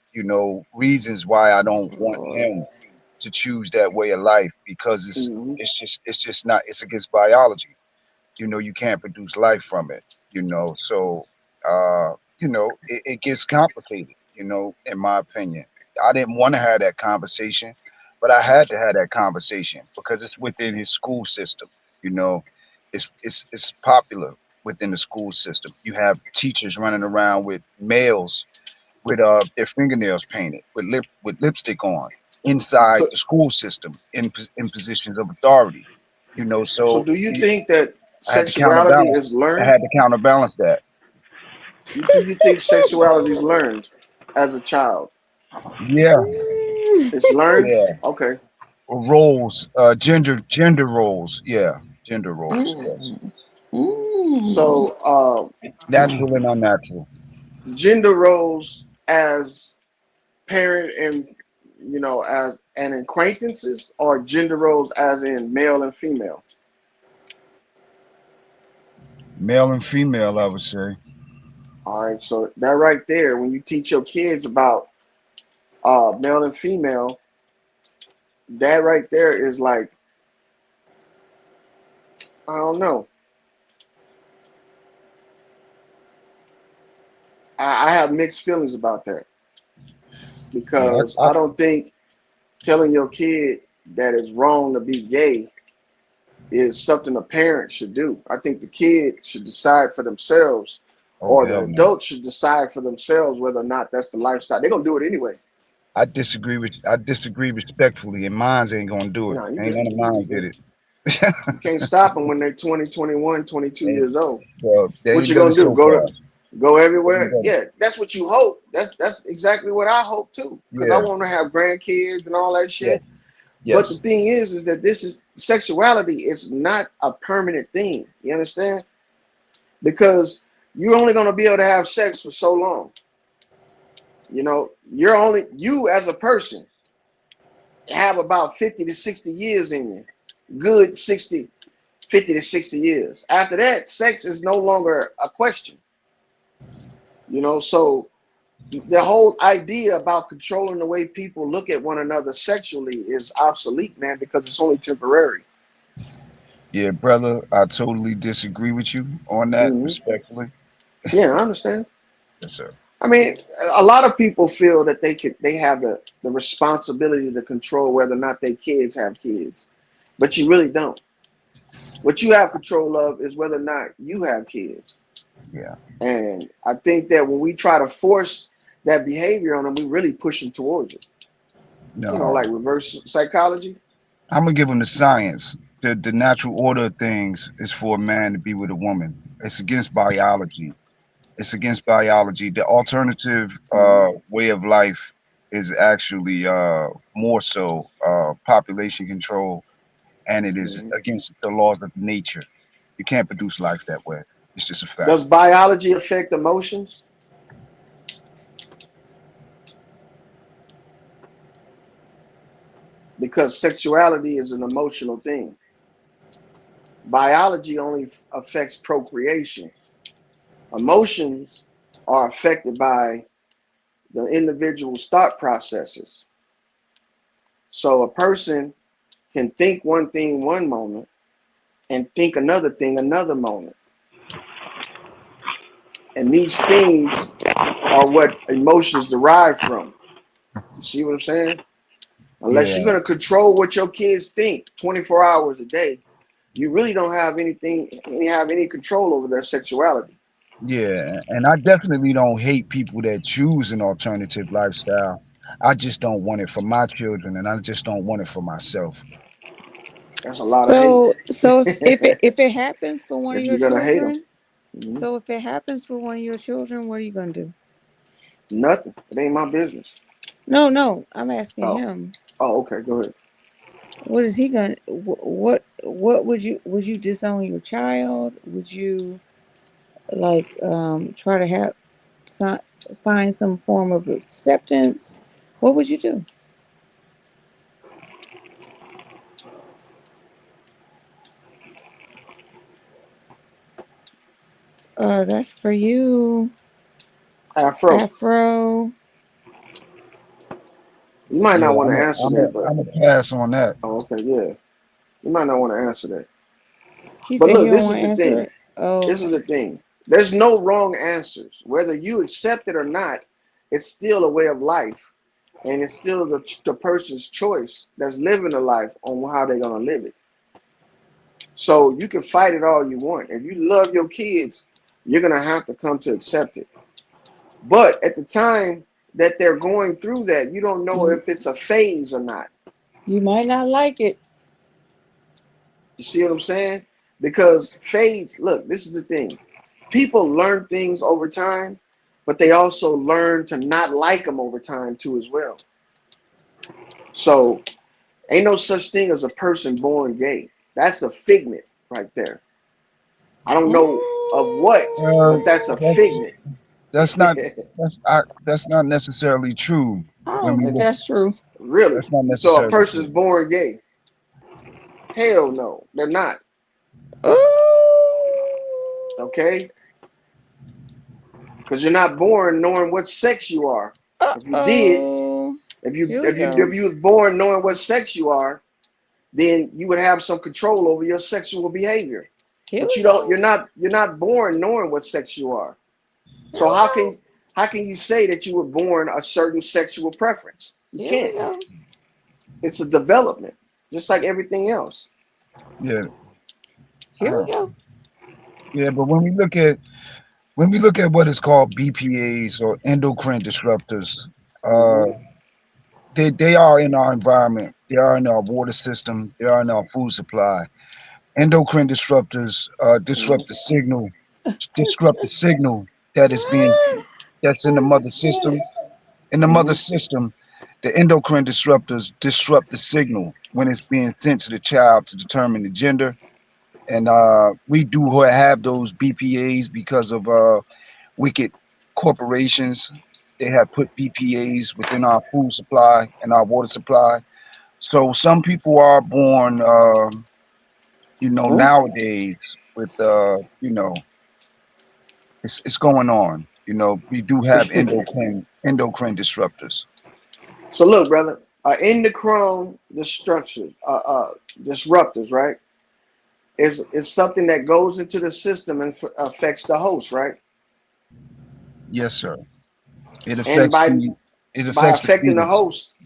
reasons why I don't want Lord. him to choose that way of life because Mm-hmm. it's just not, it's against biology. You can't produce life from it. So uh it gets complicated, in my opinion. I didn't want to have that conversation, but I had to have that conversation because it's within his school system. you know it's popular within the school system. You have teachers running around with males with their fingernails painted with lipstick on inside So, the school system in positions of authority. so So do you think that I had to sexuality counterbalance. is I learned? had to counterbalance that. Do you think sexuality is learned as a child? Yeah, Mm. It's learned. yeah. Okay. Roles, gender roles. Yeah, gender roles. Yes, Mm. Mm. So, natural and unnatural. gender roles as parent and as and acquaintances, or gender roles as in male and female. Male and female, I would say. All right. So that right there, when you teach your kids about male and female, that right there is like, I don't know. I have mixed feelings about that Yeah, because I don't think telling your kid that it's wrong to be gay is something a parent should do. I think the kid should decide for themselves, oh or the hell no. adult should decide for themselves whether or not that's the lifestyle. They're gonna do it anyway. I disagree respectfully, and mines ain't gonna do it. No, you Ain't can none of mines did it. you can't stop them when they're 20, 21, 22 Ain't, years old. well, they What ain't you done gonna it do? so far. Go They ain't everywhere? done Yeah, that's what you hope. That's exactly what I hope too. it. Cause I Yeah. want to have grandkids and all that shit. Yes. But the Yes. thing is that this is sexuality is not a permanent thing. You understand? Because you're only going to be able to have sex for so long. You know, you're only you as a person have about 50 to 60 years in you. Good 60, 50 to 60 years. After that, sex is no longer a question. You know, so the whole idea about controlling the way people look at one another sexually is obsolete, man, because it's only temporary. Yeah, brother, I totally disagree with you on that, Hmm. respectfully. Yeah, I understand. Yes, sir. I mean, a lot of people feel that they have the responsibility to control whether or not their kids have kids, but you really don't. What you have control of is whether or not you have kids. Yeah. And I think that when we try to force that behavior on them, we really push them towards it. You know, like No, reverse psychology. I'm gonna give him the science. The natural order of things is for a man to be with a woman. It's against biology. It's against biology. The alternative Hmm. way of life is actually more so population control, and it is Hmm. against the laws of nature. You can't produce life that way. It's just a fact. Does biology affect emotions? Because sexuality is an emotional thing. Biology only affects procreation. Emotions are affected by the individual's thought processes. So a person can think one thing one moment and think another thing another moment. And these things are what emotions derive from. You see what I'm saying? Unless Yeah, you're going to control what your kids think 24 hours a day, you really don't have any control over their sexuality. yeah, and I definitely don't hate people that choose an alternative lifestyle. I just don't want it for my children, and I just don't want it for myself. That's a lot of hate. So if it happens for one of If your you're going to hate them. children, Mm-hmm. so if it happens for one of your children, what are you gonna do? Nothing. It ain't my business. No, no, I'm asking Oh, him. oh, okay. Go ahead. What is he gonna? What would you disown your child? Would you like try to have some find some form of acceptance? What would you do? That's for you, Afro. Afro. You might Yeah, not want I'm to a, answer I'm a, that, but I'm a pass on that. oh, okay, yeah. You might not want to answer that. He But said he look, don't this want is to the answer thing. it. Oh, This is okay. the thing. There's no wrong answers. Whether you accept it or not, it's still a way of life. And it's still the person's choice that's living a life on how they're going to live it. So you can fight it all you want. If you love your kids, you're going to have to come to accept it. But at the time that they're going through that, you don't know You if it's a phase or not. you might not like it. You see what I'm saying? Because fades, look, this is the thing. People learn things over time, but they also learn to not like them over time too as well. So ain't no such thing as a person born gay. That's a figment right there. I don't know of what, Uh, but that's a that's figment. that's not that's not necessarily true I when don't we think look. that's true. Really. That's not So a necessarily person's true. born gay. Hell no, they're not. Oh, Okay? Because you're not born knowing what sex you are. If you did, oh. Here we if go. you was born knowing what sex you are, then you would have some control over your sexual behavior. Here But we you don't. go. You're not born knowing what sex you are. Here So we go. how can you say that you were born a certain sexual preference? You Here we can't. go. It's a development, just like everything else. Yeah, Here we go. yeah. But when we look at what is called BPAs or endocrine disruptors, uh, Hmm. they are in our environment. They are in our water system. They are in our food supply. Endocrine disruptors Hmm. disrupt the signal that is being that's in the mother system. In the mother Hmm. system, The endocrine disruptors disrupt the signal when it's being sent to the child to determine the gender. And we do have those BPAs because of wicked corporations. They have put BPAs within our food supply and our water supply. So some people are born, Hmm? nowadays with, it's going on. We do have endocrine disruptors. So look, brother, endocrine disruptors, right? Is something that goes into the system and affects the host, right? Yes, sir. It And affects the it by affects the affecting the fetus. host,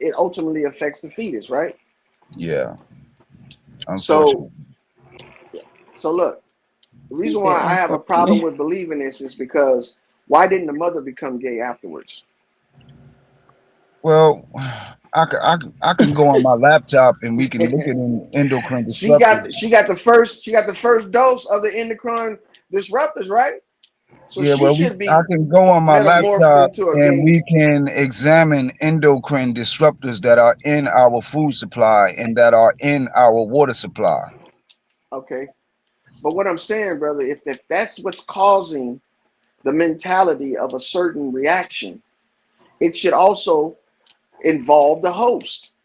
it ultimately affects the fetus, right? Yeah, So unfortunately. so look, the He reason said, why I have a problem unfortunately. with believing this is because why didn't the mother become gay afterwards? Well, I can go on my laptop and we can look at endocrine disruptors. she got the first dose of the endocrine disruptors, right? So Yeah, she well, should I be can go on my metamorphed laptop into a and gay. we can examine endocrine disruptors that are in our food supply and that are in our water supply. Okay, but what I'm saying, brother, if that's what's causing the mentality of a certain reaction, it should also involve the host.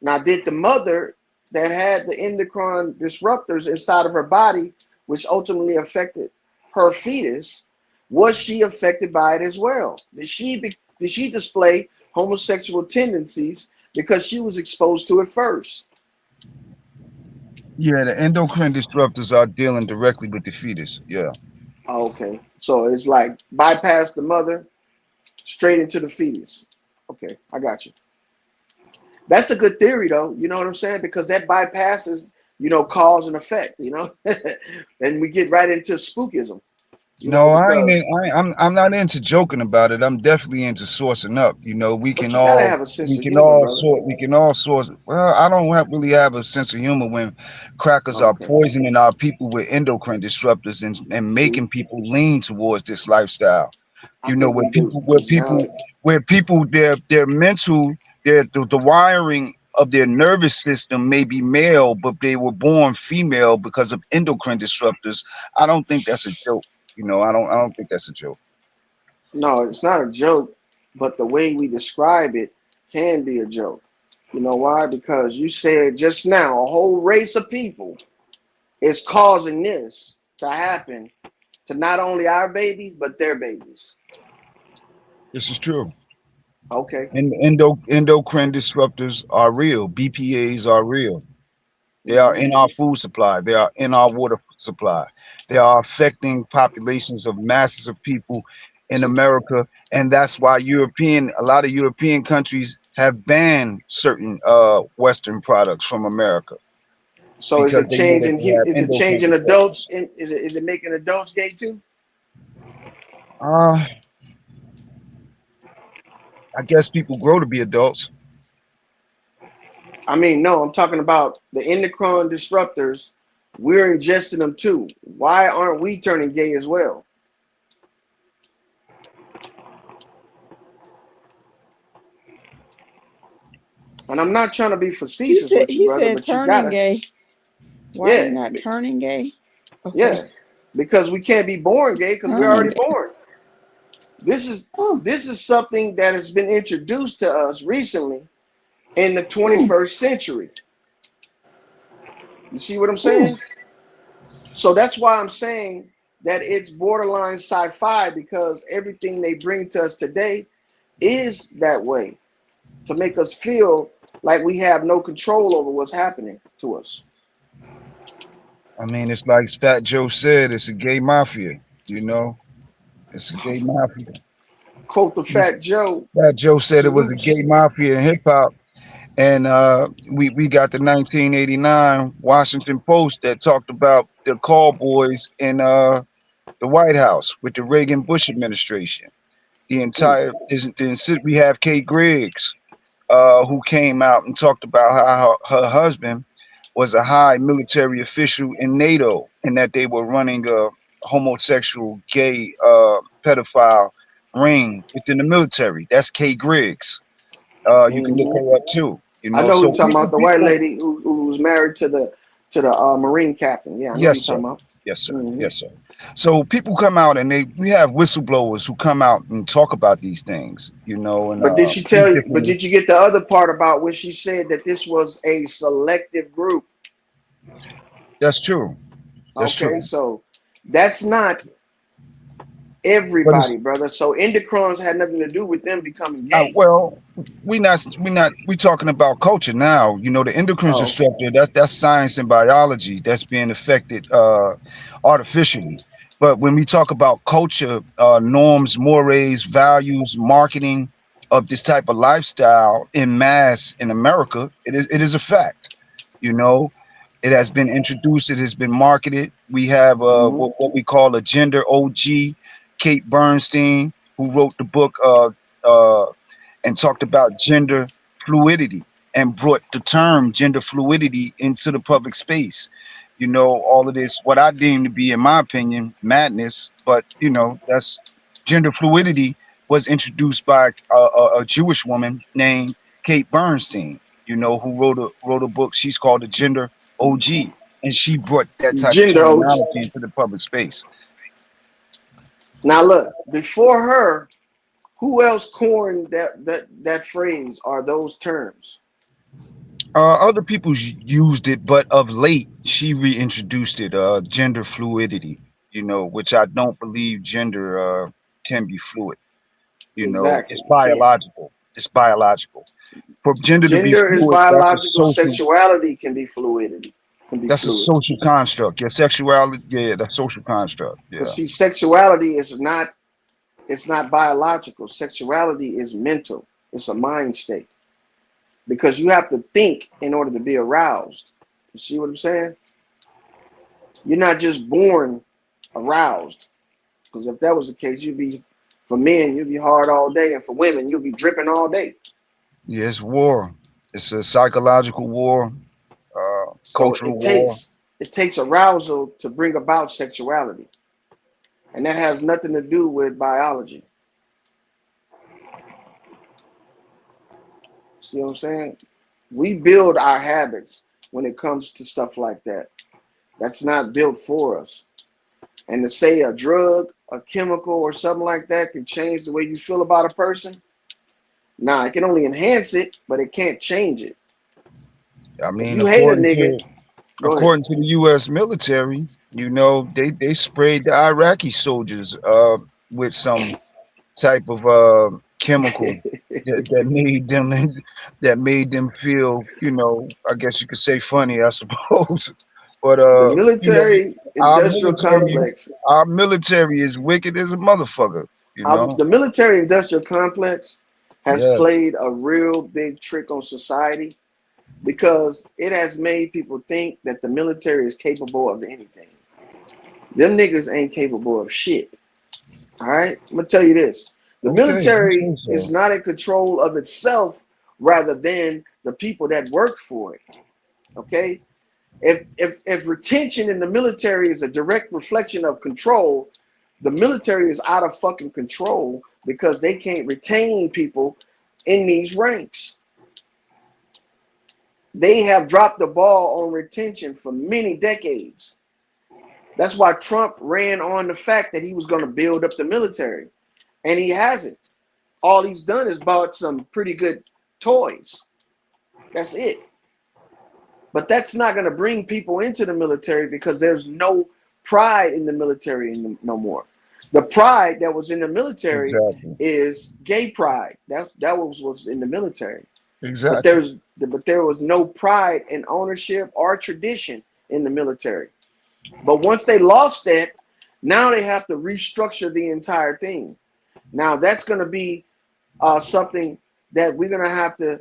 Now, did the mother that had the endocrine disruptors inside of her body, which ultimately affected her fetus, was she affected by it as well? Did she display homosexual tendencies because she was exposed to it first? Yeah, the endocrine disruptors are dealing directly with the fetus. Yeah. Okay, so it's like bypass the mother straight into the fetus. Okay, I got you. That's a good theory, though. You know what I'm saying? Because that bypasses, cause and effect. And we get right into spookism. No, I ain't. Because I'm not into joking about it. I'm definitely into sourcing up. We can but you gotta all have a sense we of can humor, all brother. sort we can all source. Well, I don't really have a sense of humor when crackers are Okay, poisoning our people with endocrine disruptors and see, making people lean towards this lifestyle. I think Where we do people where because people now, where people their mental the wiring of their nervous system may be male, but they were born female because of endocrine disruptors. I don't think that's a joke. I don't think that's a joke. no, it's not a joke, but the way we describe it can be a joke. You know why? Because you said just now a whole race of people is causing this to happen to not only our babies but their babies. This is true. Okay. And endocrine disruptors are real. BPAs are real. They are Hmm. in our food supply. They are in our water supply. They are affecting populations of masses of people in So, America, and that's why a lot of European countries have banned certain Western products from America so is because it they know that changing? they have Is it endocrine changing adults? disruptors. Is it making adults gay too? Uh, I guess people grow to be adults. I mean, no, I'm talking about the endocrine disruptors. We're ingesting them too. Why aren't we turning gay as well? And I'm not trying to be He facetious said with you, he brother, said but you turning gotta, gay. Why are you yeah, not turning gay? Okay. yeah, because we can't be born gay because we're Turning already gay. born. This is Oh. this is something that has been introduced to us recently in the Mm, 21st century. You see what I'm mm. saying? So that's why I'm saying that it's borderline sci-fi because everything they bring to us today is that way to make us feel like we have no control over what's happening to us. I mean, it's like Fat Joe said, it's a gay mafia. You know, it's a gay mafia. Quote the He's, Fat Joe, Fat Joe said it was a salutes. gay mafia in hip hop, and we got the 1989 Washington Post that talked about the call boys in the White House with the Reagan Bush administration. The Mm. entire we have Kay Griggs, who came out and talked about how her husband was a high military official in NATO and that they were running a homosexual, gay, pedophile ring within the military. That's Kay Griggs. You can look Hmm. her up too. You I know, know who so you're talking about, the white people. lady who was married to the Marine captain. Yeah, I know who you're Yes, sir. talking about. Yes, sir. Hmm. Yes, sir. So people come out and we have whistleblowers who come out and talk about these things, and But did she these tell you? But different. did you get the other part about when she said that this was a selective group? That's true. That's Okay, true. so that's not But it's everybody, brother. So Indicrons had nothing to do with them becoming gay. well, we talking about culture now. The endocrine Oh, okay. disruptor, that's science and biology that's being affected artificially. But when we talk about culture, norms, mores, values, marketing of this type of lifestyle in mass in America, it is a fact. You know, it has been introduced. It has been marketed. We have Hmm. what we call a gender OG, Kate Bernstein, who wrote the book and talked about gender fluidity and brought the term gender fluidity into the public space. All of this, what I deem to be, in my opinion, madness, but that's gender fluidity was introduced by a Jewish woman named Kate Bernstein, who wrote a book. She's called a gender OG, and she brought that type of Gender OG. terminology into the public space. Now look, before her, who else coined that phrase or those terms? Other people used it, but of late she reintroduced it. Gender fluidity, which I don't believe gender can be fluid. It's Exactly, it can't. biological. It's biological. For gender to be Gender is fluid, that's a biological. social. Sexuality can be fluidity. Can be That's a fluid. social construct. Your sexuality, yeah, that's social construct. But Yeah, see, sexuality is not. It's not biological. Sexuality is mental. It's a mind state because you have to think in order to be aroused. You see what I'm saying? You're not just born aroused. Because if that was the case, for men, you'd be hard all day, and for women, you'll be dripping all day. yeah, it's war. It's a psychological war, So cultural war. it takes arousal to bring about sexuality, and that has nothing to do with biology. See what I'm saying? We build our habits when it comes to stuff like that. That's not built for us. And to say a drug, a chemical, or something like that can change the way you feel about a person, nah, it can only enhance it, but it can't change it. I If mean, you hate a according nigga, to go ahead. according to the U.S. military, they sprayed the Iraqi soldiers with some type of chemical that made them that made them feel, I guess you could say funny, I suppose. But The you know, military our industrial military complex, our military is wicked as a motherfucker. You know, the military industrial complex has yeah, played a real big trick on society because it has made people think that the military is capable of anything. Them niggas ain't capable of shit. All right, I'm gonna tell you this: the okay, if you military say is so. not in control of itself, rather than the people that work for it. Okay, if retention in the military is a direct reflection of control, the military is out of fucking control because they can't retain people in these ranks. They have dropped the ball on retention for many decades. That's why Trump ran on the fact that he was going to build up the military, and he hasn't. All he's done is bought some pretty good toys. That's it. But that's not going to bring people into the military because there's no pride in the military no more. The pride that was in the military Exactly, is gay pride. That was what's in the military. But exactly. there was no pride in ownership or tradition in the military. But once they lost that, now they have to restructure the entire thing. Now that's going to be something that we're going to have to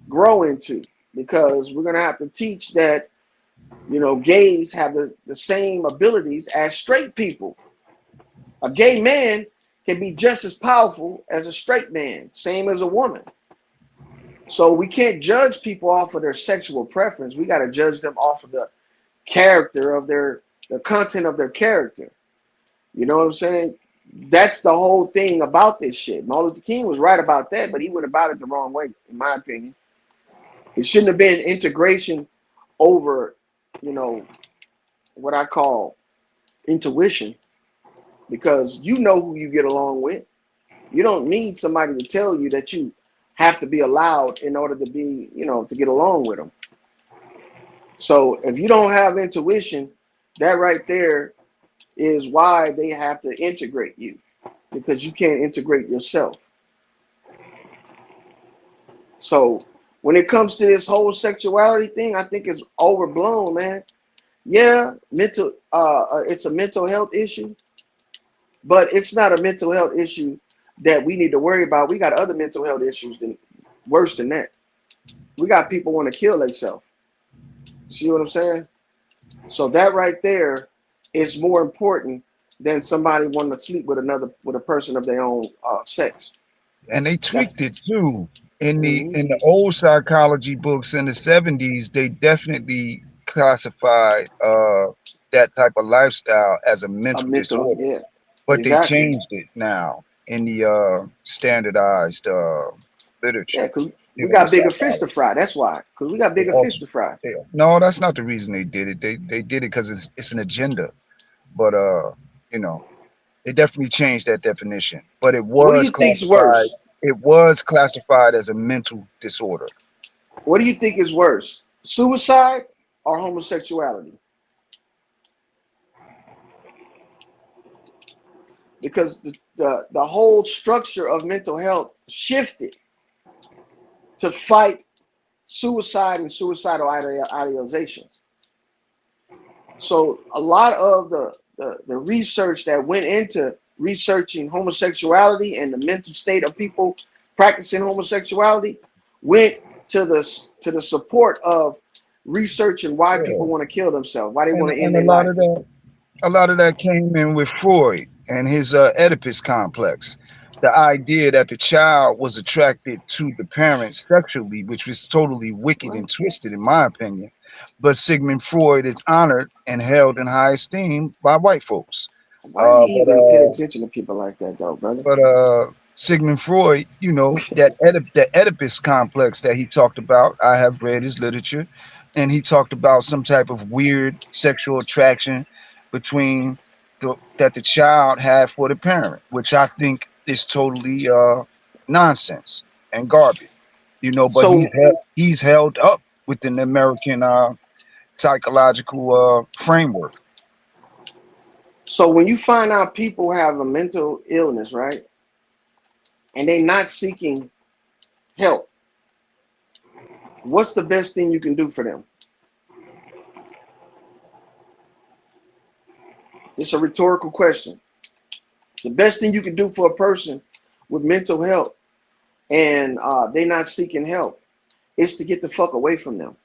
grow into because we're going to have to teach that gays have the same abilities as straight people. A gay man can be just as powerful as a straight man, same as a woman. So we can't judge people off of their sexual preference. We got to judge them off of the character of the content of their character. You know what I'm saying? That's the whole thing about this shit. Martin Luther King was right about that, but he went about it the wrong way, in my opinion. It shouldn't have been integration over, you know, what I call intuition, because you know who you get along with. You don't need somebody to tell you that you have to be allowed in order to be, to get along with them. So if you don't have intuition, that right there is why they have to integrate you, because you can't integrate yourself. So when it comes to this whole sexuality thing, I think it's overblown, man. Yeah, it's a mental health issue, but it's not a mental health issue that we need to worry about. We got other mental health issues worse than that. We got people want to kill themselves. See what I'm saying? So that right there is more important than somebody wanting to sleep with a person of their own sex. And they That's tweaked it too. mhm. In the old psychology books in the 70s, they definitely classified that type of lifestyle as a A mental mental, disorder. yeah, But they exactly. changed it now in the standardized Yeah, literature, because you we know, the got bigger fish to psychology. fry. That's why. Because we got They bigger fish also, to fry. no, that's not the reason they did it. They did it because it's an agenda. But you know, they definitely changed that definition. But What do you think's worse? it was classified as a mental disorder. What do you think is worse? Suicide or homosexuality? Because the whole structure of mental health shifted to fight suicide and suicidal idealizations. So a lot of the research that went into researching homosexuality and the mental state of people practicing homosexuality went to the support of researching why people Yeah. want to kill themselves, why they want to end And their life. a lot of that came in with Freud and his Oedipus complex. The idea that the child was attracted to the parent sexually, which was totally wicked Well, and twisted, in my opinion. But Sigmund Freud is honored and held in high esteem by white folks. why are you But even paying attention to people like that, though, brother? Sigmund Freud, you know, the Oedipus complex that he talked about, I have read his literature, and he talked about some type of weird sexual attraction between that the child had for the parent, which I think is totally nonsense and garbage, you know. But So, he's held up within the American psychological framework. so when you find out people have a mental illness, right, and they're not seeking help, what's the best thing you can do for them? It's a rhetorical question. The best thing you can do for a person with mental health and they're not seeking help is to get the fuck away from them.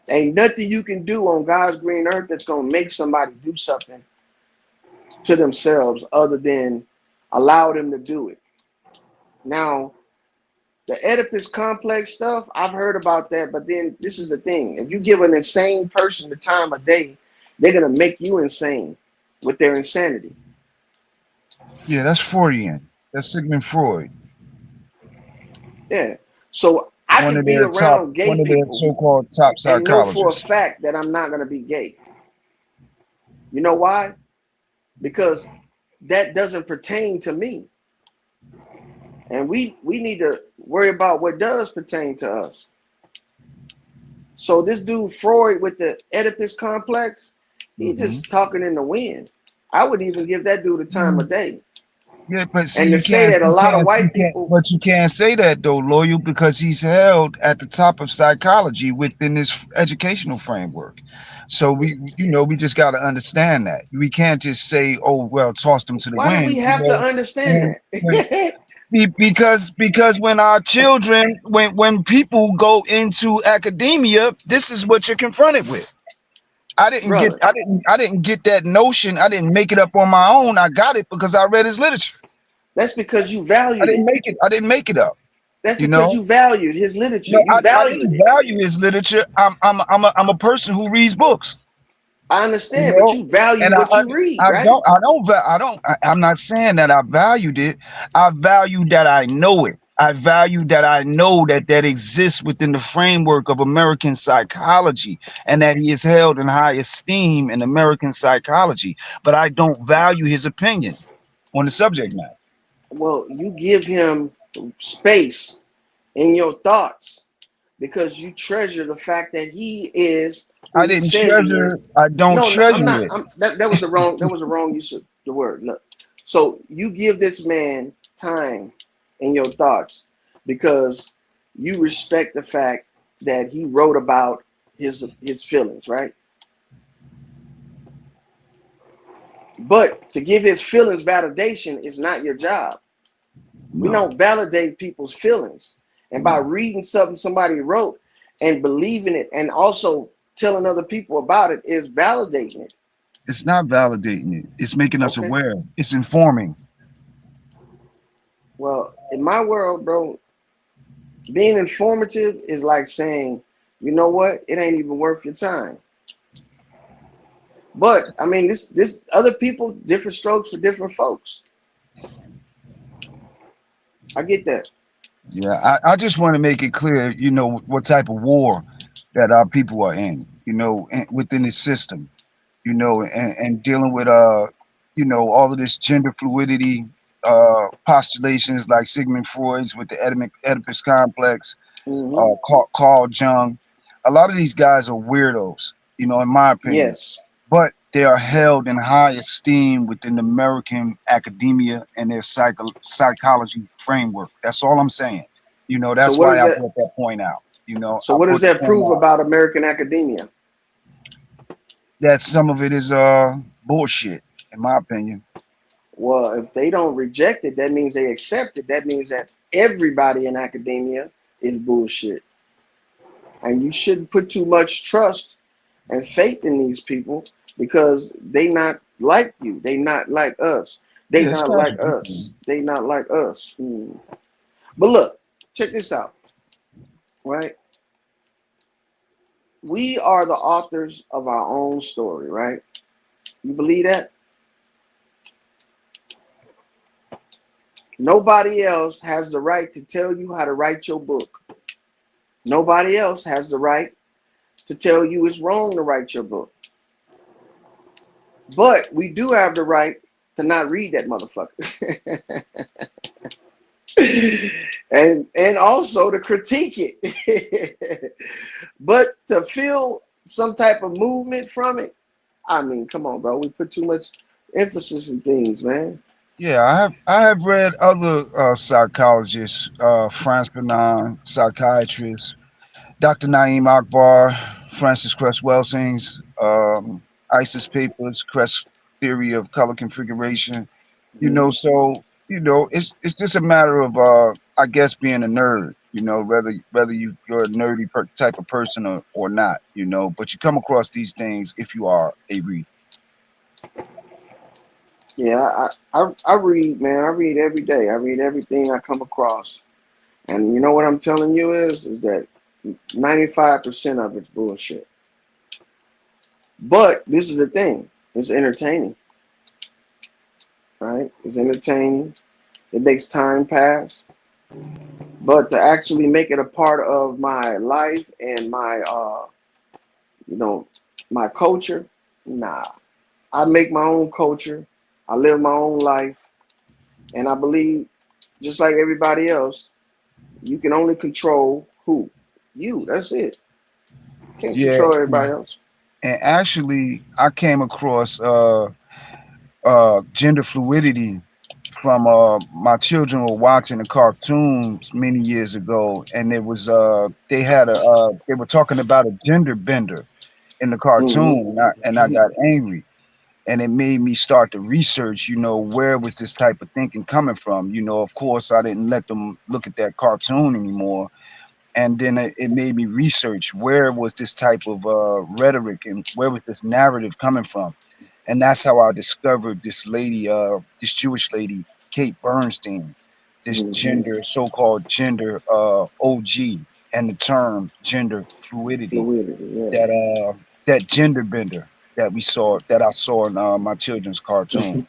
Ain't nothing you can do on God's green earth that's gonna make somebody do something to themselves other than allow them to do it. Now, the Oedipus complex stuff, I've heard about that, but then this is the thing. If you give an insane person the time of day, they're gonna make you insane with their insanity. Yeah, that's Freudian. That's Sigmund Freud, Yeah. So I can be around gay one of their people so-called top and know for a psychologists. fact that I'm not gonna be gay. You know why? Because that doesn't pertain to me. And we need to worry about what does pertain to us. So this dude Freud with the Oedipus complex, he Hmm. just talking in the wind. I would even give that dude a time of day. Yeah, but see, And to say that a lot of you white can't, people, but you can't say that though, loyal, because he's held at the top of psychology within this educational framework. So you know, we just got to understand that we can't just say, "Oh, well, tossed him to the why do we wind," you have to know, understand when that? because when our children, when people go into academia, this is what you're confronted with. Brother, I didn't get that notion. I didn't make it up on my own. I got it because I read his literature. that's because you valued it. I didn't make it up. That's You because know, you valued his literature. no, You I valued didn't it. value his literature. I'm a person who reads books. I You understand, but know, you value and what you read, I right? don't I don't va- I don't I'm not saying that I valued it. I value that I know it. I value that I know that that exists within the framework of American psychology, and that he is held in high esteem in American psychology. But I don't value his opinion on the subject matter. Well, you give him space in your thoughts because you treasure the fact that he is who I he didn't says he treasure. is. I don't No, no, I'm treasure not. it. That was the wrong. That was the wrong use of the word. Look, so you give this man time in your thoughts because you respect the fact that he wrote about his feelings, right? But to give his feelings validation is not your job. We No, don't validate people's feelings. And by no, reading something somebody wrote and believing it and also telling other people about it is validating it. it's not validating it. It's making us Okay. aware. It's informing. Well, in my world, bro, being informative is like saying, you know what, it ain't even worth your time. But I mean, this other people, different strokes for different folks. I get that. Yeah, I just want to make it clear, what type of war that our people are in, within this system, and dealing with all of this gender fluidity postulations like Sigmund Freud's with the Oedipus complex, Mm-hmm. Carl Jung. A lot of these guys are weirdos, in my opinion, Yes. but they are held in high esteem within American academia and their psychology framework. That's all I'm saying. So That's what why does I that? brought that point out. So I what does brought the that point prove out about American academia? that some of it is bullshit, in my opinion. Well, if they don't reject it, that means they accept it. That means that everybody in academia is bullshit. And you shouldn't put too much trust and faith in these people because they not like you. They not like us. They Yeah, it's not like contradictory. us. They not like us. But look, check this out, right? We are the authors of our own story, right? You believe that? Nobody else has the right to tell you how to write your book. Nobody else has the right to tell you it's wrong to write your book. But we do have the right to not read that motherfucker. and also to critique it. But to feel some type of movement from it, I mean, come on, bro. We put too much emphasis in things, man. Yeah, I have read other psychologists, Frantz Fanon, psychiatrists, Dr. Naeem Akbar, Francis Cress Welsing's, ISIS papers, Cress theory of color configuration. Mhm. So it's just a matter of I guess being a nerd. Whether you're a nerdy type of person or not. But you come across these things if you are a reader. Yeah, I read, man. I read every day. I read everything I come across. And you know what I'm telling you is that 95% of it's bullshit. But this is the thing. It's entertaining, right? It's entertaining. It makes time pass. But to actually make it a part of my life and my you know, my culture, nah. I make my own culture. I live my own life. And I believe, just like everybody else, you can only control who? You. That's it. Can't Yeah, control everybody else. and actually, I came across gender fluidity from my children were watching a cartoons many years ago, and it was they were talking about a gender bender in the Mm-hmm. cartoon, and I got angry, and it made me start to research. Where was this type of thinking coming from? Of course, I didn't let them look at that cartoon anymore, and then it made me research where was this type of rhetoric and where was this narrative coming from, and that's how I discovered this lady, this Jewish lady, Kate Bernstein, this Mm-hmm. so-called gender OG, and the term gender fluidity, Fluidity, yeah. that that gender bender that I saw in my children's cartoon.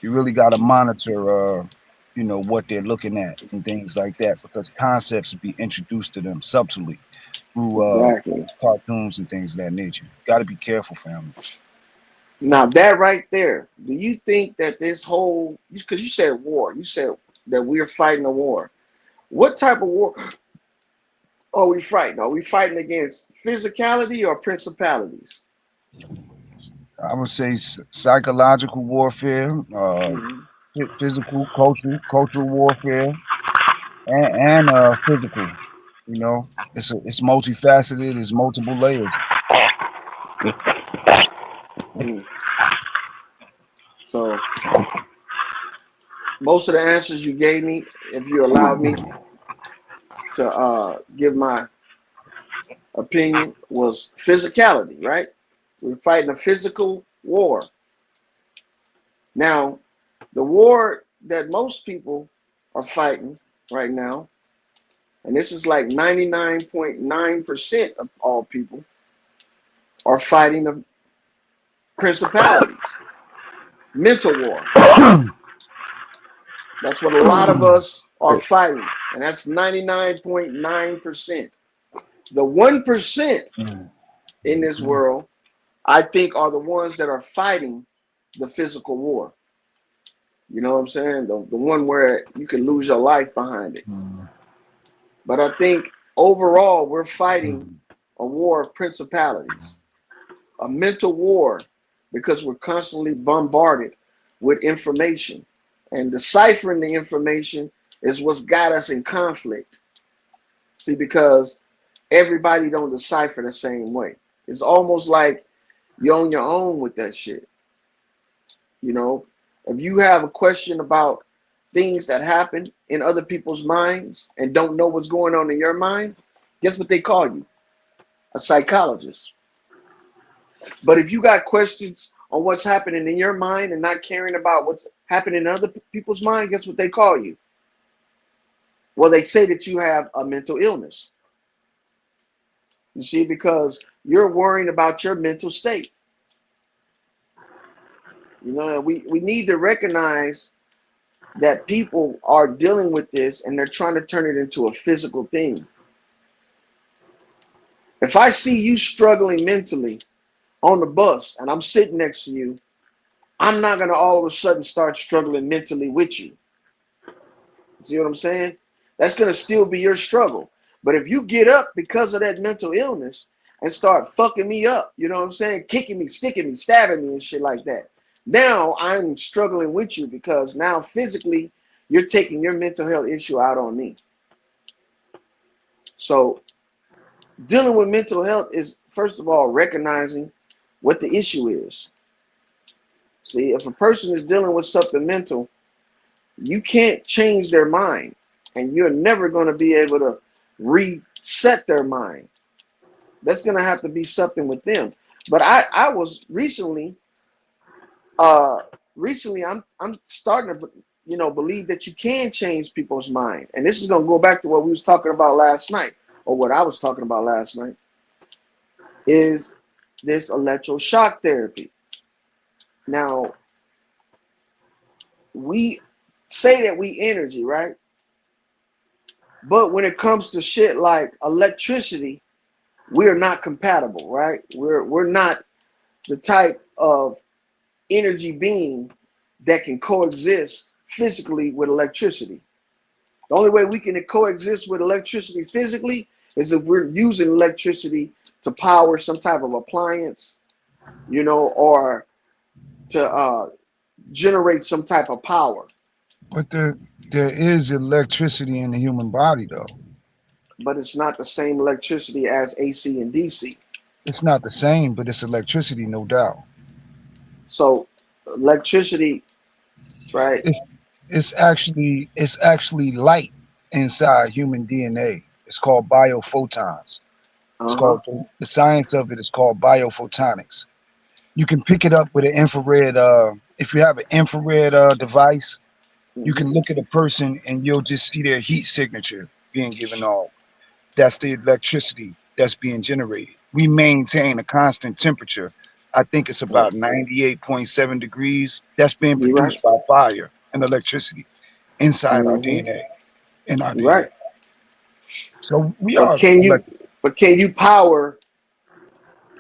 You really got to monitor, what they're looking at and things like that because concepts will be introduced to them subtly through Exactly. cartoons and things of that nature. Got to be careful, family. Now that right there, do you think that this whole because you said war, you said that we're fighting a war. What type of war are we fighting? Are we fighting against physicality or principalities? I would say psychological warfare, Mhm. physical, cultural warfare, and physical. It's multifaceted. It's multiple layers. Mm. So most of the answers you gave me, if you allowed me to give my opinion, was physicality. Right? We're fighting a physical war. Now, the war that most people are fighting right now, and this is like 99.9% of all people, are fighting the principalities, mental war. That's what a lot of us are fighting, and that's 99.9%. The 1% in this world, I think, are the ones that are fighting the physical war. You know what I'm saying? The one where you can lose your life behind it. But I think overall, we're fighting a war of principalities, a mental war, because we're constantly bombarded with information. And deciphering the information is what's got us in conflict. See, because everybody don't decipher the same way. It's almost like you're on your own with that shit. You know, if you have a question about things that happen in other people's minds and don't know what's going on in your mind, guess what they call you? A psychologist. But if you got questions on what's happening in your mind and not caring about what's happening in other people's mind, guess what they call you? Well, they say that you have a mental illness. You see, because you're worrying about your mental state. You know, we need to recognize that people are dealing with this and they're trying to turn it into a physical thing. If I see you struggling mentally on the bus and I'm sitting next to you, I'm not going to all of a sudden start struggling mentally with you. See what I'm saying? That's going to still be your struggle. But if you get up because of that mental illness and start fucking me up, you know what I'm saying? Kicking me, sticking me, stabbing me and shit like that. Now I'm struggling with you because now physically you're taking your mental health issue out on me. So dealing with mental health is, first of all, recognizing what the issue is. See, if a person is dealing with something mental, you can't change their mind, and you're never going to be able to reset their mind. That's going to have to be something with them. But I was uh, recently, I'm starting to, believe that you can change people's mind, and this is going to go back to what we was talking about last night, or what I was talking about last night, is this electroshock therapy. Now, we say that we energy, right? But when it comes to shit like electricity, we're not compatible, right? We're not the type of energy being that can coexist physically with electricity. The only way we can coexist with electricity physically is if we're using electricity to power some type of appliance, or to generate some type of power. But there is electricity in the human body, though. But it's not the same electricity as AC and DC. It's not the same, but it's electricity, no doubt. So electricity, right? It's it's actually light inside human DNA. It's called biophotons. It's Uh huh. called the science of it is called biophotonics. You can pick it up with an infrared. If you have an infrared device, you Hmm. can look at a person and you'll just see their heat signature being given off. That's the electricity that's being generated. We maintain a constant temperature I think it's Right. about 98.7 degrees. That's being You're right. produced by fire and electricity inside our Mm-hmm. DNA, in our You're DNA. right. So we But are can you? elect- But can you power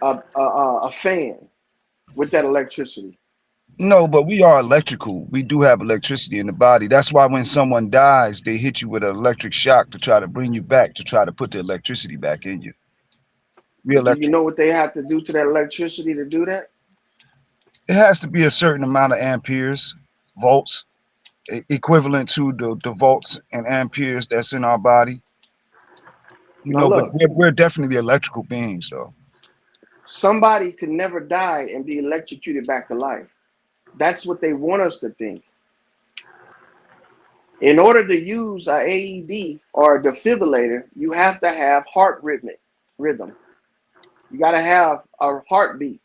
a fan with that electricity? no, but we are electrical. We do have electricity in the body. That's why when someone dies, they hit you with an electric shock to try to bring you back, to try to put the electricity back in you. We Do you know electrical. what they have to do to that electricity to do that? It has to be a certain amount of amperes, volts, equivalent to the volts and amperes that's in our body. You Now know, but look, we're definitely electrical beings, though. somebody can never die and be electrocuted back to life. That's what they want us to think. In order to use a AED or a defibrillator, you have to have heart rhythm. You got to have a heartbeat.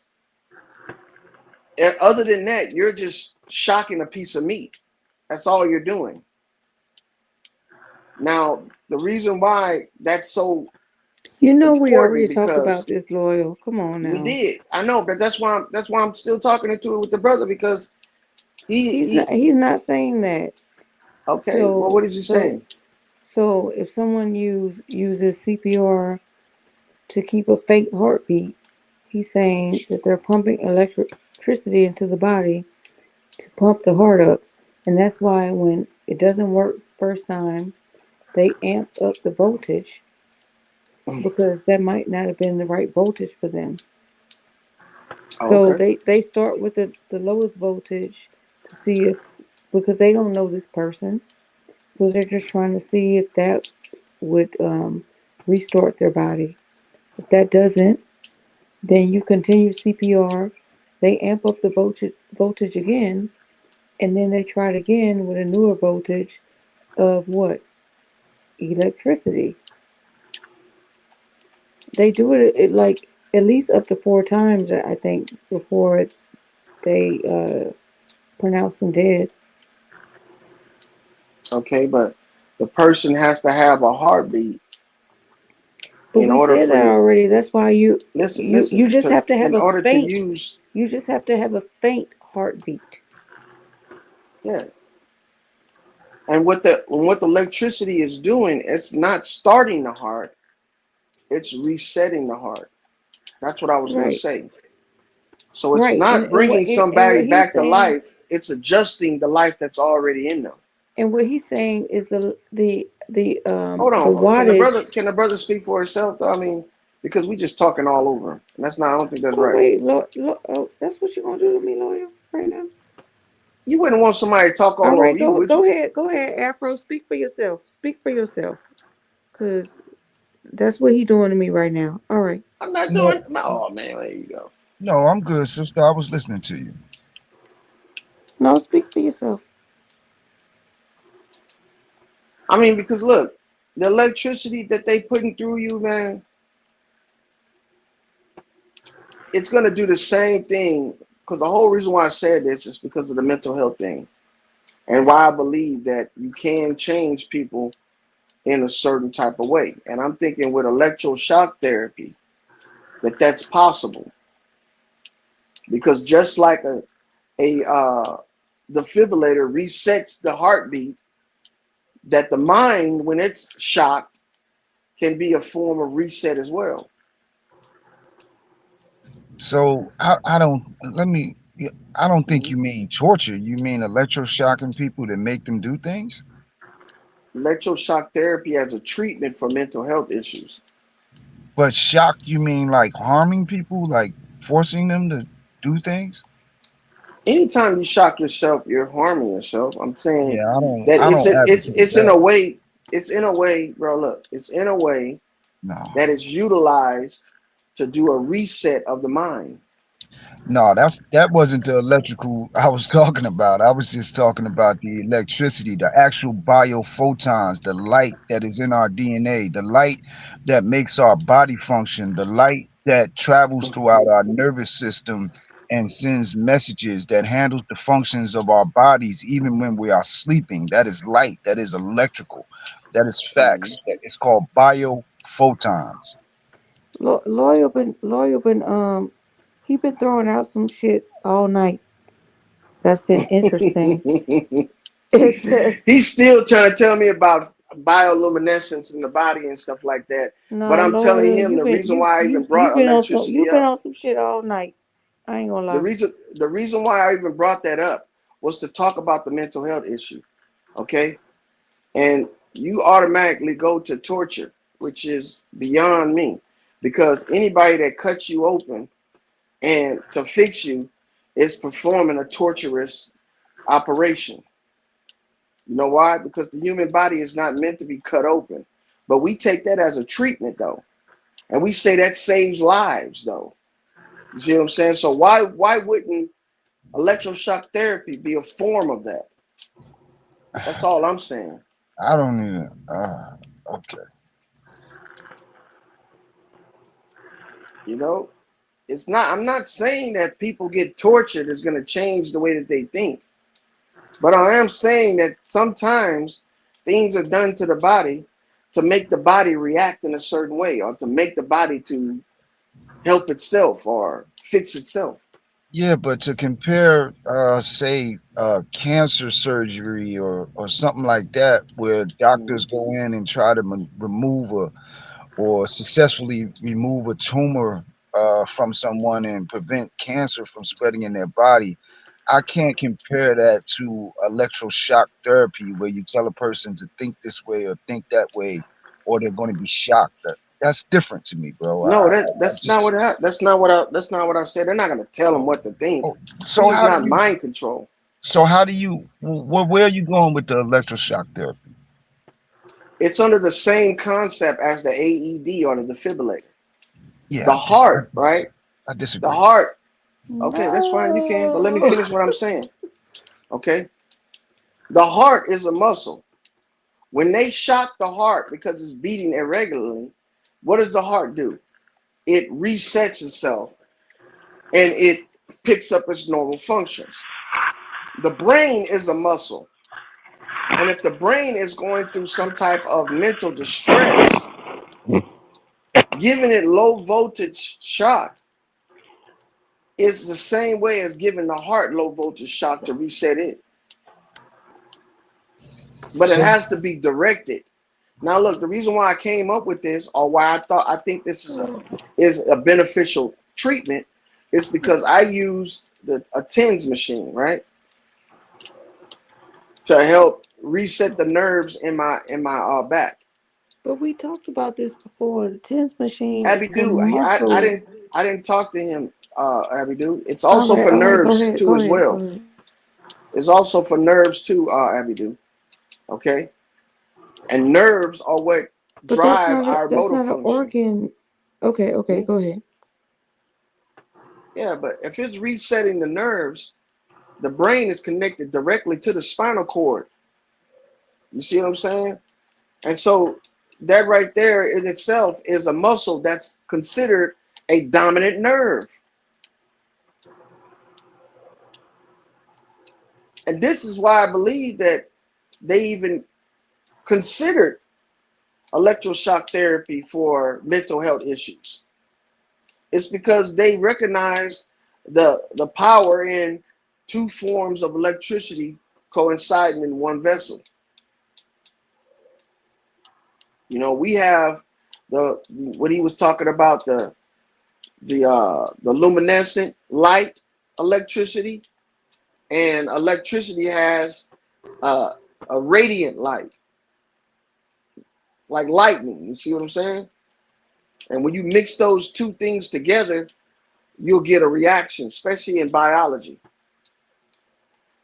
Other than that, you're just shocking a piece of meat. That's all you're doing. Now, the reason why that's so You know we important already talked because about this, Loyal. Come on we now. did. I know, but that's why I'm still talking into it with the brother because he He's not saying that. okay. Well, So what is he so saying? so if someone uses CPR to keep a fake heartbeat, he's saying that they're pumping electricity into the body to pump the heart up. And that's why when it doesn't work the first time, they amp up the voltage because that might not have been the right voltage for them. Oh, So okay. they start with the lowest voltage to see if, because they don't know this person. So they're just trying to see if that would restart their body. If that doesn't, then you continue CPR. They amp up the voltage again, and then they try it again with a newer voltage of what? Electricity. They do it like at least up to 4 times, I think, before they pronounce them dead. Okay, but the person has to have a heartbeat But in we order said for that you. already. That's why you Listen. just To have to have in a order to faint. use, You just have to have a faint heartbeat. yeah. And what the electricity is doing, it's not starting the heart. It's resetting the heart. That's what I was gonna Right, say. So it's right. not bringing And somebody what he's back to saying, life. It's adjusting the life that's already in them. is Hold the on. wattage. Can the brother speak for himself? Though? I mean, because we just talking all over him, and that's not. I don't think that's Oh right. wait, oh, that's what you're gonna do to me, lawyer, right now. You wouldn't want somebody to talk All all over right, you, would you? go ahead, Afro. Speak for yourself. Speak for yourself, cause that's what he doing to me right now. All right, I'm not No, doing. Oh man, there you go. no, I'm good, sister. I was listening to you. no, speak for yourself. I mean, because look, the electricity that they putting through you, man, it's gonna do the same thing. Because the whole reason why I said this is because of the mental health thing, and why I believe that you can change people in a certain type of way. And I'm thinking with electroshock therapy that that's possible because just like a defibrillator resets the heartbeat, that the mind when it's shocked can be a form of reset as well. So I don't let me. I don't think Mm-hmm. you mean torture. You mean electroshocking people to make them do things. Electroshock therapy as a treatment for mental health issues. But shock, you mean like harming people, like forcing them to do things? Anytime you shock yourself, you're harming yourself. I'm saying Yeah, I don't. that I it's don't a, advocate it's in that. a way, bro. Look, it's in a way No. that is utilized to do a reset of the mind. No, that wasn't the electrical I was talking about. I was just talking about the electricity, the actual biophotons, the light that is in our DNA, the light that makes our body function, the light that travels throughout our nervous system and sends messages that handles the functions of our bodies even when we are sleeping. That is light, that is electrical, that is Mhm. facts. That is called biophotons. Lawyer been He been throwing out some shit all night. That's been interesting. It just He's still trying to tell me about bioluminescence in the body and stuff like that. But no, I'm telling Lord, him you the been reason why I even you brought been on some you electricity been up, on some shit all night. I ain't gonna the lie. reason the reason why I even brought that up was to talk about the mental health issue. Okay? And you automatically go to torture, which is beyond me. Because anybody that cuts you open and to fix you is performing a torturous operation. You know why? Because the human body is not meant to be cut open. But we take that as a treatment though. And we say that saves lives though. You see what I'm saying? So why wouldn't electroshock therapy be a form of that? That's all I'm saying. I don't even. Okay. You know? It's not I'm not saying that people get tortured is gonna change the way that they think. But I am saying that sometimes things are done to the body to make the body react in a certain way or to make the body to help itself or fix itself. Yeah, but to compare, say, cancer surgery or something like that, where Mhm. doctors go in and try to remove or successfully remove a tumor from someone and prevent cancer from spreading in their body, I can't compare that to electroshock therapy, where you tell a person to think this way or think that way, or they're going to be shocked. That's different to me, bro. No, I just. that's not what I said. They're not going to tell them what to think. Oh, This so is how do not you? mind control. So how do you? Where are you going with the electroshock therapy? It's under the same concept as the AED or the defibrillator. Yeah, The heart, right? I The disagree. heart. Okay, that's fine. You can, but let me No. finish what I'm saying. Okay, the heart is a muscle. When they shock the heart because it's beating irregularly, what does the heart do? It resets itself and it picks up its normal functions. The brain is a muscle. And if the brain is going through some type of mental distress, giving it low voltage shock is the same way as giving the heart low voltage shock to reset it. But it So has to be directed. Now, look, the reason why I came up with this, or why I think this is a beneficial treatment, is because I used a TENS machine, right, to help reset the nerves in my back. But we talked about this before. The TENS machine is Abby for do muscles. I didn't talk to him. Abby do. It's All also right, for all right. Go nerves ahead. too Go as ahead. Go well. ahead. It's also for nerves too. Abby do. Okay, and nerves are what But that's drive not a our that's motor not an function. organ. Okay. Okay. Hmm? Go ahead. Yeah, but if it's resetting the nerves, the brain is connected directly to the spinal cord. You see what I'm saying? And so that right there in itself is a muscle that's considered a dominant nerve. And this is why I believe that they even considered electroshock therapy for mental health issues. It's because they recognize the power in two forms of electricity coinciding in one vessel. You know, we have the what he was talking about the luminescent light electricity, and electricity has uh, a radiant light, like lightning. You see what I'm saying? And when you mix those two things together, you'll get a reaction, especially in biology.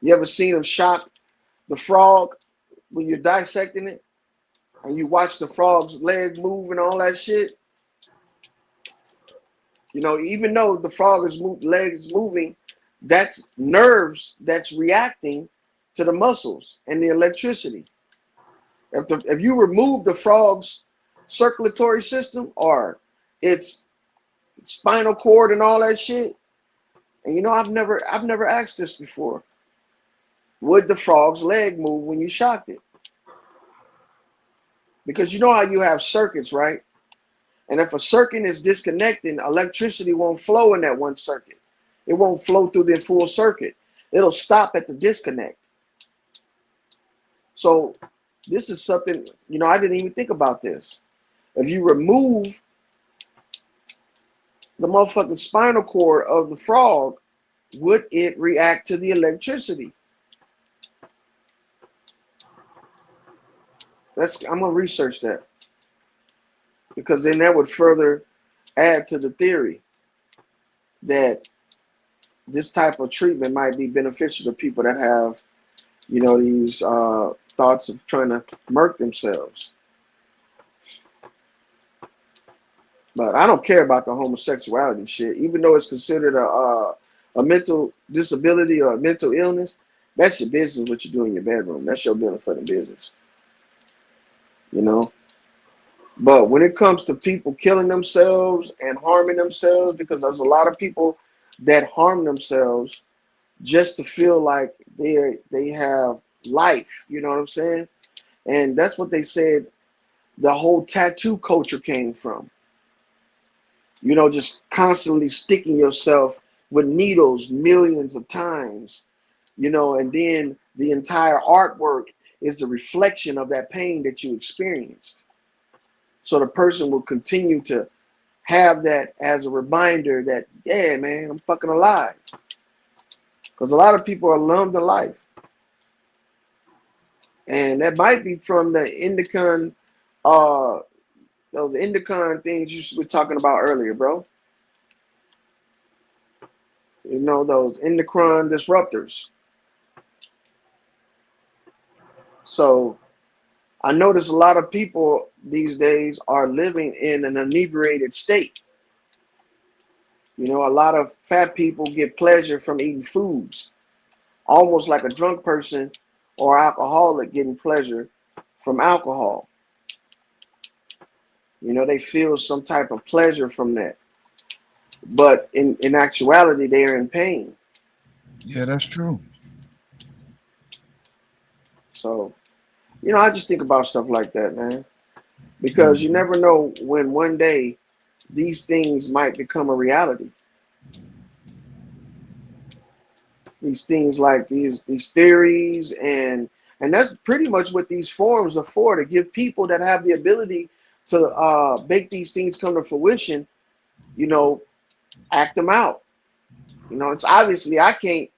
You ever seen them shock the frog when you're dissecting it, and you watch the frog's leg move and all that shit? You know, even though the frog is legs moving, that's nerves that's reacting to the muscles and the electricity. If you remove the frog's circulatory system or its spinal cord and all that shit, and you know I've never asked this before. Would the frog's leg move when you shocked it? Because you know how you have circuits, right? And if a circuit is disconnected, electricity won't flow in that one circuit. It won't flow through the full circuit. It'll stop at the disconnect. So this is something, I didn't even think about this. If you remove the motherfucking spinal cord of the frog, would it react to the electricity? I'm gonna research that, because then that would further add to the theory that this type of treatment might be beneficial to people that have, these thoughts of trying to murk themselves. But I don't care about the homosexuality shit, even though it's considered a mental disability or a mental illness. That's your business. What you do in your bedroom. That's your benefit of business. You know. But when it comes to people killing themselves and harming themselves, because there's a lot of people that harm themselves just to feel like they have life. You know what I'm saying? And that's what they said the whole tattoo culture came from. Just constantly sticking yourself with needles millions of times, and then the entire artwork is the reflection of that pain that you experienced. So the person will continue to have that as a reminder that, yeah, man, I'm fucking alive. Because a lot of people are numb to life. And that might be from the indican, those indican things you were talking about earlier, bro. Those endocrine disruptors. So I notice a lot of people these days are living in an inebriated state. A lot of fat people get pleasure from eating foods, almost like a drunk person or alcoholic getting pleasure from alcohol. They feel some type of pleasure from that. But in actuality, they are in pain. Yeah, that's true. So, I just think about stuff like that, man. Because you Mhm. never know when one day these things might become a reality. These things like these theories, and that's pretty much what these forums are for, to give people that have the ability to make these things come to fruition, you know act them out. It's obviously I can't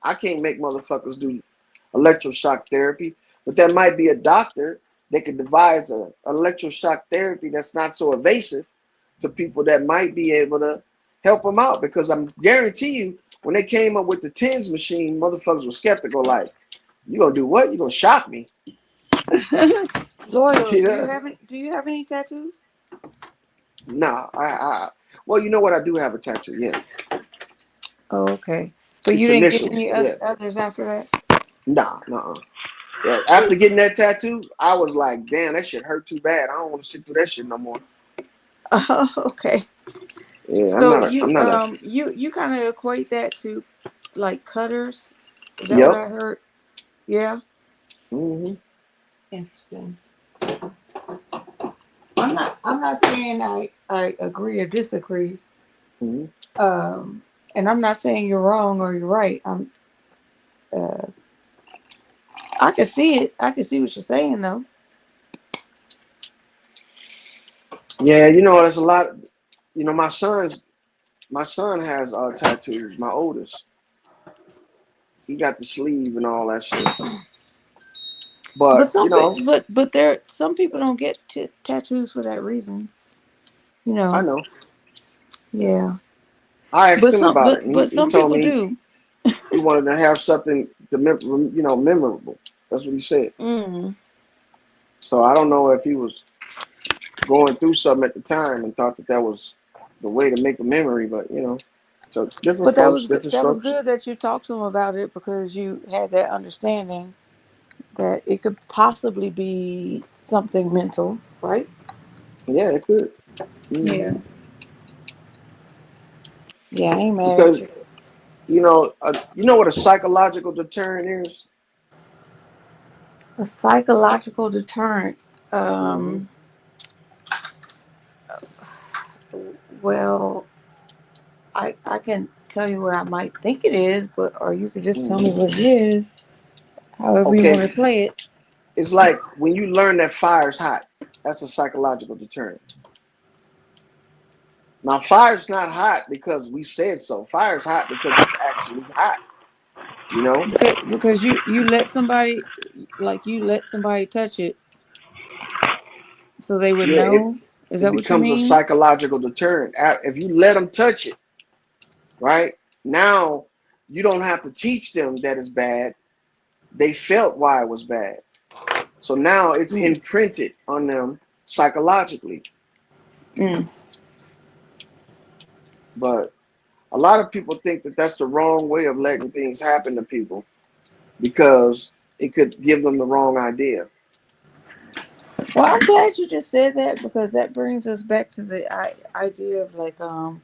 make motherfuckers do electroshock therapy, but there might be a doctor that could devise a electroshock therapy that's not so invasive to people that might be able to help them out. Because I'm guarantee you, when they came up with the TENS machine, motherfuckers were skeptical. Like, you gonna do what? You gonna shock me? Loyal, Yeah. do you have any tattoos? Nah. I well, you know what? I do have a tattoo. Yeah, Oh, okay. But it's you didn't get initials. any Yeah. others after that? Nah. Nah. Yeah. After getting that tattoo, I was like, damn, that shit hurt too bad. I don't want to sit through that shit no more. Oh, okay. Yeah. I'm So not a. I'm not a. you kind of equate that to like cutters? Is that what Yep. I heard? Yeah. Hmm. Interesting. I'm not saying I agree or disagree. Hmm. Um and I'm not saying you're wrong or you're right. Uh I can see it. I can see what you're saying though. Yeah. There's a lot. My son has tattoos. My oldest, he got the sleeve and all that shit. But But some people don't get tattoos for that reason. You I know. know. Yeah. I asked But him some about it, but and he, but he some told people me do. he wanted to have something to memorable. That's what he said. Mm. So I don't know if he was going through something at the time and thought that was the way to make a memory. But so different But that folks, was good. different That was strokes. good that you talked to him about it because you had that understanding that it could possibly be something mental, right? Yeah, it could. Yeah. Hmm. Yeah, I ain't mad at Because you. what a psychological deterrent is. A psychological deterrent. Hmm. Um, Well, I can tell you what I might think it is, but or you could just tell me Hmm. what it is. However you want Okay, to play it. it's like when you learn that fire's hot. That's a psychological deterrent. Now, fire's not hot because we said so. Fire's hot because it's actually hot. You know? Because you let somebody, like, you let somebody touch it so they would Yeah, know. Is it that what you becomes a mean? psychological deterrent. If you let them touch it, right? Now, you don't have to teach them that it's bad. They felt why it was bad. So now it's Mm. imprinted on them psychologically. Mm. But a lot of people think that that's the wrong way of letting things happen to people because it could give them the wrong idea. Well, I'm glad you just said that because that brings us back to the idea of like um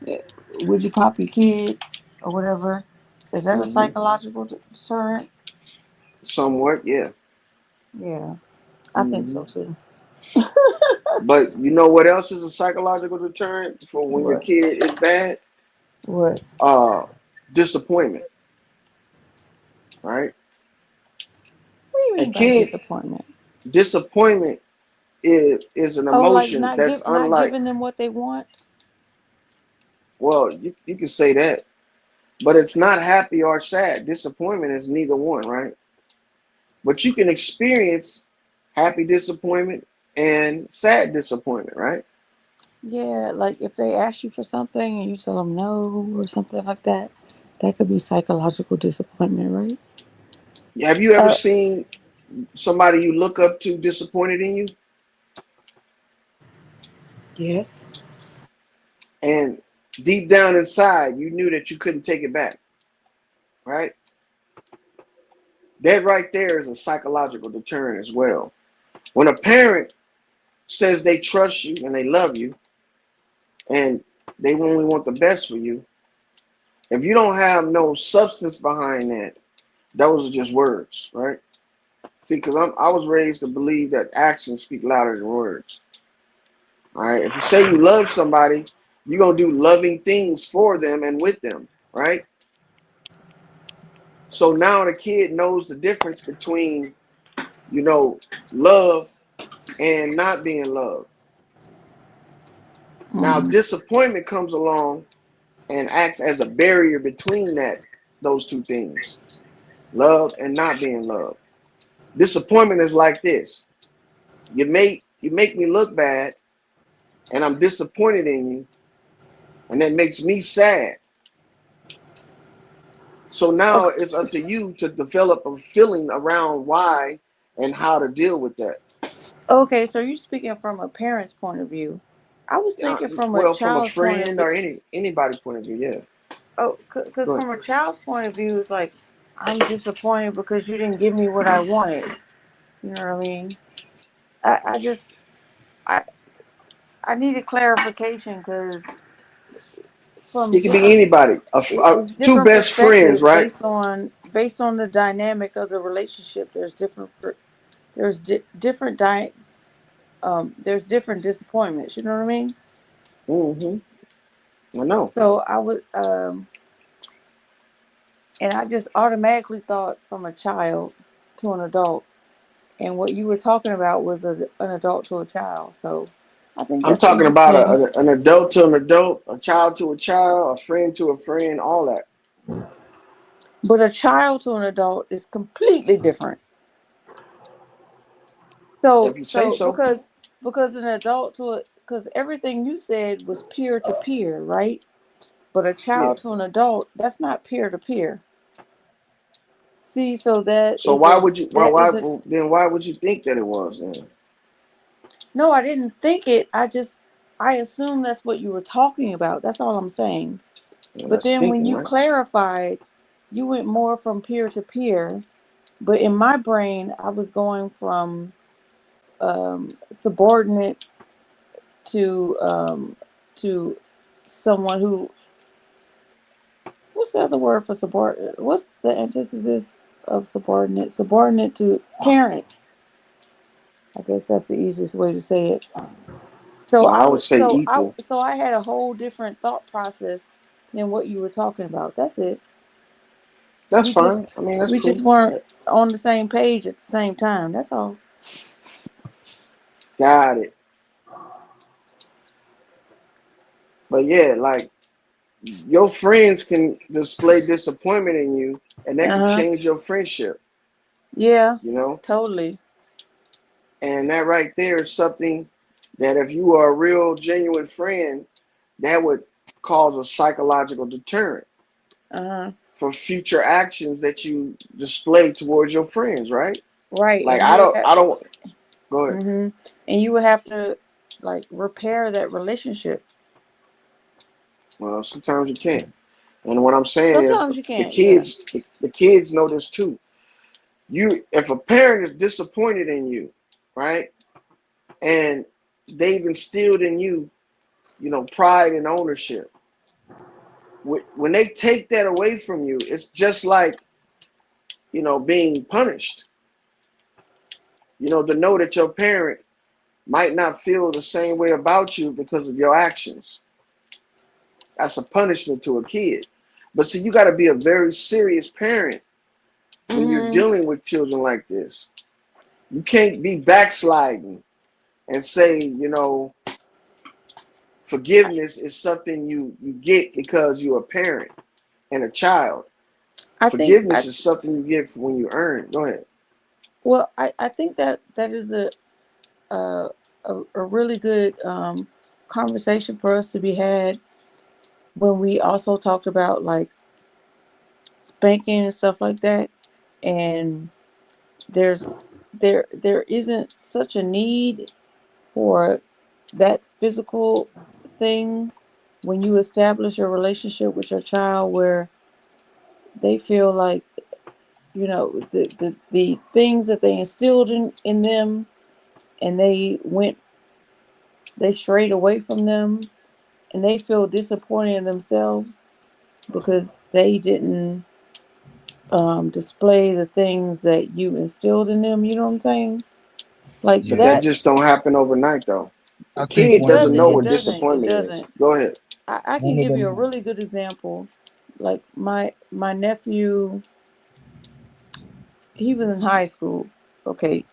eh, would you pop your kid or whatever? Is that a Hmm. psychological deterrent? Somewhat, yeah. Yeah, I think Hmm. so too. But you know what else is a psychological deterrent for when your What? kid is bad? What? Uh, Disappointment, right? What do you A mean by kid disappointment? disappointment is an Oh, like emotion that's not unlike. giving them what they want. Well, you can say that, but it's not happy or sad. Disappointment is neither one, right? But you can experience happy disappointment and sad disappointment, right? Yeah, like if they ask you for something and you tell them no or something like that, that could be psychological disappointment, right? Have you ever Uh, seen somebody you look up to disappointed in you, yes. and deep down inside you knew that you couldn't take it back, right? That right there is a psychological deterrent as well. When a parent says they trust you and they love you and they only want the best for you, if you don't have no substance behind that, those are just words, right? See, because I was raised to believe that actions speak louder than words. All right. If you say you love somebody, you're gonna do loving things for them and with them, right? So now the kid knows the difference between, you know, love and not being loved. Now Hmm. disappointment comes along and acts as a barrier between those two things, love and not being loved. Disappointment is like this. You make me look bad and I'm disappointed in you, and that makes me sad. So now Okay. it's up to you to develop a feeling around why and how to deal with that. Okay, so you're speaking from a parent's point of view. I was Uh, thinking from a well, from a child's point of friend view. or anybody point of view, yeah. Oh, because Go ahead. from a child's point of view, it's like I'm disappointed because you didn't give me what I wanted. You know what I mean? I just I I needed clarification because from It could be different anybody. it's Two different best friends, perspectives right? based on the dynamic of the relationship. There's there's different there's different disappointments. You know what I mean? Mm-hmm. I know. So I was and I just automatically thought from a child to an adult. And what you were talking about was an adult to a child. So I think I'm that's talking about interesting. an adult to an adult, a child to a child, a friend to a friend, all that. But a child to an adult is completely different. If you say so, Because an adult to a because everything you said was peer to peer, right? But a yeah. child to an adult, that's not peer to peer. See, so that So is why a would you? that is a Why would you think that it was then? no, I didn't think it. I assumed that's what you were talking about. That's all I'm saying. Well, But that's then when thinking, you right? clarified, you went more from peer to peer. But in my brain, I was going from subordinate to someone who. What's the other word for subordinate? What's the antithesis of subordinate? Subordinate to parent. I guess that's the easiest way to say it. So Well, I I would would say equal. so I had a whole different thought process than what you were talking about. That's it. That's We just fine. I mean, that's we just cool. weren't on the same page at the same time. That's all. Got it. But yeah, like your friends can display disappointment in you, and that Uh could huh. change your friendship. Yeah. You know, Totally. and that right there is something that if you are a real, genuine friend, that would cause a psychological deterrent Uh huh. for future actions that you display towards your friends. Right? Right. Like And you would have. I don't. Go ahead. Mm-hmm. And you would have to like repair that relationship. Well, sometimes you can't. And what I'm saying is, Sometimes you can't. Yeah. the kids know this too. You, if a parent is disappointed in you, right, and they've instilled in you, pride and ownership. When they take that away from you, it's just like, being punished. To know that your parent might not feel the same way about you because of your actions. That's a punishment to a kid. But see, you got to be a very serious parent when you're Mm-hmm. dealing with children like this. You can't be backsliding and say, forgiveness is something you get because you're a parent and a child. I think Forgiveness I is something you get when you earn. Go ahead. I think that that is a a really good conversation for us to be had when we also talked about like spanking and stuff like that. And there's there isn't such a need for that physical thing when you establish a relationship with your child where they feel like the things that they instilled in them and they strayed away from them and they feel disappointed in themselves because they didn't display the things that you instilled in them. You know what I'm saying? Like But Yeah, that that. just don't happen overnight, though. The I think kid It doesn't doesn't. know It what doesn't. It disappointment is. doesn't. Go ahead. I can one of give the you a really good example. Like my nephew, he was in high school. Okay,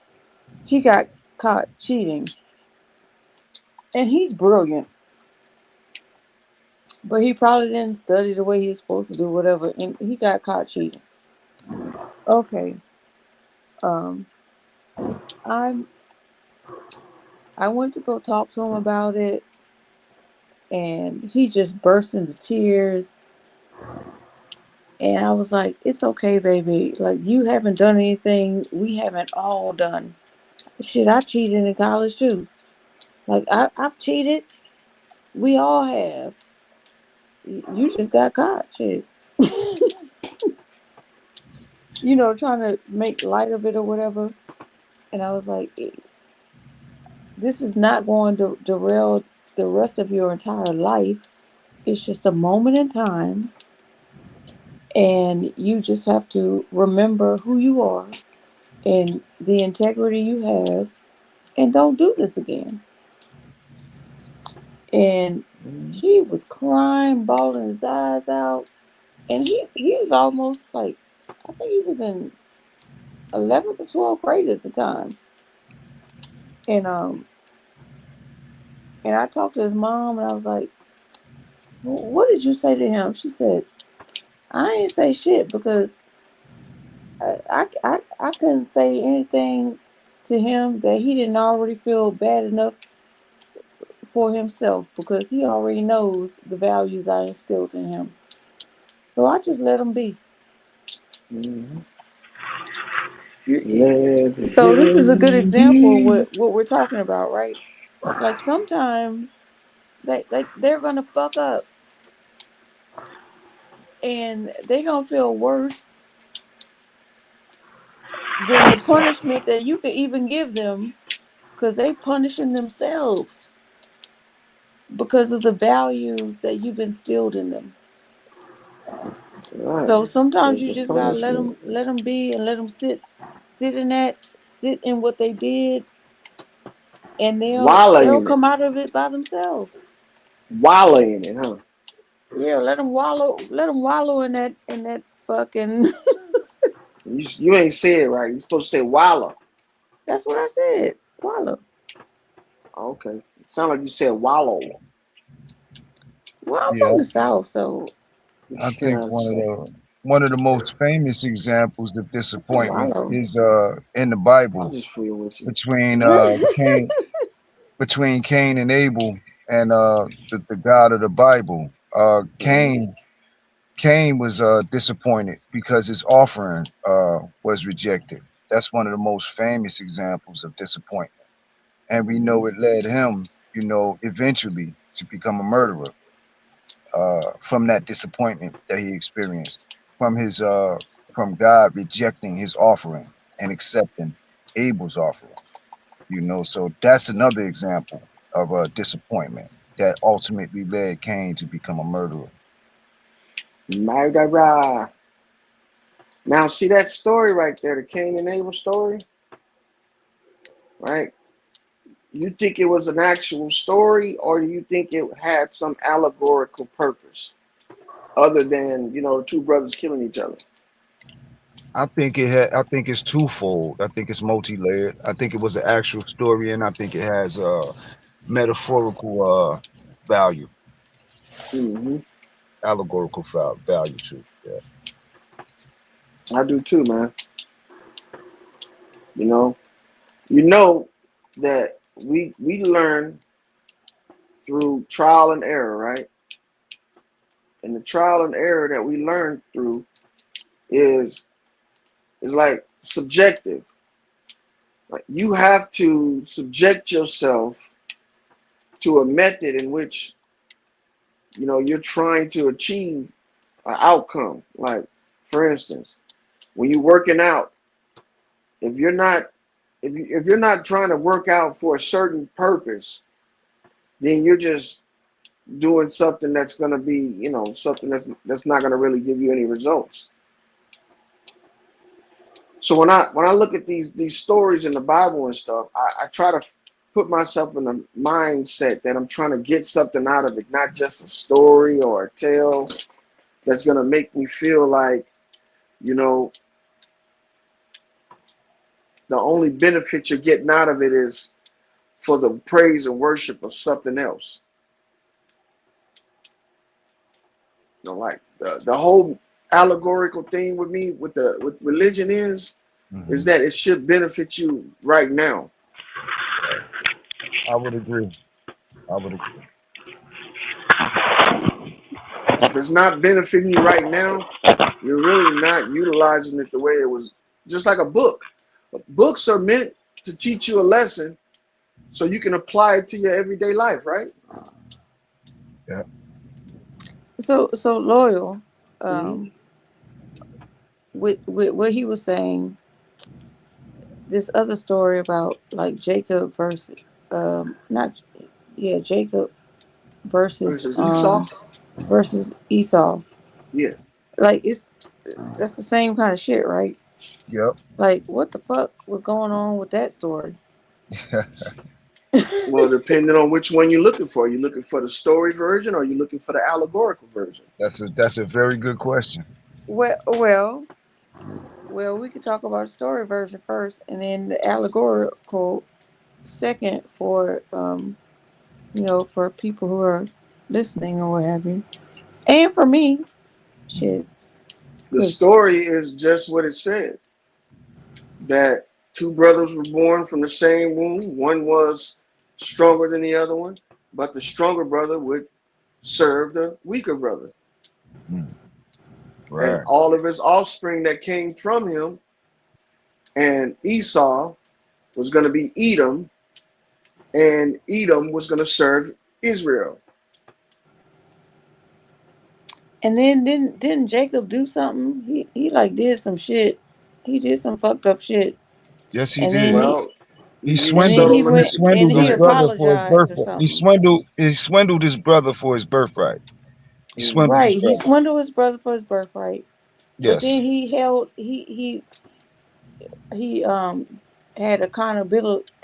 he got caught cheating, and he's brilliant, but he probably didn't study the way he was supposed to do, whatever, and he got caught cheating. Okay, um, I I went to go talk to him about it, and he just burst into tears. And I was like, "It's okay, baby. Like you haven't done anything we haven't all done. Shit, I cheated in college too. Like I've cheated. We all have. You just got caught. Shit. Trying to make light of it or whatever. And I was like, this is not going to derail the rest of your entire life. It's just a moment in time. And you just have to remember who you are and the integrity you have and don't do this again." And he was crying, bawling his eyes out. And he was almost like, I think he was in 11th or 12th grade at the time. And and I talked to his mom and I was like, what did you say to him? She said, I ain't say shit because I couldn't say anything to him that he didn't already feel bad enough for himself because he already knows the values I instilled in him. So I just let him be. Mhm. You- Let So this is a good him example of be. what we're talking about, right? Like sometimes they're gonna fuck up and they're gonna feel worse than the punishment that you could even give them because they punishing themselves because of the values that you've instilled in them. Right. So sometimes you The just gotta punishment. let them be and let them sit in what they did and Walla they'll in it. come out of it by themselves. Walla in it, huh? Yeah, let them wallow in that fucking. You ain't say it right. You supposed to say Walla. That's what I said. Wallow. Okay. Sound like you said wallow. Well, I'm from Yeah, the south, so I You know think what I'm saying? one of the most famous examples of I said disappointment wallow. is in the I'm Bible just fooling with you. between Cain between Cain and Abel and the God of the Bible. Hmm. Cain was disappointed because his offering was rejected. That's one of the most famous examples of disappointment. And we Hmm. know it led him, eventually to become a murderer from that disappointment that he experienced from God rejecting his offering and accepting Abel's offering. So that's another example of a disappointment that ultimately led Cain to become a murderer. Murderer. Now, see that story right there, the Cain and Abel story, right? You think it was an actual story, or do you think it had some allegorical purpose other than the two brothers killing each other? I think it's twofold. I think it's multi-layered. I think it was an actual story, and I think it has metaphorical value, Hmm. allegorical value too. Yeah. I do too, man. You know, you know that we learn through trial and error, right? And the trial and error that we learn through is is like subjective. Like you have to subject yourself to a method in which you're trying to achieve an outcome. Like, for instance, when you're working out, if you're not if you're not trying to work out for a certain purpose, then you're just doing something that's going to be something that's not going to really give you any results. So when I look at these stories in the Bible and stuff, I try to put myself in a mindset that I'm trying to get something out of it, not just a story or a tale that's going to make me feel like you know the only benefit you're getting out of it is for the praise and worship of something else. Like the whole allegorical thing with me with religion is Hmm. that it should benefit you right now. I would agree. I would agree. If it's not benefiting you right now, you're really not utilizing it the way it was. Just like a book. Books are meant to teach you a lesson so you can apply it to your everyday life, right? Yeah. So loyal. Mm-hmm. Um, with what he was saying, this other story about like Jacob versus not yeah Jacob Versus Esau. versus Esau. Yeah. Like that's the same kind of shit, right? Yep. Like what the fuck was going on with that story? Well, depending on which one you're looking for, you looking for the story version or you looking for the allegorical version. That's a very good question. Well, we could talk about the story version first, and then the allegorical second for for people who are listening or what have you, and for me, shit, The because story is just what it said. That two brothers were born from the same womb. One was stronger than the other one, but the stronger brother would serve the weaker brother. Mm, And right. all of his offspring that came from him, and Esau was going to be Edom, and Edom was going to serve Israel. and then didn't Jacob do something? He like did some shit. He did some fucked up shit, Yes, he and then did. he Well, He and then swindled he so he went and swindled go he his ahead. brother for his apologized or birthright. something. He swindled his brother for his birthright. He swindled Mm-hmm. his Right, he brother. swindled his brother for his birthright, but Yes. then he had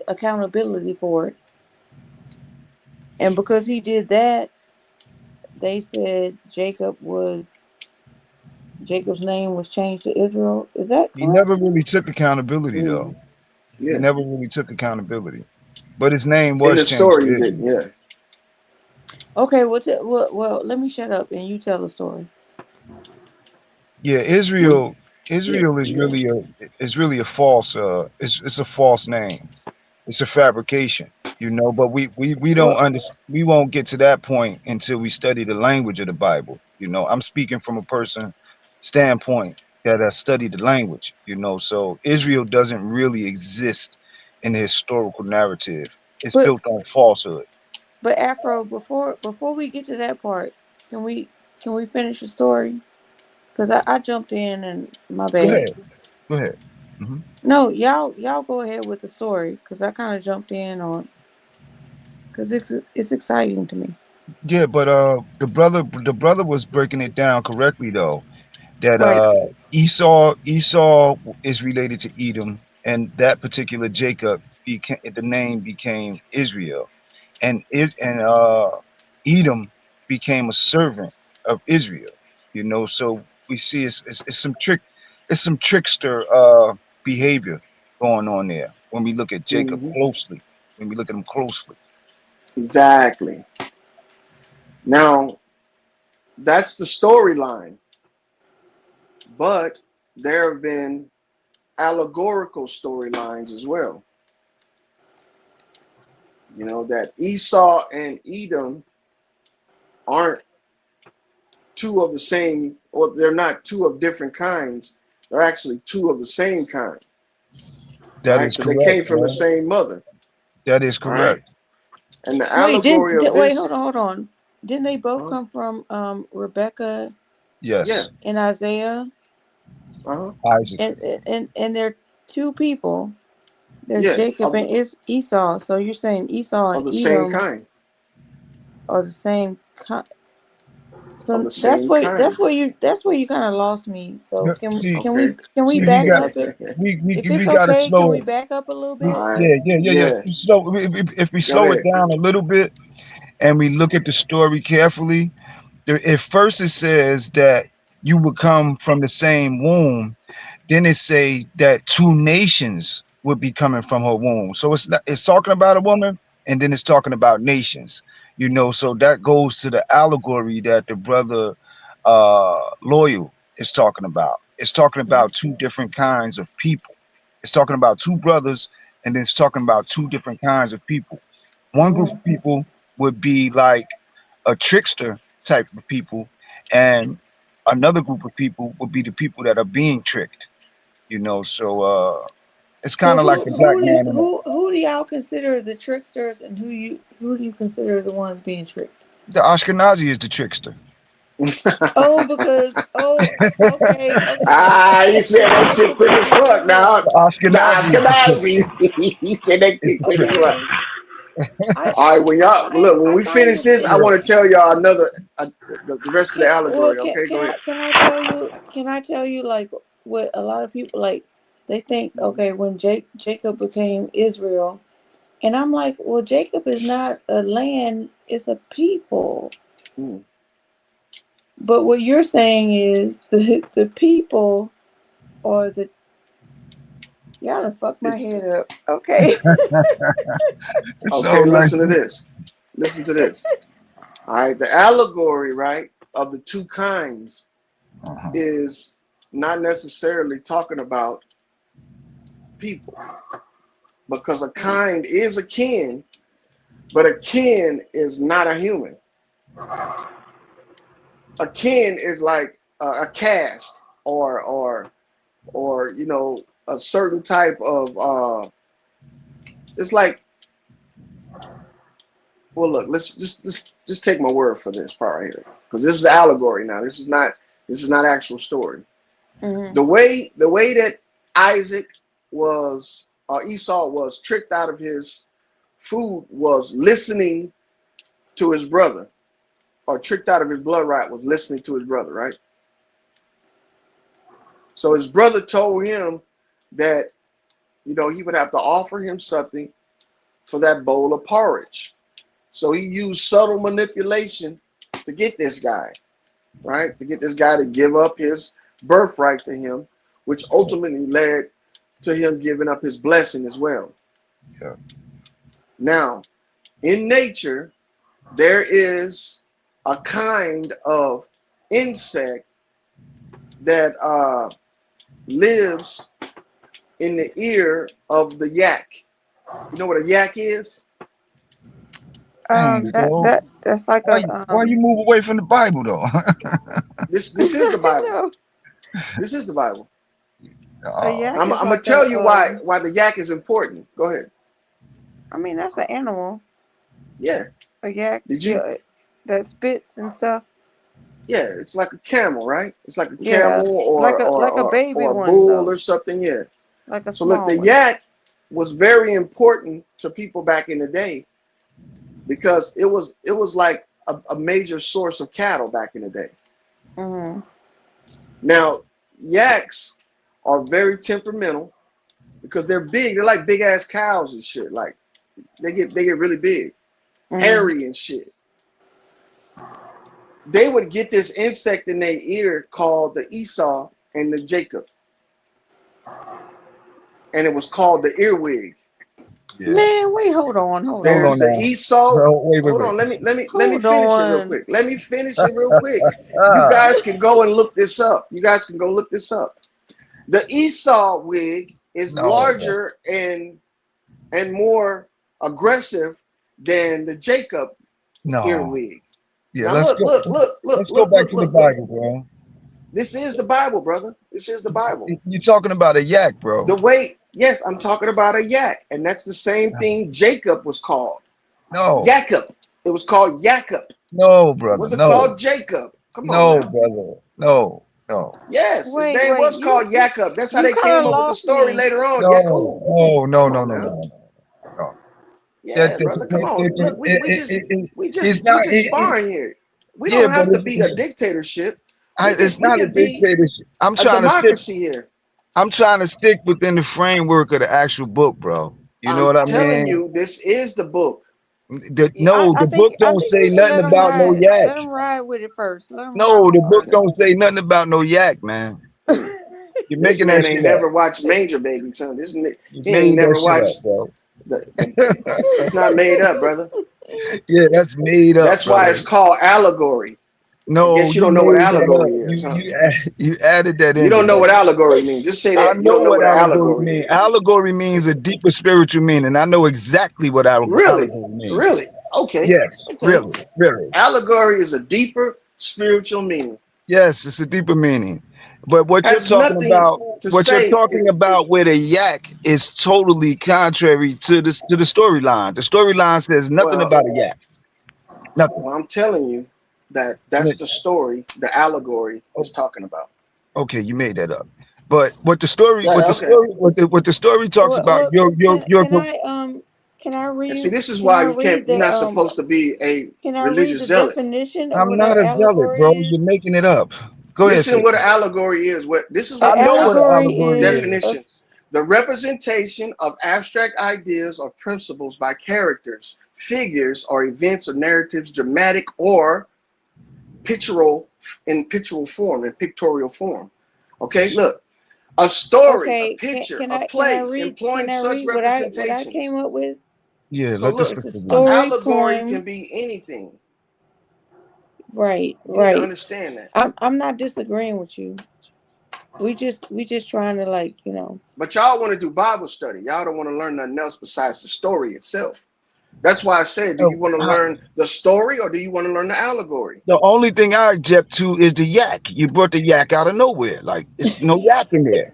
accountability for it. And because he did that, they said Jacob's name was changed to Israel. Is that He correct? never really took accountability Hmm. though. He Yeah. never really took accountability. But his name In was the changed story, to he didn't. Israel. Yeah. Okay, well, let me shut up and you tell the story. Yeah, Well, Israel. yeah. Israel You go. is really a false. It's a false name. It's a fabrication. But we don't Well, understand. We won't get to that point until we study the language of the Bible. I'm speaking from a person standpoint that has studied the language. So Israel doesn't really exist in the historical narrative. It's But built on falsehood. Afro, before we get to that part, can we can we finish the story? Cause I jumped in and my Go bad. ahead. Go ahead. Hmm. No, y'all go ahead with the story. Cause I kind of jumped in on. Cause it's exciting to me. Yeah, but the brother was breaking it down correctly though. That Right. Esau is related to Edom, and that particular Jacob became the name became Israel, and Edom became a servant of Israel. So we see it's some trickster behavior going on there when we look at Jacob hmm closely. When we look at him closely, exactly. Now that's the storyline, but there have been allegorical storylines as well. That Esau and Edom aren't two of the same, or they're not two of different kinds. They're actually two of the same kind, that right? is Because they correct, came from the man. same mother, That is all right? correct. And the Wait, allegory of wait, this, hold on. Didn't they both uh, come from Rebecca yeah, Yes, and Isaiah? uh-huh, Isaac. And they're two people. There's yeah, Jacob and Esau. So you're saying Esau and of the same Edom kind, are the same. of So the same kind. that's where you kind of lost me. So Yeah, See, Okay. can we see, we back got up it? we we If we it's got to okay, can slow we it. back up a little We, bit? All right. yeah. Yeah. If we Go slow it ahead. down a little bit and we look at the story carefully, at first it says that you would come from the same womb. Then it say that two nations would be coming from her womb. So it's talking about a woman, and then it's talking about nations. So that goes to the allegory that the brother loyal is talking about. It's talking about two different kinds of people. It's talking about two brothers, and then it's talking about two different kinds of people. One group Mm-hmm. of people would be like a trickster type of people, and another group of people would be the people that are being tricked. So it's So kind of like the black man and who do y'all consider the tricksters, and who do you consider the ones being tricked? the Ashkenazi is the trickster. Oh, because okay, okay, He said that shit quick as okay. fuck now. The The Ashkenazi is the trickster. Ashkenazis. He said that It's quick the as trickster. fuck. Okay, I All right, when y'all look, when I we thought it finish was this, I it. Yeah. want to tell y'all the rest of the allegory. Okay, go ahead. Can I tell you like what a lot of people like they think Mm-hmm. okay when Jacob became Israel, and I'm like, well, Jacob is not a land, it's a people. Mm. But what you're saying is the people or the y'all done fucked my It's head up. Okay. It's so okay. like Listen to this. Listen to this. All right, the allegory, right, of the two kinds uh-huh. is not necessarily talking about people because a kind is a kin, but a kin is not a human. A kin is like a caste or a certain type of it's like, well, look, let's just take my word for this part right here because this is allegory now. This is not actual story. Hmm. The way that Isaac was Esau was tricked out of his food was listening to his brother, or tricked out of his blood right was listening to his brother, right? So his brother told him that he would have to offer him something for that bowl of porridge. So he used subtle manipulation to get this guy, right? To get this guy to give up his birthright to him, which ultimately led to him giving up his blessing as well. Yeah. Now, in nature, there is a kind of insect that lives in the ear of the yak. You know what a yak is? Dang, bro. That's like Why you move away from the Bible though? This is the Bible. no, This is the Bible. a Oh, yak I'm is gonna like tell you why the yak is important. Go ahead. I mean, that's an animal. Yeah. A yak, Did you? yeah, that spits and stuff. Yeah, it's like a camel, right? It's like a Yeah, camel like a baby or a one bull though, or something. Yeah. like a So look, small the one. yak was very important to people back in the day because it was like a major source of cattle back in the day. Mhm. Now, yaks are very temperamental because they're big. They're like big ass cows and shit. Like they get really big, Mhm. hairy and shit. They would get this insect in their ear called the Esau and the Jacob, and it was called the earwig. yeah. Man, wait, hold Hold There's on on, the now, Esau. bro. Wait, Hold wait. on, let me hold finish it real on. quick. Let me finish it real quick. You guys can go and look this up. You guys can go look this up. The Esau wig is No, bro. larger and more aggressive than the Jacob No. earwig. Yeah, Now let's look, go. look, look, look, Let's go look, back look, to the look, look. Bible, bro. This is the Bible, brother. This is the Bible. You're talking about a yak, bro. The way, yes, I'm talking about a yak, and that's the same thing Jacob was called. No, Jacob. It was called Jacob. no, It brother. wasn't called No, Jacob. Come on no, now. brother. No, no, Yes, his name Wait, was called Jacob. That's how you they kind came of up with the lost story me. later on. no, Yakub. no, no, Come no, on no, no, now. no, no. Yeah, brother. Come on. Look, we It's just we not. just sparring here. We Yeah, don't but have to be a dictatorship. it's We not a can be dictatorship. a democracy here. I'm trying to stick within the framework of the actual book, bro. You know I'm what I telling mean? you, this is the book. Yeah, No, the book I don't think say you should nothing let him about no ride. yak. Let him ride with it first. Let him ride No, with the it book Okay. first. don't say nothing about no yak, man. Mm. You're This making that man ain't shit up. never watched Manger Baby, son. You He ain't made that never shit up, watched bro. it's not made up, brother. Yeah, that's made up, That's why brother. it's called allegory. I No, guess you you don't know what made that up. allegory is, huh? You added that You in there, don't know what brother. allegory means. Just say I that. You know don't know what what an allegory allegory means. is. Allegory means a deeper spiritual meaning. I know exactly what Really? allegory means. Really? Okay. Yes, Okay. really, really. Allegory is a deeper spiritual meaning. Yes, it's a deeper meaning. But Has nothing to what you're say. talking about with a yak is totally contrary to the storyline. The storyline says nothing Well, about a yak. Nothing. well, I'm telling you that that's the story the allegory is talking about. Okay, you made that up. But Yeah, okay. what the story talks about, Well, can I And see, read this is why you're the not supposed to be a can I read religious the zealot. definition of I'm what not an a zealot, allegory bro. You're is? making it up. Go ahead, Listen, sis. what an allegory is. What this is An I what know what an allegory allegory is is. definition: the representation of abstract ideas or principles by characters, figures, or events or narratives, dramatic or pictorial in pictorial form. Okay, look, a story, a okay. picture, a play Can employing I such read what I came representations. up with? Yeah, So let the look, It's a sister an read. story allegory can poem. be anything. Right, You need to right. understand that. I'm not disagreeing with you. We just trying to like, you know. But y'all want to do Bible study. Y'all don't want to learn nothing else besides the story itself. That's why I said, do you Oh, want to learn the story or do you want to learn the allegory? the only thing I object to is the yak. You brought the yak out of nowhere. Like it's no yak in there.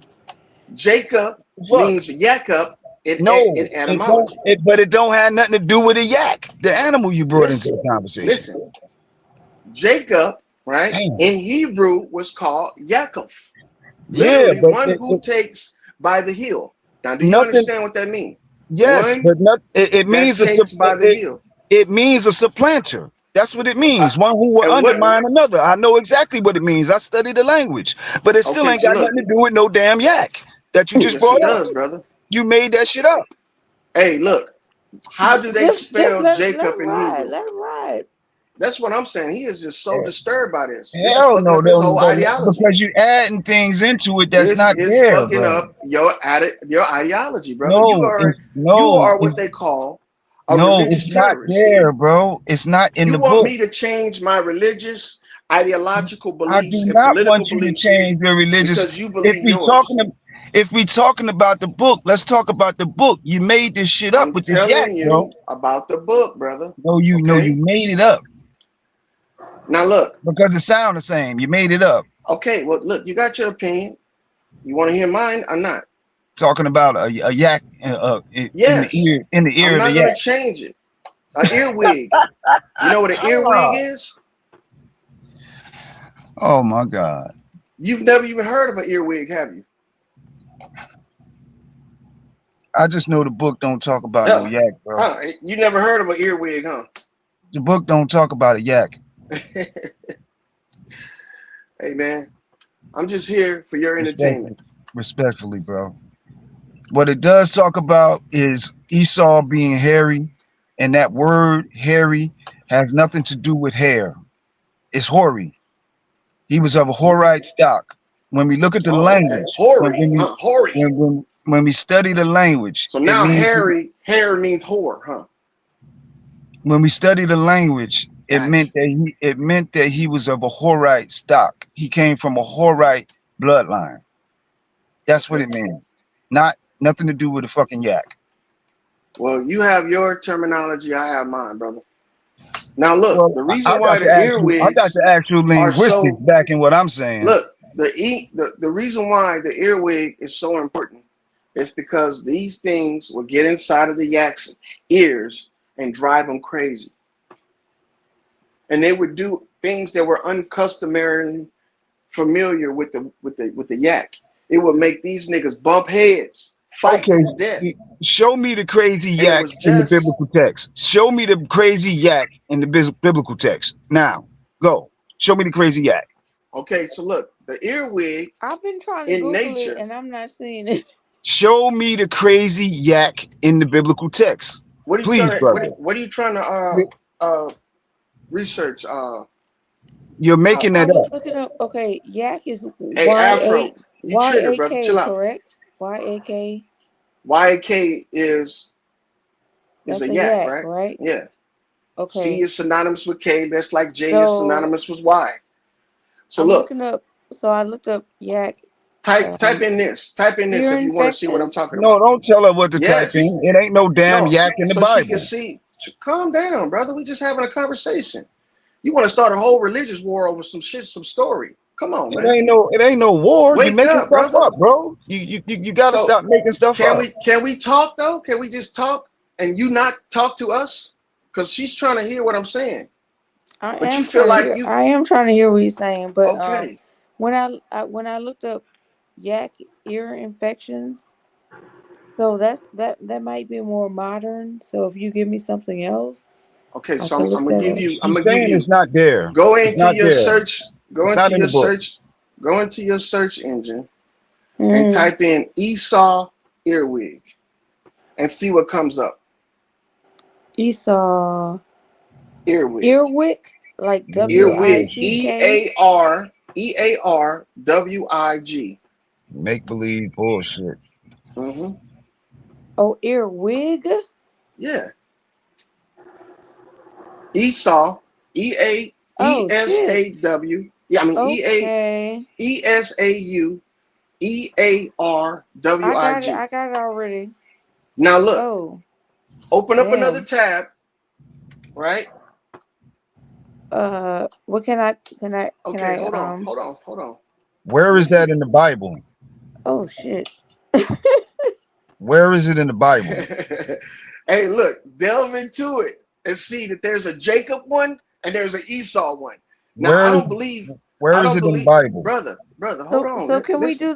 Jacob Fuck. means yak up in No, it don't. etymology. But it don't have nothing to do with a yak, the animal you brought into Listen, the conversation. listen. Jacob, right, Damn. in Hebrew was called Yaakov, Yeah, literally but one who takes by the heel. Now, do you nothing. understand what that means? Yes, One but not. It that means takes by the heel. it means a supplanter. That's what it Uh, means. One who will and what? undermine another. I know exactly what it means. I studied the language, but it still Okay, ain't so got look. nothing to do with no damn yak that you just Yes, it brought up. does, brother. You made that shit up. Hey, look. How do they Just spell let Jacob him in ride. Hebrew? Let him ride. That's what I'm saying. He is just so Eh, disturbed by this. This is Hell fucking no, up his no, whole ideology. because you adding things into it that's This not is there, fucking bro. up your ideology, brother. No, it's You no, are what it's they call a no, religious it's not terrorist. there, bro. It's not in You the want book. me to change my religious, ideological I do beliefs and not political want you to beliefs change your religious. because you If believe we yours. talking, if we talking about the book, let's talk about the book. You made this shit up I'm with this yak, telling bro. you about the book, brother. No, you know you Okay? made it up Now look. because it sound the same. You made it up. Okay, well look, you got your opinion. You want to hear mine or not? Talking about a yak Yes. in the ear I'm of the not gonna yak. change it. An earwig. You know what an earwig Oh, is? oh my God. You've never even heard of an earwig, have you? I just know the book don't talk about no Oh, yak, bro. you never heard of an earwig, huh? The book don't talk about a yak. Hey man, I'm just here for your entertainment. Respectfully, respectfully, bro. What it does talk about is Esau being hairy, and that word hairy has nothing to do with hair. It's hoary. He was of a Horite stock. When we look at the Oh, okay. language, Hoary, huh? Hoary. when we study the language, So it now means hair means whore, huh? when we study the language, Gotcha. it meant that he was of a Horite stock. He came from a Horite bloodline. That's what Okay. it meant. Not nothing to do with a fucking yak. Well, you have your terminology, I have mine, brother. Now look, Well, the reason why the I got earwigs the actual are linguistics so back in what I'm saying. look, the reason why the earwig is so important is because these things will get inside of the yak's ears and drive them crazy. And they would do things that were uncustomarily familiar with the yak. It would make these niggas bump heads, fight Okay, to the death. show me the crazy And it yak was in the just biblical text. Show me the crazy yak in the biblical text. Now, go. Show me the crazy yak. okay. So look, the earwig I've been trying to in Google it nature. and I'm not seeing it. Show me the crazy yak in the biblical text. What are you Please, trying to brother. what are you trying to research? You're I, making I that was up. looking up. Okay, yak is Hey Y A Afro, you Y trigger, A brother. K, Chill out. correct? YAK. YK is That's a a yak, yak, right? right? Yeah. C Okay. is synonymous with K. That's like J is So synonymous with Y. So I'm look, looking up. So I looked up yak, type in this. Type in this ear if you want to see what I'm infections. talking No, about. don't tell her what to type Yes. in. It ain't no damn No. yak in the So she can Bible. see. Calm down, brother. We just having a conversation. You want to start a whole religious war over some shit, some story. Come on, man. It ain't no war. You Wake making up, stuff brother. up, bro. You gotta So stop making stuff up. can we talk though? Can we just talk and you not talk to us? Because she's trying to hear what I'm saying. I But you am feel trying to like hear. you I am trying to hear what you're saying, but okay. when I looked up yak ear infections, so that might be more modern. So if you give me something else, Okay, I so can I'm look gonna that give up. you She's saying it's not there. go It's into not your there. search, It's not in the book. go into your search engine and Hmm. type in Esau earwig and see what comes up. Esau Earwig. earwick, like W Yeah, I Earwig. C E K. A R EARWIG. make believe bullshit. Mm-hmm. Oh, earwig. Yeah. Esau. Oh shit. Yeah, I mean Okay. I got it. ESAUEARWIG. I got it already. Now look, Oh, open up another damn. tab, right? What can Okay, I hold on. Where Let me is that see. in the Bible? oh shit. Where is it in the Bible? Hey, look, delve into it and see that there's a Jacob one and there's an Esau one. Now, Where I where is don't it in the believe, Bible? brother, hold So on, listen.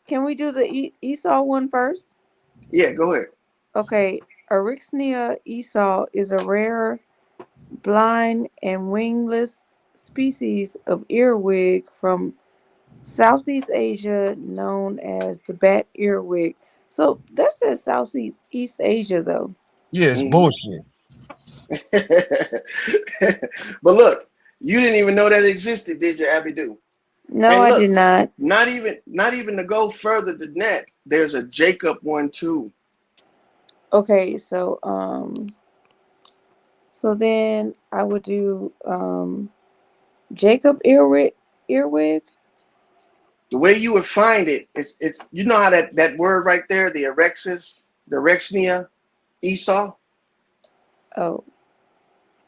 can we do the Esau one first? Yeah, go ahead. Okay. Eryxnia esau is a rare blind and wingless species of earwig from Southeast Asia known as the bat earwig. So that says Southeast Asia though. Yeah, it's Mhm. bullshit. But look, you didn't even know that existed, did you, Abidu? No, And I did look, not. not even to go further than that, there's a Jacob one too. Okay, so then I would do Jacob earwig. The way you would find it, it's you know how that word right there, the erexis, the erexnia, Esau. Oh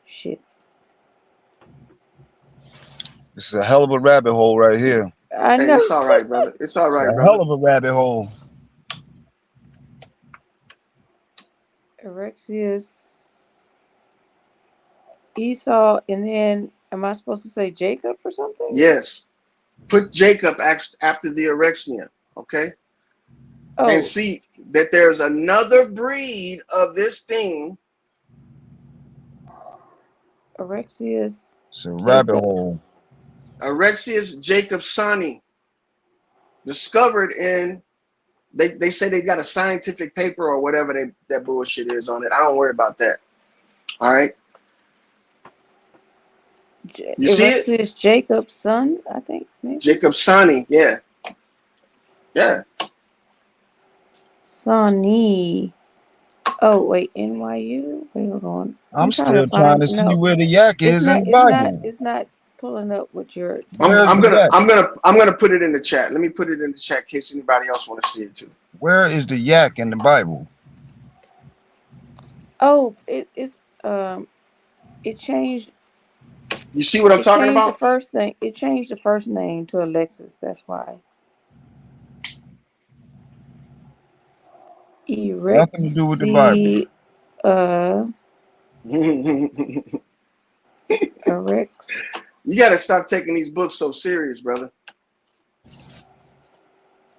shit. It's a hell of a rabbit hole right here. I Hey, know. it's all right, brother. It's all It's a right, hell brother. of a rabbit hole. Erexius Esau, and then am I supposed to say Jacob or something? Yes. Put Jacob after the erexnia, okay? And Oh, see that there's another breed of this thing, Erexius It's a rabbit Jacob. hole. Erexius jacobsoni, discovered in they say they got a scientific paper or whatever that bullshit is on it. I don't worry about that. All right. You see it? Erexius Jacob's son, I think, maybe. Jacobsoni, yeah. Yeah. Sonny. Oh wait, NYU. Wait, hold on. I'm I'm trying to still trying find. to see No, where the yak it's is in not. the It's not. Bible. It's not pulling up what you're I'm telling Where's I'm the me. gonna yak? I'm gonna I'm gonna put it in the chat. Let me put it in the chat in case anybody else want to see it too. Where is the yak in the Bible? Oh, it's it changed. You see what I'm It talking changed the about? first thing. It changed the first name to Alexis. That's why. Nothing to do with the Bible. Erexi. Uh, You Erex. gotta stop taking these books so serious, brother.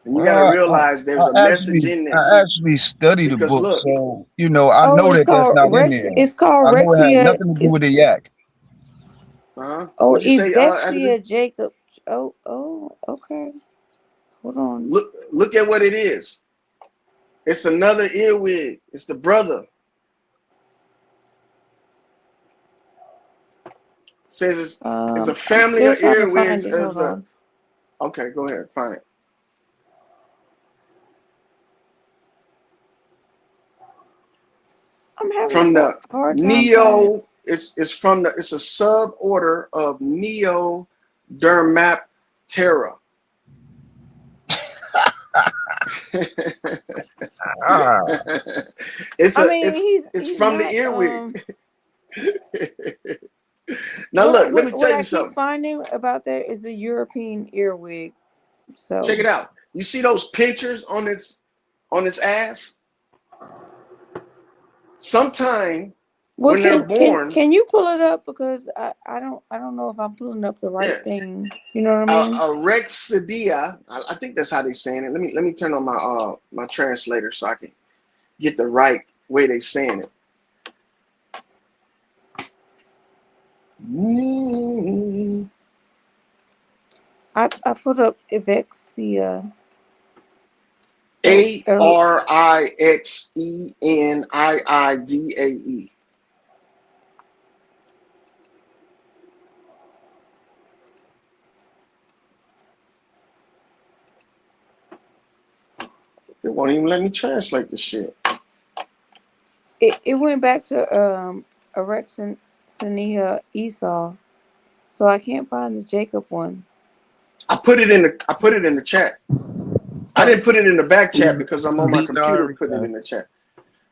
And you gotta Well, realize there's a message in I this. actually study the Because book, look, so I Oh, know it's that that's called not in Rex. there. It's called I know it had Rexia. nothing to do with It's the yak. oh, what'd you say, Abby? Evexia Jacob. Okay. Hold on. Look at what it is. It's another earwig. It's the brother. It says it's a I'm family still of trying to find earwigs. it. Hold on. Okay, go ahead, find it. I'm having From a the hard time finding. Neo, it's a suborder of Neodermaptera. Ah, it's I a mean, it's he's from the not. earwig. Now What look, let me what tell I you keep something. finding about that is the European earwig. Check So, it out. You see those pinchers on its ass? Sometime well, when they're can born, can you pull it up because I don't know if I'm pulling up the right yeah, thing. You know what I mean? a rexidia. I think that's how they saying it. Let me turn on my translator so I can get the right way they saying it. Mm. I put up Evexia. So Arixeniidae. It won't even let me translate the shit. it went back to Erexinia Esau. So I can't find the Jacob one. I put it in the chat. I Oh, didn't put it in the back chat It's because I'm on my computer putting it Zenaria. in the chat.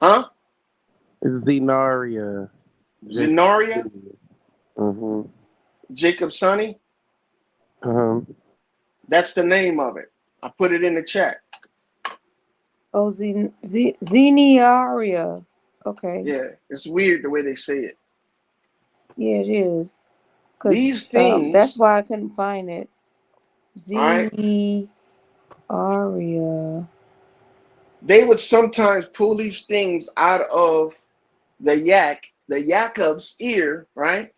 Huh? It's Zenaria. Jacob Zenoria? City. Mm-hmm. Jacob Sonny? Uh-huh. That's the name of it. I put it in the chat. oh, Zeniaria. Okay, Yeah, it's weird the way they say it. yeah, it is. Cause These that's things, why I couldn't find it. all right, Zeniaria. they would sometimes pull these things out of the Yakub's ear, right?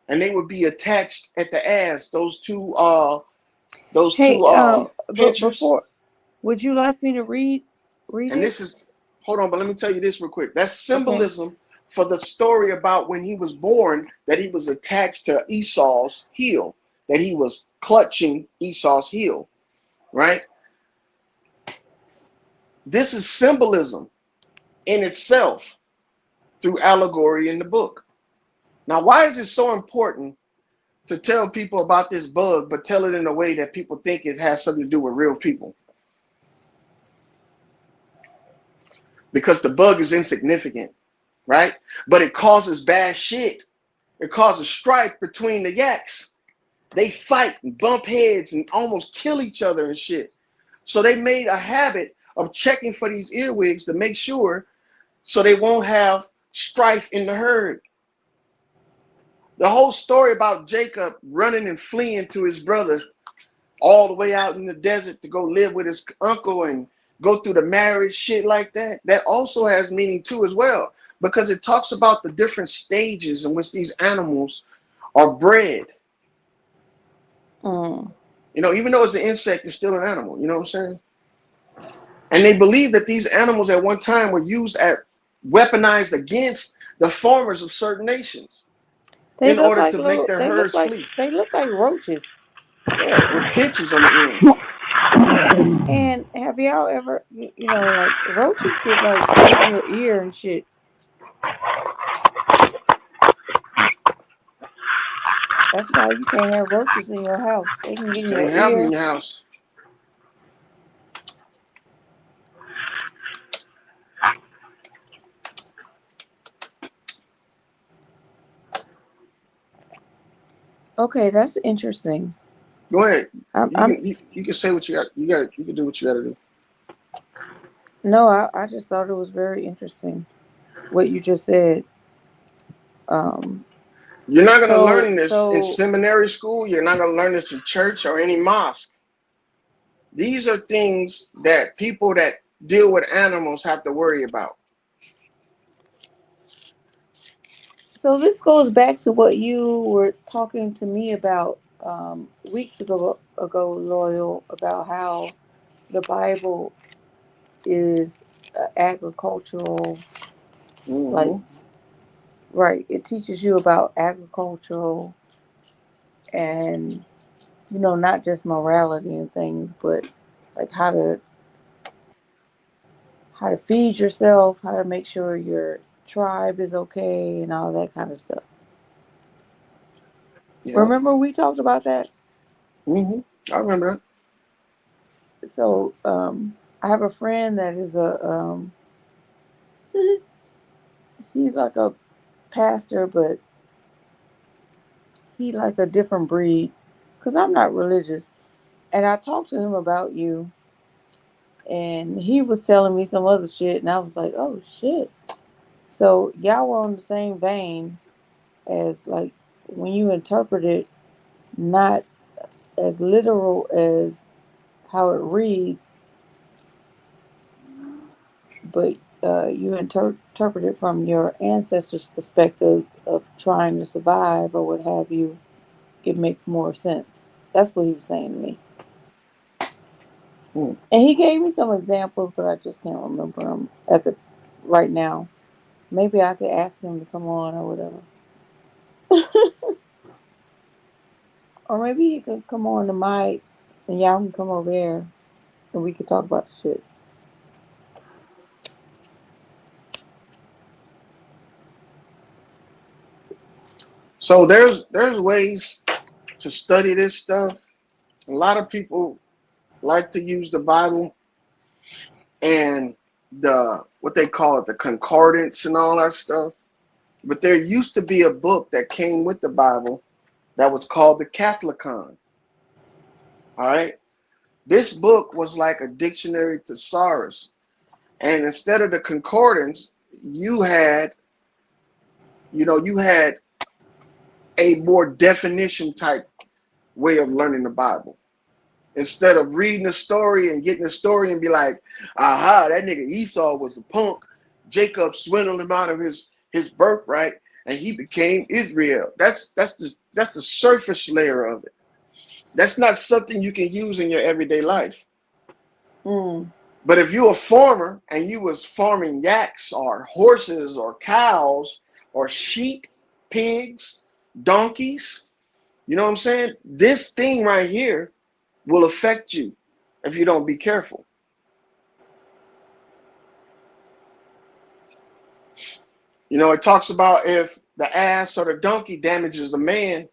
And they would be attached at the ass. Those two Hey, but pinchers. before, would you like me to read And it? this is hold on, but let me tell you this real quick. That's Okay. symbolism for the story about when he was born, that he was attached to Esau's heel, that he was clutching Esau's heel, right? This is symbolism in itself through allegory in the book. Now, why is it so important to tell people about this bug, but tell it in a way that people think it has something to do with real people? Because the bug is insignificant, right? But it causes bad shit. It causes strife between the yaks. They fight and bump heads and almost kill each other and shit. So they made a habit of checking for these earwigs to make sure so they won't have strife in the herd. The whole story about Jacob running and fleeing to his brother all the way out in the desert to go live with his uncle and go through the marriage shit like that, that also has meaning too as well, because it talks about the different stages in which these animals are bred. Mm. You know, even though it's an insect, it's still an animal. You know what I'm saying? And they believe that these animals at one time were used at weaponized against the farmers of certain nations They in look order like to make little. their herds flee. They look like roaches. Yeah, with pinchers on the end. And have y'all ever, like roaches could like get in your ear and shit. That's why you can't have roaches in your house. They can get in Can't your have them in ear. your house. Okay, that's interesting. Go ahead. You I'm can you can say what you got. You can do what you got to do. no, I just thought it was very interesting what you just said. Um, You're not going to so learn this in so seminary school. You're not going to learn this in church or any mosque. These are things that people that deal with animals have to worry about. so this goes back to what you were talking to me about weeks ago, Loyal, about how the Bible is agricultural, like, Mm-hmm. right, it teaches you about agricultural and not just morality and things, but like how to feed yourself, how to make sure your tribe is okay, and all that kind of stuff. Yeah. Remember we talked about that? Mm-hmm. I remember that. So I have a friend that is a he's like a pastor, but he like a different breed because I'm not religious. And I talked to him about you, and he was telling me some other shit, and I was like, oh shit. So y'all were on the same vein as like when you interpret it, not as literal as how it reads, but you interpret it from your ancestors' perspectives of trying to survive or what have you. It makes more sense. That's what he was saying to me. Mm. And he gave me some examples, but I just can't remember them at the right now. Maybe I could ask him to come on or whatever. Or maybe he could come on to my and y'all can come over there and we could talk about the shit. So there's ways to study this stuff. A lot of people like to use the Bible and the what they call it, the concordance and all that stuff. But there used to be a book that came with the Bible that was called the Catholicon. All right. This book was like a dictionary thesaurus. And instead of the concordance, you had, you had a more definition type way of learning the Bible. Instead of reading a story and getting a story and be like, aha, that nigga Esau was a punk. Jacob swindled him out of his birthright and he became Israel. That's the surface layer of it. That's not something you can use in your everyday life. Mm. But if you a farmer and you was farming yaks or horses or cows or sheep, pigs, donkeys, you know what I'm saying? This thing right here will affect you if you don't be careful. You know, it talks about if the ass or the donkey damages the man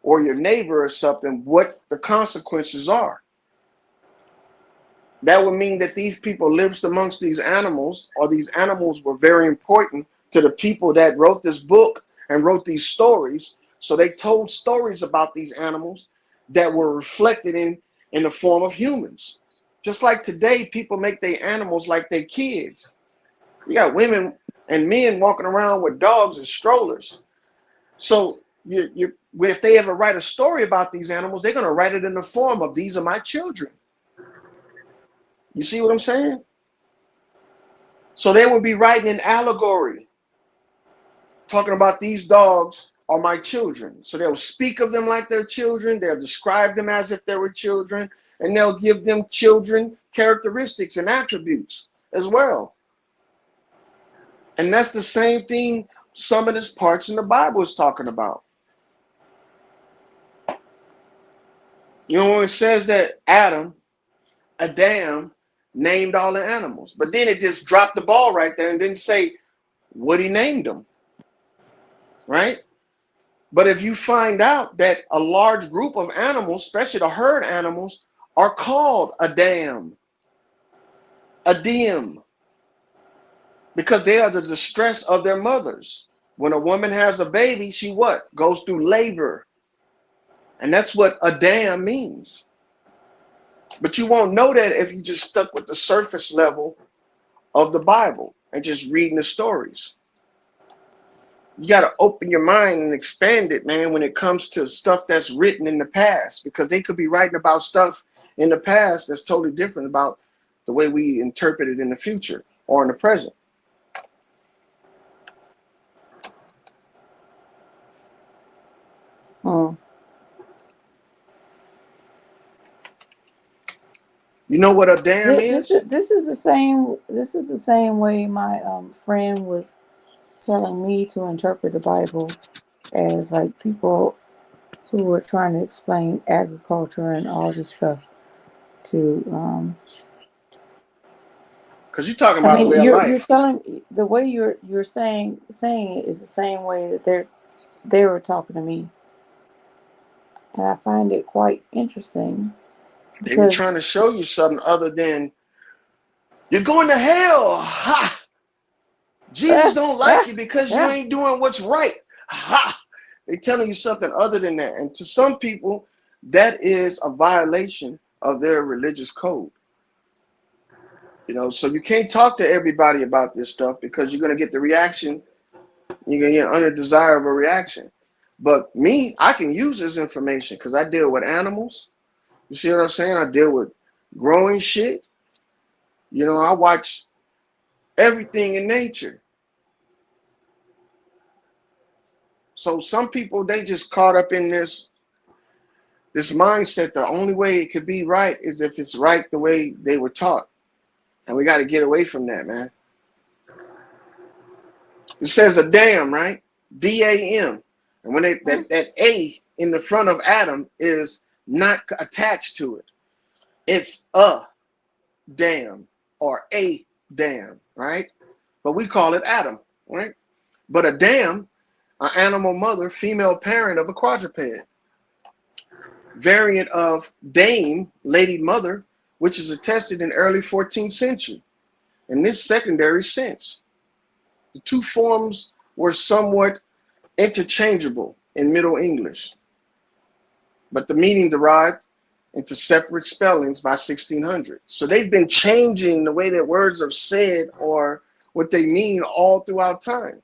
or your neighbor or something, what the consequences are. That would mean that these people lived amongst these animals, or these animals were very important to the people that wrote this book and wrote these stories. So they told stories about these animals that were reflected in the form of humans. Just like today, people make their animals like their kids. You got women and men walking around with dogs and strollers. So if they ever write a story about these animals, they're going to write it in the form of these are my children. You see what I'm saying? So they would be writing an allegory, talking about these dogs are my children. So they'll speak of them like they're children. They'll describe them as if they were children, and they'll give them children characteristics and attributes as well. And that's the same thing some of these parts in the Bible is talking about. You know, when it says that Adam named all the animals, but then it just dropped the ball right there and didn't say what he named them, right? But if you find out that a large group of animals, especially the herd animals, are called Adam, because they are the distress of their mothers. When a woman has a baby, she what? Goes through labor. And that's what Adam means. But you won't know that if you just stuck with the surface level of the Bible and just reading the stories. You got to open your mind and expand it, man, when it comes to stuff that's written in the past, because they could be writing about stuff in the past that's totally different about the way we interpret it in the future or in the present. Hmm. You know what a dam is? This is the same way my friend was telling me to interpret the Bible, as like people who were trying to explain agriculture and all this stuff to Because you're talking I about a mean, way of you're life. telling the way you're saying it is the same way that they were talking to me, and I find it quite interesting They were because trying to show you something other than you're going to hell. Ha! Jesus ah, don't like ah, you because you ah. ain't doing what's right. Ha! They're telling you something other than that. And to some people, that is a violation of their religious code. You know, so you can't talk to everybody about this stuff because you're going to get the reaction. You're going to get an undesirable reaction. But me, I can use this information because I deal with animals. You see what I'm saying? I deal with growing shit. You know, I watch everything in nature. So some people, they just caught up in this mindset. The only way it could be right is if it's right the way they were taught. And we got to get away from that, man. It says a dam, right? DAM. And when that A in the front of Adam is not attached to it, it's a dam or a dam, right? But we call it Adam, right? But a dam, an animal mother, female parent of a quadruped, variant of dame, lady mother, which is attested in early 14th century. In this secondary sense, the two forms were somewhat interchangeable in Middle English, but the meaning derived into separate spellings by 1600. So they've been changing the way that words are said or what they mean all throughout time.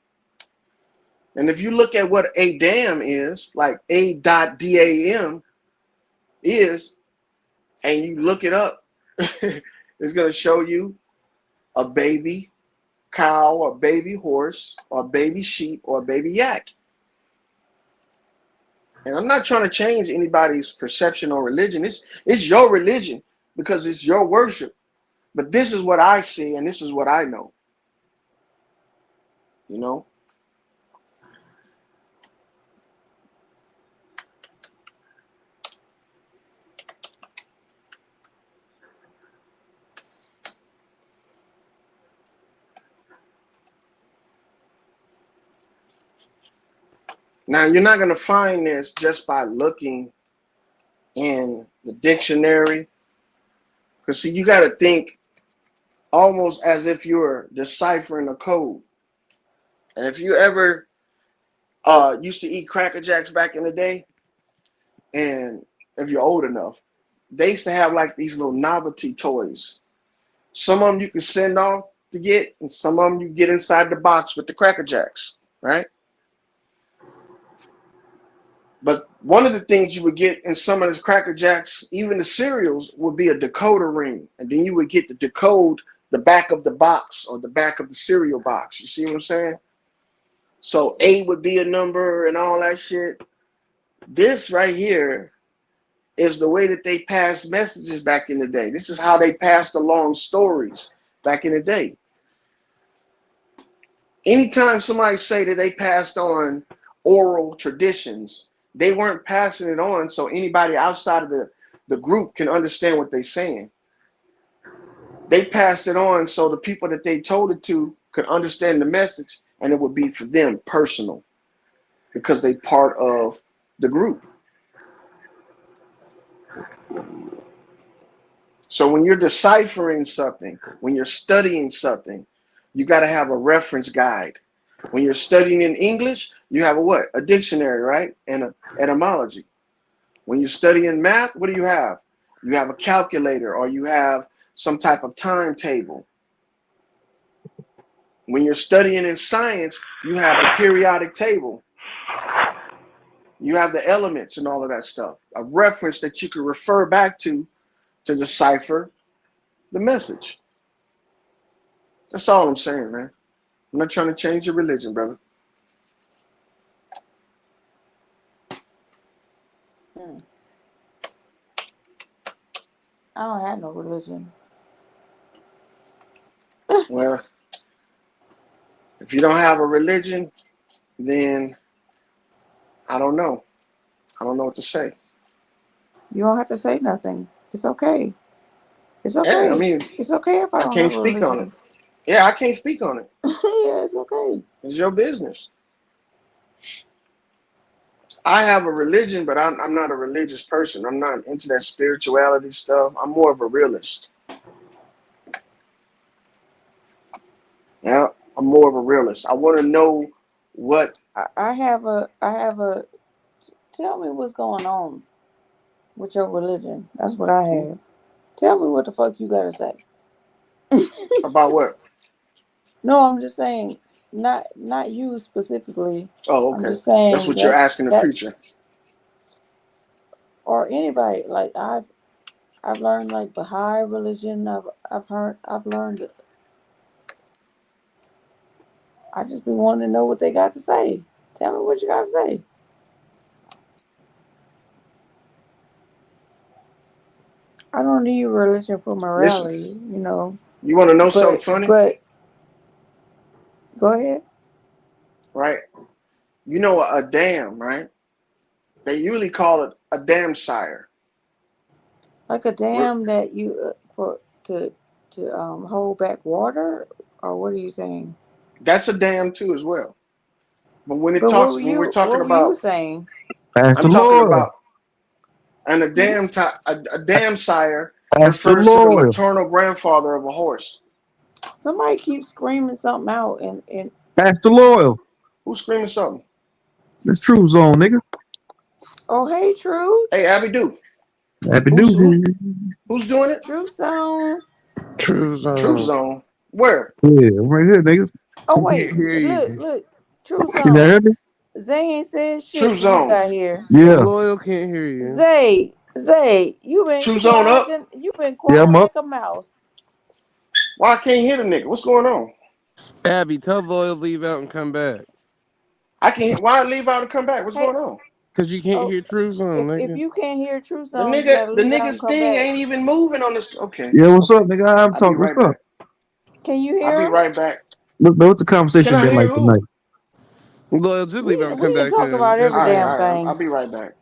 And if you look at what a dam is, like a.dam is, and you look it up, it's going to show you a baby cow or baby horse or baby sheep or baby yak. And I'm not trying to change anybody's perception on religion. It's your religion because it's your worship. But this is what I see, and this is what I know. You know. Now you're not gonna find this just by looking in the dictionary, because see, you got to think almost as if you're deciphering a code. And if you ever used to eat Cracker Jacks back in the day, and if you're old enough, they used to have like these little novelty toys. Some of them you can send off to get, and some of them you get inside the box with the Cracker Jacks, right? But one of the things you would get in some of the Cracker Jacks, even the cereals, would be a decoder ring. And then you would get to decode the back of the box or the back of the cereal box. You see what I'm saying? So A would be a number and all that shit. This right here is the way that they passed messages back in the day. This is how they passed along stories back in the day. Anytime somebody say that they passed on oral traditions, they weren't passing it on so anybody outside of the group can understand what they're saying. They passed it on so the people that they told it to could understand the message, and it would be for them personal because they part of the group. So when you're deciphering something, when you're studying something, you got to have a reference guide. When you're studying in English, you have a what? A dictionary, right? And an etymology. When you're studying math, what do you have? You have a calculator or you have some type of timetable. When you're studying in science, you have the periodic table. You have the elements and all of that stuff. A reference that you can refer back to decipher the message. That's all I'm saying, man. I'm not trying to change your religion, brother. Hmm. I don't have no religion. Well, if you don't have a religion, then I don't know. I don't know what to say. You don't have to say nothing. It's okay. It's Yeah, I okay. mean, It's okay if I I don't can't have a speak on it. religion. Yeah, I can't speak on it. Yeah, it's okay. It's your business. I have a religion, but I'm not a religious person. I'm not into that spirituality stuff. I'm more of a realist. Yeah, I'm more of a realist. I want to know what. I have a. Tell me what's going on with your religion. That's what I Hmm? have. Tell me what the fuck you gotta say. About what? No, I'm just saying, not you specifically. Oh, I'm okay. just That's saying what you're asking the that's preacher. or anybody. Like I've learned like Baha'i religion. I've learned. I just be wanting to know what they got to say. Tell me what you got to say. I don't need religion for Listen, morality, you want to know something But funny, but go ahead. right? You know a dam, right? They usually call it a dam sire. Like a We're, dam that you for to hold back water, or what are you saying? that's a dam too, as well. But But when we're talking what were you about, saying? I'm Pastor talking Loyal. about, and a dam sire Pastor refers to the Loyal. maternal grandfather of a horse. Somebody keeps screaming something out, and Pastor Loyal. Who's screaming something? It's Truthzone, nigga. oh hey, truth, Hey, Abby, do Happy who's New who? Year. Who's doing it? truth zone. True Truth zone. Zone. Where? Yeah, I'm right here, nigga. Oh We can't wait, hear look you. look, truth Can you zone. hear me? Zay ain't said shit Truth till you Zone. got here. And Yeah. loyal can't hear you. Zay, you been Truth Zone quiet up. than you been Yeah, quiet I'm up. like a mouse. Why I can't hear the nigga? What's going on? Abby, tell loyal leave out and come back. I can't. Why leave out and come back? What's Hey, going on? Cause you can't Oh, hear Truthzone, if nigga. you can't hear True The Song, you nigga, gotta the leave out and nigga's come thing back. ain't even moving on this. Okay, Yeah, what's okay. up, nigga? I'm I'll be talking. What's right up? back. Can you I'll be hear him? right back. What's the Can conversation I been hear like tonight? who? Well, just leave out and We come can back talk then. about Just every All right, leave. damn all right. I'll thing. be right back.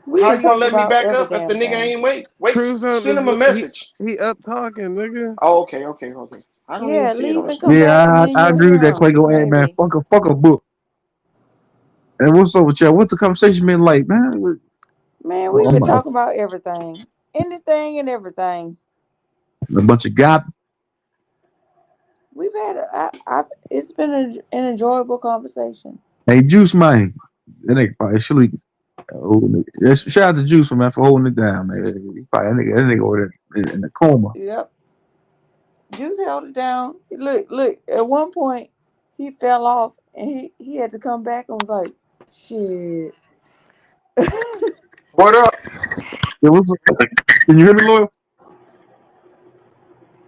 We How can you gonna talk let me about back every up if the damn nigga thing. ain't wait? Wait, Truthzone send is him a look. message. He up talking, nigga. Oh, okay, okay, okay. I don't even Yeah, see it on leave the and come screen. back, and Yeah, then I you'll agree with hear that. him. Clay go, hey man, Maybe. fuck a book. And what's up with y'all? What's the conversation been like, man? Man, we've Oh been my, talking about everything, anything and everything. a bunch of gap. We've had. It's been an enjoyable conversation. Hey, Juice man, that nigga probably sleep. Yeah, shout out to Juice man for holding it down, man. He's probably that nigga over there in the coma. Yep. Juice held it down. Look. At one point, he fell off, and he had to come back and was like, "Shit." What up? Yeah, what's up? Can you hear me, Loyal?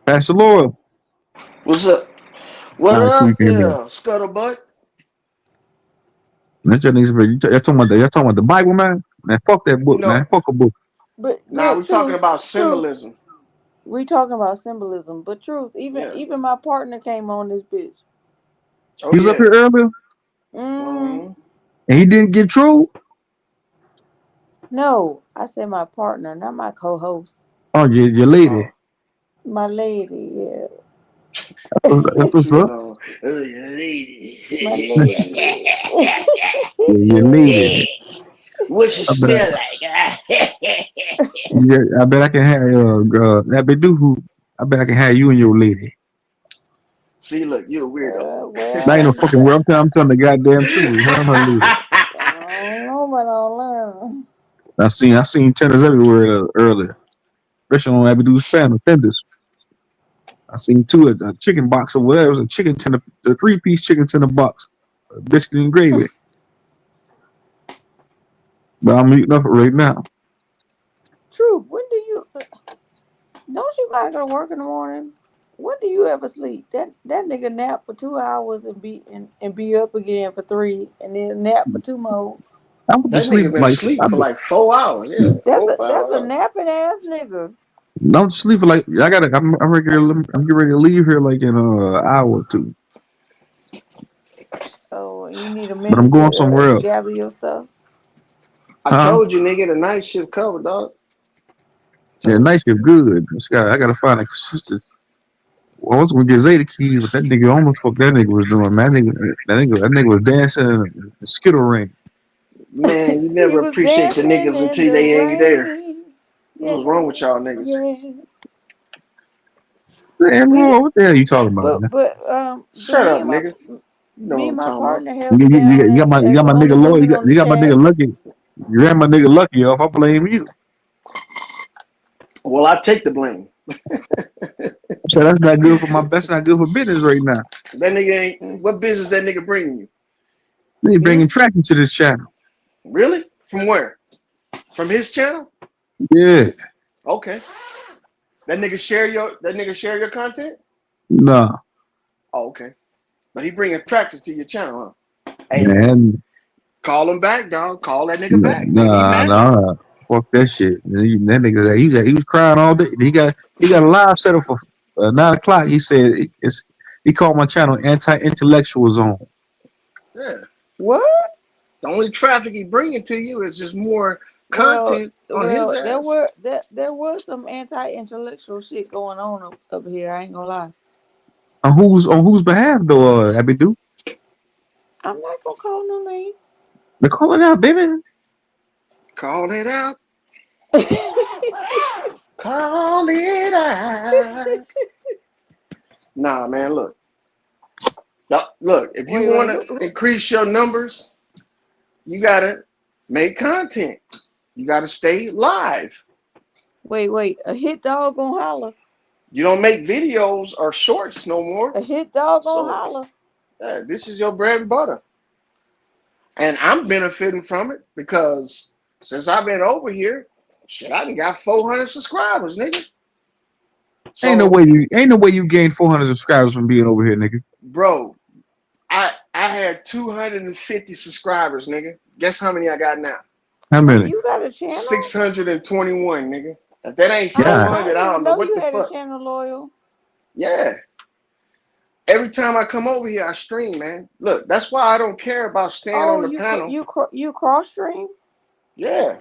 Pastor Loyal. What's up? What All right, cool. You up can hear me. there, scuttlebutt? That's your niggas. Y'all talking about the Bible, man. Man, fuck that You book, know, man. Fuck a book. But now look, we talking about truth. symbolism. We talking about symbolism, but truth. Even Yeah. even my partner came on this bitch. Oh He was up yeah. here earlier Mm, hmm and he didn't get true. no, I said my partner, not my co-host. Oh, your lady. Oh, My lady, yeah. That's what's she was up. on. Oh, yeah, My Yeah, lady. your lady. what you I bet. smell like? Yeah, I bet I can have I bet do who. I bet I can have you and your lady. See, look, you a weirdo. That ain't no Well, fucking word. I'm telling the goddamn truth. Her and her lady. I don't know about all that. I seen tenders everywhere earlier, especially on Abidu's panel tenders. I seen two at a chicken box over there. It was a chicken tender, a 3-piece chicken tender box, biscuit and gravy. But I'm eating up it right now. Truth, when do you? Don't you gotta go to work in the morning? When do you ever sleep? That nigga nap for 2 hours and be up again for three, and then nap for two more. I went to That sleep nigga been like asleep for like 4 hours. Yeah, That's four, a five that's a hours. napping ass nigga. I went to sleep for like I gotta. I'm getting ready to leave here like in an hour or two. Oh, you need a But I'm minute going to somewhere else. gather your stuff. I Huh? told you, nigga, the night shift covered, dog. Yeah, Told night shift good. I gotta find a consistent. Well, I was gonna get Zay the keys, but that nigga almost fuck that nigga was doing. Man, that nigga was dancing in a skittle ring. you. Man, you He never was appreciate the dancing niggas in until the they ain't there. rain. What's wrong Yeah, with y'all niggas? yeah. Man, We what the hell you talking about, man? but Shut up, nigga. You know me what and I'm my talking about. partner held it You, down you got my you as got the my only nigga low. women You got, on the you got my chat. nigga lucky. You ran my nigga lucky off. I blame you. Well, I take the blame. So that's not good for my. That's not good for business right now. That nigga ain't. What business that nigga bringing you? They Hmm? bringing tracking to this channel. Really? From where? From his channel? Yeah, Okay. That nigga share your content? nah, Oh, okay. But he bringing tractors to your channel, huh? Hey man, man, call him back, dog. Call that nigga back. Maybe he nah, mad at you. nah. Fuck that shit. That nigga, he was crying all day. He got a live set up for 9 o'clock. He said he called my channel anti-intellectual zone. Yeah. What? The only traffic he bringing to you is just more Well, content on his ass. there was some anti-intellectual shit going on up here. I ain't gonna lie. On whose behalf though? Abidu, I'm not gonna call no name. they call it out, baby. Call it out. Call it out. Nah, man, look. Look, if you Wait, want to who? increase your numbers, you got to make content. You got to stay live. Wait. A hit dog gonna holler. You don't make videos or shorts no more. A hit dog gonna So, holler. yeah, this is your bread and butter. And I'm benefiting from it because since I've been over here, shit, I done got 400 subscribers, nigga. Ain't no So, way you gained 400 subscribers from being over here, nigga. bro, I I had 250 subscribers, nigga. Guess how many I got now? How many? You got a channel? 621, nigga. If that ain't God, I 400, didn't I even don't know know what you the had a fuck. channel, Loyal. Yeah. Every time I come over here, I stream, man. Look, that's why I don't care about staying Oh, on the panel. you cross stream? Yeah.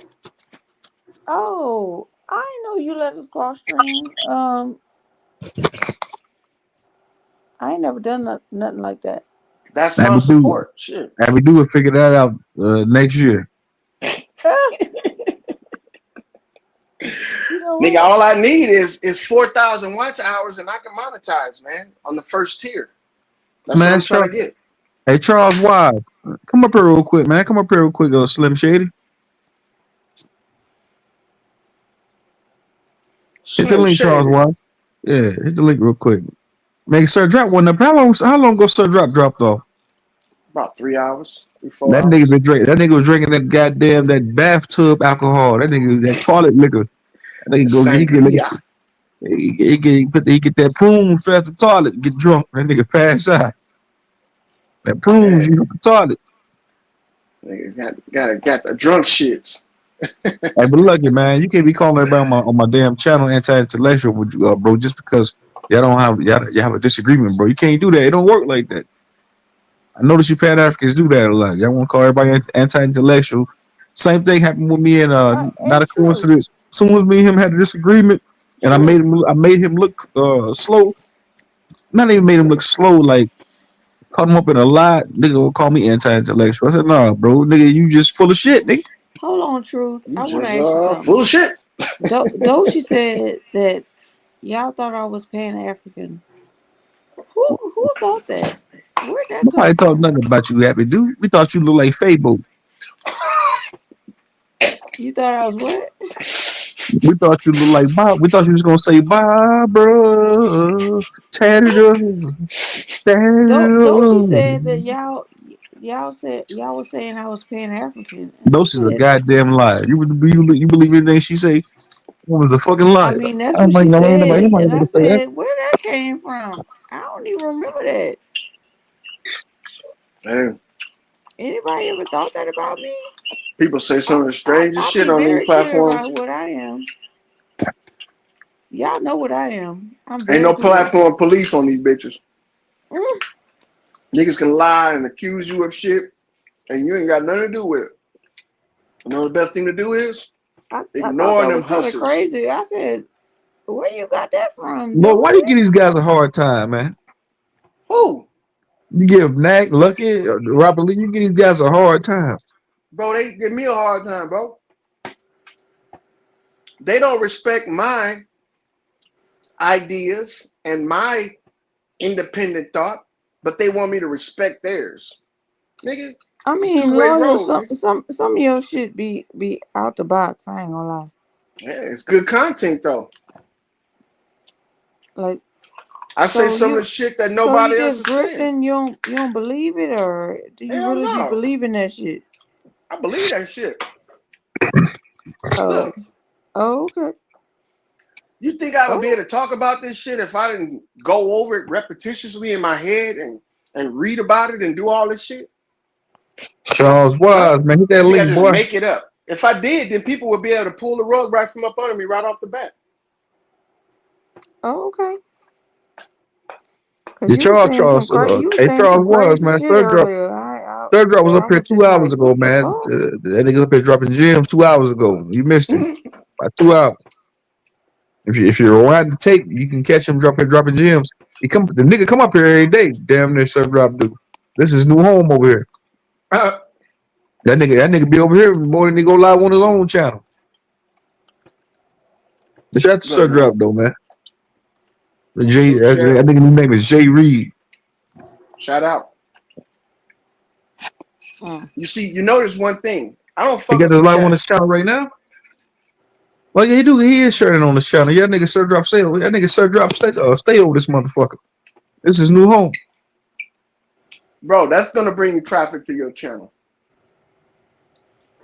Oh, I didn't know you let us cross stream. I ain't never done nothing like that. That's my Abby do, support. Shit. Abby do will figure that out next year. You know Nigga, what? all I need is 4,000 watch hours and I can monetize, man, on the first tier. That's what Man, I'm trying to get. hey Charles Wise, come up here real quick, man. Come up here real quick, Slim Shady. Hit the Slim link, Charles Shady. Wise. Yeah, hit the link real quick. Make Sir Drop one up. How long ago Sir dropped off? About 3 hours, 4 That nigga hours. been drinking. That nigga was drinking that bathtub alcohol. That nigga that toilet liquor. That The nigga go sangria. he get that prune fast the toilet, get drunk. That nigga pass out. That prunes Yeah. you hit the toilet. Nigga got the drunk shits. Hey, but lucky man, you can't be calling everybody on my damn channel anti-intellectual, with you, bro, just because y'all have a disagreement, bro. You can't do that. It don't work like that. I notice you Pan Africans do that a lot. Y'all want to call everybody anti-intellectual. Same thing happened with me and not Hey, a truth, coincidence. As soon as me and him had a disagreement, and truth. I made him look slow. Not even made him look slow, like caught him up in a lie. Nigga will call me anti-intellectual. I said, nah, bro, nigga, you just full of shit, nigga. Hold on, truth. You I want to just ask you full something. of shit. Doshi said that y'all thought I was Pan African. Who thought that? Where'd that come Nobody thought from? nothing about you, happy dude. We thought you looked like Fabo. You thought I was what? We thought you looked like Bob. We thought you was gonna say Barbara, tatted up, tatted Doshi said that up. y'all was saying I was Pan African, and I Those is a said, goddamn lie. You believe anything she say? Woman's a fucking I liar. mean that's I'm what like, she no, ain't said, nobody and I gonna say that. said where that came from. I don't even remember that. Man, Anybody ever thought that about me? people say some I of the I strangest I'll shit be on these very clear platforms. about what I am. Y'all know what I am. I'm Ain't very no clear. platform police on these bitches. Mm, Niggas can lie and accuse you of shit, and you ain't got nothing to do with it. You know the best thing to do is I thought ignoring that them was kind of hustlers. crazy. I said, where you got that from, But why Doshi? you give these guys a hard time, man? Who? You give Knack, Lucky, Robert Lee, you give these guys a hard time. Bro, they give me a hard time, bro. They don't respect my ideas and my independent thought, but they want me to respect theirs. Nigga, I it's a mean, two-way loyal. road, Some nigga. some some of your shit be out the box. I ain't gonna lie. Yeah, it's good content though. Like, I say so some of the you shit that so you nobody else just is saying. grifting. You don't believe it, or do you Hell really be no. believing that shit? I believe that shit. Oh, Look, oh, okay. you think I would be able Oh, to talk about this shit if I didn't go over it repetitiously in my head and read about it and do all this shit? Charles Huh? Wise, man, hit that You think I link, just boy. make it up? If I did, then people would be able to pull the rug right from up under me right off the bat. oh, okay. Cause Yeah, Charles, you was hey, saying Charles some Wise, crazy man. shit earlier. Third drop was Boy, up I here was two just hours like, ago, what the man. fuck? That nigga up here dropping gems 2 hours ago. You missed him by 2 hours. If you rewind the tape, you can catch him dropping gems. The nigga come up here every day. Damn near Sir Drop do. This is his new home over here. That nigga be over here more than he go live on his own channel. But shout out to Sir Look, man. Drop though, man. Appreciate I it. think his name is Jay Reed. Shout out. Mm. You see, you notice one thing. I don't He fuck got with his the live on chat. his channel right now. Well, yeah, he do. He is sharing on his channel. Yeah, that nigga Sir Drop sale. That nigga Sir Drop stay over this motherfucker. This is his new home. Bro, that's gonna bring traffic to your channel.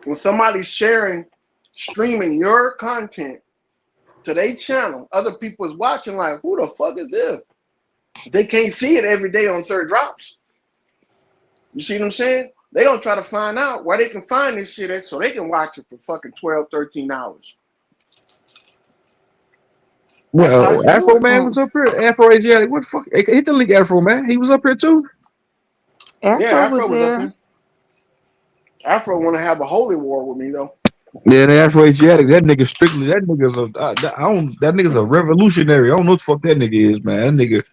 When somebody's sharing, streaming your content to their channel, other people is watching like, who the fuck is this? They can't see it every day on Third Drops. You see what I'm saying? They gonna try to find out where they can find this shit at so they can watch it for fucking 12, 13 hours. That's how Well, you do Afro it. Man was up here. Afro Asiatic. What the fuck? Hey, hit the link, Afro Man. He was up here too. Yeah, Afro Afro was was up there. there. Afro want to have a holy war with me though. Yeah, the Afro Asiatic. That nigga strictly. That nigga's a. I don't. That nigga's a revolutionary. I don't know what the fuck that nigga is, man. That nigga.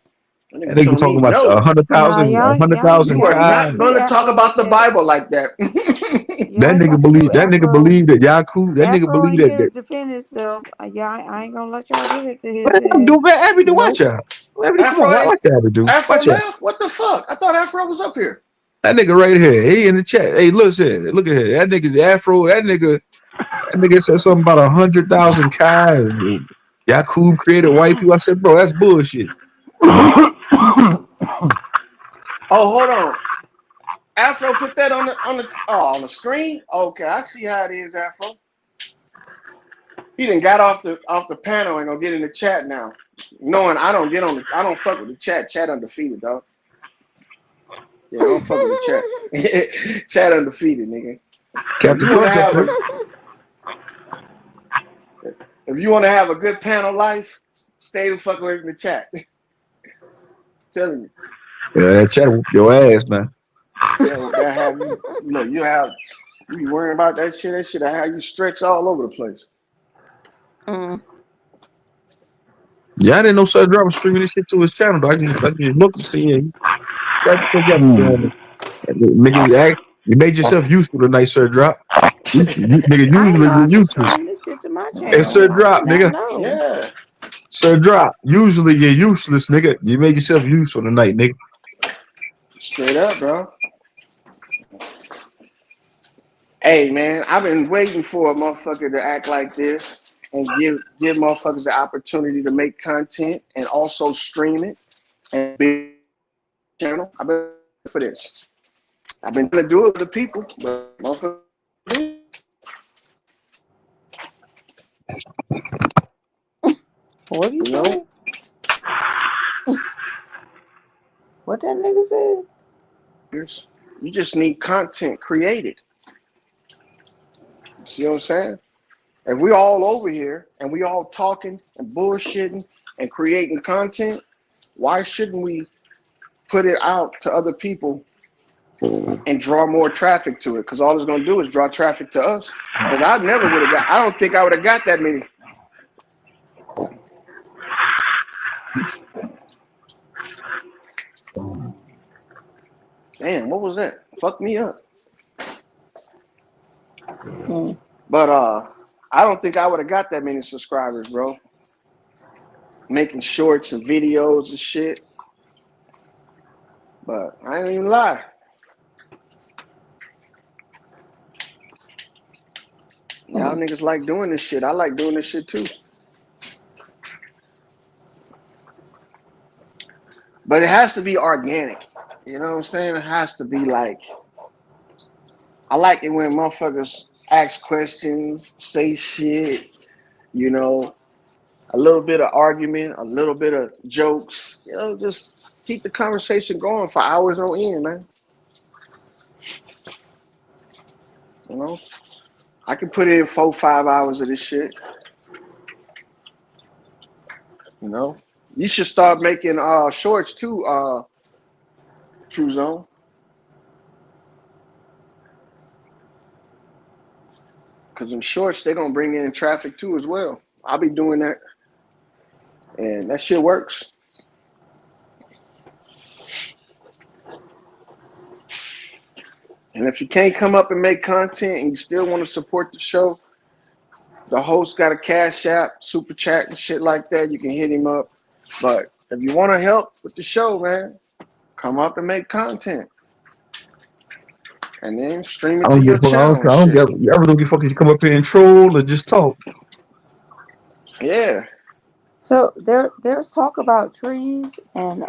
That That nigga nigga told talking me about no. a hundred Nah, thousand, a hundred y'all You thousand are can't kai. not do gonna talk Afro about like the that. Bible like that. Y'all ain't gonna have to do That nigga Afro. believe that Yaku. That nigga Afro believe ain't that. here to defend himself. I ain't gonna let y'all do that to his Man, do ass. man, Abby, do watch Nope. out. Abby, come Afro on, ain't watch Abby, do Afro watch out. left? What the fuck? I thought Afro was up here. That nigga right here, he in the chat. Hey, look at here. That nigga, the Afro. That nigga said something about 100,000 kai. Yakub created white people. I said, bro, that's bullshit. Oh, hold on. Afro put that on the screen. Okay, I see how it is, Afro. He done got off the panel and gonna get in the chat now. Knowing I don't fuck with the chat. Chat undefeated, dog. Yeah, I don't fuck with the chat. Chat undefeated, nigga. If Captain you wanna Crunch up have there. a if you wanna have a good panel life, stay the fuck away from the chat. I'm telling you. Yeah, that chat whoop your ass, man. That have you look, you be worrying about that shit that have you stretch all over the place. Mm. Yeah, I didn't know Sir Drop was streaming this shit to his channel. Though. I just looked to see it. What y'all be doing? Nigga, you made yourself useful tonight, Sir Drop. Nigga, I didn't usually know I you're could useless. stream this shit to my Hey, channel. Sir I did Drop, not nigga. know. Yeah, Sir Drop. Usually you're useless, nigga. You made yourself useful tonight, nigga. straight up, bro. Hey man, I've been waiting for a motherfucker to act like this and give motherfuckers the opportunity to make content and also stream it and build a channel. I've been waiting for this. I've been trying to do it with the people, but motherfuckers, What he you know, say? What that nigga said? you just need content created. You see what I'm saying? If we all over here and we all talking and bullshitting and creating content, why shouldn't we put it out to other people and draw more traffic to it? Because all it's gonna do is draw traffic to us. Because I never would have got. I don't think I would have got that many. Damn, what was that? Fuck me up. Mm. But I don't think I would have got that many subscribers, bro. Making shorts and videos and shit. But I ain't even lie. Y'all Mm. niggas like doing this shit. I like doing this shit too. But it has to be organic. You know what I'm saying? It has to be like, I like it when motherfuckers ask questions, say shit, you know, a little bit of argument, a little bit of jokes, just keep the conversation going for hours on end, man. You know, I can put in 4, 5 hours of this shit. You know, you should start making shorts too, Truthzone, because them shorts they gonna bring in traffic too as well. I'll be doing that, and that shit works. And if you can't come up and make content and you still want to support the show, the host got a cash app, super chat, and shit like that. You can hit him up. But if you want to help with the show, man, come up and make content, and then stream I it to don't give your a fuck. channel and I don't shit. give. I really don't give a fuck if you come up here and troll or just talk. Yeah. So there's talk about trees and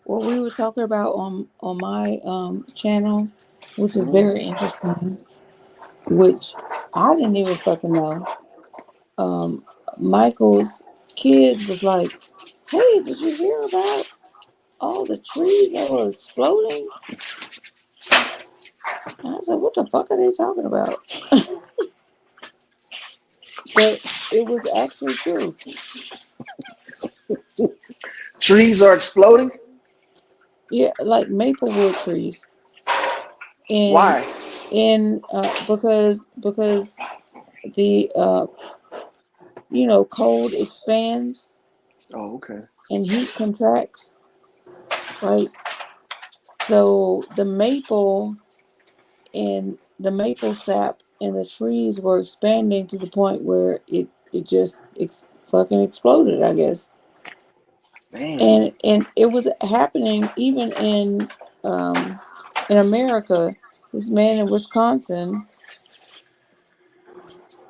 what we were talking about on my channel, which is Mhm. very interesting, which I didn't even fucking know. Um, Michael's kids was like, "Hey, did you hear about all the trees that were exploding?" And I said, what the fuck are they talking about? But it was actually true. Trees are exploding. Yeah, like maplewood trees. And Why? because the cold expands Oh, okay. and heat contracts, right? So the maple sap and the trees were expanding to the point where it just fucking exploded, I guess. Damn. And it was happening even in America. This man in Wisconsin,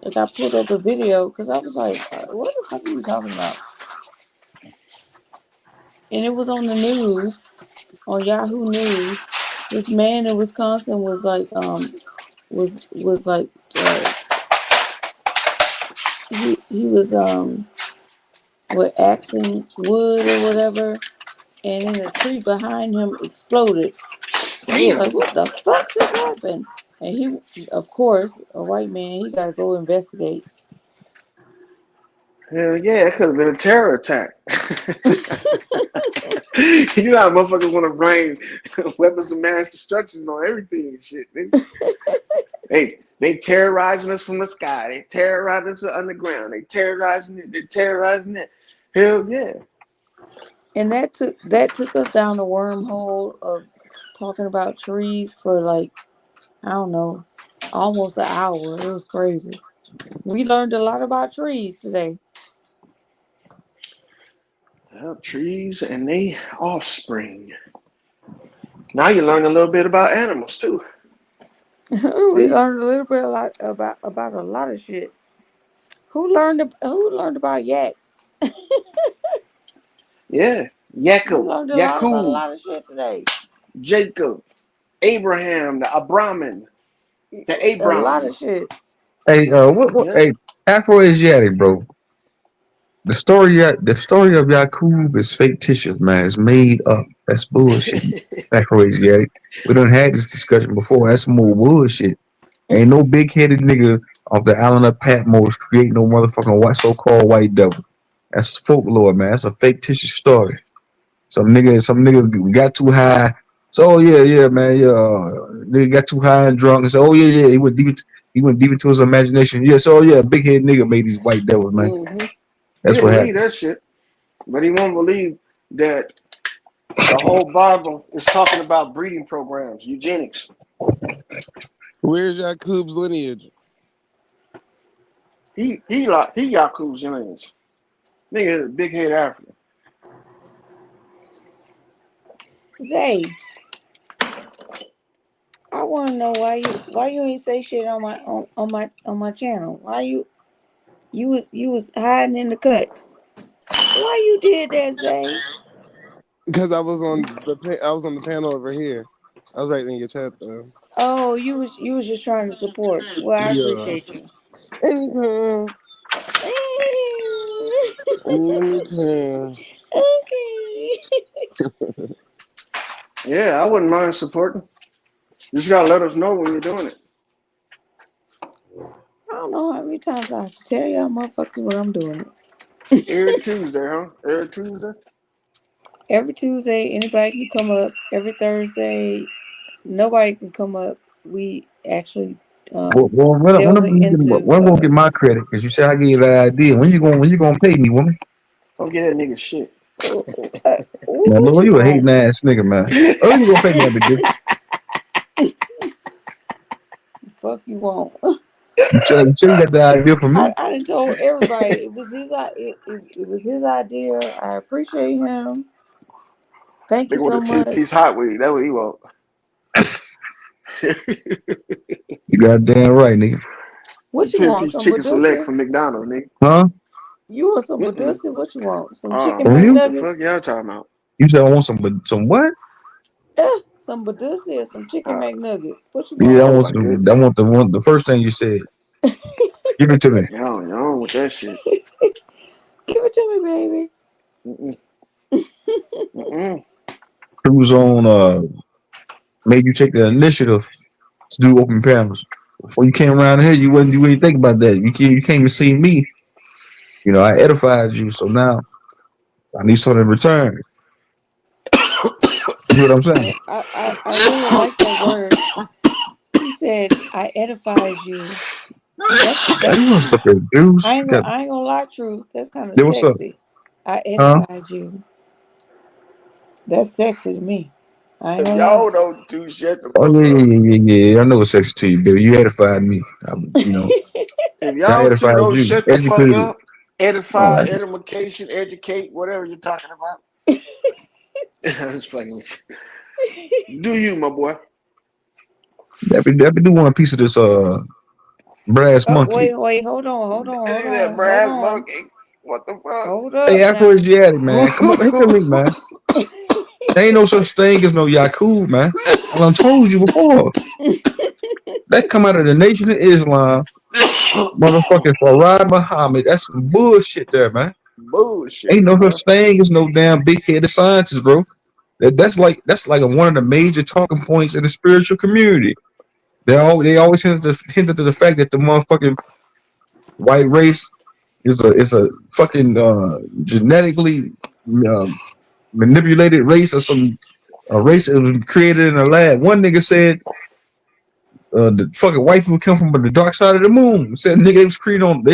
like I pulled up a video because I was like, "What the fuck are you talking about?" And it was on the news, on Yahoo News. This man in Wisconsin was like he was with axing wood or whatever, and then a tree behind him exploded. And he was Damn. like, "What the fuck just happened?" And he, of course, a white man, he got to go investigate. Hell yeah, it could have been a terror attack. You know how motherfuckers want to bring weapons of mass destruction on everything and shit. They terrorizing us from the sky. They terrorizing us underground. They terrorizing it. They terrorizing it. Hell yeah. And that took us down the wormhole of talking about trees for like, I don't know, almost an hour. It was crazy. We learned a lot about trees today. Well, trees and they offspring. Now you learn a little bit about animals too. We See? learned a little bit a lot about a lot of shit. Who learned about yaks? Yeah. We Yaakov, learned a lot about a Yakub, lot of shit today. Jacob, Abraham, the Abraman, the A lot Abram. of shit. Hey, what, Yeah. hey, Afro-Asiatic, bro. The story of Yakub is fictitious, man. It's made up. That's bullshit. Afro-Asiatic. We done had this discussion before. That's some more bullshit. Ain't no big-headed nigga off the island of Patmos create no motherfucking so-called white devil. That's folklore, man. That's a fictitious story. Some nigga got too high. So yeah, man, yeah. Nigga got too high and drunk and said, oh yeah, he went deep into his imagination. Yeah, so yeah, big head nigga made these white devils, man. Hmm. That's He'll what believe happened. that shit, but he won't believe that the whole Bible is talking about breeding programs, eugenics. Where's Yakub's lineage? He Yakub's aliens. Nigga is a big head African. Zay, I want to know why you ain't say shit on my channel. Why you was hiding in the cut? Why you did that, Zay? Because I was on the panel over here. I was right in your chat though. Oh, you was just trying to support. Well, I Yeah. appreciate you. Anytime. Anytime. Okay. Yeah, I wouldn't mind supporting. You just gotta let us know when you're doing it. I don't know how many times I have to tell y'all motherfuckers what I'm doing. Every Tuesday, huh? Every Tuesday. Every Tuesday, anybody can come up. Every Thursday, nobody can come up. We actually When delving into I'm gonna get my credit? Because you said I gave you that idea. When you gonna pay me, woman? Don't get that nigga shit. what Man, Lord, you you a want? hating ass nigga, man. Oh, you gonna pay me that bitch? Fuck you want? You got the idea for me. I done told everybody it was his idea. I appreciate him. Thank you Nigga want so a 10 much. piece hot weed. That's what he want. You goddamn right, nigga. What you 10 want? piece Some chicken select Badoosie? from McDonald's, nigga. Huh? You want some Mm-mm. Badoosie? What you want? Some chicken From you? The fuck McNuggets? y'all talking about? You said I want some what? Some Badoosie or some chicken Uh, McNuggets? What you Yeah, I want? oh want my some. I goodness. want the first thing you said. Give it to me. Y'all with that shit. Give it to me, baby. Mm-mm. Mm-mm. Who's on? Made you take the initiative to do open panels. Before you came around here, you ain't think about that. You came to see me. You know, I edified you, so now I need something in return. You know what I'm saying? I really like that word. He said, "I edified you." That's Hey, you want sexy. suck a juice? You got I ain't gonna lie, truth. That's kind of yeah, what's up? sexy. I Huh? edified you. That's sexy to me. I ain't If gonna lie. y'all don't do shut the Oh fuck yeah, up. yeah, yeah, yeah, yeah. I know it's sexy to you, baby. You edified me. You know, If I y'all two edified don't you, shut the fuck educated. up, edify, Oh, edification, educate, whatever you're talking about. I was fucking with you. Do you, my boy? that be do want a piece of this brass Oh, monkey. wait, hold That on, hold brass on. monkey. What the fuck? Hold Hey, up now. Afroasiatic, man. Come on, hit the link, man. There ain't no such thing as no Yakub, man. I done told you before. That come out of the Nation of Islam, motherfucking Farad Muhammad. That's some bullshit there, man. Ain't Bullshit, no boy. such thing as no damn big headed scientists, bro. That's like one of the major talking points in the spiritual community. They always hint to the fact that the motherfucking white race is a fucking genetically uh, manipulated race or some a race that was created in a lab. One nigga said the fucking white people come from the dark side of the moon. Said nigga they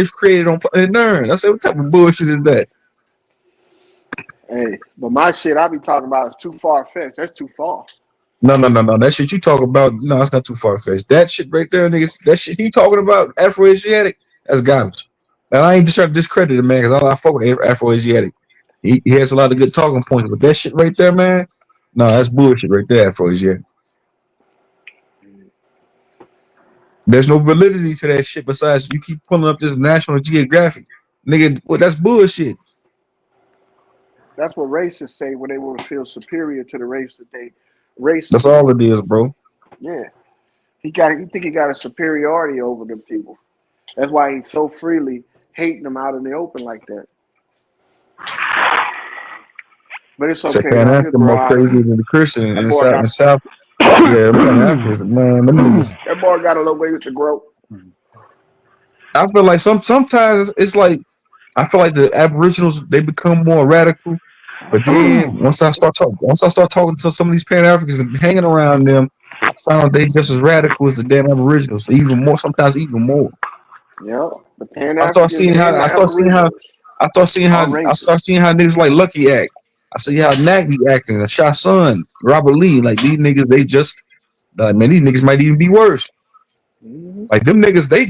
was created on planet Earth. I said what type of bullshit is that? Hey, but my shit I be talking about is too far fetched. That's too far. No, no, no, no. That shit you talk about, no, it's not too far fetched. That shit right there, niggas. That shit he talking about, Afro-Asiatic, that's garbage. And I ain't just trying to discredit the man because I fuck with Afro-Asiatic. He has a lot of good talking points, but that shit right there, man, no, that's bullshit right there, Afro-Asiatic. There's no validity to that shit besides you keep pulling up this National Geographic. Nigga, well, that's bullshit. That's what racists say when they want to feel superior to the race that they racist That's all it is, towards. bro. Yeah, he think he got a superiority over them people. That's why he's so freely hating them out in the open like that. But it's Say, okay man, though. that's He'll the grow more out of crazy it. than the Christian That in boy South. In got South, yeah, them Pan Africans, man, them niggas. that boy got a little ways to grow. I feel like sometimes it's like I feel like the Aboriginals they become more radical, but then once I start talking to some of these Pan Africans and hanging around them, I found out they just as radical as the damn Aboriginals, even more, sometimes even more. Yep, the Pan I start Africans seeing how and the Aboriginals I are start racist. seeing how niggas like Lucky act. I see how Nag be acting, Shah Sun, Robert Lee, like these niggas, they just man, these niggas might even be worse. Hmm. Like them niggas, they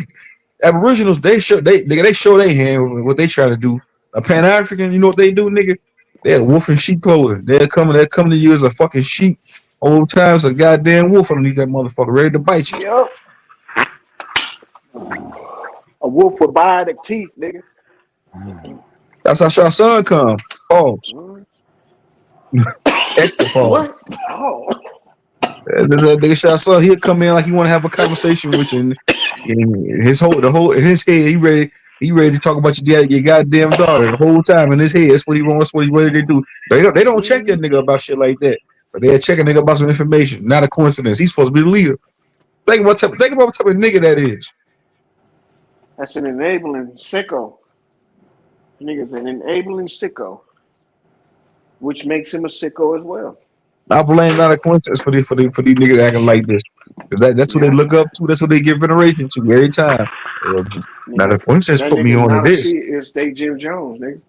Aboriginals, they show their hand with what they try to do. A Pan African, you know what they do, nigga? They're wolf in sheep clothing. They'll come to you as a fucking sheep. Old times a goddamn wolf underneath that motherfucker, ready to bite you. Yep, a wolf with bionic teeth, nigga. That's how Shah Sun come. Pause. Mhm. Extra pause. What? Oh, That nigga Shah Sun, he'll come in like he want to have a conversation with you. And in his head, he ready to talk about your goddamn daughter the whole time in his head. That's what he wants. That's what he ready to do. They don't check that mhm. nigga about shit like that. But they check a nigga about some information. Not a coincidence. He's supposed to be the leader. Think about what type of nigga that is. That's an enabling sicko. Nigga's an enabling sicko, which makes him a sicko as well. I blame not a coincidence for these niggas acting like this. 'Cause that's who they Yeah, look up to. That's who they give veneration to every time. Uh, Not a nigga. coincidence That put me nigga on to not a this. C is they Jim Jones, nigga.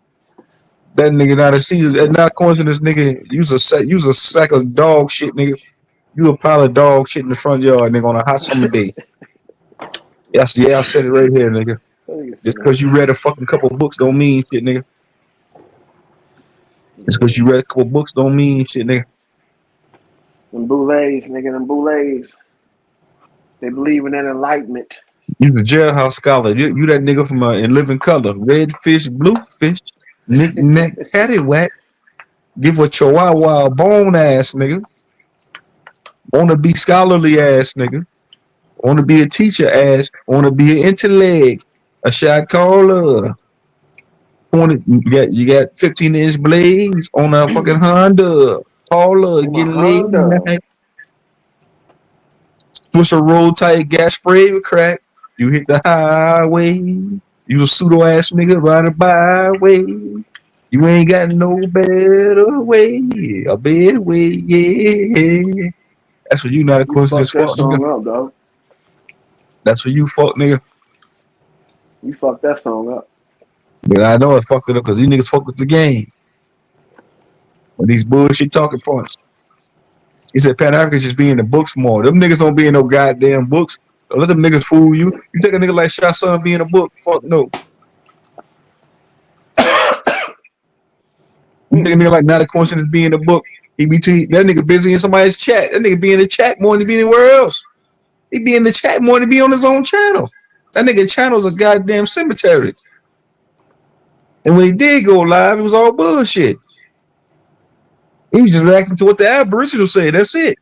That nigga not a season. Not a coincidence, nigga. Use a sack of dog shit, nigga. You a pile of dog shit in the front yard, nigga, on a hot summer day. Yes, yeah, I said it right here, nigga. That nigga Just said that. because you read a fucking couple books don't mean shit, nigga. Just because you read a couple books don't mean shit, nigga. Them boulets, nigga, them boulets. They believe in that enlightenment. You the jailhouse scholar. You that nigga from In Living Color. Red fish, blue fish, knick-knack, paddywhack. Give a chihuahua a bone ass, nigga. Wanna be scholarly ass, nigga. Wanna be a teacher ass. Wanna be an intellect. A shot caller. 20, you got 15-inch blades on a fucking Honda. Taller, On a getting laid. Honda. Push a roll tight, gas spray with crack. You hit the highway. You a pseudo ass nigga riding byway. You ain't got no better way, a better way, yeah. That's what you not a You fucked coincidence, that fuck nigga. song up, dog. That's what you fuck nigga. You fucked that song up. But I know it fucked it up because you niggas fuck with the game with these bullshit talking points. He said Pan Africans just be in the books more. Them niggas don't be in no goddamn books. Don't let them niggas fool you. You think a nigga like Shot Son be in a book? Fuck no. You think a nigga like Not a Coincidence be in a book? He be that nigga busy in somebody's chat. That nigga be in the chat more than he be anywhere else. He be in the chat more than he be on his own channel. That nigga channel's a goddamn cemetery. And when he did go live, it was all bullshit. He was just reacting to what the Aboriginals say. That's it.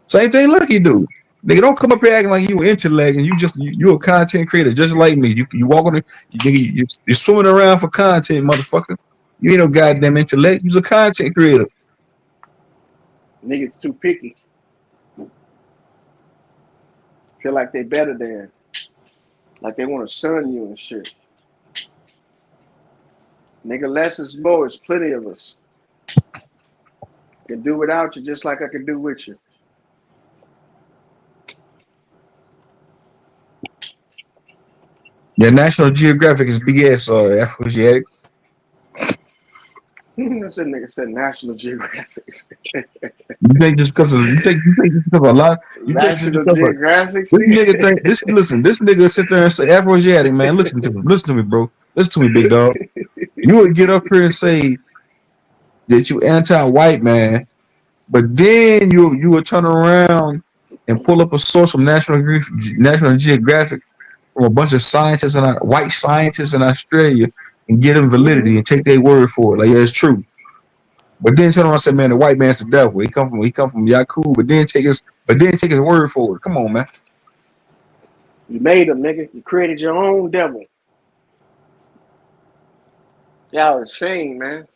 Same thing Lucky do. Nigga, don't come up here acting like you intellect and you a content creator just like me. You walk on the you're swimming around for content, motherfucker. You ain't no goddamn intellect. You's a content creator. Niggas too picky. Feel like they better than. Like they want to sun you and shit. Nigga, less is more. It's plenty of us. Can do without you just like I can do with you. Yeah, National Geographic is BS or Afroasiatic. I said nigga said National Geographic. You think just because of you think just because a lot you think just National because of Geographic, this nigga nigga. think this nigga sit there and say Afroasiatic, man. Listen to me, bro. Listen to me, big dog. You would get up here and say that you anti-white man, but then you would turn around and pull up a source from National Geographic from a bunch of scientists and white scientists in Australia and get them Mm-hmm. validity and take their word for it. Like, yeah, it's true. But then turn around and say, man, the white man's the devil. He come from Yakub, but then take his word for it. Come on, man. You made them, nigga. You created your own devil. Y'all insane, man.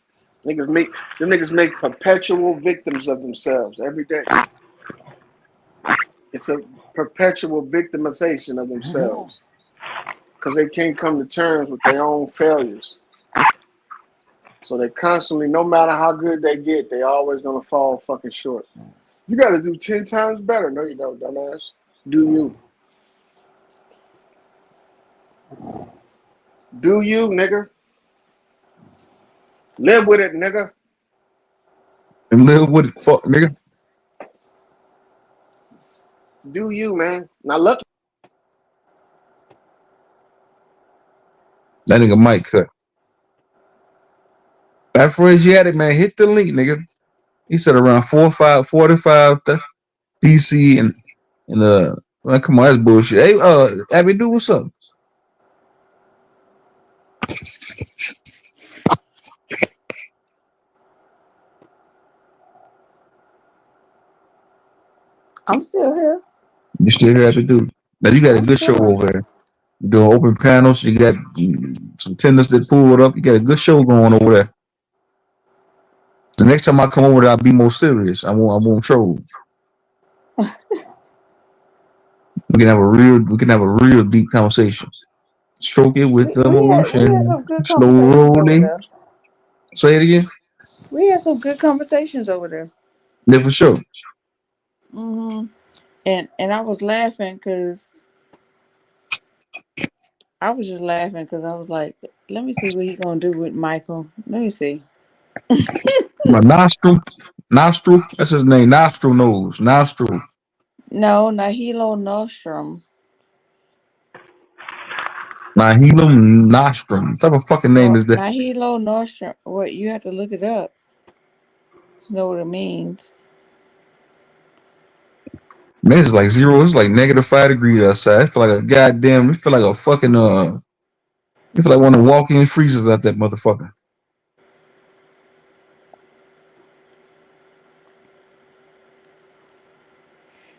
Niggas make perpetual victims of themselves every day. It's a perpetual victimization of themselves because they can't come to terms with their own failures. So they constantly, no matter how good they get, they always gonna fall fucking short. You got to do 10 times better. No, you don't, dumbass. Do you? Do you, nigga? Live with it, nigga. And live with it, fuck, nigga. Do you, man? Now look, That nigga might cut. Afroasiatic, man, hit the link, nigga. He said around 45 DC and man, come on, that's bullshit. Hey, Abby, do what's up? I'm still here. You still here, Abby, do? Now you got a I'm good show chilling. over there. You doing open panels. You got some tenders that pulled up. You got a good show going over there. The next time I come over there, I'll be more serious. I won't troll. We can have a real deep conversation. Stroke it with We had emotion. some good Slow conversations over rolling. there. Say it again. We had some good conversations over there. Yeah, for sure. Hmm. And I was laughing because I was just laughing because I was like, let me see what he gonna do with Michael. Let me see. My nostril. That's his name. Nostril nose. Nostril. No, Nahilo Nostrum. Nihilum nostrum. What type of fucking name No, is that? Nahilo Nostrum. What, you have to look it up to know what it means. Man, it's like zero. It's like -5 degrees outside. I feel like a goddamn. It feel like a fucking. It feel like one of the walk-in freezers out that motherfucker.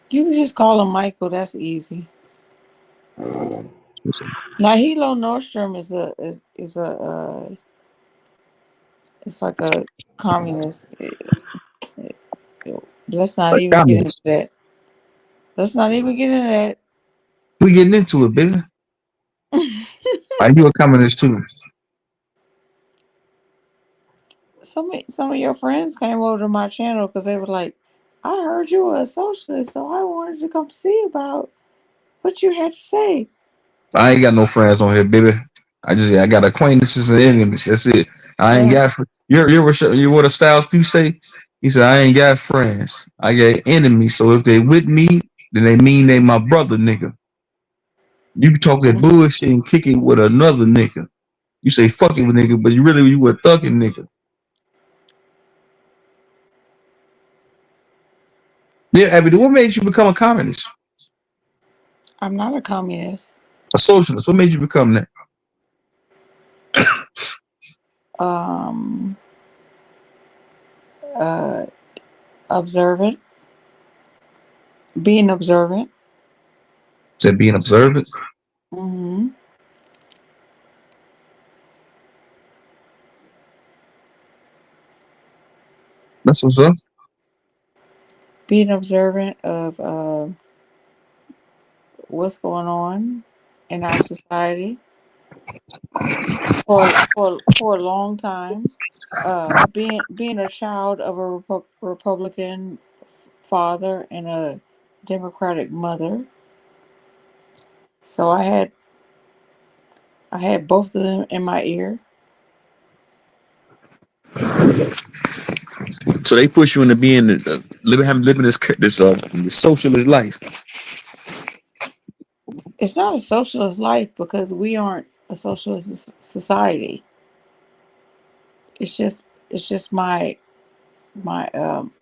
You can just call him Michael. That's easy. Nahilo Nostrum is it's like a communist. Let's not Like even get into communists. that. Let's not even get into We getting into it, baby. that. Are you a communist too? Some of your friends came over to my channel because they were like, "I heard you were a socialist, so I wanted to come see about what you had to say." I ain't got no friends on here, baby. I got acquaintances and enemies. That's it. I ain't Yeah, got. You what a Styles P say? He said I ain't got friends. I got enemies. So if they with me, then they mean they my brother, nigga. You talk that bullshit and kick it with another nigga. You say fuck it with nigga, but you a thugging nigga. Yeah, Abby, what made you become a communist? I'm not a communist. A socialist. What made you become that? Um, uh, observant, being observant. Said being observant. Hmm. That's what's up. Being observant of what's going on in our society for a long time. Being a child of a Republican father and a Democratic mother, so I had both of them in my ear. So they push you into being living this socialist life. It's not a socialist life because we aren't a socialist society. It's just my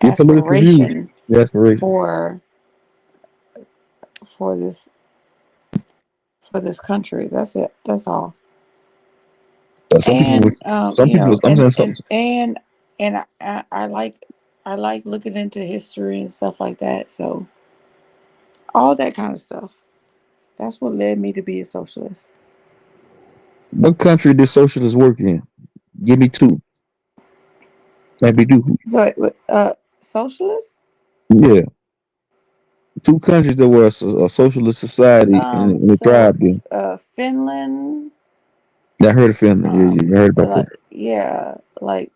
Your political views. aspiration Your aspiration. for for this for this country. That's it. That's all. Some people, And some people. I'm saying something. and I like looking into history and stuff like that. So all that kind of stuff. That's what led me to be a socialist. What country did socialists work in? Give me two. Maybe do. So socialist, Yeah, two countries that were a socialist society and it so thrived in. Finland, Yeah, I heard of Finland. Yeah, yeah, I heard about that. like yeah, like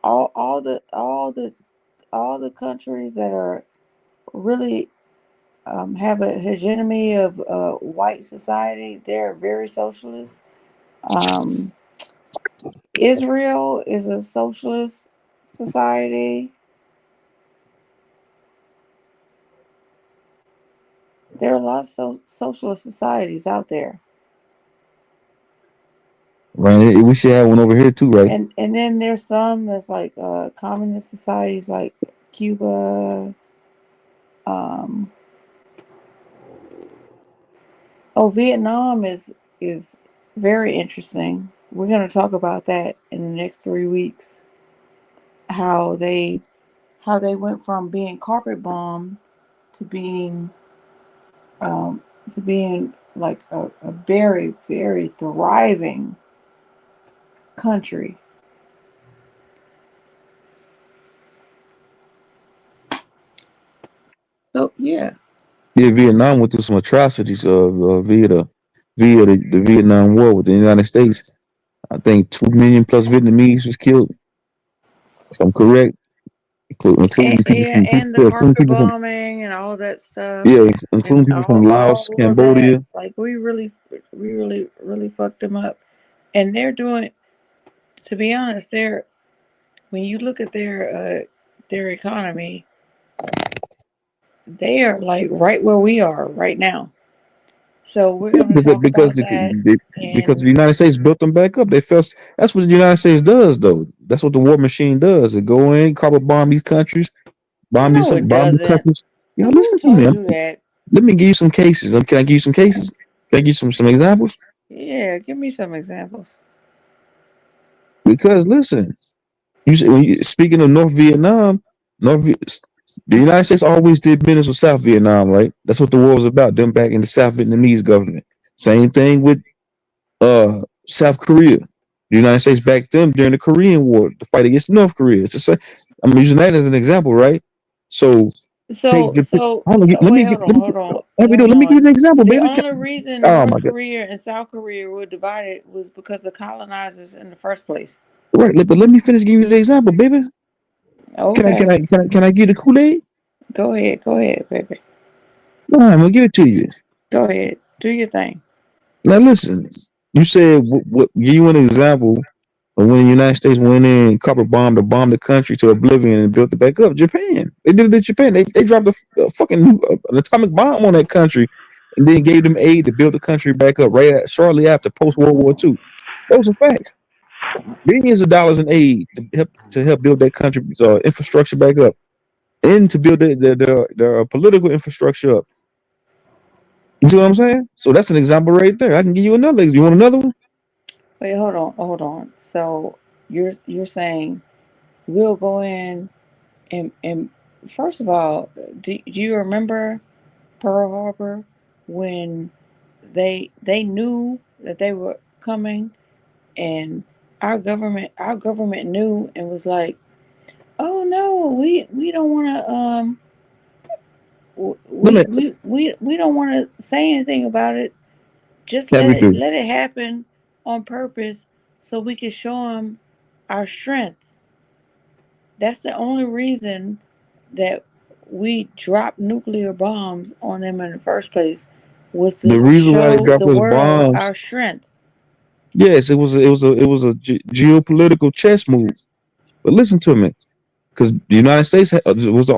all the countries that are really have a hegemony of white society. They're very socialist. Um, Israel is a socialist society. There are lots of socialist societies out there, Right, we should have one over here too, right? and then there's some that's like communist societies, like Cuba. Um, oh, Vietnam is very interesting. We're going to talk about that in the next 3 weeks. How they went from being carpet bombed to being um, like a very very thriving country. So yeah, Yeah, Vietnam went through some atrocities via the Vietnam War with the United States. I think 2 million plus Vietnamese was killed. If I'm correct, including people yeah, from and the yeah, including carpet people from bombing and all that stuff, yeah, including and people from Laos, all of that. Cambodia. Like we really fucked them up, and they're doing. To be honest, they're when you look at their economy, they are like right where we are right now. So we're Yeah, going to talk because about that, because the and United States built them back up. They felt that's what the United States does, though. That's what the war machine does. It go in, carpet bomb these countries, no, it bomb these doesn't. countries. Yo, Who listen to me. told you that? Let me give you some cases. Can I give you some cases? Can I give you some examples? Yeah, give me some examples. Because listen, speaking of North Vietnam, the United States always did business with South Vietnam, right? That's what the war was about. Them back in the South Vietnamese government. Same thing with South Korea. The United States backed them during the Korean War to fight against North Korea. I'm using that as an example, right? So Take So, the so, hold on, so, let wait, me get, hold on, hold on, hold let me give on. you an example, The baby. only reason Oh North my god. Korea and South Korea were divided was because of colonizers in the first place. Right, but let me finish giving you the example, baby. Okay, Can I give the Kool-Aid? go ahead, baby. No, I'm gonna give it to you. Go ahead, do your thing. Now listen, you said give you an example of when the United States went in and copper bombed or bombed the country to oblivion and built it back up. Japan. They did it in Japan. They dropped a fucking an atomic bomb on that country and then gave them aid to build the country back up shortly after post World War II. Those are facts. Billions of dollars in aid to help build that country's infrastructure back up and to build the political infrastructure up. You see what I'm saying? So that's an example right there. I can give you another. You want another one? Wait, hold on, hold on. So you're saying we'll go in and first of all, do you remember Pearl Harbor when they knew that they were coming, and our government knew and was like, oh no, we don't want to Let me we don't want to say anything about it. Just have let you it do. let it happen on purpose so we can show them our strength. That's the only reason that we dropped nuclear bombs on them in the first place, was The to reason why they show dropped the those world bombs, our strength. yes, it was a geopolitical chess move. But listen to me, because the United States was the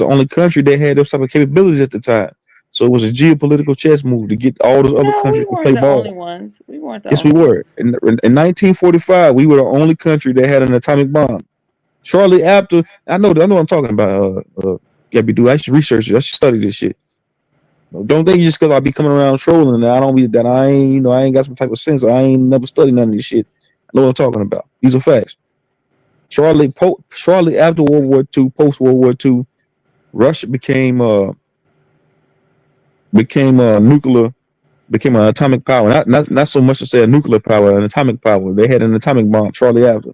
only country that had those type of capabilities at the time. So it was a geopolitical chess move to get all those other No, we countries to weren't play the only ball. ones. We weren't the Yes, we only were. ones. In 1945, we were the only country that had an atomic bomb. Shortly after, I know what I'm talking about. Gabby, do I should research it. I should study this shit. Don't think just because I be coming around trolling that I don't be that I ain't I ain't got some type of sense. I ain't never studied none of this shit. I know what I'm talking about. These are facts. Shortly after World War II, post World War II, Russia became nuclear, became an atomic power. Not so much to say a nuclear power, an atomic power. They had an atomic bomb shortly after.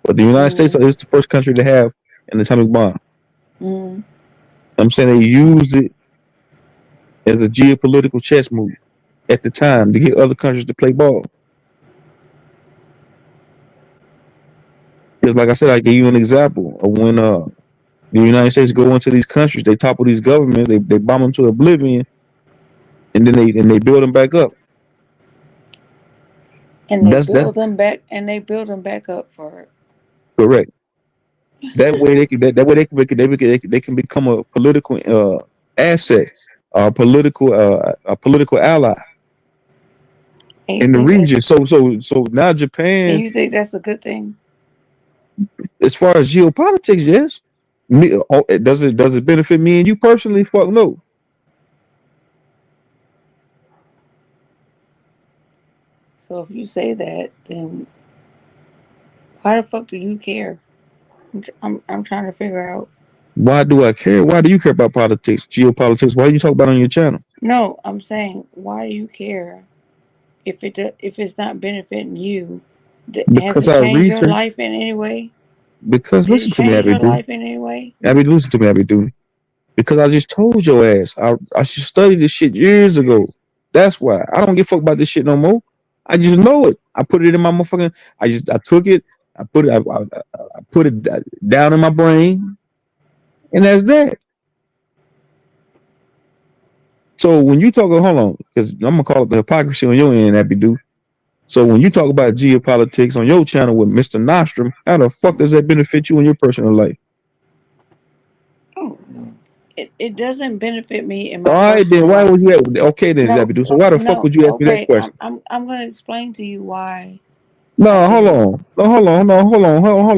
But the United States Mm, is the first country to have an atomic bomb. mm. I'm saying they used it as a geopolitical chess move at the time to get other countries to play ball. Because, like I said, I gave you an example of when the United States go into these countries, they topple these governments, they bomb them to oblivion, and then they build them back up. That's They build them back up for correct. That way that way they can become a political asset, a political ally and you in the think region. that's So now and Japan, you think that's a good thing. as far as geopolitics, yes. Does it benefit me and you personally? Fuck no. So if you say that, then why the fuck do you care? I'm trying to figure out. Why do I care? Why do you care about politics, geopolitics? Why do you talk about it on your channel? No, I'm saying, why do you care if it's not benefiting you? Has Because it I changed your research. life in any way? Because Did it listen to me, change Abby your do. life in any way? Abby, listen to me, Abby do. Because I just told your ass I should study this shit years ago. That's why I don't give a fuck about this shit no more. I just know it. I put it in my motherfucking. I took it. I put it down in my brain, and that's that. So when you talk, hold on, because I'm gonna call it the hypocrisy on your end, Abby do. So when you talk about geopolitics on your channel with Mr. Nostrum, how the fuck does that benefit you in your personal life? Oh, it doesn't benefit me in All my right, then personal why life. was you at? Okay, then No, Zabby. So why the fuck no. would you ask me that Okay, question? I'm gonna explain to you why I No, hold do. on. No, hold on. No, hold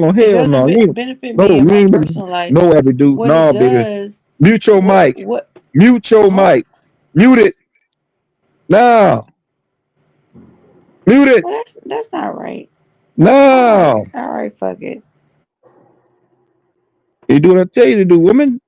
on. It Hell doesn't no. benefit No, me in you my ain't. personal life. No, Abby, dude. What it No, baby. does, Mute your mic. what? Mute your Huh? mic. Mute it. Now. Mute it. Well, that's not right. Now. All right, fuck it. You do what I tell you to do, woman.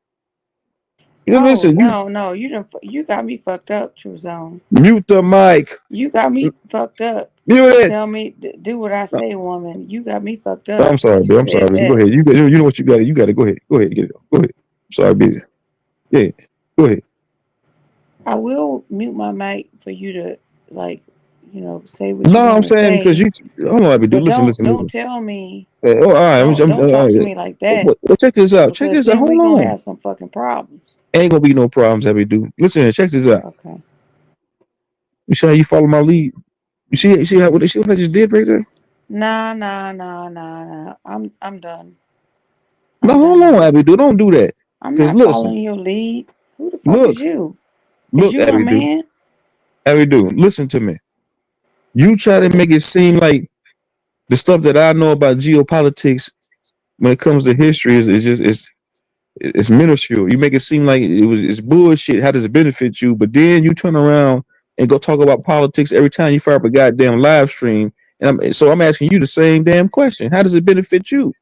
You know, Oh listen. no, no, you got me fucked up, True Zone. Mute the mic. You got me fucked up. Mute it. Tell me, do what I say, woman. You got me fucked No, up I'm sorry, when you baby. I'm sorry, said baby. Go that. ahead. You know what you got. You got to go ahead. Go ahead. Get it. Go ahead. I'm sorry, baby. Yeah, go ahead. I will mute my mic for you to like, say what you No, I'm want to saying because say, you. Hold on, I do. but Listen, don't listen, don't listen. tell me, Oh, all right. don't All talk to right. me like that Well, check this out. Check because this out. then Hold we gonna on. have some fucking problems. Ain't gonna be no problems, Abby. Do listen. Check this out. Okay. You see how you follow my lead? You see how what see what I just did right there? Nah, nah, nah, nah, nah. I'm done. No, I'm hold done on, now. Abby. Do don't do that. I'm Cause not listen, following your lead. Who the fuck is look, you? Is look, you my Abby. Do man? Abby. Do listen to me. You try to make it seem like the stuff that I know about geopolitics when it comes to history is just it's minuscule. You make it seem like it's bullshit. How does it benefit you? But then you turn around and go talk about politics every time you fire up a goddamn live stream. And I'm asking you the same damn question. How does it benefit you?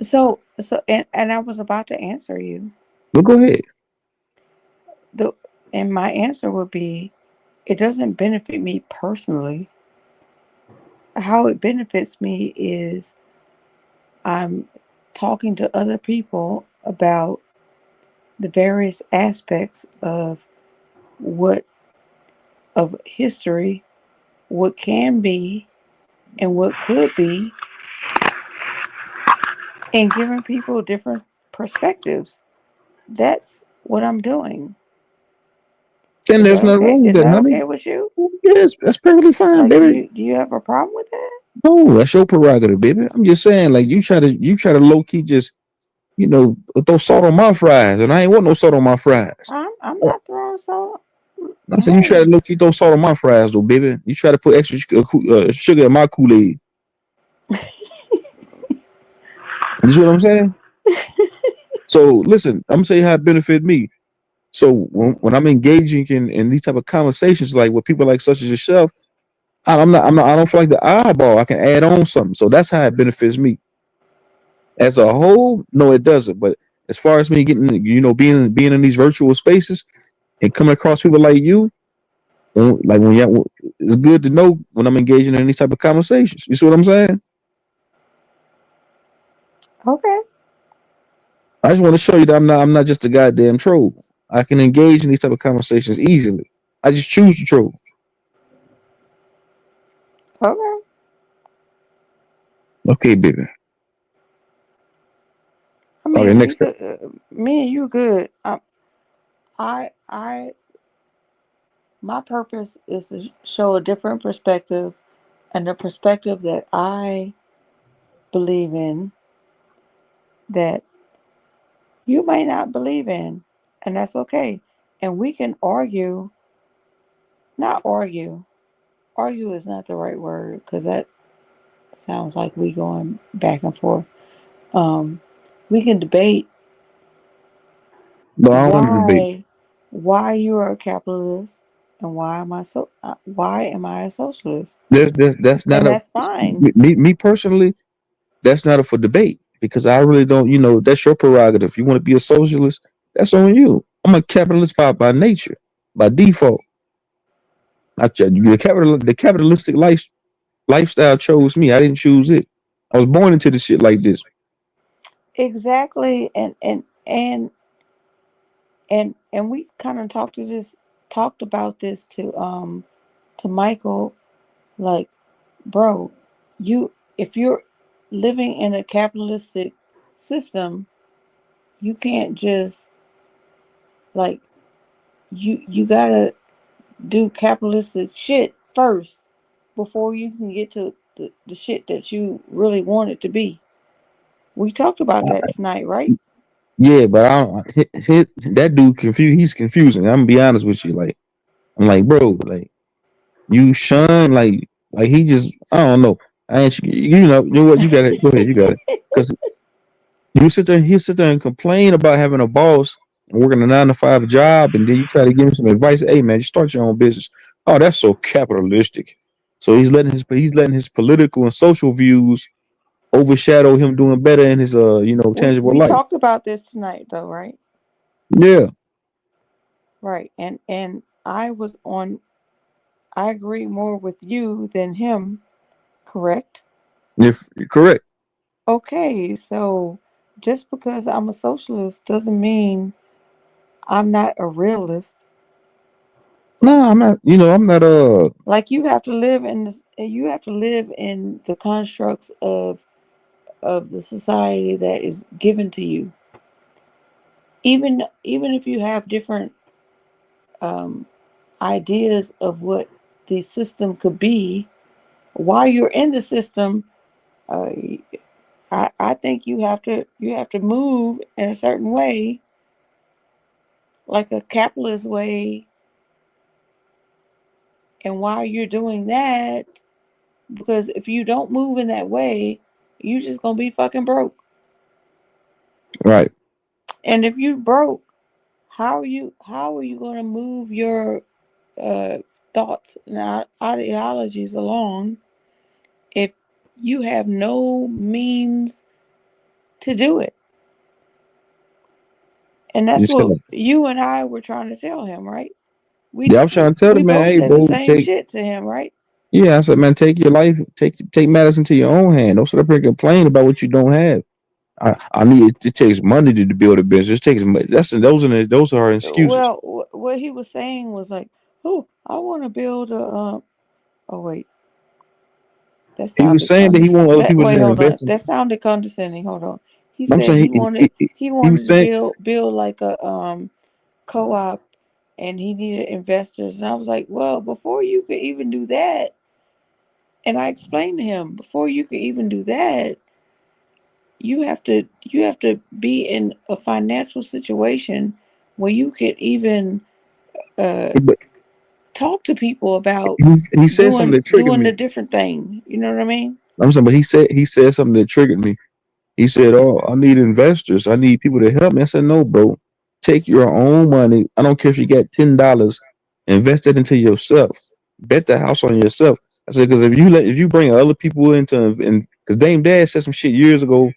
So, and I was about to answer you. Well, go ahead. The and my answer would be, it doesn't benefit me personally. How it benefits me is I'm talking to other people about the various aspects what of history, what can be and what could be, and giving people different perspectives. That's what I'm doing. And Is there's that nothing okay? wrong with Is that, that honey. okay with you? Yes, that's perfectly fine, Like, baby. do you have a problem with that? No, that's your prerogative, baby. I'm just saying, like you try to low key just throw salt on my fries, and I ain't want no salt on my fries. I'm not throwing salt. I'm saying you try to No. low key throw salt on my fries, though, baby. You try to put extra sugar in my Kool Aid. You see what I'm saying? So listen, I'm gonna tell you how it benefit me. So when I'm engaging in these type of conversations, like with people like such as yourself, I'm not, I don't feel like the eyeball. I can add on something. So that's how it benefits me. As a whole, no, it doesn't. But as far as me getting, being in these virtual spaces and coming across people like you, like it's good to know when I'm engaging in these type of conversations. You see what I'm saying? Okay. I just want to show you that I'm not just a goddamn troll. I can engage in these type of conversations easily. I just choose to troll. Okay. Okay, baby. I Okay, mean, we next. could. Me and you good. I. My purpose is to show a different perspective, and the perspective that I believe in that you may not believe in, and that's okay. And we can argue, not argue. Argue is not the right word because that sounds like we going back and forth. Um, we can debate No, I don't want to debate. why why you are a capitalist and why am I a socialist? That's not And a that's fine. me personally. That's not up for debate because I really don't. That's your prerogative. If you want to be a socialist, that's on you. I'm a capitalist by nature, by default. The capitalistic lifestyle chose me. I didn't choose it. I was born into the shit like this. Exactly. And we kind of talked about this to Michael, like, bro, you if you're living in a capitalistic system, you can't just like you gotta do capitalistic shit first before you can get to the shit that you really want it to be. We talked about that tonight, right? Yeah, but I don't, that dude confused. He's confusing. I'm gonna be honest with you. Like I'm like, bro, like you shun like he just I don't know. I ain't you know what you got it. Go ahead, you got it. Because he'll sit there and complain about having a boss and working a 9 to 5 job, and then you try to give him some advice. Hey man, just start your own business. Oh, that's so capitalistic. So he's letting his political and social views overshadow him doing better in his we tangible we life. talked about this tonight though, right? Yeah, Right. And I agree more with you than him, correct? if correct. Okay, so just because I'm a socialist doesn't mean I'm not a realist. No, I'm not. You know, I'm not. Like you have to live in this, you have to live in the constructs of the society that is given to you. Even if you have different um, ideas of what the system could be, while you're in the system, uh, I think you have to move in a certain way, like a capitalist way, and while you're doing that, because if you don't move in that way, you just gonna be fucking broke. Right. And if you broke, how are you gonna move your uh, thoughts and ideologies along if you have no means to do it? And You that's said. what you and I were trying to tell him, right? Yeah, We I was we, trying to tell the we man, both hey, said the bro, same take. shit to him, right? Yeah, I said, man, take your life, take matters into your own hand. Don't sit up here and complain about what you don't have. I need it. It takes money to build a business. It takes those are excuses. Well, what he was saying was like, "Oh, I want to build a." Oh wait, that He was sounded saying that he want other That people wait, to hold on. invest in. That sounded condescending. Hold on. He I'm said saying he wanted he he was wanted to saying build like a co-op, and he needed investors. And I was like, well, before you could even do that, and I explained to him, before you could even do that, you have to be in a financial situation where you could even uh, but talk to people about he said something doing that triggered doing the me. different thing. You know what I mean? I'm saying, but he said something that triggered me. He said, "Oh, I need investors. I need people to help me." I said, "No, bro. Take your own money. I don't care if you got $10. Invest it into yourself. Bet the house on yourself." I said, "Because if you bring other people into and because Dame Dad said some shit years ago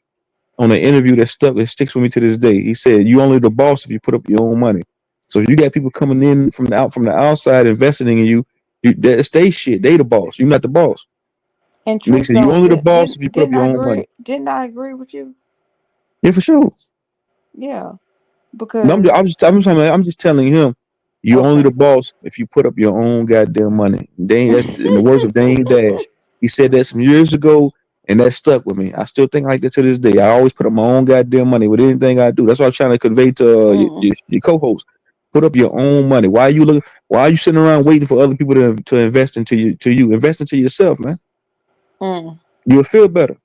on an interview that sticks with me to this day. He said, "You only the boss if you put up your own money." So if you got people coming in from the outside investing in you, that's they shit. They the boss. You're not the boss. And They truth said you zone only the boss if you put up didn't your I own money. agree? Didn't I agree with you? Yeah, for sure. Yeah, No, because I'm just telling him, you only the okay. boss if you put up your own goddamn money. That's in the words of Dame Dash. He said that some years ago, and that stuck with me. I still think like that to this day. I always put up my own goddamn money with anything I do. That's what I'm trying to convey to Mm, your co-host. Put up your own money. Why are you sitting around waiting for other people to invest into you? To you, invest into yourself, man. mm. You'll feel better.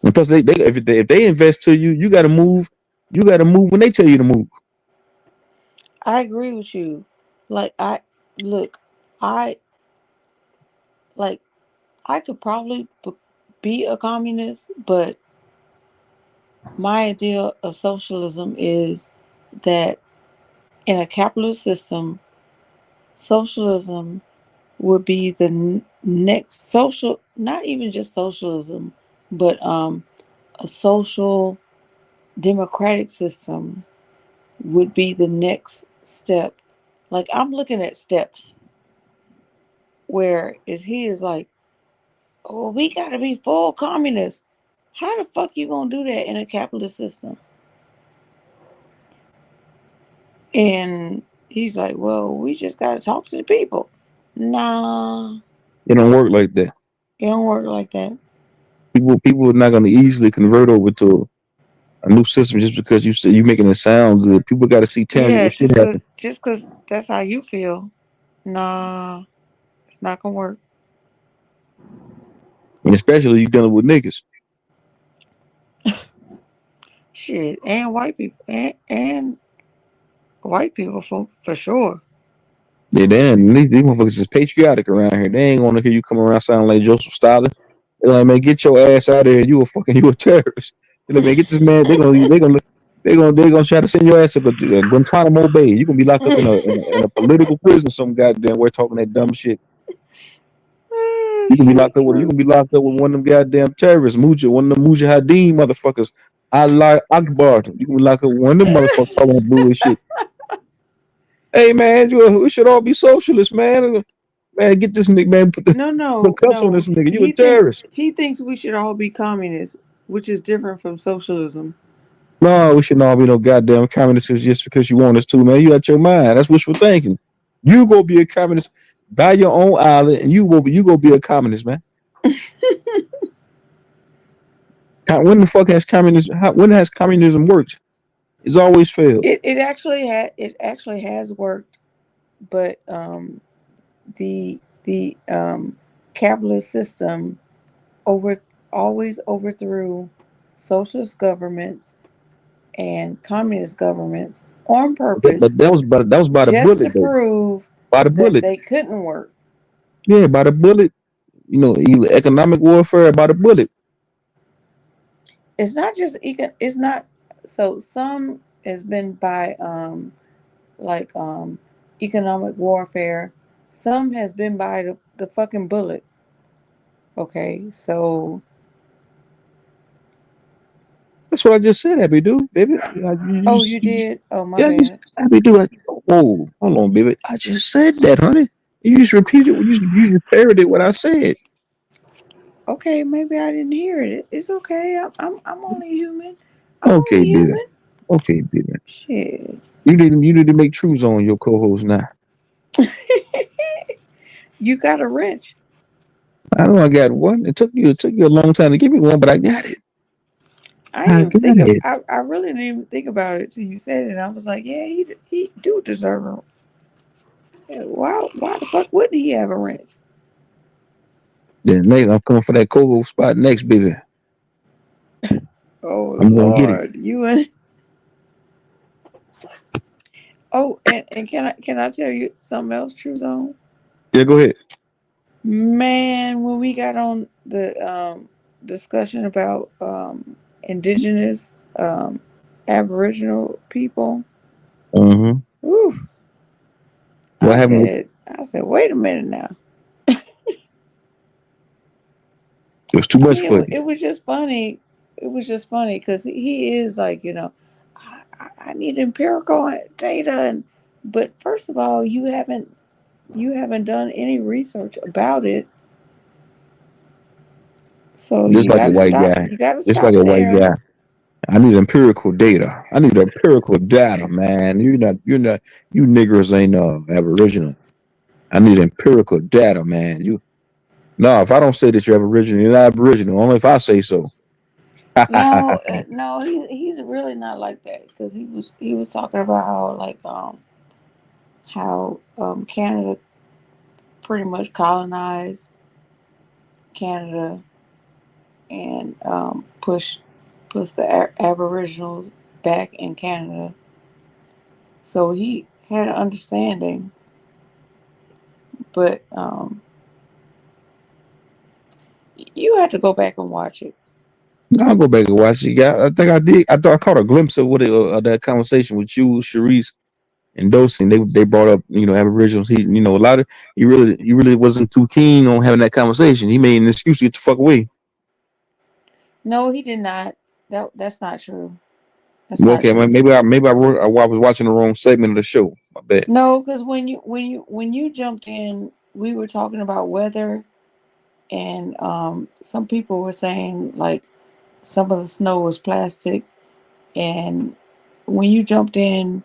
And plus, if they invest to you, you got to move. You got to move when they tell you to move. I agree with you. Like I look, I like I could probably be a communist, but my idea of socialism is that in a capitalist system, socialism would be the next social, not even just socialism, but a social democratic system would be the next step. Like I'm looking at steps where he is like, oh, we gotta be full communist. How the fuck you gonna do that in a capitalist system? And he's like, well, we just gotta talk to the people. Nah, It don't work like that. it don't work like that. People are not going to easily convert over to a new system just because you say you making it sound good. People got to see tangible Yeah, shit just happen, cause just cause that's how you feel. Nah, it's not gonna work. and especially you dealing with niggas. Shit, and white people and white people for sure. Yeah, damn, these motherfuckers is patriotic around here. They ain't gonna hear you come around sounding like Joseph Stalin. They're like, man, get your ass out of here. You a terrorist. They're like, man, get this man. They gonna try to send your ass to Guantanamo Bay. You gonna be locked up in a political prison, some goddamn. We're talking that dumb shit. Ah, You can be shit, locked up with you true. can be locked up with one of them goddamn terrorists, one of them Mujahideen motherfuckers. Allah Akbar. You can be locked up with one of them motherfuckers talking that bullshit. Hey man, we should all be socialists, man. Man, get this nigga, man. Put No, put no, cuffs on no. this nigga. You a He thinks terrorist. he thinks we should all be communists. which is different from socialism. No, we should all be no goddamn communists just because you want us to, man. You out your mind. That's wishful thinking. You go be a communist, buy your own island, and you go be a communist, man. When the fuck has communism? When has communism worked? It's always failed. It actually has worked, but the capitalist system over always overthrew socialist governments and communist governments on purpose But that was by the just to bullet though. prove By the that bullet. they couldn't work. Yeah, by the bullet. Either economic warfare or by the bullet. It's not just it's not. So some has been by like economic warfare. Some has been by the fucking bullet. Okay, so That's what I just said, Happy dude, baby. oh, you did. Oh, my Yeah, I just bad. Happy dude. Whoa, hold on, baby. I just said that, honey. You just repeated. You just parroted what I said. Okay, maybe I didn't hear it. It's okay. I'm only human. I'm Okay, only baby. human. Okay, baby. Shit. You need to make Truthzone your co-host now. You got a wrench. I know I got one. It took you a long time to give me one, but I got it. I didn't I even got think of. it. I really didn't even think about it till you said it. And I was like, yeah, he do deserve a. Yeah, why the fuck wouldn't he have a wrench? Then Nate, I'm coming for that co-host spot next, baby. Oh I'm gonna get it. Lord, you and oh, and can I tell you something else, True Zone? Yeah, go ahead. Man, when we got on the discussion about indigenous Aboriginal people, Mm-hmm. whew, What happened with wait a minute now. it was too I much mean, for you. it was just funny. It was just funny because he is like, I need empirical data, but first of all, you haven't done any research about it, so Just you like a got to white stop. guy. You got to Just like stop a white there. guy. I need empirical data. I need empirical data, man. You niggers ain't aboriginal. I need empirical data, man. No, if I don't say that you're aboriginal, you're not aboriginal. Only if I say so. No, no, he's really not like that because he was talking about how Canada pretty much colonized Canada and push the Aboriginals back in Canada. So he had an understanding, but you had to go back and watch it. I'll go back and watch it. Yeah, I think I did. I thought I caught a glimpse of that conversation with you, Sharice, and Dosing. They brought up aboriginals. A lot of he really wasn't too keen on having that conversation. He made an excuse to get the fuck away. No, he did not. That's not true. That's Well, not okay, true. maybe I was watching the wrong segment of the show. My bad. No, because when you jumped in, we were talking about weather, and some people were saying like some of the snow was plastic, and when you jumped in,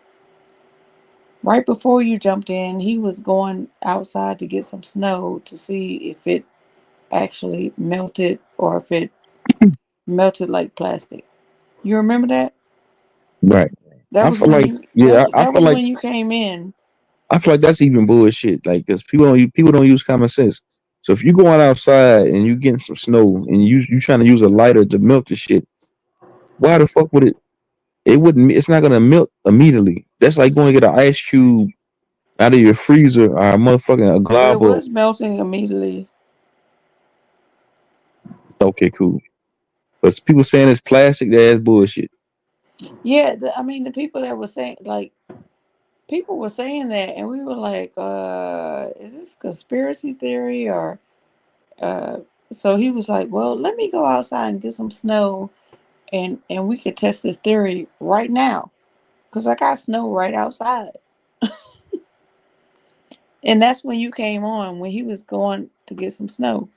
right before you jumped in, he was going outside to get some snow to see if it actually melted or if it melted like plastic. You remember that? Right. That I was feel when like you yeah. I that feel was like when you came in. that's even bullshit. Like, cause people don't use common sense. So if you going outside and you getting some snow and you trying to use a lighter to melt the shit, why the fuck would it? It wouldn't. It's not gonna melt immediately. That's like going to get an ice cube out of your freezer or a motherfucking a But it glob of. was melting immediately. Okay, cool. But people saying it's plastic, that's bullshit. Yeah, I mean the people that were saying like people were saying that, and we were like, is this conspiracy theory or uh? So he was like, well, let me go outside and get some snow, and we could test this theory right now because I got snow right outside. And that's when you came on when he was going to get some snow.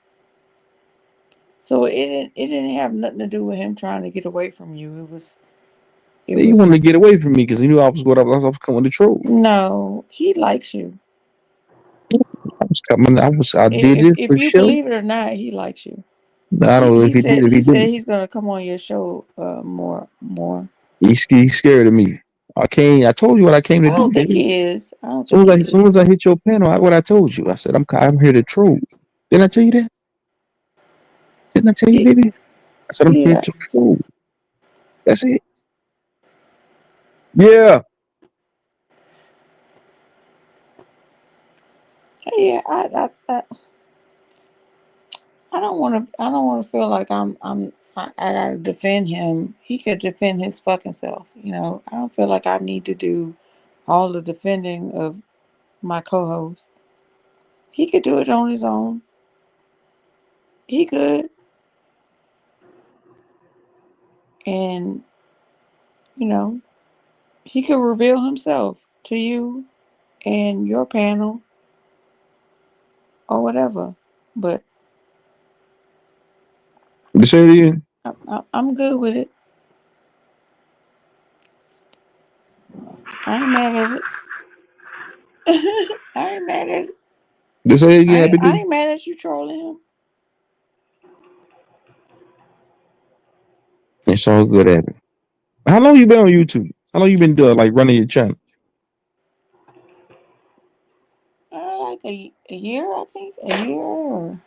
So it didn't have nothing to do with him trying to get away from you. It You was wanted to get away from me because you knew I was what I was coming to troll. no. He likes you. I was coming. I did If this if for you show. believe it or not, he likes you. I He don't know he if he did. said If he he said didn't, he's gonna come on your show more. he's scared of me. I came. I told you what I came to I do, don't think baby. he is. I don't Soon think as he I, soon is. as I hit your panel, what I told you, I said I'm here to troll. Didn't I tell you that? Didn't I tell you, It, baby? I said I'm here yeah, to troll. That's it. Yeah. yeah. I don't want to. I don't want to feel like I gotta defend him. He could defend his fucking self. I don't feel like I need to do all the defending of my co-host. He could do it on his own. He could, and you know, he could reveal himself to you and your panel or whatever. But You say it again. I'm good with it. I ain't mad at it. I ain't mad at it. You say it I again. ain't, Happy I do. ain't mad at you trolling him. It's all good at it. How long you been on YouTube? How long you been doing like running your channel? Like a year, I think. A year or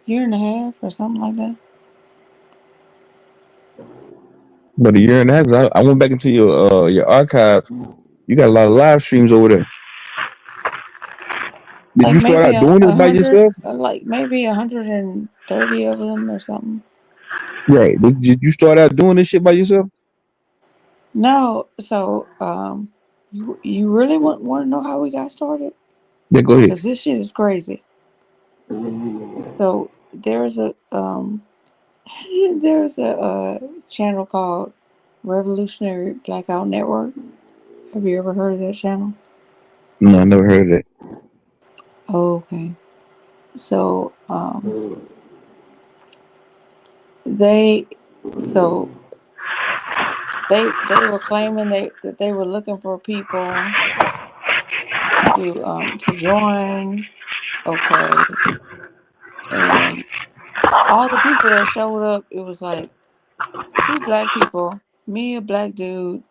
year and a half or something like that. About a year and a half. 'Cause I went back into your archive. You got a lot of live streams over there. Did Like you start maybe out a, doing a this by hundred, yourself? like maybe 130 of them or something. Right. Did you start out doing this shit by yourself? No, so you really want to know how we got started? Yeah, go ahead. Cause this shit is crazy. So there's a channel called Revolutionary Blackout Network. Have you ever heard of that channel? No, I never heard of that. Oh, okay. So they so they were claiming that they were looking for people to join. Okay, and all the people that showed up, it was like two black people, me, a black dude,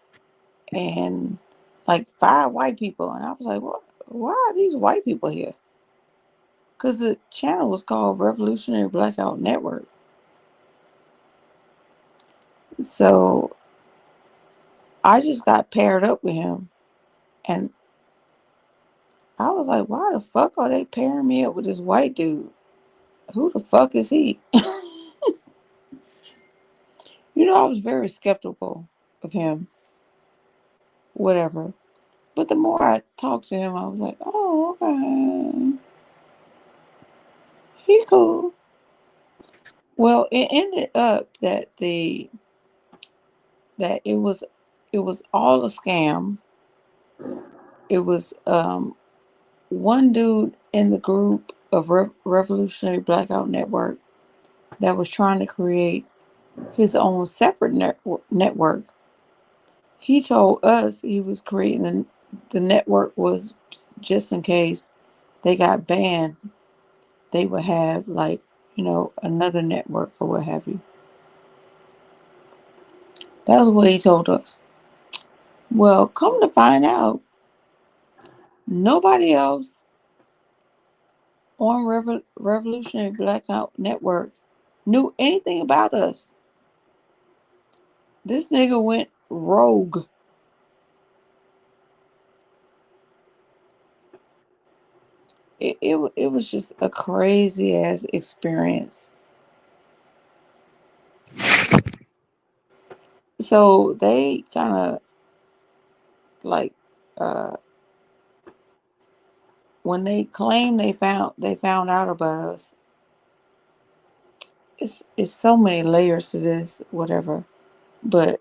and like five white people. And I was like, what? Why are these white people here? Because the channel was called Revolutionary Blackout Network. So I just got paired up with him. And I was like, why the fuck are they pairing me up with this white dude? Who the fuck is he? I was very skeptical of him, whatever. But the more I talked to him, I was like, oh, okay. He cool. Well, it ended up that it was all a scam. It was one dude in the group of Revolutionary Blackout Network that was trying to create his own separate network. He told us he was creating the network was just in case they got banned, they would have like, another network or what have you. That was what he told us. Well, come to find out, nobody else on Revolutionary Blackout Network knew anything about us. This nigga went rogue. It was just a crazy ass experience. So they kind of like uh, when they claim they found out about us. It's so many layers to this, whatever. But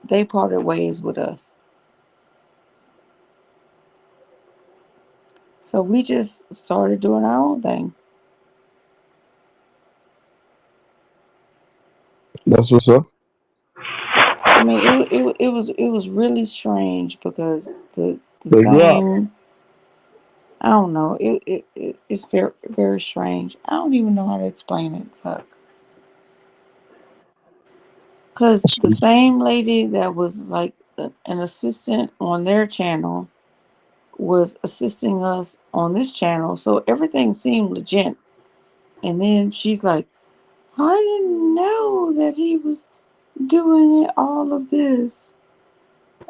they parted ways with us. So we just started doing our own thing. That's what's up. I mean, it was really strange because the They drop. same. I don't know. It's very very strange. I don't even know how to explain it. Fuck. Cause the same lady that was like an assistant on their channel was assisting us on this channel, so everything seemed legit. And then she's like, "I didn't know that he was doing all of this."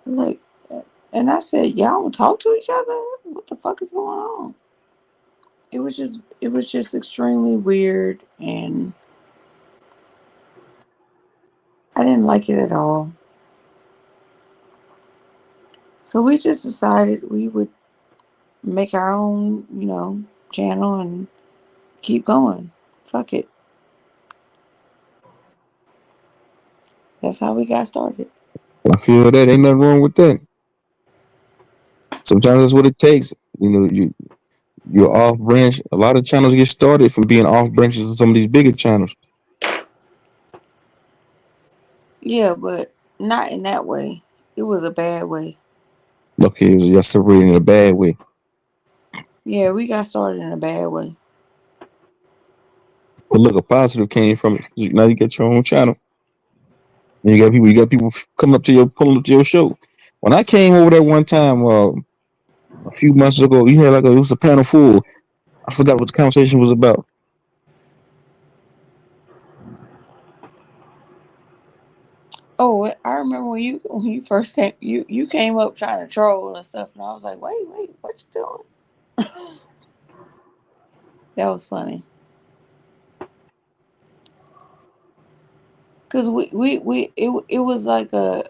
Like, and I said, "Y'all don't talk to each other? What the fuck is going on?" It was just extremely weird, and I didn't like it at all. So we just decided we would make our own, channel and keep going. Fuck it. That's how we got started. I feel that ain't nothing wrong with that. Sometimes that's what it takes. You're off branch. A lot of channels get started from being off branches of some of these bigger channels. Yeah, but not in that way. It was a bad way. Okay, it was just separated in a bad way. Yeah, we got started in a bad way. But look, a positive came from it. Now you get your own channel. And you got people coming up to your pulling up to your show. When I came over there one time, a few months ago, you had it was a panel full. I forgot what the conversation was about. Oh, I remember when you first came. You came up trying to troll and stuff, and I was like, wait, what you doing? That was funny. Cause it was like a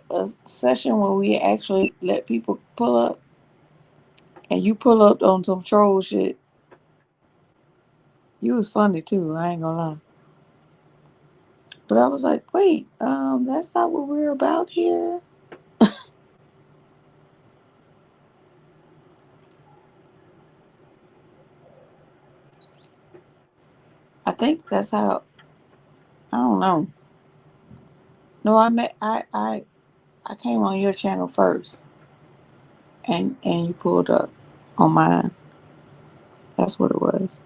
session where we actually let people pull up, and you pull up on some troll shit. You was funny too. I ain't gonna lie. But I was like, wait, that's not what we're about here. I think that's how. I don't know. No, I came on your channel first, and you pulled up on mine. That's what it was.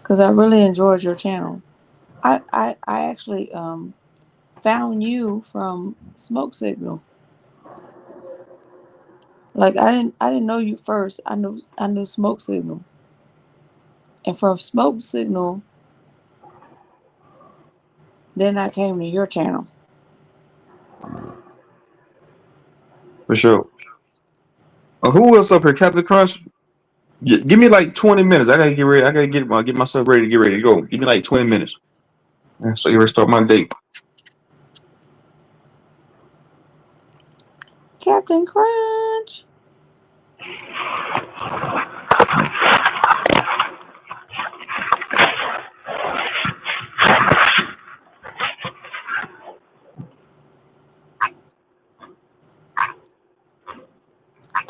Cause I really enjoyed your channel. I actually found you from Smoke Signal. Like I didn't know you first. I knew Smoke Signal, and from Smoke Signal, then I came to your channel. For sure. Who else up here? Captain Crunch? Give me like 20 minutes. I gotta get ready. I gotta get myself ready to get ready to go. Give me like 20 minutes. So you ready to start my day. Captain Crunch.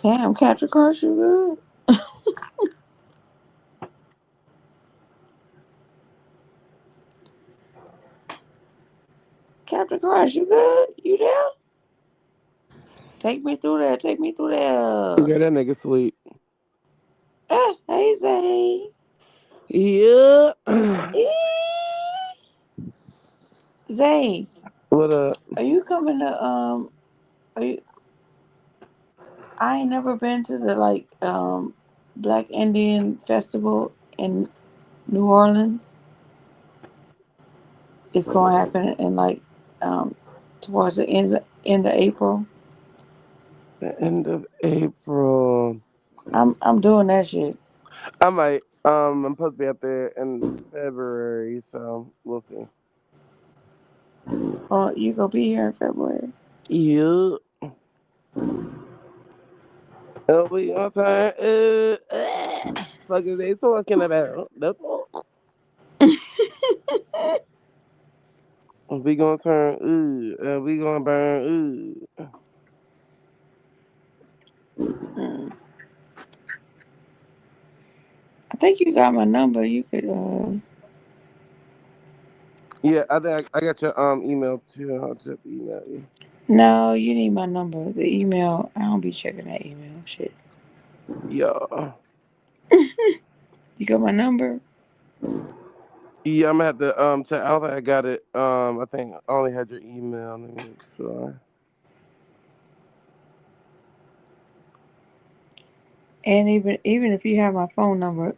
Damn, Captain Crunch, you good? Captain Crunch, you good? You there? Take me through there. Take me through there. Okay, that nigga sleep. Hey Zay. Yeah. Zay, What up? are you coming to Are you? I ain't never been to the like Black Indian Festival in New Orleans. It's gonna happen in like um towards the end of April. The end of April. I'm doing that shit. I might. I'm supposed to be up there in February, so we'll see. You gonna be here in February? Yeah. We on time. Fuck is they talking about? That's all. We gonna turn. We gonna burn. Mm. I think you got my number. You could Yeah, I think I got your email too. I'll just email you. No, you need my number. The email. I don't be checking that email. Shit. Yeah. You got my number? Yeah, I'm gonna have to check. I don't think I got it. I think I only had your email. Let me make sure. And even if you have my phone number,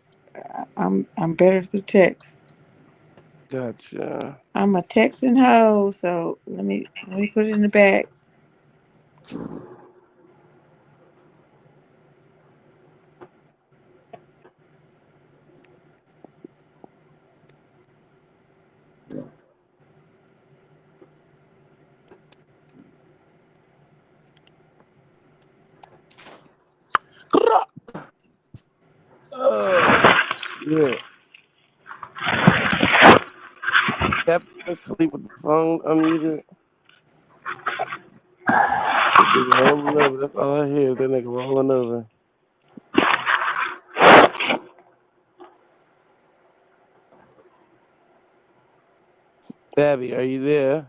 I'm better through text. Gotcha. I'm a texting hoe, so let me put it in the back. Oh shit! Captain sleep with the phone unmuted. This nigga rolling over. That's all I hear is that nigga rolling over. Abby, are you there?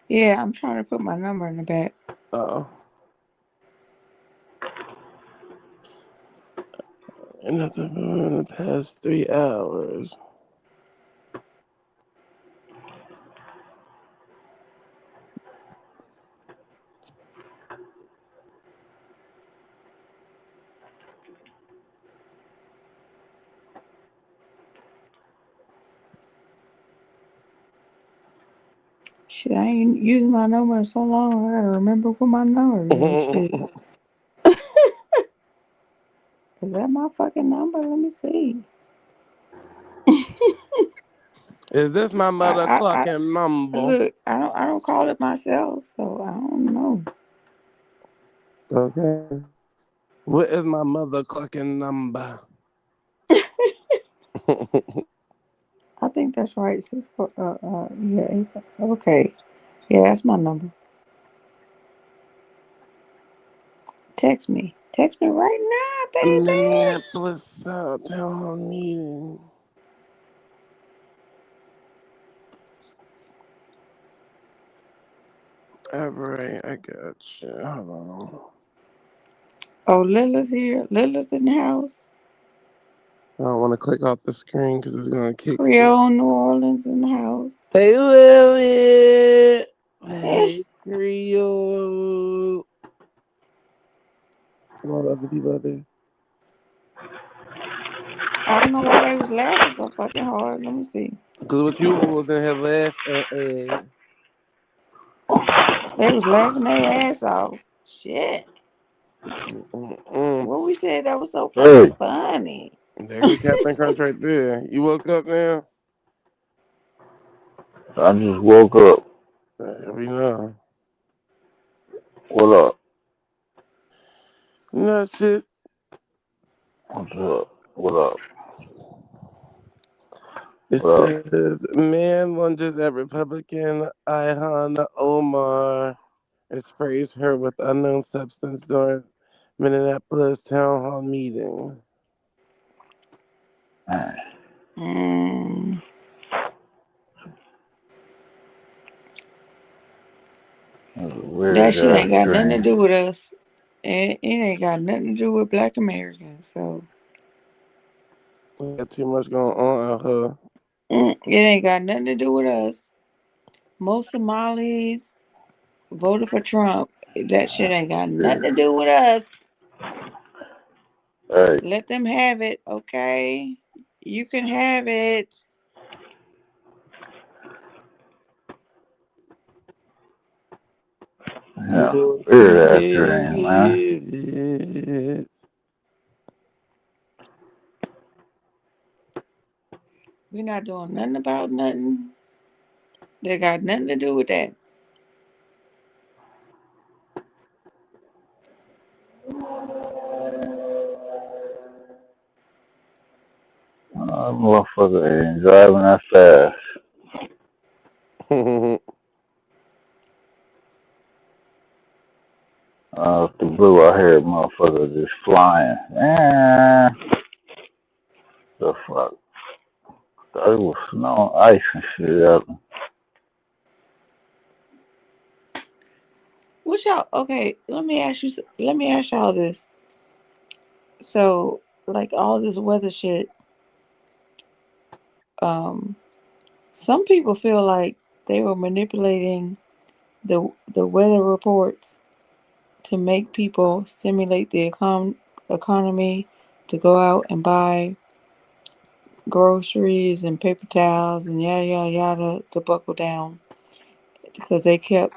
Yeah, I'm trying to put my number in the back. Oh, and nothing in the past 3 hours. Shit, I ain't used my number in so long. I gotta remember what my number is. Shit, is that my fucking number? Let me see. Is this my mother I clocking number? look. I don't call it myself, so I don't know. Okay. What is my mother clocking number? I think that's right. Yeah. Okay. Yeah, that's my number. Text me. Text me right now, baby. Minneapolis town hall meeting. All right, I got you. Hold on. Oh, Lila's here. Lila's in the house. I don't want to click off the screen because it's gonna kick me. Creole New Orleans in the house. Hey, Willie. Eh, Hey, Creole. A lot of other people out there. I don't know why they was laughing so fucking hard. Let me see. Because what you was in here laughing at. They was laughing their ass off. Shit. Mm-mm. What we said that was so fucking Hey, funny. There go Captain Crunch right there. You woke up now? I just woke up. We know. What up? No shit. What's up? What up? It What up? says man lunges at Republican Ilhan Omar and sprays her with unknown substance during Minneapolis town hall meeting. Man, Mm, that's a that weird shit ain't ass got nothing to dream. do with us. It ain't got nothing to do with Black Americans. So Got too much going on out here. it ain't got nothing to do with us. Most Somalis voted for Trump. That shit ain't got Yeah. nothing to do with us. Hey, Let them have it, okay? You can have it. yeah, Yours can weird ass have dream, man. it. We're not doing nothing about nothing. They got nothing to do with that. Motherfucker ain't driving that fast. The blue I hear motherfucker just flying. The fuck? Thought it was snow, ice and shit out. What y'all? Okay, let me ask you. Let me ask y'all this. So, like all this weather shit, um, some people feel like they were manipulating the weather reports to make people stimulate the economy to go out and buy groceries and paper towels and yada yada yada to buckle down because they kept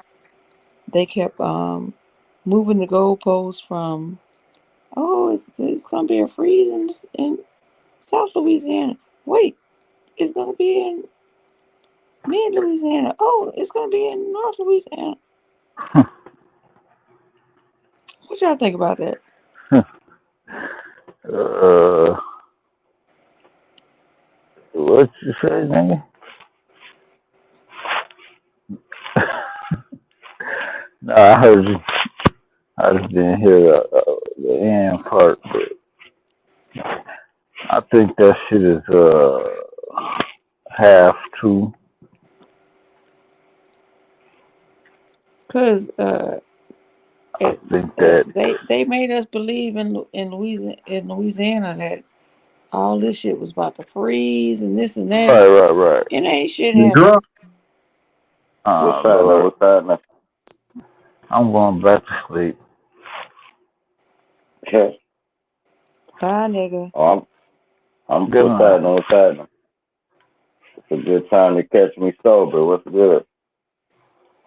moving the goalposts from, oh, it's gonna be a freeze in South Louisiana. Wait, it's gonna be in mid Louisiana. Oh, it's gonna be in North Louisiana. What y'all think about that? uh, what you say, nigga? No, I heard you. I just didn't hear the end part, but I think that shit is half true. Cause I think that they made us believe in Louisiana that all this shit was about to freeze and this and that. right. It ain't shit You happened. drunk? What's happening? Lord, What's happening? I'm going back to sleep. Bye, nigga. oh, I'm Good what's night. happening? What's happening? It's a good time to catch me sober. What's good?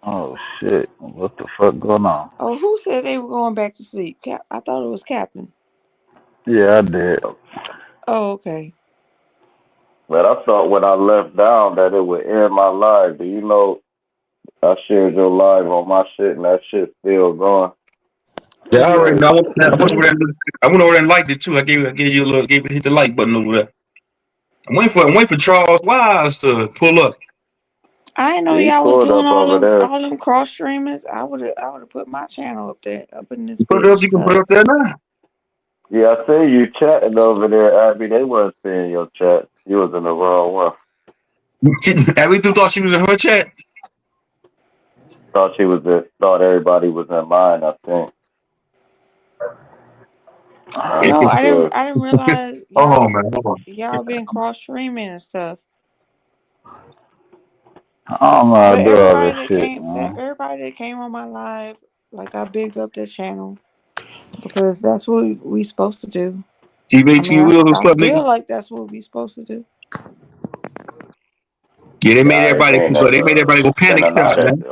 Oh shit, what the fuck going on? Oh, who said they were going back to sleep? I thought it was Captain. Yeah, I did. Oh, okay. But I thought when I left down that it would end my life. Do you know I shared your live on my shit and that shit still going? Yeah, That's I already know. crazy. I went over there. I went over there and liked it too. I gave you a little, gave it hit the like button over there. I'm waiting for Charles Wise to pull up. I didn't know Yeah, he y'all was pulled doing up all over them there. all them cross streamers. I would have put my channel up there, up in this You put it up. bitch. You can put it up there now. Yeah, I see you chatting over there, Abby. They wasn't seeing your chat. You was in the wrong one. Abby thought she was in her chat. Thought everybody was in mine, I think. No, For sure. I didn't realize Hold on, man. Hold on. y'all been cross streaming and stuff. I don't know how But to do all this shit, man. everybody that came on my live, like I bigged up their channel because that's what we supposed to do. Keep I mean, 18 wheels or I something, nigga. feel like that's what we supposed to do. Yeah, they Yeah, made I everybody. ain't They made never everybody go been panic a shop, not at man.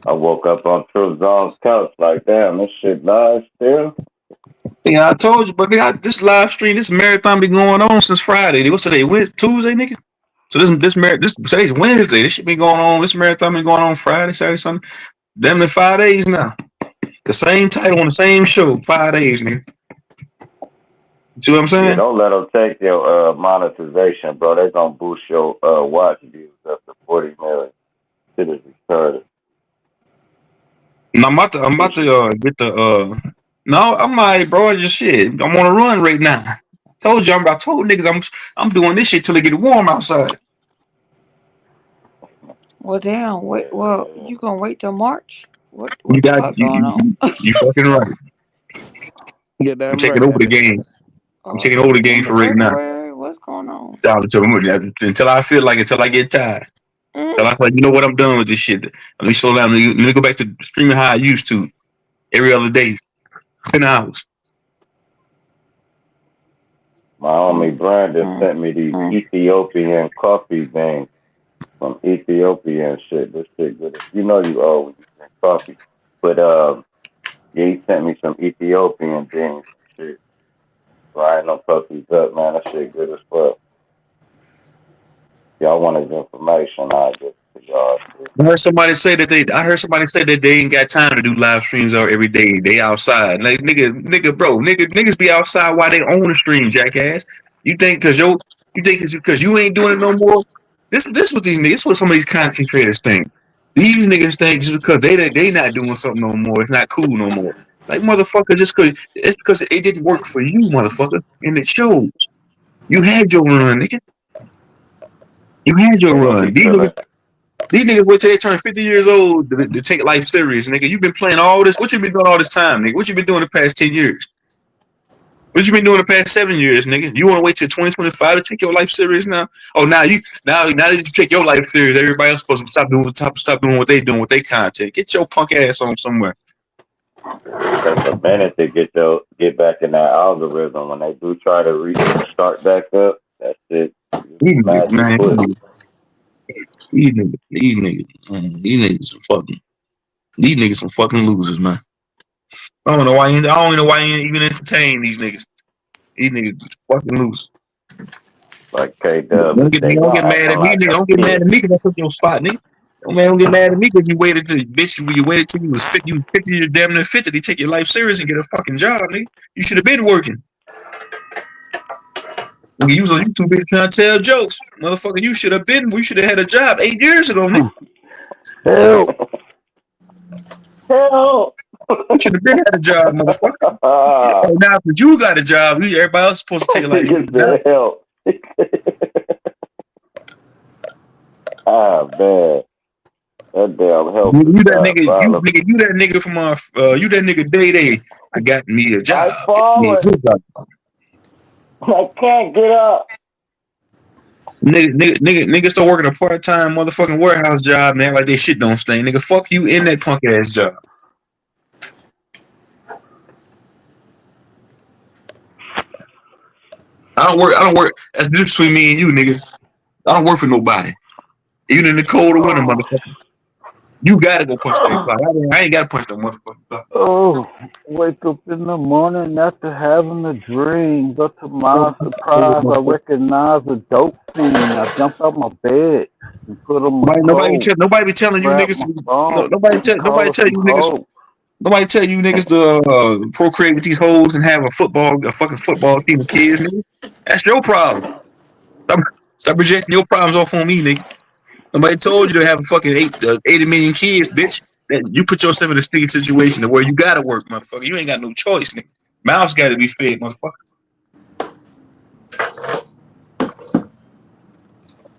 I woke up on Truthzone's couch like, damn, this shit live still? Yeah, I told you, but this live stream, this marathon been going on since Friday. What's today? Tuesday, nigga. So this today's Wednesday. This shit been going on. This marathon been going on Friday, Saturday, Sunday. Damn near 5 days now. The same title on the same show, 5 days, nigga. See what I'm Yeah, saying? don't let them take your monetization, bro. They gonna boost your watch views up to 40 million. Shit is retarded. And I'm about to get the no, I'm like, bro, just shit. I'm on a run right now. I told niggas I'm doing this shit till it get warm outside. Well, damn. Wait. Yeah, Well, yeah. you gonna wait till March? You What the got fuck going on? you fucking right. Get I'm damn taking right, over the Abby. game. I'm Oh, taking it's over the game end for of right now. February. What's going on? Until I feel like until I get tired. Mm. Until I like, you know what, I'm done with this shit. Let me slow down. Let me go back to streaming how I used to every other day, 10 hours. My homie Mm. Brandon Mm. sent me these Mm. Ethiopian coffee beans from Ethiopia and shit. This shit good. You know you owe when you drink coffee. But yeah, he sent me some Ethiopian beans and shit. Frying them puppies up, man. That shit good as fuck. Y'all want his information, I'll give it to y'all too. I heard somebody say that they ain't got time to do live streams or every day. They outside. Like niggas be outside while they own the stream, jackass. You think because you ain't doing it no more. This what these niggas. This what some of these content creators think. These niggas think just because they not doing something no more, it's not cool no more. Like motherfucker, just cause it's because it didn't work for you, motherfucker, and it shows. You had your run, nigga. You had your They gonna run. be feeling These niggas wait till they turn 50 years old to take life serious, nigga. You been playing all this. What you been doing all this time, nigga? What you been doing the past 10 years? What you been doing the past 7 years, nigga? You want to wait till 2025 to take your life serious now? Oh, now that you take your life serious, everybody else supposed to stop doing what they doing with their content. Get your punk ass on somewhere. it take a minute to get back in that algorithm. When they do try to start back up, that shit you These niggas, magic man, quick. these niggas some fucking losers, man. I don't know why. I don't even know why you even entertain these niggas. These niggas fucking losers. Like K Dub and say, Don't y'all get mad acting at me, like nigga. a Don't get mad kid. at me because I took your spot, nigga. Don't get mad at me because you waited till bitch. You waited till you was 50, you're damn near 50 to take your life serious and get a fucking job, nigga. You should have been working. Nigga, you too busy trying to tell jokes, motherfucker. You should have been. We should have had a job 8 years ago, nigga. Help. Hell, You should have been had a job, motherfucker. ah, Oh, now because you got a job, everybody else is supposed to take it like you nigga get a job. said help. Ah man, that damn help is You that nigga, diabolical. you that nigga from you that nigga Day. I got me a I've job. Get me a fallen. good job. I can't get up. Niggas still working a part time motherfucking warehouse job, man. Like they shit don't stink. Nigga, fuck you in that punk ass job. I don't work. That's the difference between me and you, nigga. I don't work for nobody. Even in the cold of winter, Oh, motherfucker. You gotta go punch that clock. I ain't gotta punch that motherfucking clock. oh, wake up in the morning after having a dream. But to my surprise, I recognize a dope fiend. I jump out my bed and put on my coat, Nobody be telling you grab niggas. my phone and call Nobody her tell some you niggas. hope. Nobody tell you niggas to procreate with these hoes and have a fucking football team of kids, nigga. That's your problem. Stop, stop projecting your problems off on me, nigga. Nobody told you to have a fucking 80 million kids, bitch. That you put yourself in a sticky situation where you gotta work, motherfucker. You ain't got no choice, nigga. Mouths gotta be fed, motherfucker.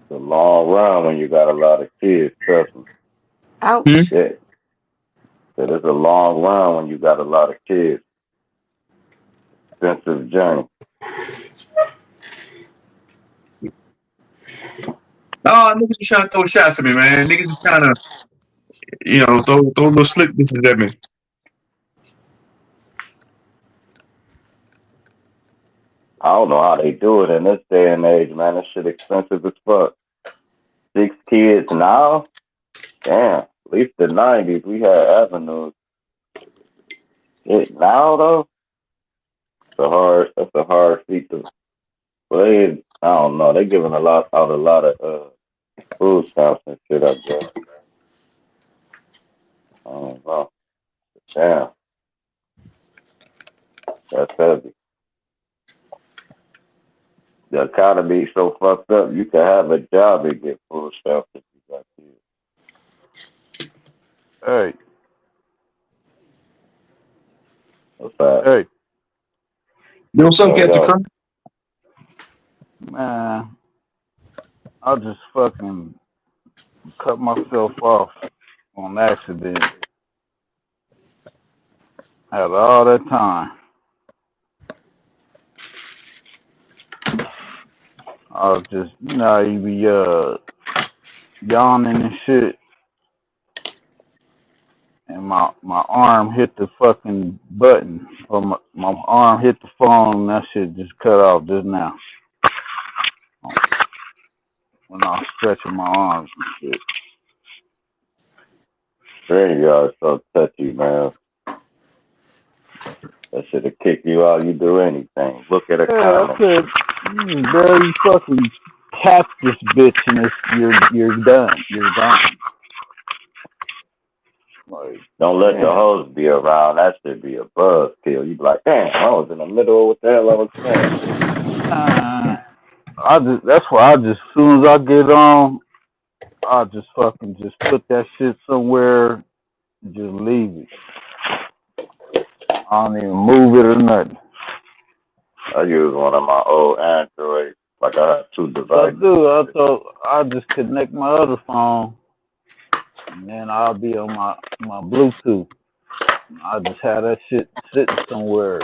It's a long run when you got a lot of kids. Trust me. Hmm? Ouch. Yeah, so it's a long run when you got a lot of kids. Expensive journey. No, niggas be trying to throw shots at me, man. Niggas be trying to, throw little slick bitches at me. I don't know how they do it in this day and age, man. This shit expensive as fuck. 6 kids now? Damn. At least the 90s, we had avenues. Shit, now though, that's a hard feat to play. I don't know. They giving out a lot of food stamps and shit. I guess. I don't know. Damn, that's heavy. The economy so fucked up. You can have a job and get food stamps if you got kids. Hey, What's that? hey, You know what's up, Yo, Captain yo. Crunch? man, I just fucking cut myself off on accident. Had all that time. I was just, you be yawning and shit, and my arm hit the fucking button, or my arm hit the phone, and that shit just cut off just now when I was stretching my arms and shit. StreamYard so touchy, man. That should have kicked you out. You do anything. Look at the Yeah, I comments. said, you barely fucking tap this bitch, and you're done. You're gone. Like, Don't let the damn. host be around. That should be a buzz kill. You be like, damn, I was in the middle of what the hell I was saying. That's why as soon as I get on, I just fucking just put that shit somewhere and just leave it. I don't even move it or nothing. I use one of my old Androids. Like I have two So I devices. do. I thought I just connect my other phone, and then I'll be on my Bluetooth. I just have that shit sitting somewhere.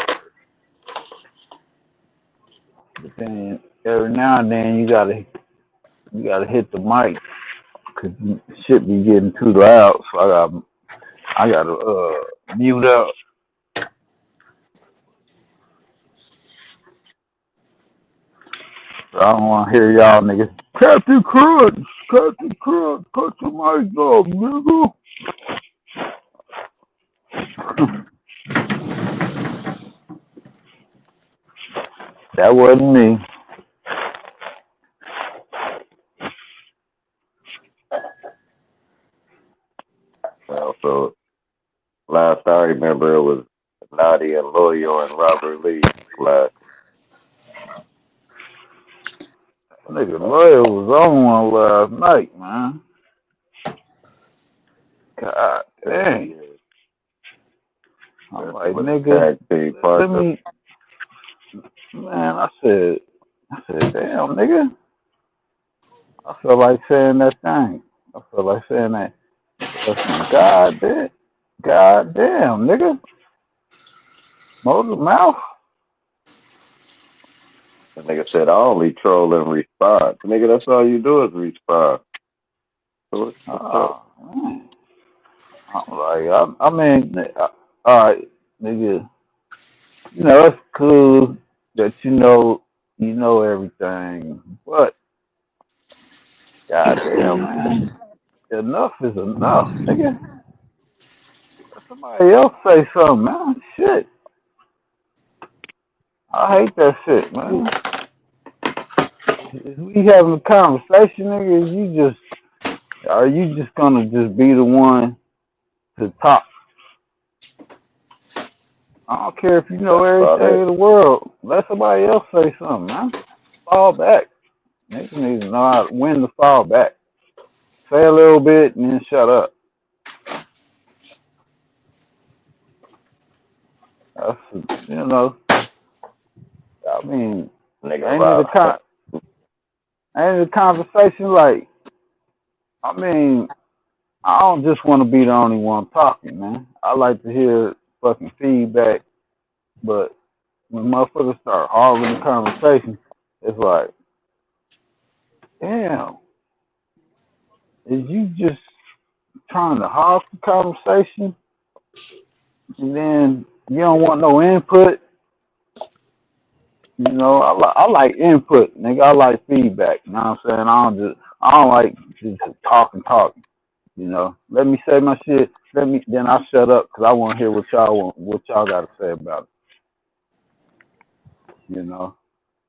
But then every now and then you gotta hit the mic because shit be getting too loud. So I gotta mute up. So I don't want to hear y'all niggas. Captain Crunch, Captain Crunch, cut your mic off, nigga. That wasn't me. So last I remember it was Nadia and Loyo and Robert Lee last. Nigga, Lawyer was on one last night, man. God dang. Yeah, I'm that's a like, little nigga, tag team let partner. me, man, I said, damn, nigga. I feel like saying that thing. I feel like saying that. Fucking God damn, nigga. Motor mouth. The nigga said I only troll and respond. Nigga, that's all you do is respond. So what's up? Oh, man. I'm like, I mean, all right, nigga. You know, it's cool that you know everything, but goddamn, man, enough is enough, nigga. Let somebody else say something, man. Shit, I hate that shit, man. If we having a conversation, nigga, are you just gonna just be the one to talk? I don't care if you know That's about everything it. in the world. Let somebody else say something, man. Fall back. Niggas need to know how when to fall back. Say a little bit and then shut up. That's, you know, I mean, Nigga ain't it a Rob. con- ain't it a conversation like? I mean, I don't just want to be the only one talking, man. I like to hear fucking feedback, but when motherfuckers start hogging the conversation, it's like, damn, is you just trying to hog the conversation and then you don't want no input? You know, I like input, nigga. I like feedback. You know what I'm saying? I don't like just talking. You know, let me say my shit. Then I shut up because I want to hear what y'all got to say about it. You know,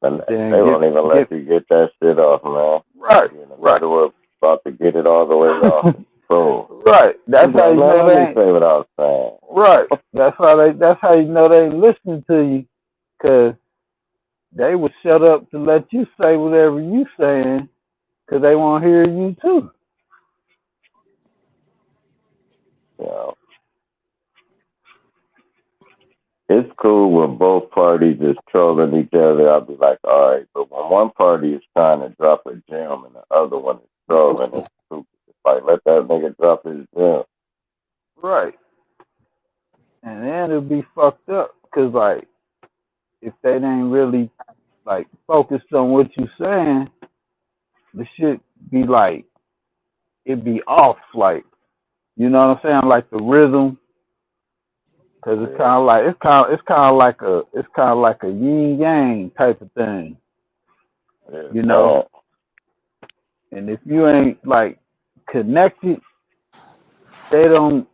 And but they then won't even let get you get that shit off, man. right, You're in the right, middle of about to get it all the way off. Boom. right. You That's be how like, you man, know let they me ain't say what I was saying. right. That's how you know they ain't listening to you because they will shut up to let you say whatever you saying because they want to hear you too. You know, it's cool when both parties is trolling each other. I'll be like, all right, but when one party is trying to drop a gem and the other one is trolling, it's stupid. It's like let that nigga drop his gem. Right. And then it'll be fucked up because like if they ain't really like focused on what you saying, the shit be like it be off. Like you know what I'm saying? Like the rhythm, because it's Yeah, kind of like it's kind of like a yin yang type of thing, yeah, you know. man. And if you ain't like connected, they don't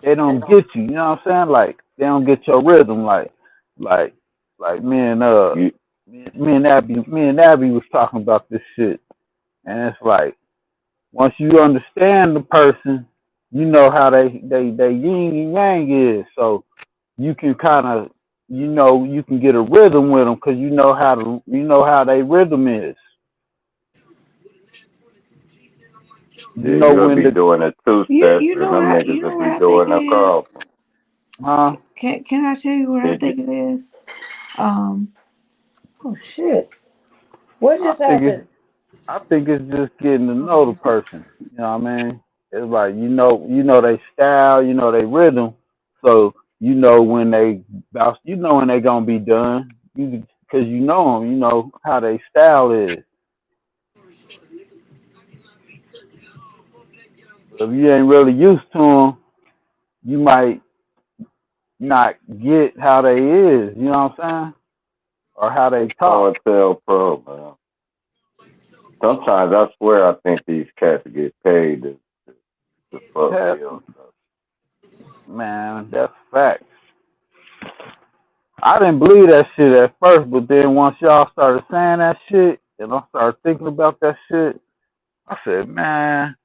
they don't get you. You know what I'm saying? Like they don't get your rhythm. Like like You, me and Abby was talking about this shit, and it's like once you understand the person, you know how they yin and yang is. So you can kind of you can get a rhythm with them because you know how they rhythm is. You yeah, know you'll when be the doing a two You step, you and know what them I niggas you will know what be I think doing it a is. Carlton. Huh? Can I tell you what I Did you? think it is? Um. Oh shit! What I just think it's happened? I think it's just getting to know the person. You know what I mean? It's like you know they style, you know they rhythm, so you know when they bounce, you know when they gonna be done. You because you know them, you know how they style is. But if you ain't really used to them, you might not get how they is. You know what I'm saying? Or how they It's show talk. and tell pro, man. Sometimes I swear I think these cats get paid to fuck Hell, bills up. man, that's fact. I didn't believe that shit at first, but then once y'all started saying that shit, and I started thinking about that shit, I said, man,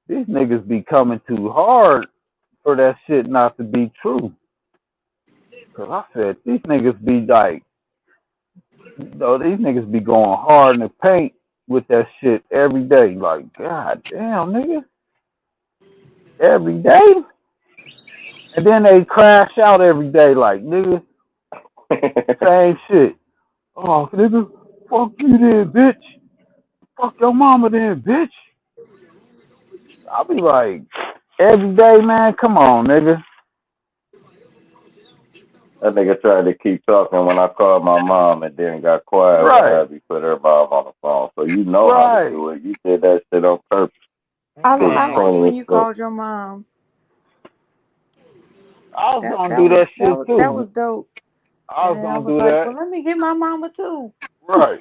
these niggas be coming too hard for that shit not to be true. Cause I said, these niggas be like, these niggas be going hard in the paint with that shit every day. Like, god damn, nigga, every day? And then they crash out every day, like, nigga, same shit. Oh, nigga, fuck you then, bitch. Fuck your mama then, bitch. I'll be like, every day, man, come on, nigga. That nigga tried to keep talking when I called my mom and then got quiet when Right, Abby put her mom on the phone. So you know how to right. do it. You did that shit on purpose. Bitch I Man, liked corny when as you fuck. called your mom. I was That gonna that do was that that shit was that too. was dope. I And was then I gonna was do like, that. well, let me get my mama too. Right.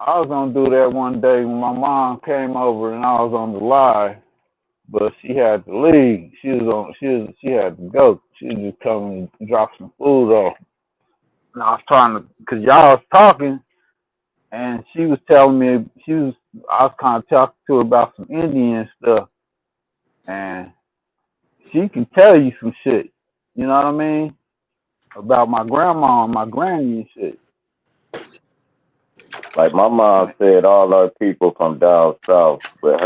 I was gonna do that one day when my mom came over and I was on the live, but she had to leave. She had to go. She was just coming and drop some food off. And I was trying to, cause y'all was talking, and she was telling me I was kind of talking to her about some Indian stuff, and she can tell you some shit. You know what I mean? About my grandma and my granny and shit. Like my mom And said, all our people from down south, but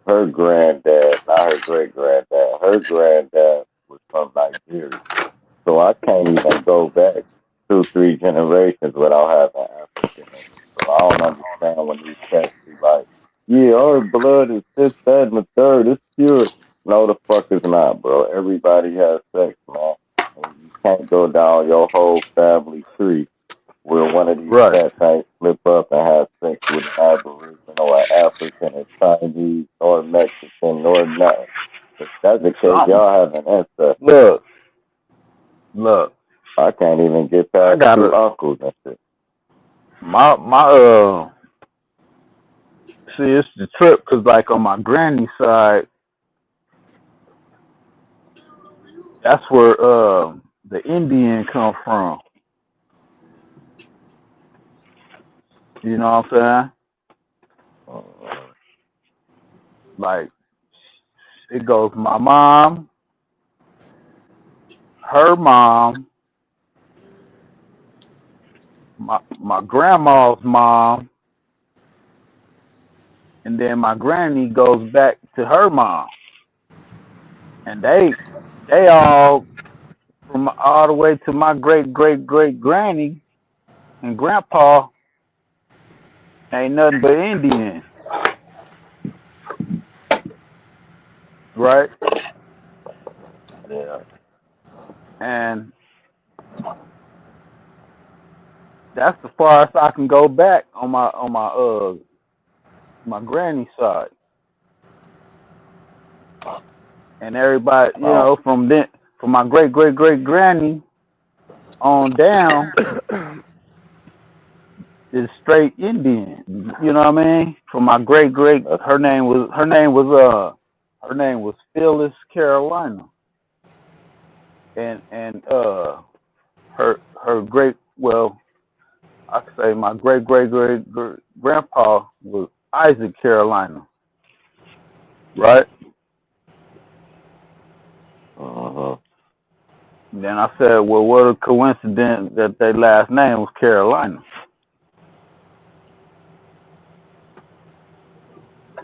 her granddad, not her great granddad, her granddad was from Nigeria. So I can't even go back 2, 3 generations without having African in me. So I don't understand when these cats be like, yeah, our blood is this, that, and the third. It's pure. No, the fuck is not, bro. Everybody has sex, man. And you can't go down your whole family tree where one of these right. cats ain't slip up and have sex with an Aboriginal or African or Chinese or Mexican or nothing. If that's the case, Something. y'all have an ancestor. Look, look. I can't even get I past got two a uncles and shit. my. See, it's the trip because like on my granny side, that's where the Indian come from. You know what I'm saying? Uh, Like it goes my mom, her mom, my grandma's mom, and then my granny goes back to her mom, and they all from all the way to my great granny and grandpa ain't nothing but Indian, right? yeah. And that's the farthest I can go back on my granny side. And everybody, Oh, from my great granny on down is straight Indian. You know what I mean? From my great, that's her name was Phyllis Carolina, and her great, well, I could say my great grandpa was Isaac Carolina, right? uh-huh. And then I said, well, what a coincidence that their last name was Carolina.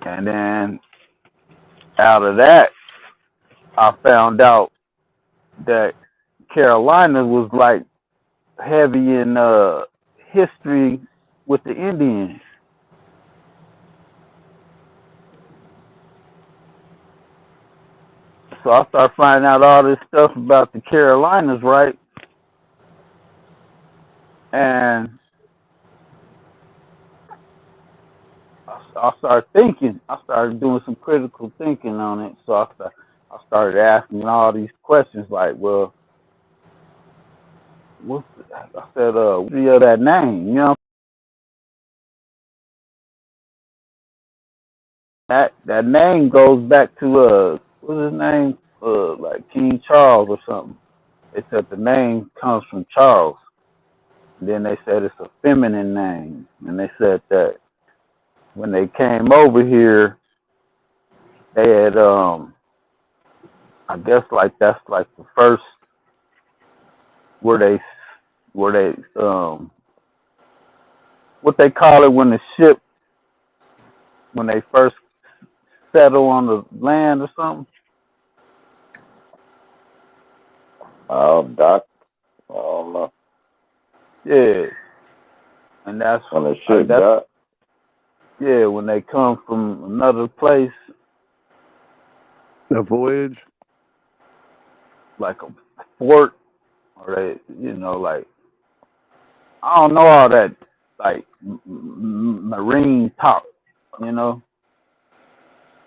And then out of that, I found out that Carolina was like heavy in history with the Indians. So I started finding out all this stuff about the Carolinas, right? And I started thinking. I started doing some critical thinking on it. So I started asking all these questions like, well, I said, what's the of that name? You know, that name goes back to what's his name? Like King Charles or something. They said the name comes from Charles. And then they said it's a feminine name, and they said that when they came over here, they had I guess like that's like the first where they what they call it when the ship when they first settle on the land or something. Oh, Doc. I don't know. Yeah, and that's When the like ship that's dock. yeah when they come from another place The voyage. like a fort or they like I don't know all that like marine talk. You know,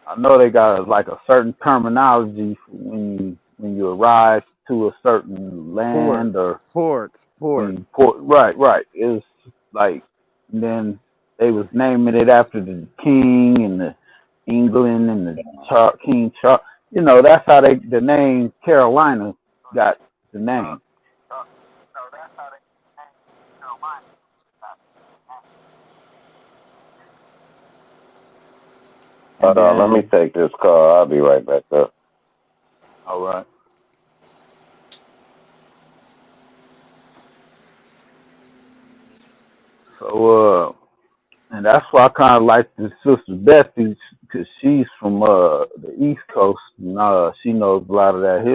I know they got like a certain terminology when you arrive to a certain Port. land or Port. when Port. you port. Right. It's like and then they was naming it after the king and the England and the King Charles. You know, that's how the name Carolina got the name. And Hold on, let me then take this call. I'll be right back up. all right, so and that's why I kind of like the sister Bethy because she's from the East Coast and she knows a lot of that history.